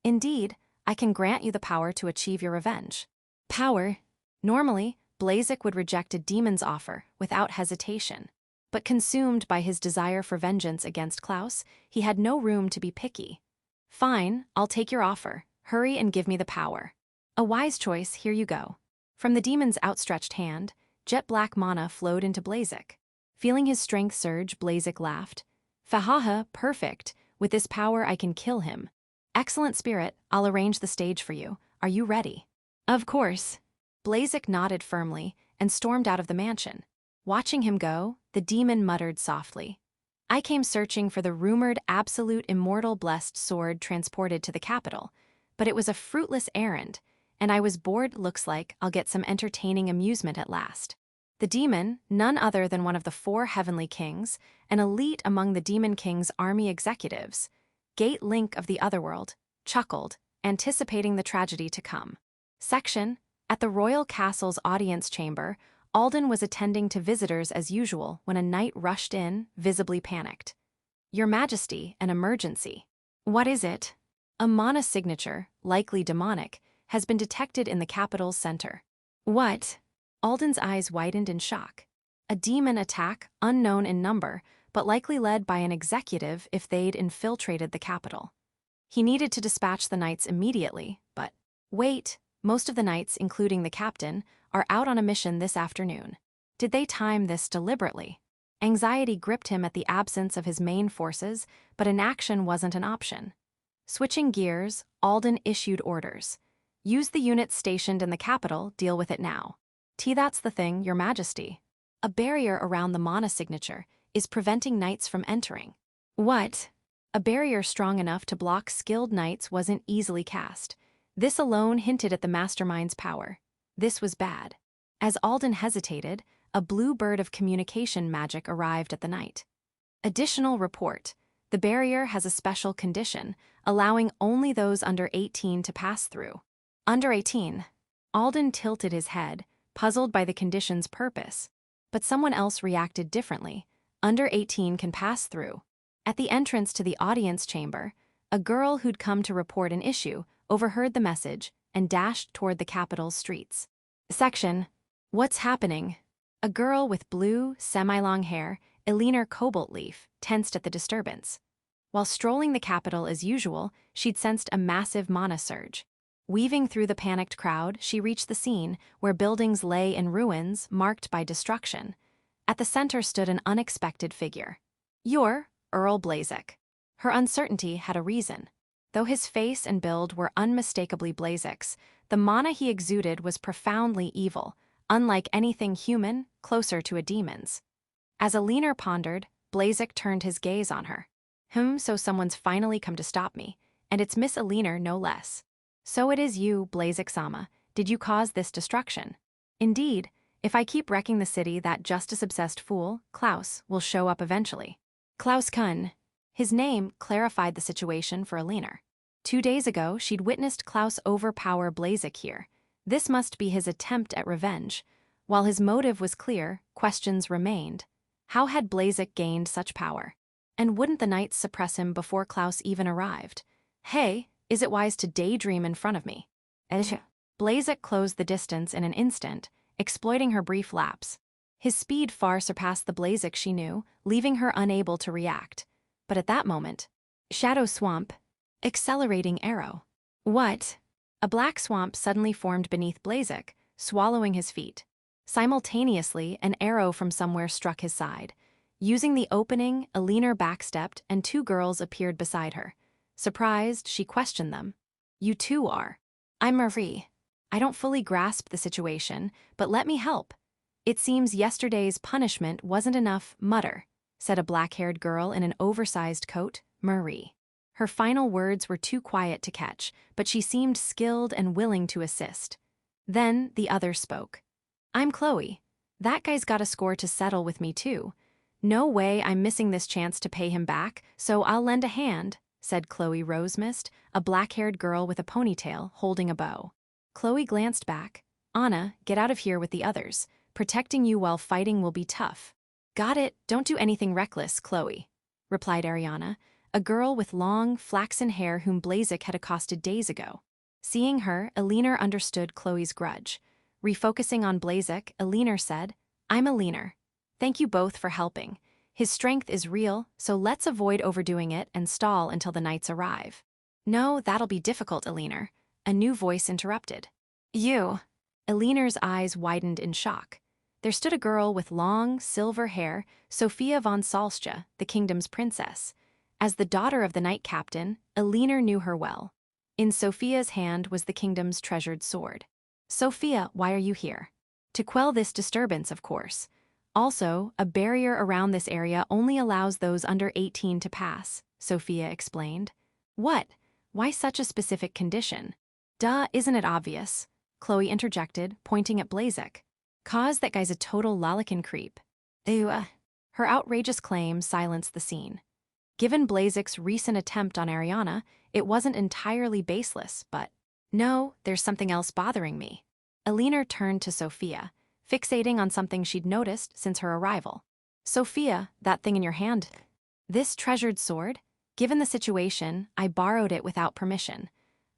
Indeed, I can grant you the power to achieve your revenge. Power? Normally, Blazek would reject a demon's offer without hesitation. But consumed by his desire for vengeance against Klaus, he had no room to be picky. Fine, I'll take your offer. Hurry and give me the power. A wise choice, here you go. From the demon's outstretched hand, jet-black mana flowed into Blazek. Feeling his strength surge, Blazek laughed. Fahaha, perfect. With this power I can kill him. Excellent spirit, I'll arrange the stage for you. Are you ready? Of course. Blazek nodded firmly and stormed out of the mansion. Watching him go, the demon muttered softly. I came searching for the rumored absolute immortal blessed sword transported to the capital, but it was a fruitless errand, and I was bored. Looks like I'll get some entertaining amusement at last. The demon, none other than one of the 4 heavenly kings, an elite among the Demon King's army executives, Gate Link of the Otherworld, chuckled, anticipating the tragedy to come. Section: At the royal castle's audience chamber, Alden was attending to visitors as usual when a knight rushed in, visibly panicked. Your Majesty, an emergency. What is it? A mana signature, likely demonic, has been detected in the capital's center. What? Alden's eyes widened in shock. A demon attack, unknown in number, but likely led by an executive if they'd infiltrated the capital. He needed to dispatch the knights immediately, but wait, most of the knights, including the captain, are out on a mission this afternoon. Did they time this deliberately? Anxiety gripped him at the absence of his main forces, but inaction wasn't an option. Switching gears, Alden issued orders. Use the units stationed in the capital, deal with it now. That's the thing, Your Majesty. A barrier around the mana signature is preventing knights from entering. What? A barrier strong enough to block skilled knights wasn't easily cast. This alone hinted at the mastermind's power. This was bad. As Alden hesitated, a blue bird of communication magic arrived at the knight. Additional report. The barrier has a special condition, allowing only those under 18 to pass through. Under 18. Alden tilted his head, puzzled by the condition's purpose. But someone else reacted differently. Under 18 can pass through. At the entrance to the audience chamber, a girl who'd come to report an issue overheard the message and dashed toward the capital's streets. Section: What's happening? A girl with blue, semi-long hair, Eleanor Cobalt Leaf, tensed at the disturbance. While strolling the capital as usual, she'd sensed a massive mana surge. Weaving through the panicked crowd, she reached the scene where buildings lay in ruins, marked by destruction. At the center stood an unexpected figure. You're Earl Blazek. Her uncertainty had a reason. Though his face and build were unmistakably Blazek's, the mana he exuded was profoundly evil, unlike anything human, closer to a demon's. As Eleanor pondered, Blazek turned his gaze on her. So someone's finally come to stop me, and it's Miss Eleanor no less. So it is you, Blazek-sama. Did you cause this destruction? Indeed, if I keep wrecking the city, that justice-obsessed fool, Klaus, will show up eventually. Klaus Kun. His name clarified the situation for Eleanor. 2 days ago, she'd witnessed Klaus overpower Blazek here. This must be his attempt at revenge. While his motive was clear, questions remained. How had Blazek gained such power? And wouldn't the knights suppress him before Klaus even arrived? Hey, is it wise to daydream in front of me? Blazek closed the distance in an instant, exploiting her brief lapse. His speed far surpassed the Blazek she knew, leaving her unable to react. But at that moment, Shadow Swamp, accelerating arrow. What? A black swamp suddenly formed beneath Blazek, swallowing his feet. Simultaneously, an arrow from somewhere struck his side. Using the opening, Eleanor backstepped and 2 girls appeared beside her. Surprised, she questioned them. You too are. I'm Marie. I don't fully grasp the situation, but let me help. It seems yesterday's punishment wasn't enough, said a black-haired girl in an oversized coat, Marie. Her final words were too quiet to catch, but she seemed skilled and willing to assist. Then the other spoke. I'm Chloe. That guy's got a score to settle with me too. No way I'm missing this chance to pay him back, so I'll lend a hand. said Chloe Rosemist, a black-haired girl with a ponytail holding a bow. Chloe glanced back. Anna, get out of here with the others. Protecting you while fighting will be tough. Got it, don't do anything reckless, Chloe, replied Ariana, a girl with long, flaxen hair whom Blazek had accosted days ago. Seeing her, Eleanor understood Chloe's grudge. Refocusing on Blazek, Eleanor said, I'm Eleanor. Thank you both for helping. His strength is real, so let's avoid overdoing it and stall until the knights arrive. No, that'll be difficult, Eleanor. A new voice interrupted. You. Eleanor's eyes widened in shock. There stood a girl with long, silver hair, Sophia von Salscha, the kingdom's princess. As the daughter of the knight captain, Eleanor knew her well. In Sophia's hand was the kingdom's treasured sword. Sophia, why are you here? To quell this disturbance, of course. Also, a barrier around this area only allows those under 18 to pass, Sophia explained. What? Why such a specific condition? Duh, isn't it obvious? Chloe interjected, pointing at Blazek. Cause that guy's a total lollican creep. Ew. Her outrageous claim silenced the scene. Given Blazek's recent attempt on Ariana, it wasn't entirely baseless, but no, there's something else bothering me. Eleanor turned to Sophia, fixating on something she'd noticed since her arrival. Sophia, that thing in your hand. This treasured sword? Given the situation, I borrowed it without permission.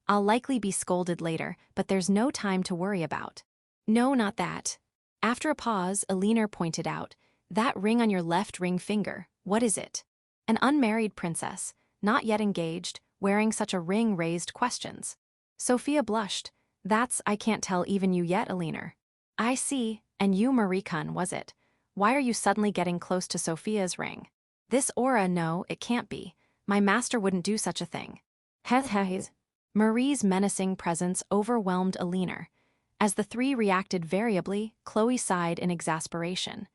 I'll likely be scolded later, but there's no time to worry about. No, not that. After a pause, Eleanor pointed out, that ring on your left ring finger, what is it? An unmarried princess, not yet engaged, wearing such a ring raised questions. Sophia blushed. That's, I can't tell even you yet, Eleanor. I see, and you Marikun, was it? Why are you suddenly getting close to Sophia's ring? This aura, no, it can't be. My master wouldn't do such a thing. Hez. Marie's menacing presence overwhelmed Eleanor. As the three reacted variably, Chloe sighed in exasperation.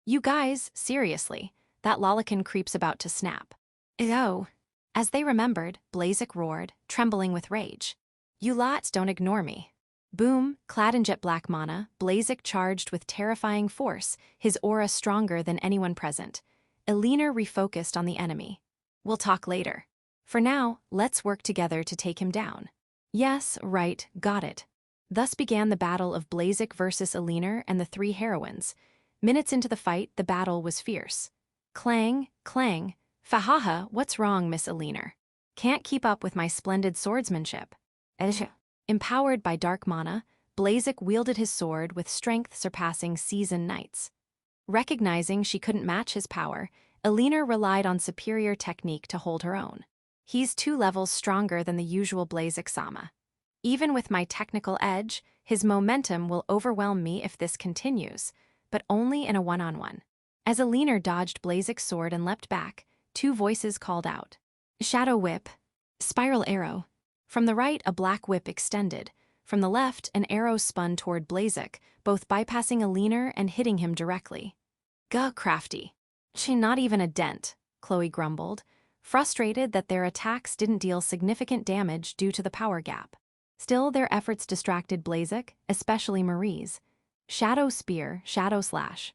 You guys, seriously, that lollican creep's about to snap. Oh. As they remembered, Blazek roared, trembling with rage. You lots don't ignore me. Boom, clad in jet black mana, Blazek charged with terrifying force, his aura stronger than anyone present. Eleanor refocused on the enemy. We'll talk later. For now, let's work together to take him down. Yes, right, got it. Thus began the battle of Blazek versus Eleanor and the three heroines. Minutes into the fight, the battle was fierce. Clang, clang. Fahaha, what's wrong, Miss Eleanor? Can't keep up with my splendid swordsmanship. Empowered by dark mana, Blazek wielded his sword with strength surpassing seasoned knights. Recognizing she couldn't match his power, Eleanor relied on superior technique to hold her own. He's 2 levels stronger than the usual Blazek-sama. Even with my technical edge, his momentum will overwhelm me if this continues, but only in a one-on-one. As Eleanor dodged Blazek's sword and leapt back, 2 voices called out. Shadow whip. Spiral arrow. From the right, a black whip extended. From the left, an arrow spun toward Blazek, both bypassing Eleanor and hitting him directly. Gah, crafty. Not even a dent, Chloe grumbled, frustrated that their attacks didn't deal significant damage due to the power gap. Still, their efforts distracted Blazek, especially Marie's. Shadow spear, shadow slash.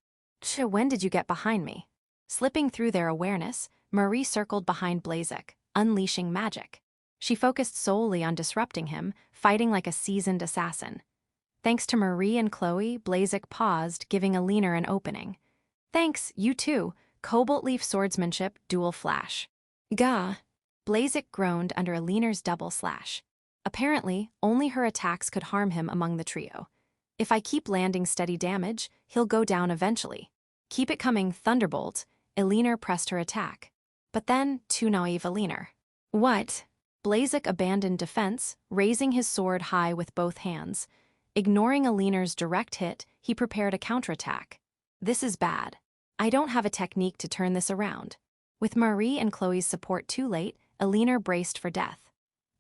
When did you get behind me? Slipping through their awareness, Marie circled behind Blazek, unleashing magic. She focused solely on disrupting him, fighting like a seasoned assassin. Thanks to Marie and Chloe, Blazek paused, giving Eleanor an opening. Thanks, you too. Cobalt leaf swordsmanship, dual flash. Gah. Blazek groaned under Eleanor's double slash. Apparently, only her attacks could harm him among the trio. If I keep landing steady damage, he'll go down eventually. Keep it coming, Thunderbolt. Eleanor pressed her attack. But then, too naive Eleanor. What? Blazek abandoned defense, raising his sword high with both hands. Ignoring Eleanor's direct hit, he prepared a counterattack. This is bad. I don't have a technique to turn this around. With Marie and Chloe's support too late, Eleanor braced for death.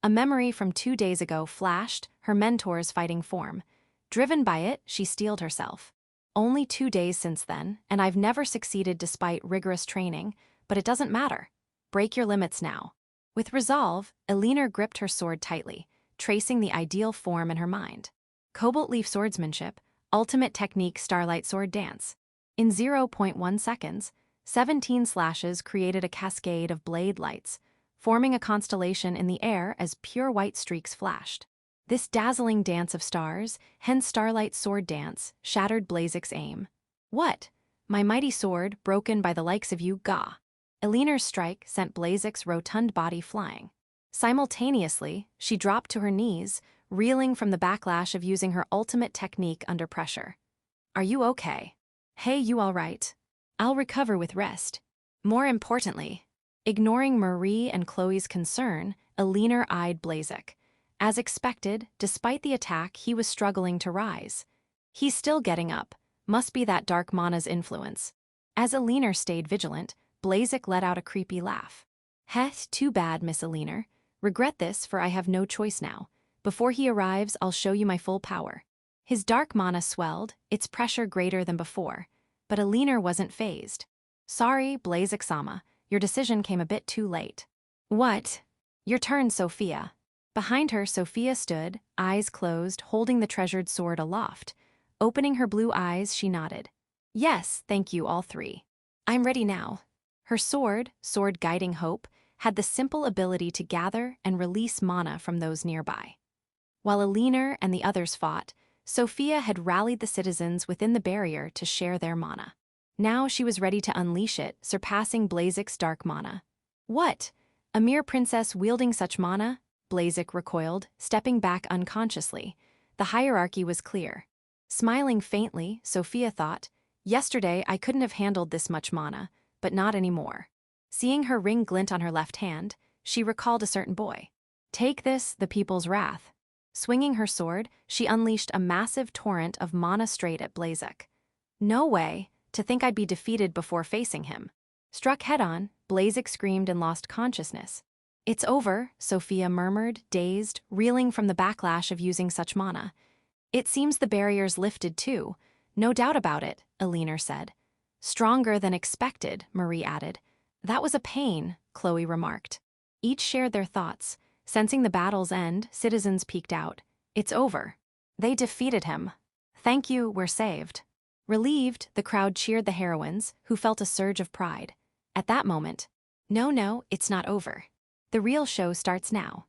A memory from 2 days ago flashed, her mentor's fighting form. Driven by it, she steeled herself. Only 2 days since then, and I've never succeeded despite rigorous training, but it doesn't matter. Break your limits now. With resolve, Eleanor gripped her sword tightly, tracing the ideal form in her mind. Cobalt leaf swordsmanship, ultimate technique starlight sword dance. In 0.1 seconds, 17 slashes created a cascade of blade lights. forming a constellation in the air as pure white streaks flashed. This dazzling dance of stars, hence Starlight Sword Dance, shattered Blazek's aim. What? My mighty sword, broken by the likes of you, gah. Elinor's strike sent Blazek's rotund body flying. Simultaneously, she dropped to her knees, reeling from the backlash of using her ultimate technique under pressure. Are you okay? Hey, you all right? I'll recover with rest. More importantly, ignoring Marie and Chloe's concern, Elinor eyed Blazek. As expected, despite the attack, he was struggling to rise. He's still getting up. Must be that dark mana's influence. As Elinor stayed vigilant, Blazek let out a creepy laugh. Heh, too bad, Miss Elinor. Regret this, for I have no choice now. Before he arrives, I'll show you my full power. His dark mana swelled, its pressure greater than before. But Elinor wasn't fazed. Sorry, Blazek-sama, your decision came a bit too late. What? Your turn, Sophia. Behind her, Sophia stood, eyes closed, holding the treasured sword aloft. Opening her blue eyes, she nodded. Yes, thank you, all three. I'm ready now. Her sword guiding hope, had the simple ability to gather and release mana from those nearby. While Elinor and the others fought, Sophia had rallied the citizens within the barrier to share their mana. Now she was ready to unleash it, surpassing Blazek's dark mana. What? A mere princess wielding such mana? Blazek recoiled, stepping back unconsciously. The hierarchy was clear. Smiling faintly, Sophia thought, yesterday I couldn't have handled this much mana, but not anymore. Seeing her ring glint on her left hand, she recalled a certain boy. Take this, the people's wrath. Swinging her sword, she unleashed a massive torrent of mana straight at Blazek. No way, to think I'd be defeated before facing him. Struck head-on, Blazek screamed and lost consciousness. It's over, Sophia murmured, dazed, reeling from the backlash of using such mana. It seems the barrier's lifted too. No doubt about it, Elinor said. Stronger than expected, Marie added. That was a pain, Chloe remarked. Each shared their thoughts. Sensing the battle's end, citizens peeked out. It's over. They defeated him. Thank you, we're saved. Relieved, the crowd cheered the heroines, who felt a surge of pride. At that moment, no, it's not over. The real show starts now.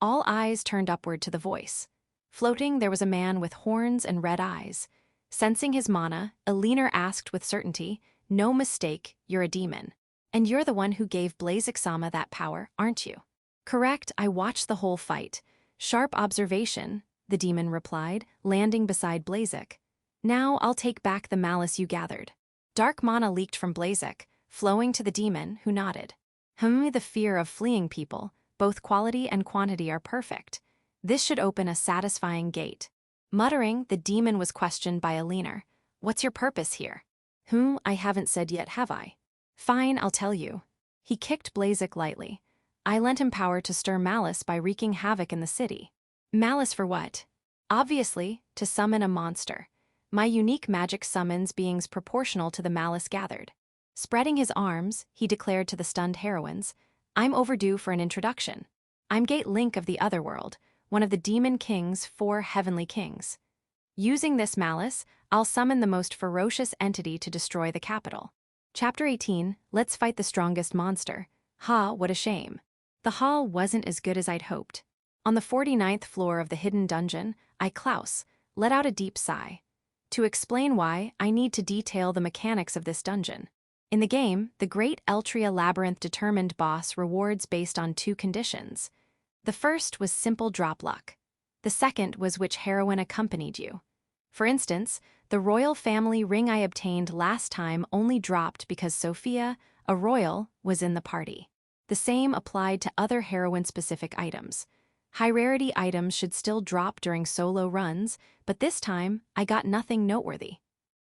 All eyes turned upward to the voice. Floating, there was a man with horns and red eyes. Sensing his mana, Elinor asked with certainty, no mistake, you're a demon. And you're the one who gave Blazek-sama that power, aren't you? Correct, I watched the whole fight. Sharp observation, the demon replied, landing beside Blazek. Now I'll take back the malice you gathered. Dark mana leaked from Blazek, flowing to the demon, who nodded. The fear of fleeing people, both quality and quantity are perfect. This should open a satisfying gate. Muttering, the demon was questioned by Elinor. What's your purpose here? I haven't said yet, have I? Fine, I'll tell you. He kicked Blazek lightly. I lent him power to stir malice by wreaking havoc in the city. Malice for what? Obviously, to summon a monster. My unique magic summons beings proportional to the malice gathered. Spreading his arms, he declared to the stunned heroines, I'm overdue for an introduction. I'm Gate Link of the Otherworld, one of the Demon King's 4 heavenly kings. Using this malice, I'll summon the most ferocious entity to destroy the capital. Chapter 18, Let's Fight the Strongest Monster. What a shame. The hall wasn't as good as I'd hoped. On the 49th floor of the hidden dungeon, Klaus, let out a deep sigh. To explain why, I need to detail the mechanics of this dungeon. In the game, the Great Eltria Labyrinth determined boss rewards based on 2 conditions. The first was simple drop luck. The second was which heroine accompanied you. For instance, the royal family ring I obtained last time only dropped because Sophia, a royal, was in the party. The same applied to other heroine-specific items. High-rarity items should still drop during solo runs, but this time, I got nothing noteworthy.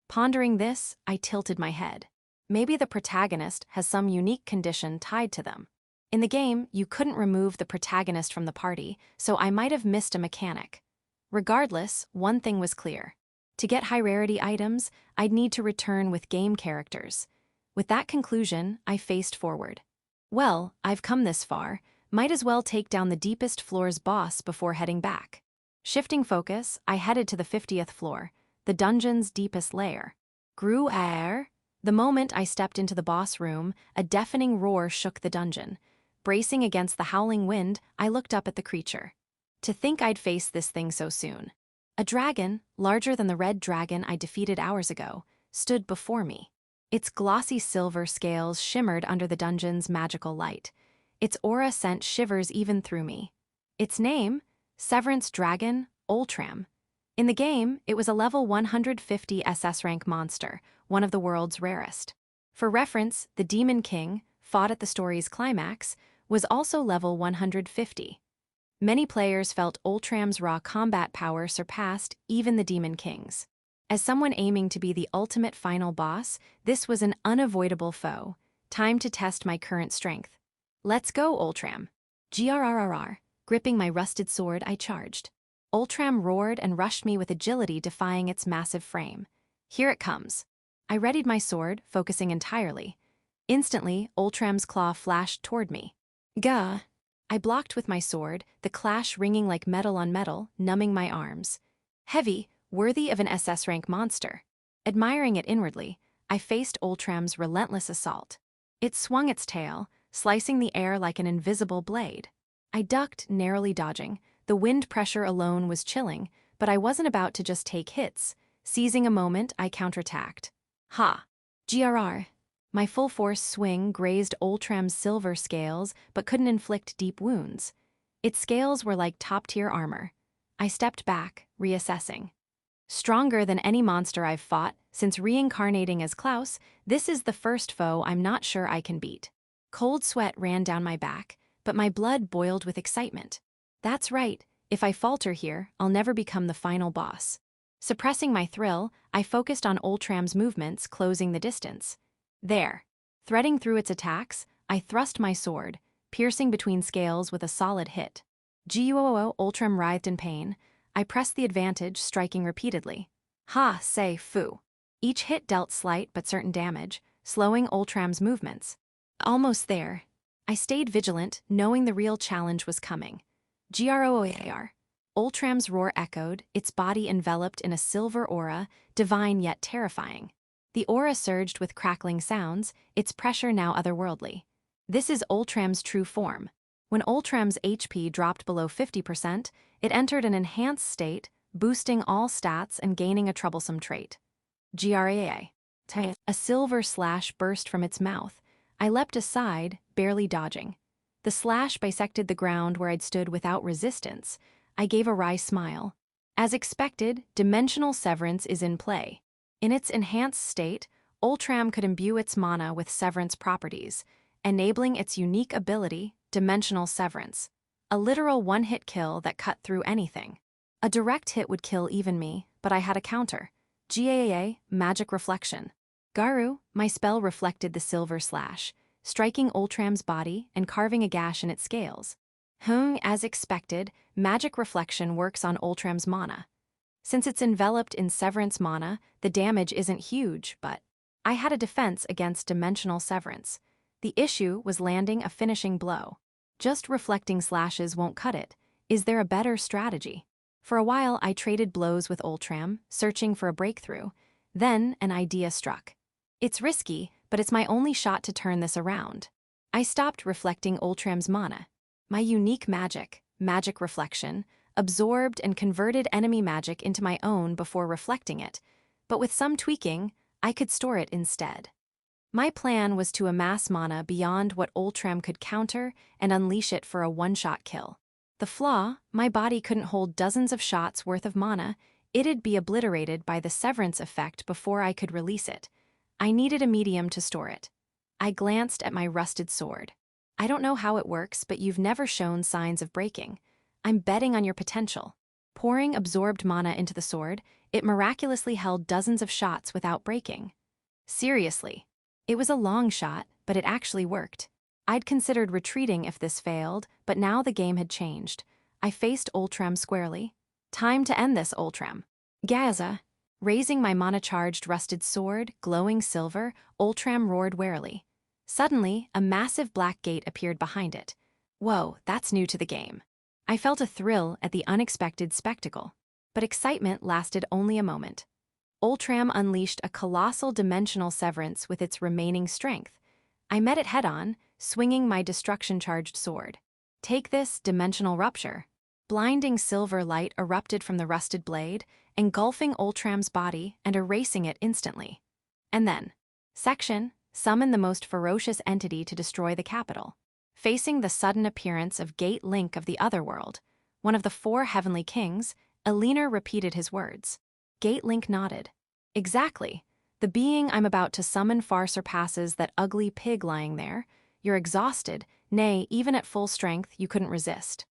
Pondering this, I tilted my head. Maybe the protagonist has some unique condition tied to them. In the game, you couldn't remove the protagonist from the party, so I might have missed a mechanic. Regardless, one thing was clear. To get high-rarity items, I'd need to return with game characters. With that conclusion, I faced forward. Well, I've come this far, might as well take down the deepest floor's boss before heading back. Shifting focus, I headed to the 50th floor, the dungeon's deepest lair. Grew air. The moment I stepped into the boss room, a deafening roar shook the dungeon. Bracing against the howling wind, I looked up at the creature. To think I'd face this thing so soon. A dragon, larger than the red dragon I defeated hours ago, stood before me. Its glossy silver scales shimmered under the dungeon's magical light. Its aura sent shivers even through me. Its name? Severance Dragon, Ultram. In the game, it was a level 150 SS rank monster, one of the world's rarest. For reference, the Demon King, fought at the story's climax, was also level 150. Many players felt Ultram's raw combat power surpassed even the Demon King's. As someone aiming to be the ultimate final boss, this was an unavoidable foe. Time to test my current strength. Let's go, Ultram. Grrrr. Gripping my rusted sword, I charged. Ultram roared and rushed me with agility, defying its massive frame. Here it comes. I readied my sword, focusing entirely. Instantly, Ultram's claw flashed toward me. Gah! I blocked with my sword, the clash ringing like metal on metal, numbing my arms. Heavy, worthy of an SS rank monster. Admiring it inwardly, I faced Ultram's relentless assault. It swung its tail, slicing the air like an invisible blade. I ducked, narrowly dodging. The wind pressure alone was chilling, but I wasn't about to just take hits. Seizing a moment, I counterattacked. Ha! Grrr. My full-force swing grazed Ultram's silver scales but couldn't inflict deep wounds. Its scales were like top-tier armor. I stepped back, reassessing. Stronger than any monster I've fought, since reincarnating as Klaus, this is the first foe I'm not sure I can beat. Cold sweat ran down my back, but my blood boiled with excitement. That's right, if I falter here, I'll never become the final boss. Suppressing my thrill, I focused on Ultram's movements, closing the distance. There. Threading through its attacks, I thrust my sword, piercing between scales with a solid hit. Guoo, Ultram writhed in pain. I pressed the advantage, striking repeatedly. Ha, say, foo. Each hit dealt slight but certain damage, slowing Ultram's movements. Almost there. I stayed vigilant, knowing the real challenge was coming. Grrrr. Ultram's roar echoed, its body enveloped in a silver aura, divine yet terrifying. The aura surged with crackling sounds, its pressure now otherworldly. This is Ultram's true form. When Ultram's HP dropped below 50%, it entered an enhanced state, boosting all stats and gaining a troublesome trait. Grrrr. A silver slash burst from its mouth. I leapt aside, barely dodging. The slash bisected the ground where I'd stood without resistance. I gave a wry smile. As expected, dimensional severance is in play. In its enhanced state, Ultram could imbue its mana with severance properties, enabling its unique ability, dimensional severance. A literal one-hit kill that cut through anything. A direct hit would kill even me, but I had a counter. GAA, magic reflection. Garu, my spell reflected the silver slash, striking Ultram's body and carving a gash in its scales. As expected, magic reflection works on Ultram's mana. Since it's enveloped in severance mana, the damage isn't huge, but I had a defense against dimensional severance. The issue was landing a finishing blow. Just reflecting slashes won't cut it. Is there a better strategy? For a while, I traded blows with Ultram, searching for a breakthrough. Then, an idea struck. It's risky, but it's my only shot to turn this around. I stopped reflecting Ultram's mana. My unique magic, magic reflection, absorbed and converted enemy magic into my own before reflecting it, but with some tweaking, I could store it instead. My plan was to amass mana beyond what Ultram could counter and unleash it for a one-shot kill. The flaw, my body couldn't hold dozens of shots worth of mana, it'd be obliterated by the severance effect before I could release it. I needed a medium to store it. I glanced at my rusted sword. I don't know how it works, but you've never shown signs of breaking. I'm betting on your potential. Pouring absorbed mana into the sword, it miraculously held dozens of shots without breaking. Seriously. It was a long shot, but it actually worked. I'd considered retreating if this failed, but now the game had changed. I faced Ultram squarely. Time to end this, Ultram. Gaza. Raising my mana-charged rusted sword, glowing silver, Ultram roared warily. Suddenly, a massive black gate appeared behind it. Whoa, that's new to the game. I felt a thrill at the unexpected spectacle, but excitement lasted only a moment. Ultram unleashed a colossal dimensional severance with its remaining strength. I met it head-on, swinging my destruction-charged sword. Take this, dimensional rupture. Blinding silver light erupted from the rusted blade, engulfing Ultram's body and erasing it instantly. And then, section, summon the most ferocious entity to destroy the capital. Facing the sudden appearance of Gate Link of the Otherworld, one of the 4 heavenly kings, Elena repeated his words. Gate Link nodded. Exactly. The being I'm about to summon far surpasses that ugly pig lying there. You're exhausted, nay, even at full strength, you couldn't resist.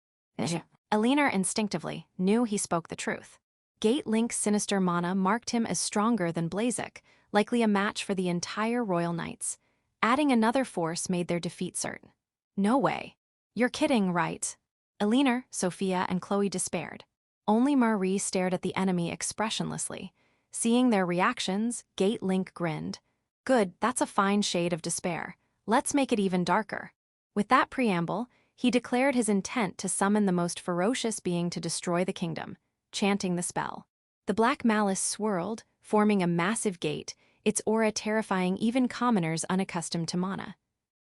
Elena instinctively knew he spoke the truth. Gate Link's sinister mana marked him as stronger than Blazek, likely a match for the entire Royal Knights. Adding another force made their defeat certain. No way. You're kidding, right? Elena, Sophia, and Chloe despaired. Only Marie stared at the enemy expressionlessly. Seeing their reactions, Gate Link grinned. Good, that's a fine shade of despair. Let's make it even darker. With that preamble, he declared his intent to summon the most ferocious being to destroy the kingdom, chanting the spell. The black malice swirled, forming a massive gate, its aura terrifying even commoners unaccustomed to mana.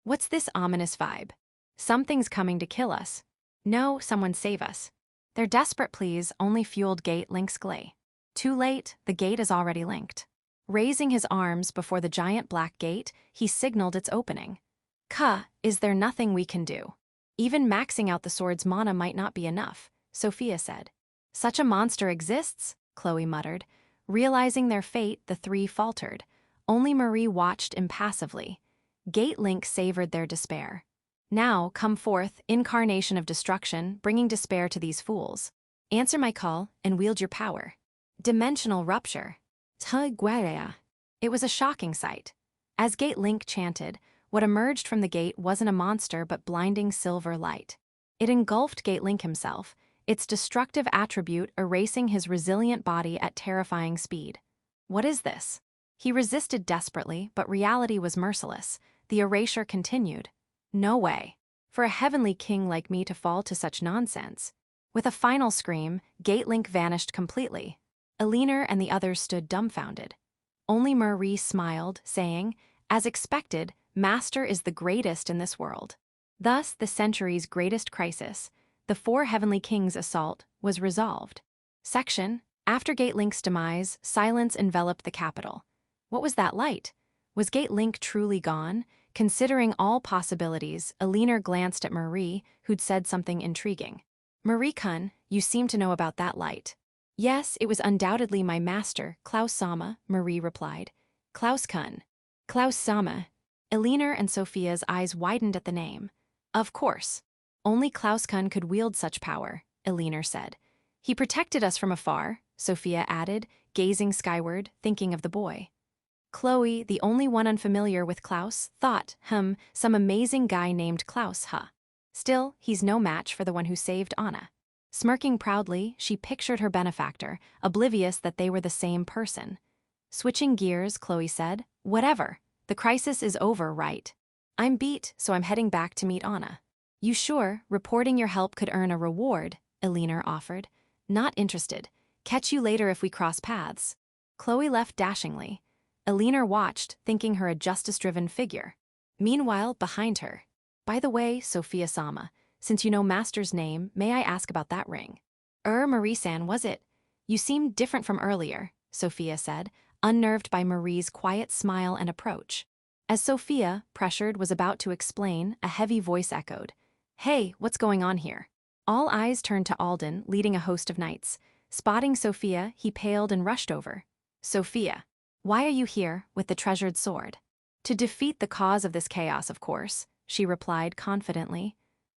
What's this ominous vibe? Something's coming to kill us. No, someone save us. Their desperate pleas only fueled Gate Link's glee. Too late, the gate is already linked. Raising his arms before the giant black gate, he signaled its opening. Is there nothing we can do? Even maxing out the sword's mana might not be enough, Sophia said. Such a monster exists, Chloe muttered. Realizing their fate, the 3 faltered. Only Marie watched impassively. Gate Link savored their despair. Now, come forth, incarnation of destruction, bringing despair to these fools. Answer my call and wield your power. Dimensional rupture. It was a shocking sight. As Gate Link chanted, what emerged from the gate wasn't a monster but blinding silver light. It engulfed Gate Link himself, its destructive attribute erasing his resilient body at terrifying speed. What is this? He resisted desperately, but reality was merciless. The erasure continued. No way. For a heavenly king like me to fall to such nonsense. With a final scream, Gate Link vanished completely. Elena and the others stood dumbfounded. Only Marie smiled, saying, as expected, Master is the greatest in this world. Thus, the century's greatest crisis, the 4 heavenly kings' assault, was resolved. Section, after Gate Link's demise, silence enveloped the capital. What was that light? Was Gate Link truly gone? Considering all possibilities, Elena glanced at Marie, who'd said something intriguing. Marie-kun, you seem to know about that light. Yes, it was undoubtedly my master, Klaus-sama, Marie replied. Klaus-kun. Klaus-sama. Elena and Sophia's eyes widened at the name. Of course. Only Klaus-kun could wield such power, Elena said. He protected us from afar, Sophia added, gazing skyward, thinking of the boy. Chloe, the only one unfamiliar with Klaus, thought, some amazing guy named Klaus, Still, he's no match for the one who saved Anna. Smirking proudly, she pictured her benefactor, oblivious that they were the same person. Switching gears, Chloe said, whatever. The crisis is over, right? I'm beat, so I'm heading back to meet Anna. You sure? Reporting your help could earn a reward, Elena offered. Not interested. Catch you later if we cross paths. Chloe left dashingly. Elena watched, thinking her a justice-driven figure. Meanwhile, behind her. By the way, Sophia-sama, since you know Master's name, may I ask about that ring? Marie-san, was it? You seemed different from earlier, Sophia said, unnerved by Marie's quiet smile and approach. As Sophia, pressured, was about to explain, a heavy voice echoed. Hey, what's going on here? All eyes turned to Alden, leading a host of knights. Spotting Sophia, he paled and rushed over. Sophia, why are you here, with the treasured sword? To defeat the cause of this chaos, of course, she replied confidently.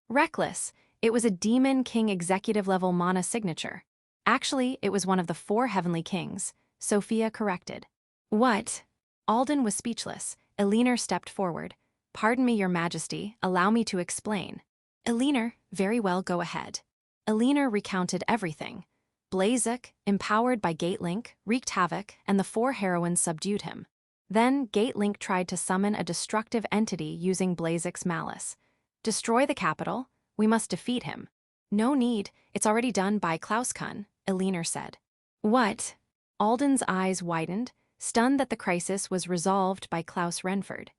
Reckless, it was a Demon King executive-level mana signature. Actually, it was one of the 4 heavenly kings, Sophia corrected. What? Alden was speechless. Elena stepped forward. Pardon me, your majesty, allow me to explain. Elena, very well, go ahead. Elena recounted everything. Blazek, empowered by Gate Link, wreaked havoc, and the 4 heroines subdued him. Then, Gate Link tried to summon a destructive entity using Blazek's malice. Destroy the capital, we must defeat him. No need, it's already done by Klaus-kun, Elena said. What? Alden's eyes widened, stunned that the crisis was resolved by Klaus Renford.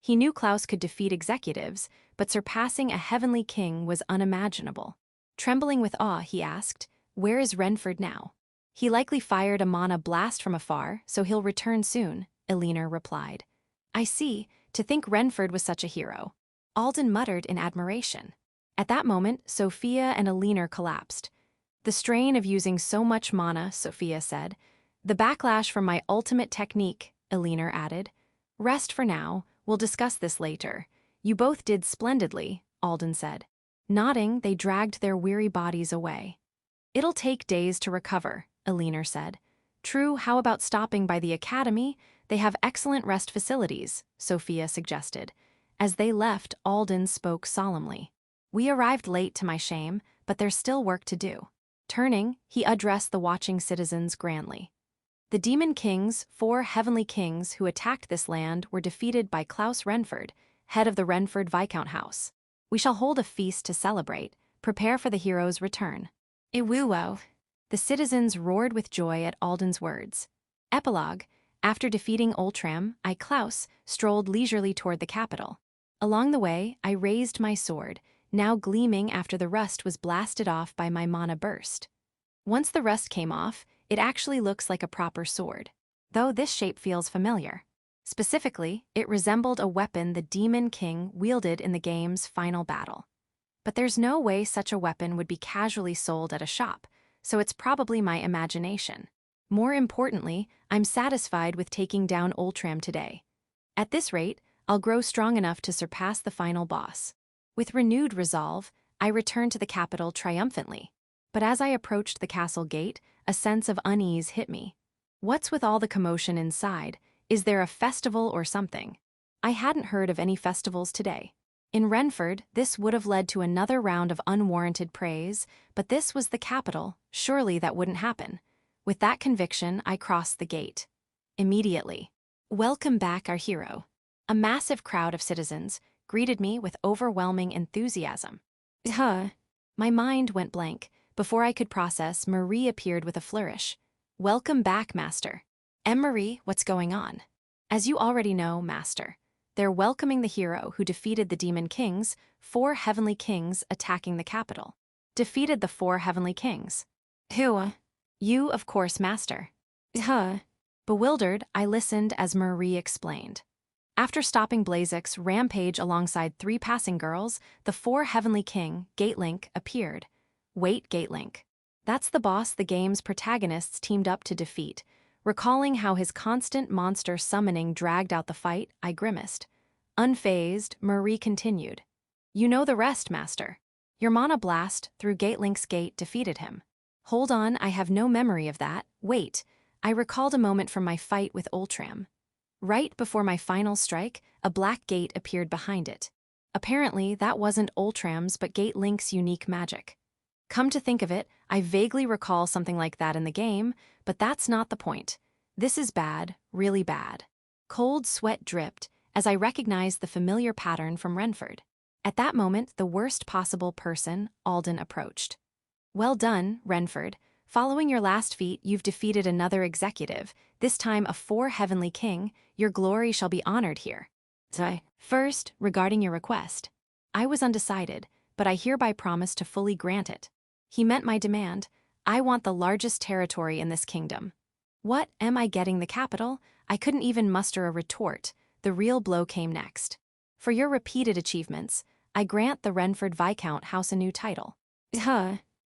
He knew Klaus could defeat executives, but surpassing a heavenly king was unimaginable. Trembling with awe, he asked, "Where is Renford now?" "He likely fired a mana blast from afar, so he'll return soon," Elinor replied. "I see, to think Renford was such a hero," Alden muttered in admiration. At that moment, Sophia and Elinor collapsed. "The strain of using so much mana," Sophia said. "The backlash from my ultimate technique," Elinor added. "Rest for now, we'll discuss this later. You both did splendidly," Alden said. Nodding, they dragged their weary bodies away. "It'll take days to recover," Elinor said. "True, how about stopping by the academy? They have excellent rest facilities," Sophia suggested. As they left, Alden spoke solemnly. "We arrived late to my shame, but there's still work to do." Turning, he addressed the watching citizens grandly. "The Demon Kings, 4 heavenly kings who attacked this land, were defeated by Klaus Renford, head of the Renford Viscount House. We shall hold a feast to celebrate, prepare for the hero's return." Iwuwo. The citizens roared with joy at Alden's words. Epilogue. After defeating Ultram, I, Klaus, strolled leisurely toward the capital. Along the way, I raised my sword, now gleaming after the rust was blasted off by my mana burst. Once the rust came off, it actually looks like a proper sword, though this shape feels familiar. Specifically, it resembled a weapon the Demon King wielded in the game's final battle. But there's no way such a weapon would be casually sold at a shop, so it's probably my imagination. More importantly, I'm satisfied with taking down Ultram today. At this rate, I'll grow strong enough to surpass the final boss. With renewed resolve, I returned to the capital triumphantly. But as I approached the castle gate, a sense of unease hit me. What's with all the commotion inside? Is there a festival or something? I hadn't heard of any festivals today. In Renford, this would have led to another round of unwarranted praise, but this was the capital, surely that wouldn't happen. With that conviction, I crossed the gate. Immediately. "Welcome back, our hero." A massive crowd of citizens greeted me with overwhelming enthusiasm. My mind went blank. Before I could process, Marie appeared with a flourish. "Welcome back, Master." "Marie, what's going on?" "As you already know, Master. They're welcoming the hero who defeated the Demon Kings, 4 heavenly kings attacking the capital." "Defeated the 4 heavenly kings?" "Who?" "You, of course, Master." Bewildered, I listened as Marie explained. After stopping Blazek's rampage alongside 3 passing girls, the 4 heavenly king, Gatelink, appeared. Wait, Gatelink. That's the boss the game's protagonists teamed up to defeat. Recalling how his constant monster summoning dragged out the fight, I grimaced. Unfazed, Marie continued. "You know the rest, Master. Your mana blast through Gatelink's gate defeated him." "Hold on, I have no memory of that. Wait, I recalled a moment from my fight with Ultram. Right before my final strike, a black gate appeared behind it. Apparently, that wasn't Ultram's but Gatelink's unique magic. Come to think of it, I vaguely recall something like that in the game, but that's not the point. This is bad, really bad." Cold sweat dripped as I recognized the familiar pattern from Renford. At that moment, the worst possible person, Alden, approached. "Well done, Renford. Following your last feat, you've defeated another executive, this time a 4 heavenly king. Your glory shall be honored here. First, regarding your request. I was undecided, but I hereby promise to fully grant it." He meant my demand. "I want the largest territory in this kingdom." "What, am I getting the capital?" I couldn't even muster a retort. The real blow came next. "For your repeated achievements, I grant the Renford Viscount House a new title."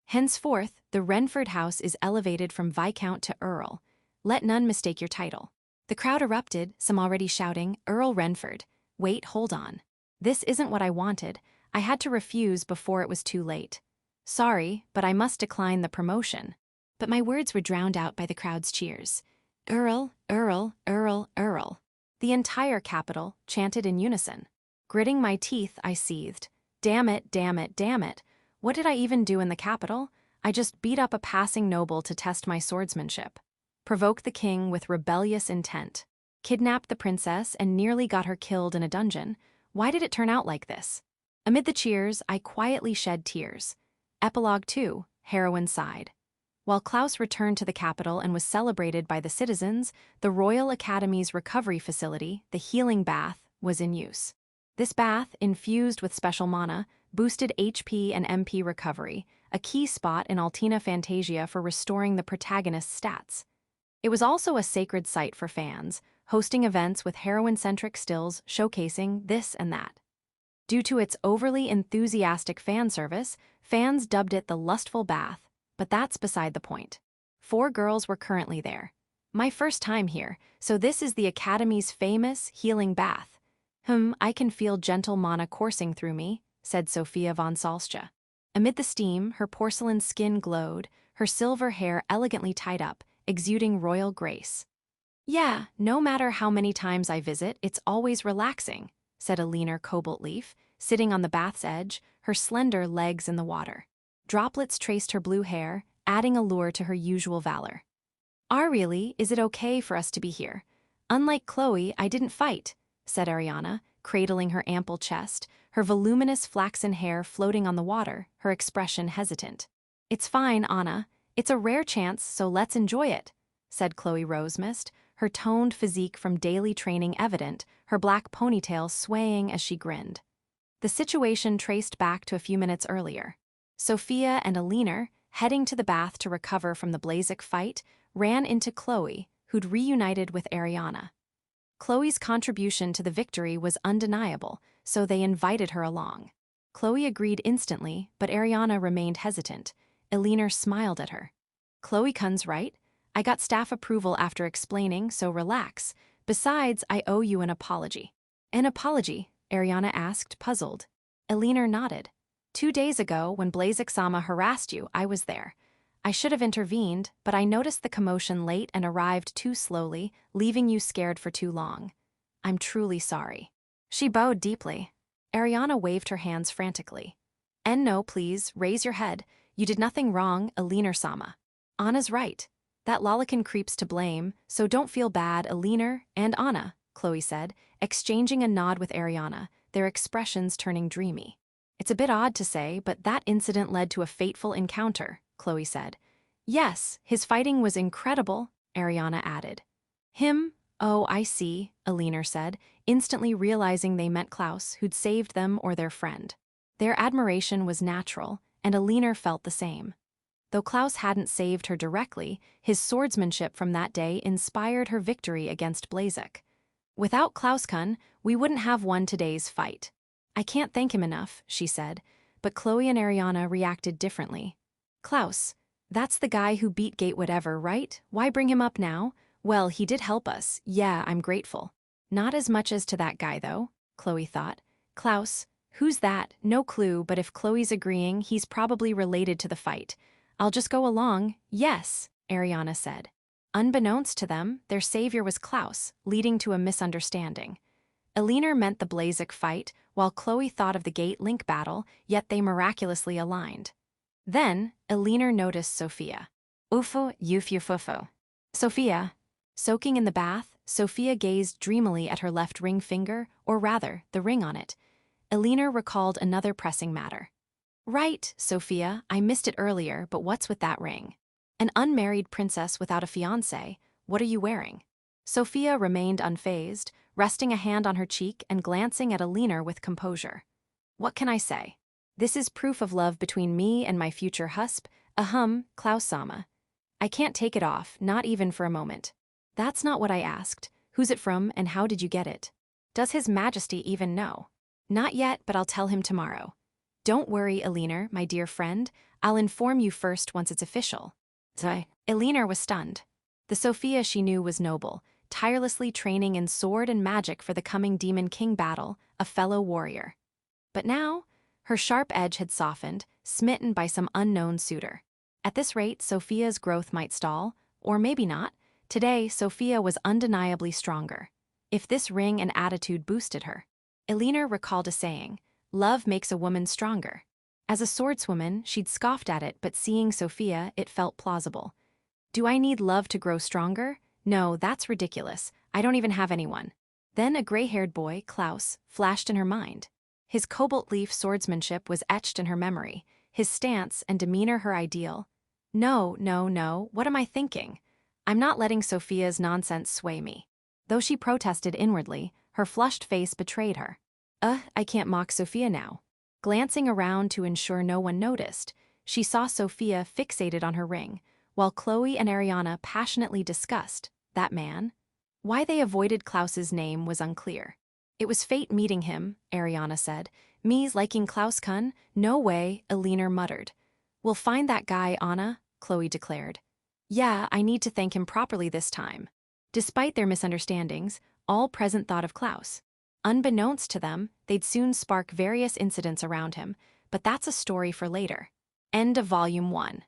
"Henceforth, the Renford House is elevated from Viscount to Earl. Let none mistake your title." The crowd erupted, some already shouting, "Earl Renford. Wait, hold on. This isn't what I wanted. I had to refuse before it was too late. Sorry, but I must decline the promotion." But my words were drowned out by the crowd's cheers. "Earl, Earl, Earl, Earl." The entire capital chanted in unison. Gritting my teeth, I seethed. Damn it, damn it, damn it. What did I even do in the capital? I just beat up a passing noble to test my swordsmanship. Provoked the king with rebellious intent. Kidnapped the princess and nearly got her killed in a dungeon. Why did it turn out like this? Amid the cheers, I quietly shed tears. Epilogue 2, Heroine sighed. While Klaus returned to the capital and was celebrated by the citizens, the Royal Academy's recovery facility, the healing bath, was in use. This bath, infused with special mana, boosted HP and MP recovery, a key spot in Altina Fantasia for restoring the protagonist's stats. It was also a sacred site for fans, hosting events with heroine-centric stills showcasing this and that. Due to its overly enthusiastic fan service, fans dubbed it the lustful bath, but that's beside the point. 4 girls were currently there. My first time here, so this is the Academy's famous healing bath. I can feel gentle mana coursing through me, said Sophia von Salscha. Amid the steam, her porcelain skin glowed, her silver hair elegantly tied up, exuding royal grace. Yeah, no matter how many times I visit, it's always relaxing, said a leaner cobalt leaf, sitting on the bath's edge, her slender legs in the water. Droplets traced her blue hair, adding allure to her usual valor. Really, is it okay for us to be here? Unlike Chloe, I didn't fight, said Ariana, cradling her ample chest, her voluminous flaxen hair floating on the water, her expression hesitant. It's fine, Anna. It's a rare chance, so let's enjoy it, said Chloe Rosemist, her toned physique from daily training evident, her black ponytail swaying as she grinned. The situation traced back to a few minutes earlier. Sophia and Alina, heading to the bath to recover from the Blazic fight, ran into Chloe, who'd reunited with Ariana. Chloe's contribution to the victory was undeniable, so they invited her along. Chloe agreed instantly, but Ariana remained hesitant. Alina smiled at her. Chloe Kun's right. I got staff approval after explaining, so relax. Besides, I owe you an apology. An apology? Ariana asked, puzzled. Alina nodded. 2 days ago, when Blazic-sama harassed you, I was there. I should have intervened, but I noticed the commotion late and arrived too slowly, leaving you scared for too long. I'm truly sorry. She bowed deeply. Ariana waved her hands frantically. No, please, raise your head. You did nothing wrong, Alina-sama. Anna's right. That lollican creeps to blame, so don't feel bad, Alina and Anna, Chloe said, exchanging a nod with Ariana, their expressions turning dreamy. It's a bit odd to say, but that incident led to a fateful encounter, Chloe said. Yes, his fighting was incredible, Ariana added. Him? Oh, I see, Alina said, instantly realizing they meant Klaus, who'd saved them or their friend. Their admiration was natural, and Alina felt the same. Though Klaus hadn't saved her directly, his swordsmanship from that day inspired her victory against Blazic. Without Klaus Kun, we wouldn't have won today's fight. I can't thank him enough, she said, but Chloe and Ariana reacted differently. Klaus, that's the guy who beat Gate whatever, right? Why bring him up now? Well, he did help us. Yeah, I'm grateful. Not as much as to that guy, though, Chloe thought. Klaus, who's that? No clue, but if Chloe's agreeing, he's probably related to the fight. I'll just go along. Yes, Ariana said. Unbeknownst to them, their savior was Klaus, leading to a misunderstanding. Alina meant the Blazic fight, while Chloe thought of the Gate Link battle, yet they miraculously aligned. Then, Alina noticed Sophia. Ufo yufufufo. Sophia. Soaking in the bath, Sophia gazed dreamily at her left ring finger, or rather, the ring on it. Alina recalled another pressing matter. Right, Sophia, I missed it earlier, but what's with that ring? An unmarried princess without a fiancé, what are you wearing? Sophia remained unfazed, resting a hand on her cheek and glancing at Alina with composure. What can I say? This is proof of love between me and my future husband, Klaus-sama. I can't take it off, not even for a moment. That's not what I asked. Who's it from and how did you get it? Does His Majesty even know? Not yet, but I'll tell him tomorrow. Don't worry, Alina, my dear friend. I'll inform you first once it's official. Alina was stunned. The Sophia she knew was noble, tirelessly training in sword and magic for the coming Demon King battle, a fellow warrior. But now, her sharp edge had softened, smitten by some unknown suitor. At this rate, Sophia's growth might stall, or maybe not. Today, Sophia was undeniably stronger. If this ring and attitude boosted her. Alina recalled a saying, love makes a woman stronger. As a swordswoman, she'd scoffed at it, but seeing Sophia, it felt plausible. Do I need love to grow stronger? No, that's ridiculous. I don't even have anyone. Then a gray-haired boy, Klaus, flashed in her mind. His cobalt leaf swordsmanship was etched in her memory, his stance and demeanor her ideal. No, what am I thinking? I'm not letting Sophia's nonsense sway me. Though she protested inwardly, Her flushed face betrayed her. I can't mock Sophia now. Glancing around to ensure no one noticed, she saw Sophia fixated on her ring, while Chloe and Ariana passionately discussed that man. Why they avoided Klaus's name was unclear. It was fate meeting him, Ariana said. Me's liking Klaus kun? No way, Eleanor muttered. We'll find that guy, Anna, Chloe declared. Yeah, I need to thank him properly this time. Despite their misunderstandings, all present thought of Klaus. Unbeknownst to them, they'd soon spark various incidents around him, but that's a story for later. End of Volume 1.